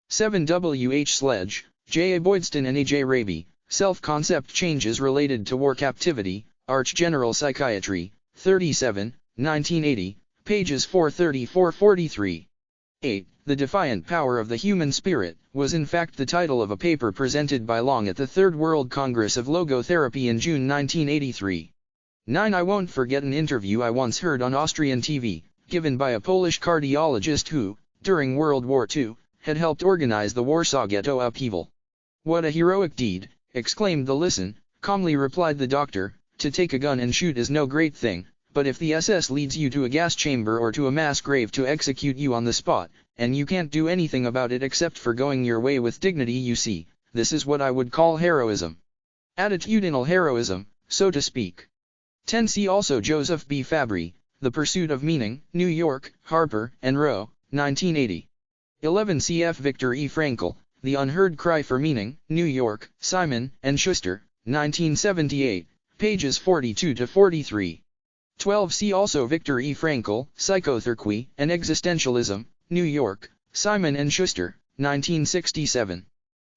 7. W. H. Sledge, J. A. Boydston and A. J. Raby, Self-Concept Changes Related to War Captivity, Arch General Psychiatry, 37, 1980, pages 434-43. 8. The Defiant Power of the Human Spirit, was in fact the title of a paper presented by Long at the Third World Congress of Logotherapy in June 1983. 9. I won't forget an interview I once heard on Austrian TV, given by a Polish cardiologist who, during World War II, had helped organize the Warsaw Ghetto upheaval. "What a heroic deed," exclaimed the listener. Calmly replied the doctor, "To take a gun and shoot is no great thing. But if the SS leads you to a gas chamber or to a mass grave to execute you on the spot, and you can't do anything about it except for going your way with dignity, you see, this is what I would call heroism. Attitudinal heroism, so to speak." 10. See also Joseph B. Fabry, The Pursuit of Meaning, New York, Harper & Row, 1980. 11. Cf. Viktor E. Frankl, The Unheard Cry for Meaning, New York, Simon & Schuster, 1978, pages 42-43. 12. See also Viktor E. Frankl, Psychotherapy and Existentialism, New York, Simon & Schuster, 1967.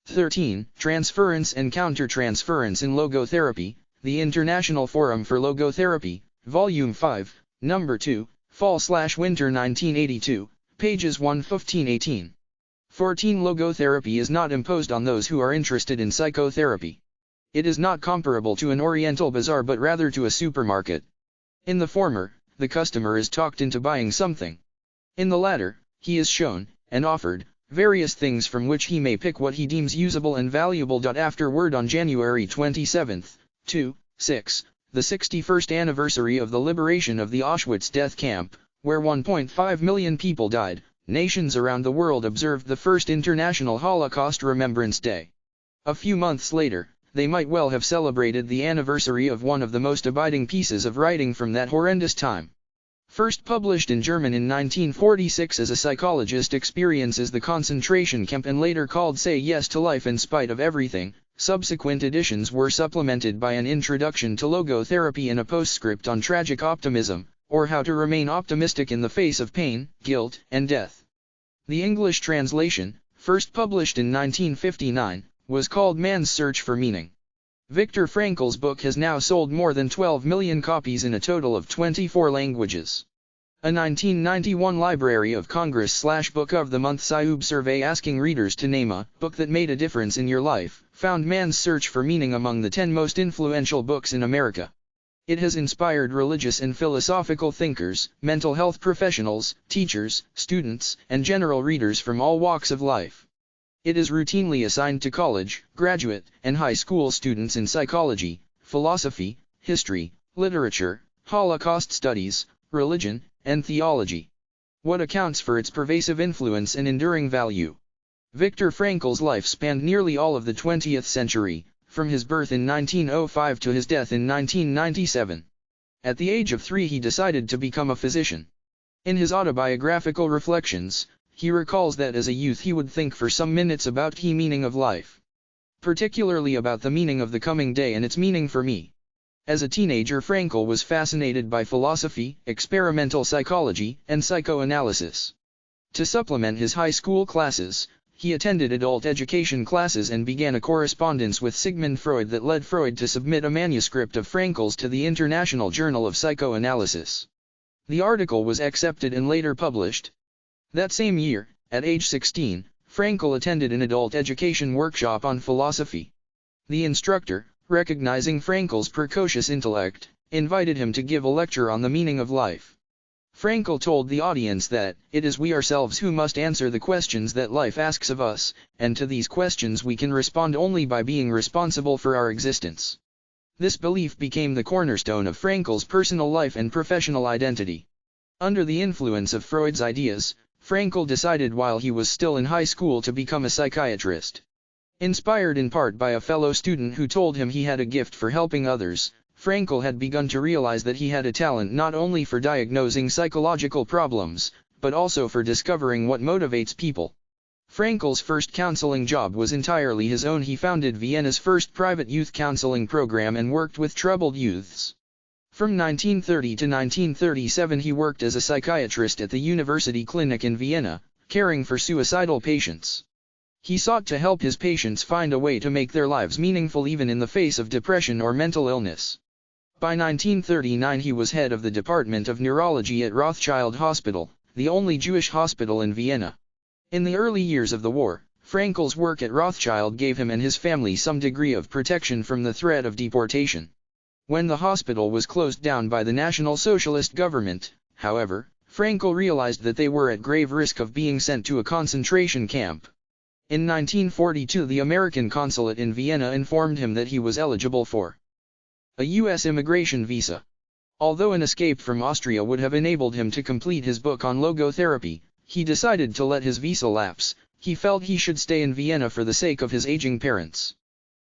13. Transference and Countertransference in Logotherapy, The International Forum for Logotherapy, Volume 5, Number 2, Fall/Winter 1982, pages 115-18. 14. Logotherapy is not imposed on those who are interested in psychotherapy. It is not comparable to an Oriental bazaar but rather to a supermarket. In the former, the customer is talked into buying something. In the latter, he is shown, and offered, various things from which he may pick what he deems usable and valuable. Afterward, on January 27, 2006, the 61st anniversary of the liberation of the Auschwitz death camp, where 1.5 million people died, nations around the world observed the first International Holocaust Remembrance Day. A few months later, they might well have celebrated the anniversary of one of the most abiding pieces of writing from that horrendous time. First published in German in 1946 as A Psychologist Experiences the Concentration Camp and later called Say Yes to Life in Spite of Everything, subsequent editions were supplemented by an introduction to logotherapy and a postscript on tragic optimism, or how to remain optimistic in the face of pain, guilt, and death. The English translation, first published in 1959, was called Man's Search for Meaning. Viktor Frankl's book has now sold more than 12 million copies in a total of 24 languages. A 1991 Library of Congress/Book of the Month Sciub survey asking readers to name a book that made a difference in your life, found Man's Search for Meaning among the 10 most influential books in America. It has inspired religious and philosophical thinkers, mental health professionals, teachers, students, and general readers from all walks of life. It is routinely assigned to college, graduate, and high school students in psychology, philosophy, history, literature, Holocaust studies, religion, and theology. What accounts for its pervasive influence and enduring value? Viktor Frankl's life spanned nearly all of the 20th century, from his birth in 1905 to his death in 1997. At the age of 3 he decided to become a physician. In his autobiographical reflections, he recalls that as a youth he would think for some minutes about the meaning of life, particularly about the meaning of the coming day and its meaning for me. As a teenager, Frankl was fascinated by philosophy, experimental psychology, and psychoanalysis. To supplement his high school classes, he attended adult education classes and began a correspondence with Sigmund Freud that led Freud to submit a manuscript of Frankl's to the International Journal of Psychoanalysis. The article was accepted and later published. That same year, at age 16, Frankl attended an adult education workshop on philosophy. The instructor, recognizing Frankl's precocious intellect, invited him to give a lecture on the meaning of life. Frankl told the audience that, it is we ourselves who must answer the questions that life asks of us, and to these questions we can respond only by being responsible for our existence. This belief became the cornerstone of Frankl's personal life and professional identity. Under the influence of Freud's ideas, Frankl decided while he was still in high school to become a psychiatrist. Inspired in part by a fellow student who told him he had a gift for helping others, Frankl had begun to realize that he had a talent not only for diagnosing psychological problems, but also for discovering what motivates people. Frankl's first counseling job was entirely his own. He founded Vienna's first private youth counseling program and worked with troubled youths. From 1930 to 1937 he worked as a psychiatrist at the University Clinic in Vienna, caring for suicidal patients. He sought to help his patients find a way to make their lives meaningful even in the face of depression or mental illness. By 1939 he was head of the Department of Neurology at Rothschild Hospital, the only Jewish hospital in Vienna. In the early years of the war, Frankl's work at Rothschild gave him and his family some degree of protection from the threat of deportation. When the hospital was closed down by the National Socialist government, however, Frankl realized that they were at grave risk of being sent to a concentration camp. In 1942 the American consulate in Vienna informed him that he was eligible for a U.S. immigration visa. Although an escape from Austria would have enabled him to complete his book on logotherapy, he decided to let his visa lapse. He felt he should stay in Vienna for the sake of his aging parents.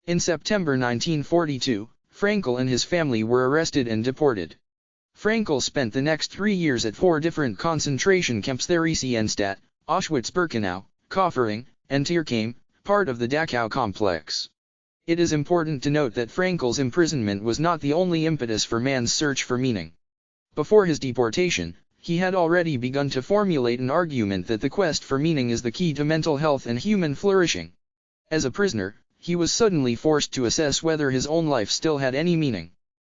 In September 1942, Frankl and his family were arrested and deported. Frankl spent the next 3 years at 4 different concentration camps: Theresienstadt, Auschwitz-Birkenau, Kaufering, and Tierkheim, part of the Dachau complex. It is important to note that Frankl's imprisonment was not the only impetus for man's search for meaning. Before his deportation, he had already begun to formulate an argument that the quest for meaning is the key to mental health and human flourishing. As a prisoner, he was suddenly forced to assess whether his own life still had any meaning.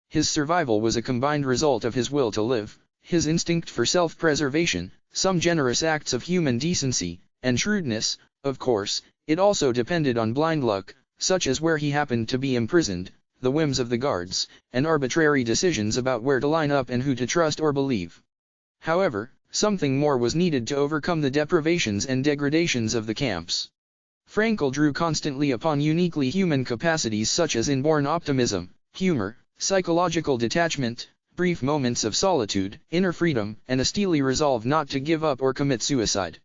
His survival was a combined result of his will to live, his instinct for self-preservation, some generous acts of human decency, and shrewdness. Of course, it also depended on blind luck, such as where he happened to be imprisoned, the whims of the guards, and arbitrary decisions about where to line up and who to trust or believe. However, something more was needed to overcome the deprivations and degradations of the camps. Frankl drew constantly upon uniquely human capacities such as inborn optimism, humor, psychological detachment, brief moments of solitude, inner freedom, and a steely resolve not to give up or commit suicide.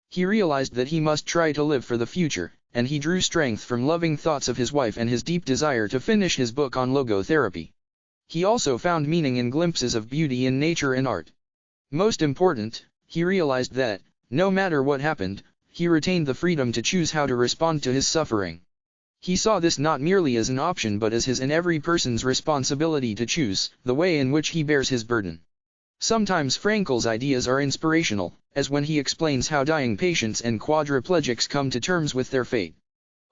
He realized that he must try to live for the future, and he drew strength from loving thoughts of his wife and his deep desire to finish his book on logotherapy. He also found meaning in glimpses of beauty in nature and art. Most important, he realized that, no matter what happened, he retained the freedom to choose how to respond to his suffering. He saw this not merely as an option but as his and every person's responsibility to choose the way in which he bears his burden. Sometimes Frankl's ideas are inspirational, as when he explains how dying patients and quadriplegics come to terms with their fate.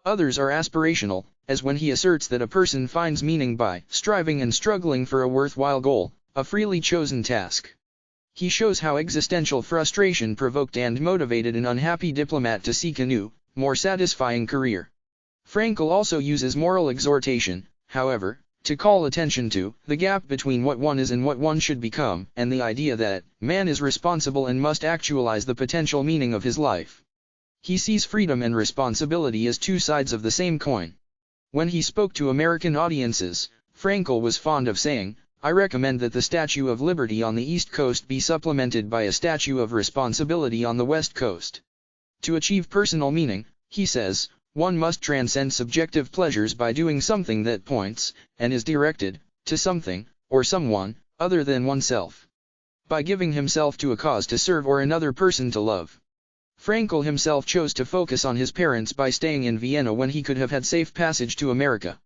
Others are aspirational, as when he asserts that a person finds meaning by striving and struggling for a worthwhile goal, a freely chosen task. He shows how existential frustration provoked and motivated an unhappy diplomat to seek a new, more satisfying career. Frankl also uses moral exhortation, however, to call attention to the gap between what one is and what one should become, and the idea that man is responsible and must actualize the potential meaning of his life. He sees freedom and responsibility as 2 sides of the same coin. When he spoke to American audiences, Frankl was fond of saying, "I recommend that the Statue of Liberty on the East Coast be supplemented by a Statue of Responsibility on the West Coast." To achieve personal meaning, he says, one must transcend subjective pleasures by doing something that points, and is directed, to something, or someone, other than oneself. by giving himself to a cause to serve or another person to love. Frankl himself chose to focus on his parents by staying in Vienna when he could have had safe passage to America.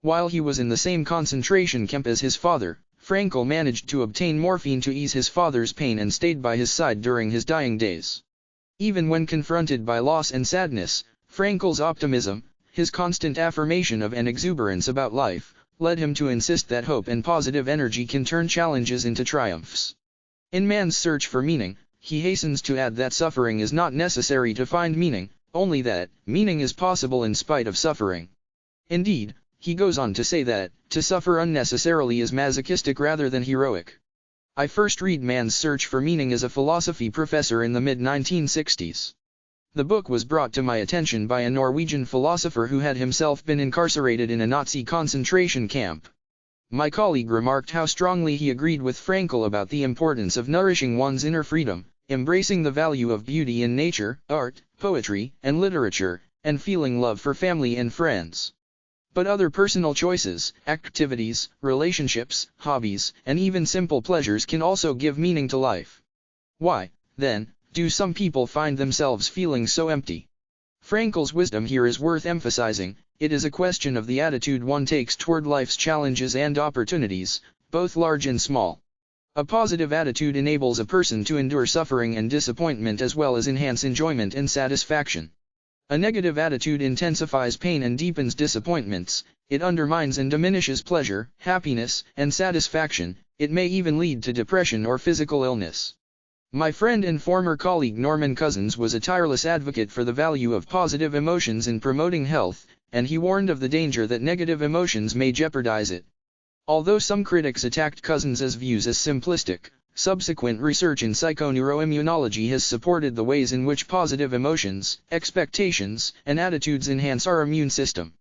While he was in the same concentration camp as his father, Frankl managed to obtain morphine to ease his father's pain and stayed by his side during his dying days. Even when confronted by loss and sadness, Frankl's optimism, his constant affirmation of and exuberance about life, led him to insist that hope and positive energy can turn challenges into triumphs. In Man's Search for Meaning, he hastens to add that suffering is not necessary to find meaning, only that meaning is possible in spite of suffering. Indeed, he goes on to say that to suffer unnecessarily is masochistic rather than heroic. I first read Man's Search for Meaning as a philosophy professor in the mid-1960s. The book was brought to my attention by a Norwegian philosopher who had himself been incarcerated in a Nazi concentration camp. My colleague remarked how strongly he agreed with Frankl about the importance of nourishing one's inner freedom, embracing the value of beauty in nature, art, poetry, and literature, and feeling love for family and friends. But other personal choices, activities, relationships, hobbies, and even simple pleasures can also give meaning to life. Why, then, do some people find themselves feeling so empty? Frankl's wisdom here is worth emphasizing. It is a question of the attitude one takes toward life's challenges and opportunities, both large and small. A positive attitude enables a person to endure suffering and disappointment as well as enhance enjoyment and satisfaction. A negative attitude intensifies pain and deepens disappointments. It undermines and diminishes pleasure, happiness, and satisfaction. It may even lead to depression or physical illness. My friend and former colleague Norman Cousins was a tireless advocate for the value of positive emotions in promoting health, and he warned of the danger that negative emotions may jeopardize it. Although some critics attacked Cousins' views as simplistic, subsequent research in psychoneuroimmunology has supported the ways in which positive emotions, expectations, and attitudes enhance our immune system.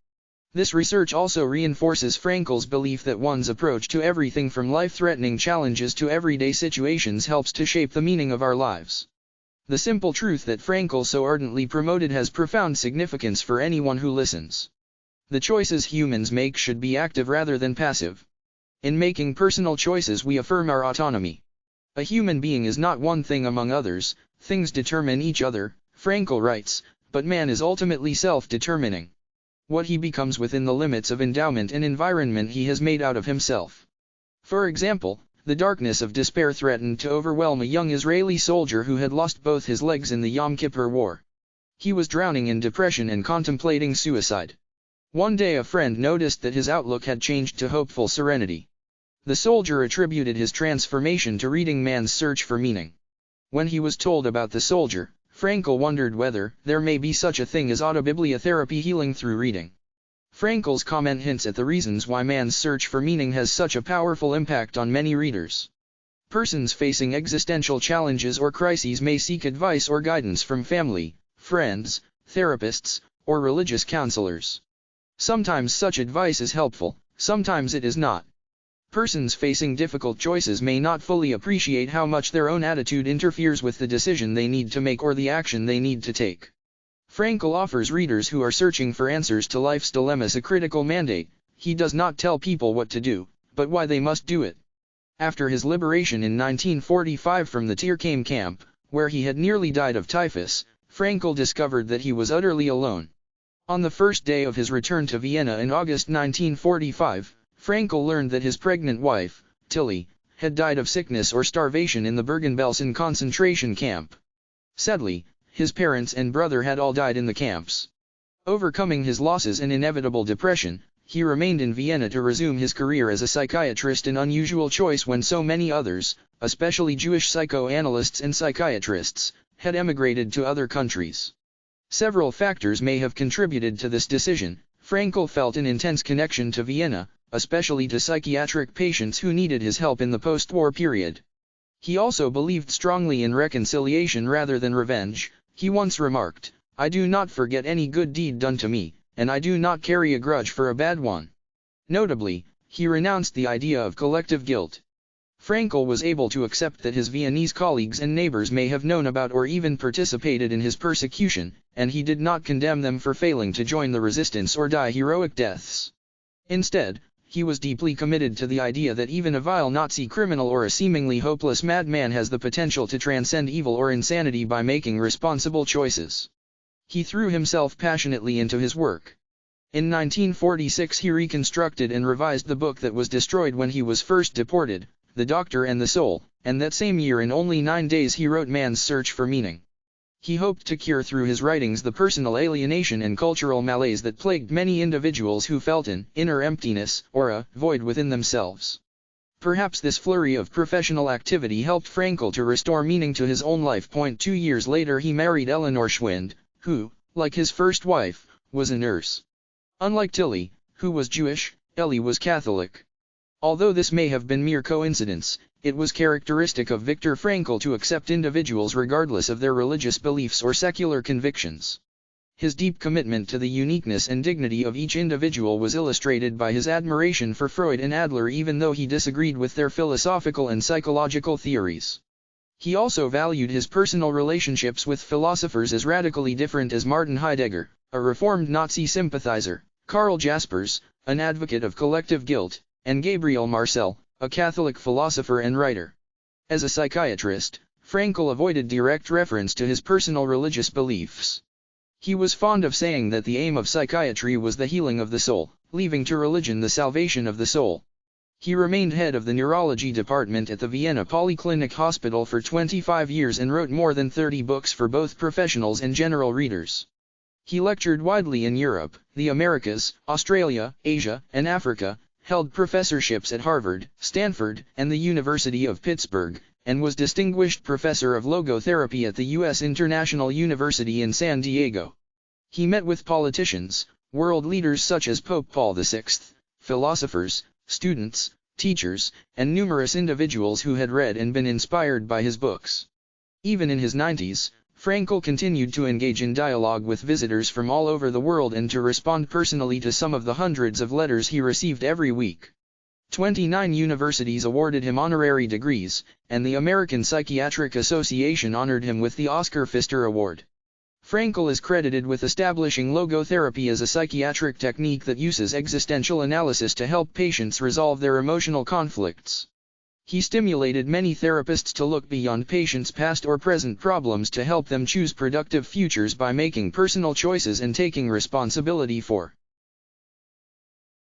This research also reinforces Frankl's belief that one's approach to everything from life-threatening challenges to everyday situations helps to shape the meaning of our lives. The simple truth that Frankl so ardently promoted has profound significance for anyone who listens. The choices humans make should be active rather than passive. In making personal choices we affirm our autonomy. A human being is not one thing among others, things determine each other, Frankl writes, but man is ultimately self-determining. What he becomes within the limits of endowment and environment he has made out of himself. For example, the darkness of despair threatened to overwhelm a young Israeli soldier who had lost both his legs in the Yom Kippur War. He was drowning in depression and contemplating suicide. One day a friend noticed that his outlook had changed to hopeful serenity. The soldier attributed his transformation to reading Man's Search for Meaning. When he was told about the soldier, Frankl wondered whether there may be such a thing as autobibliotherapy healing through reading. Frankl's comment hints at the reasons why Man's Search for Meaning has such a powerful impact on many readers. Persons facing existential challenges or crises may seek advice or guidance from family, friends, therapists, or religious counselors. Sometimes such advice is helpful, sometimes it is not. Persons facing difficult choices may not fully appreciate how much their own attitude interferes with the decision they need to make or the action they need to take. Frankl offers readers who are searching for answers to life's dilemmas a critical mandate. He does not tell people what to do, but why they must do it. After his liberation in 1945 from the Tierkheim camp, where he had nearly died of typhus, Frankl discovered that he was utterly alone. On the first day of his return to Vienna in August 1945, Frankl learned that his pregnant wife, Tilly, had died of sickness or starvation in the Bergen-Belsen concentration camp. Sadly, his parents and brother had all died in the camps. Overcoming his losses and inevitable depression, he remained in Vienna to resume his career as a psychiatrist, an unusual choice when so many others, especially Jewish psychoanalysts and psychiatrists, had emigrated to other countries. Several factors may have contributed to this decision. Frankl felt an intense connection to Vienna, especially to psychiatric patients who needed his help in the post-war period. He also believed strongly in reconciliation rather than revenge. He once remarked, "I do not forget any good deed done to me, and I do not carry a grudge for a bad one." Notably, he renounced the idea of collective guilt. Frankl was able to accept that his Viennese colleagues and neighbors may have known about or even participated in his persecution, and he did not condemn them for failing to join the resistance or die heroic deaths. Instead, he was deeply committed to the idea that even a vile Nazi criminal or a seemingly hopeless madman has the potential to transcend evil or insanity by making responsible choices. He threw himself passionately into his work. In 1946 he reconstructed and revised the book that was destroyed when he was first deported, The Doctor and the Soul, and that same year in only 9 days he wrote Man's Search for Meaning. He hoped to cure through his writings the personal alienation and cultural malaise that plagued many individuals who felt an inner emptiness or a void within themselves. Perhaps this flurry of professional activity helped Frankl to restore meaning to his own life. 2 years later he married Eleanor Schwind, who, like his first wife, was a nurse. Unlike Tilly, who was Jewish, Ellie was Catholic. Although this may have been mere coincidence, it was characteristic of Viktor Frankl to accept individuals regardless of their religious beliefs or secular convictions. His deep commitment to the uniqueness and dignity of each individual was illustrated by his admiration for Freud and Adler even though he disagreed with their philosophical and psychological theories. He also valued his personal relationships with philosophers as radically different as Martin Heidegger, a reformed Nazi sympathizer, Karl Jaspers, an advocate of collective guilt, and Gabriel Marcel, a Catholic philosopher and writer. As a psychiatrist, Frankl avoided direct reference to his personal religious beliefs. He was fond of saying that the aim of psychiatry was the healing of the soul, leaving to religion the salvation of the soul. He remained head of the neurology department at the Vienna Polyclinic Hospital for 25 years and wrote more than 30 books for both professionals and general readers. He lectured widely in Europe, the Americas, Australia, Asia, and Africa, held professorships at Harvard, Stanford, and the University of Pittsburgh, and was Distinguished Professor of Logotherapy at the U.S. International University in San Diego. He met with politicians, world leaders such as Pope Paul VI, philosophers, students, teachers, and numerous individuals who had read and been inspired by his books. Even in his 90s, Frankl continued to engage in dialogue with visitors from all over the world and to respond personally to some of the hundreds of letters he received every week. 29 universities awarded him honorary degrees, and the American Psychiatric Association honored him with the Oscar Pfister Award. Frankl is credited with establishing logotherapy as a psychiatric technique that uses existential analysis to help patients resolve their emotional conflicts. He stimulated many therapists to look beyond patients' past or present problems to help them choose productive futures by making personal choices and taking responsibility for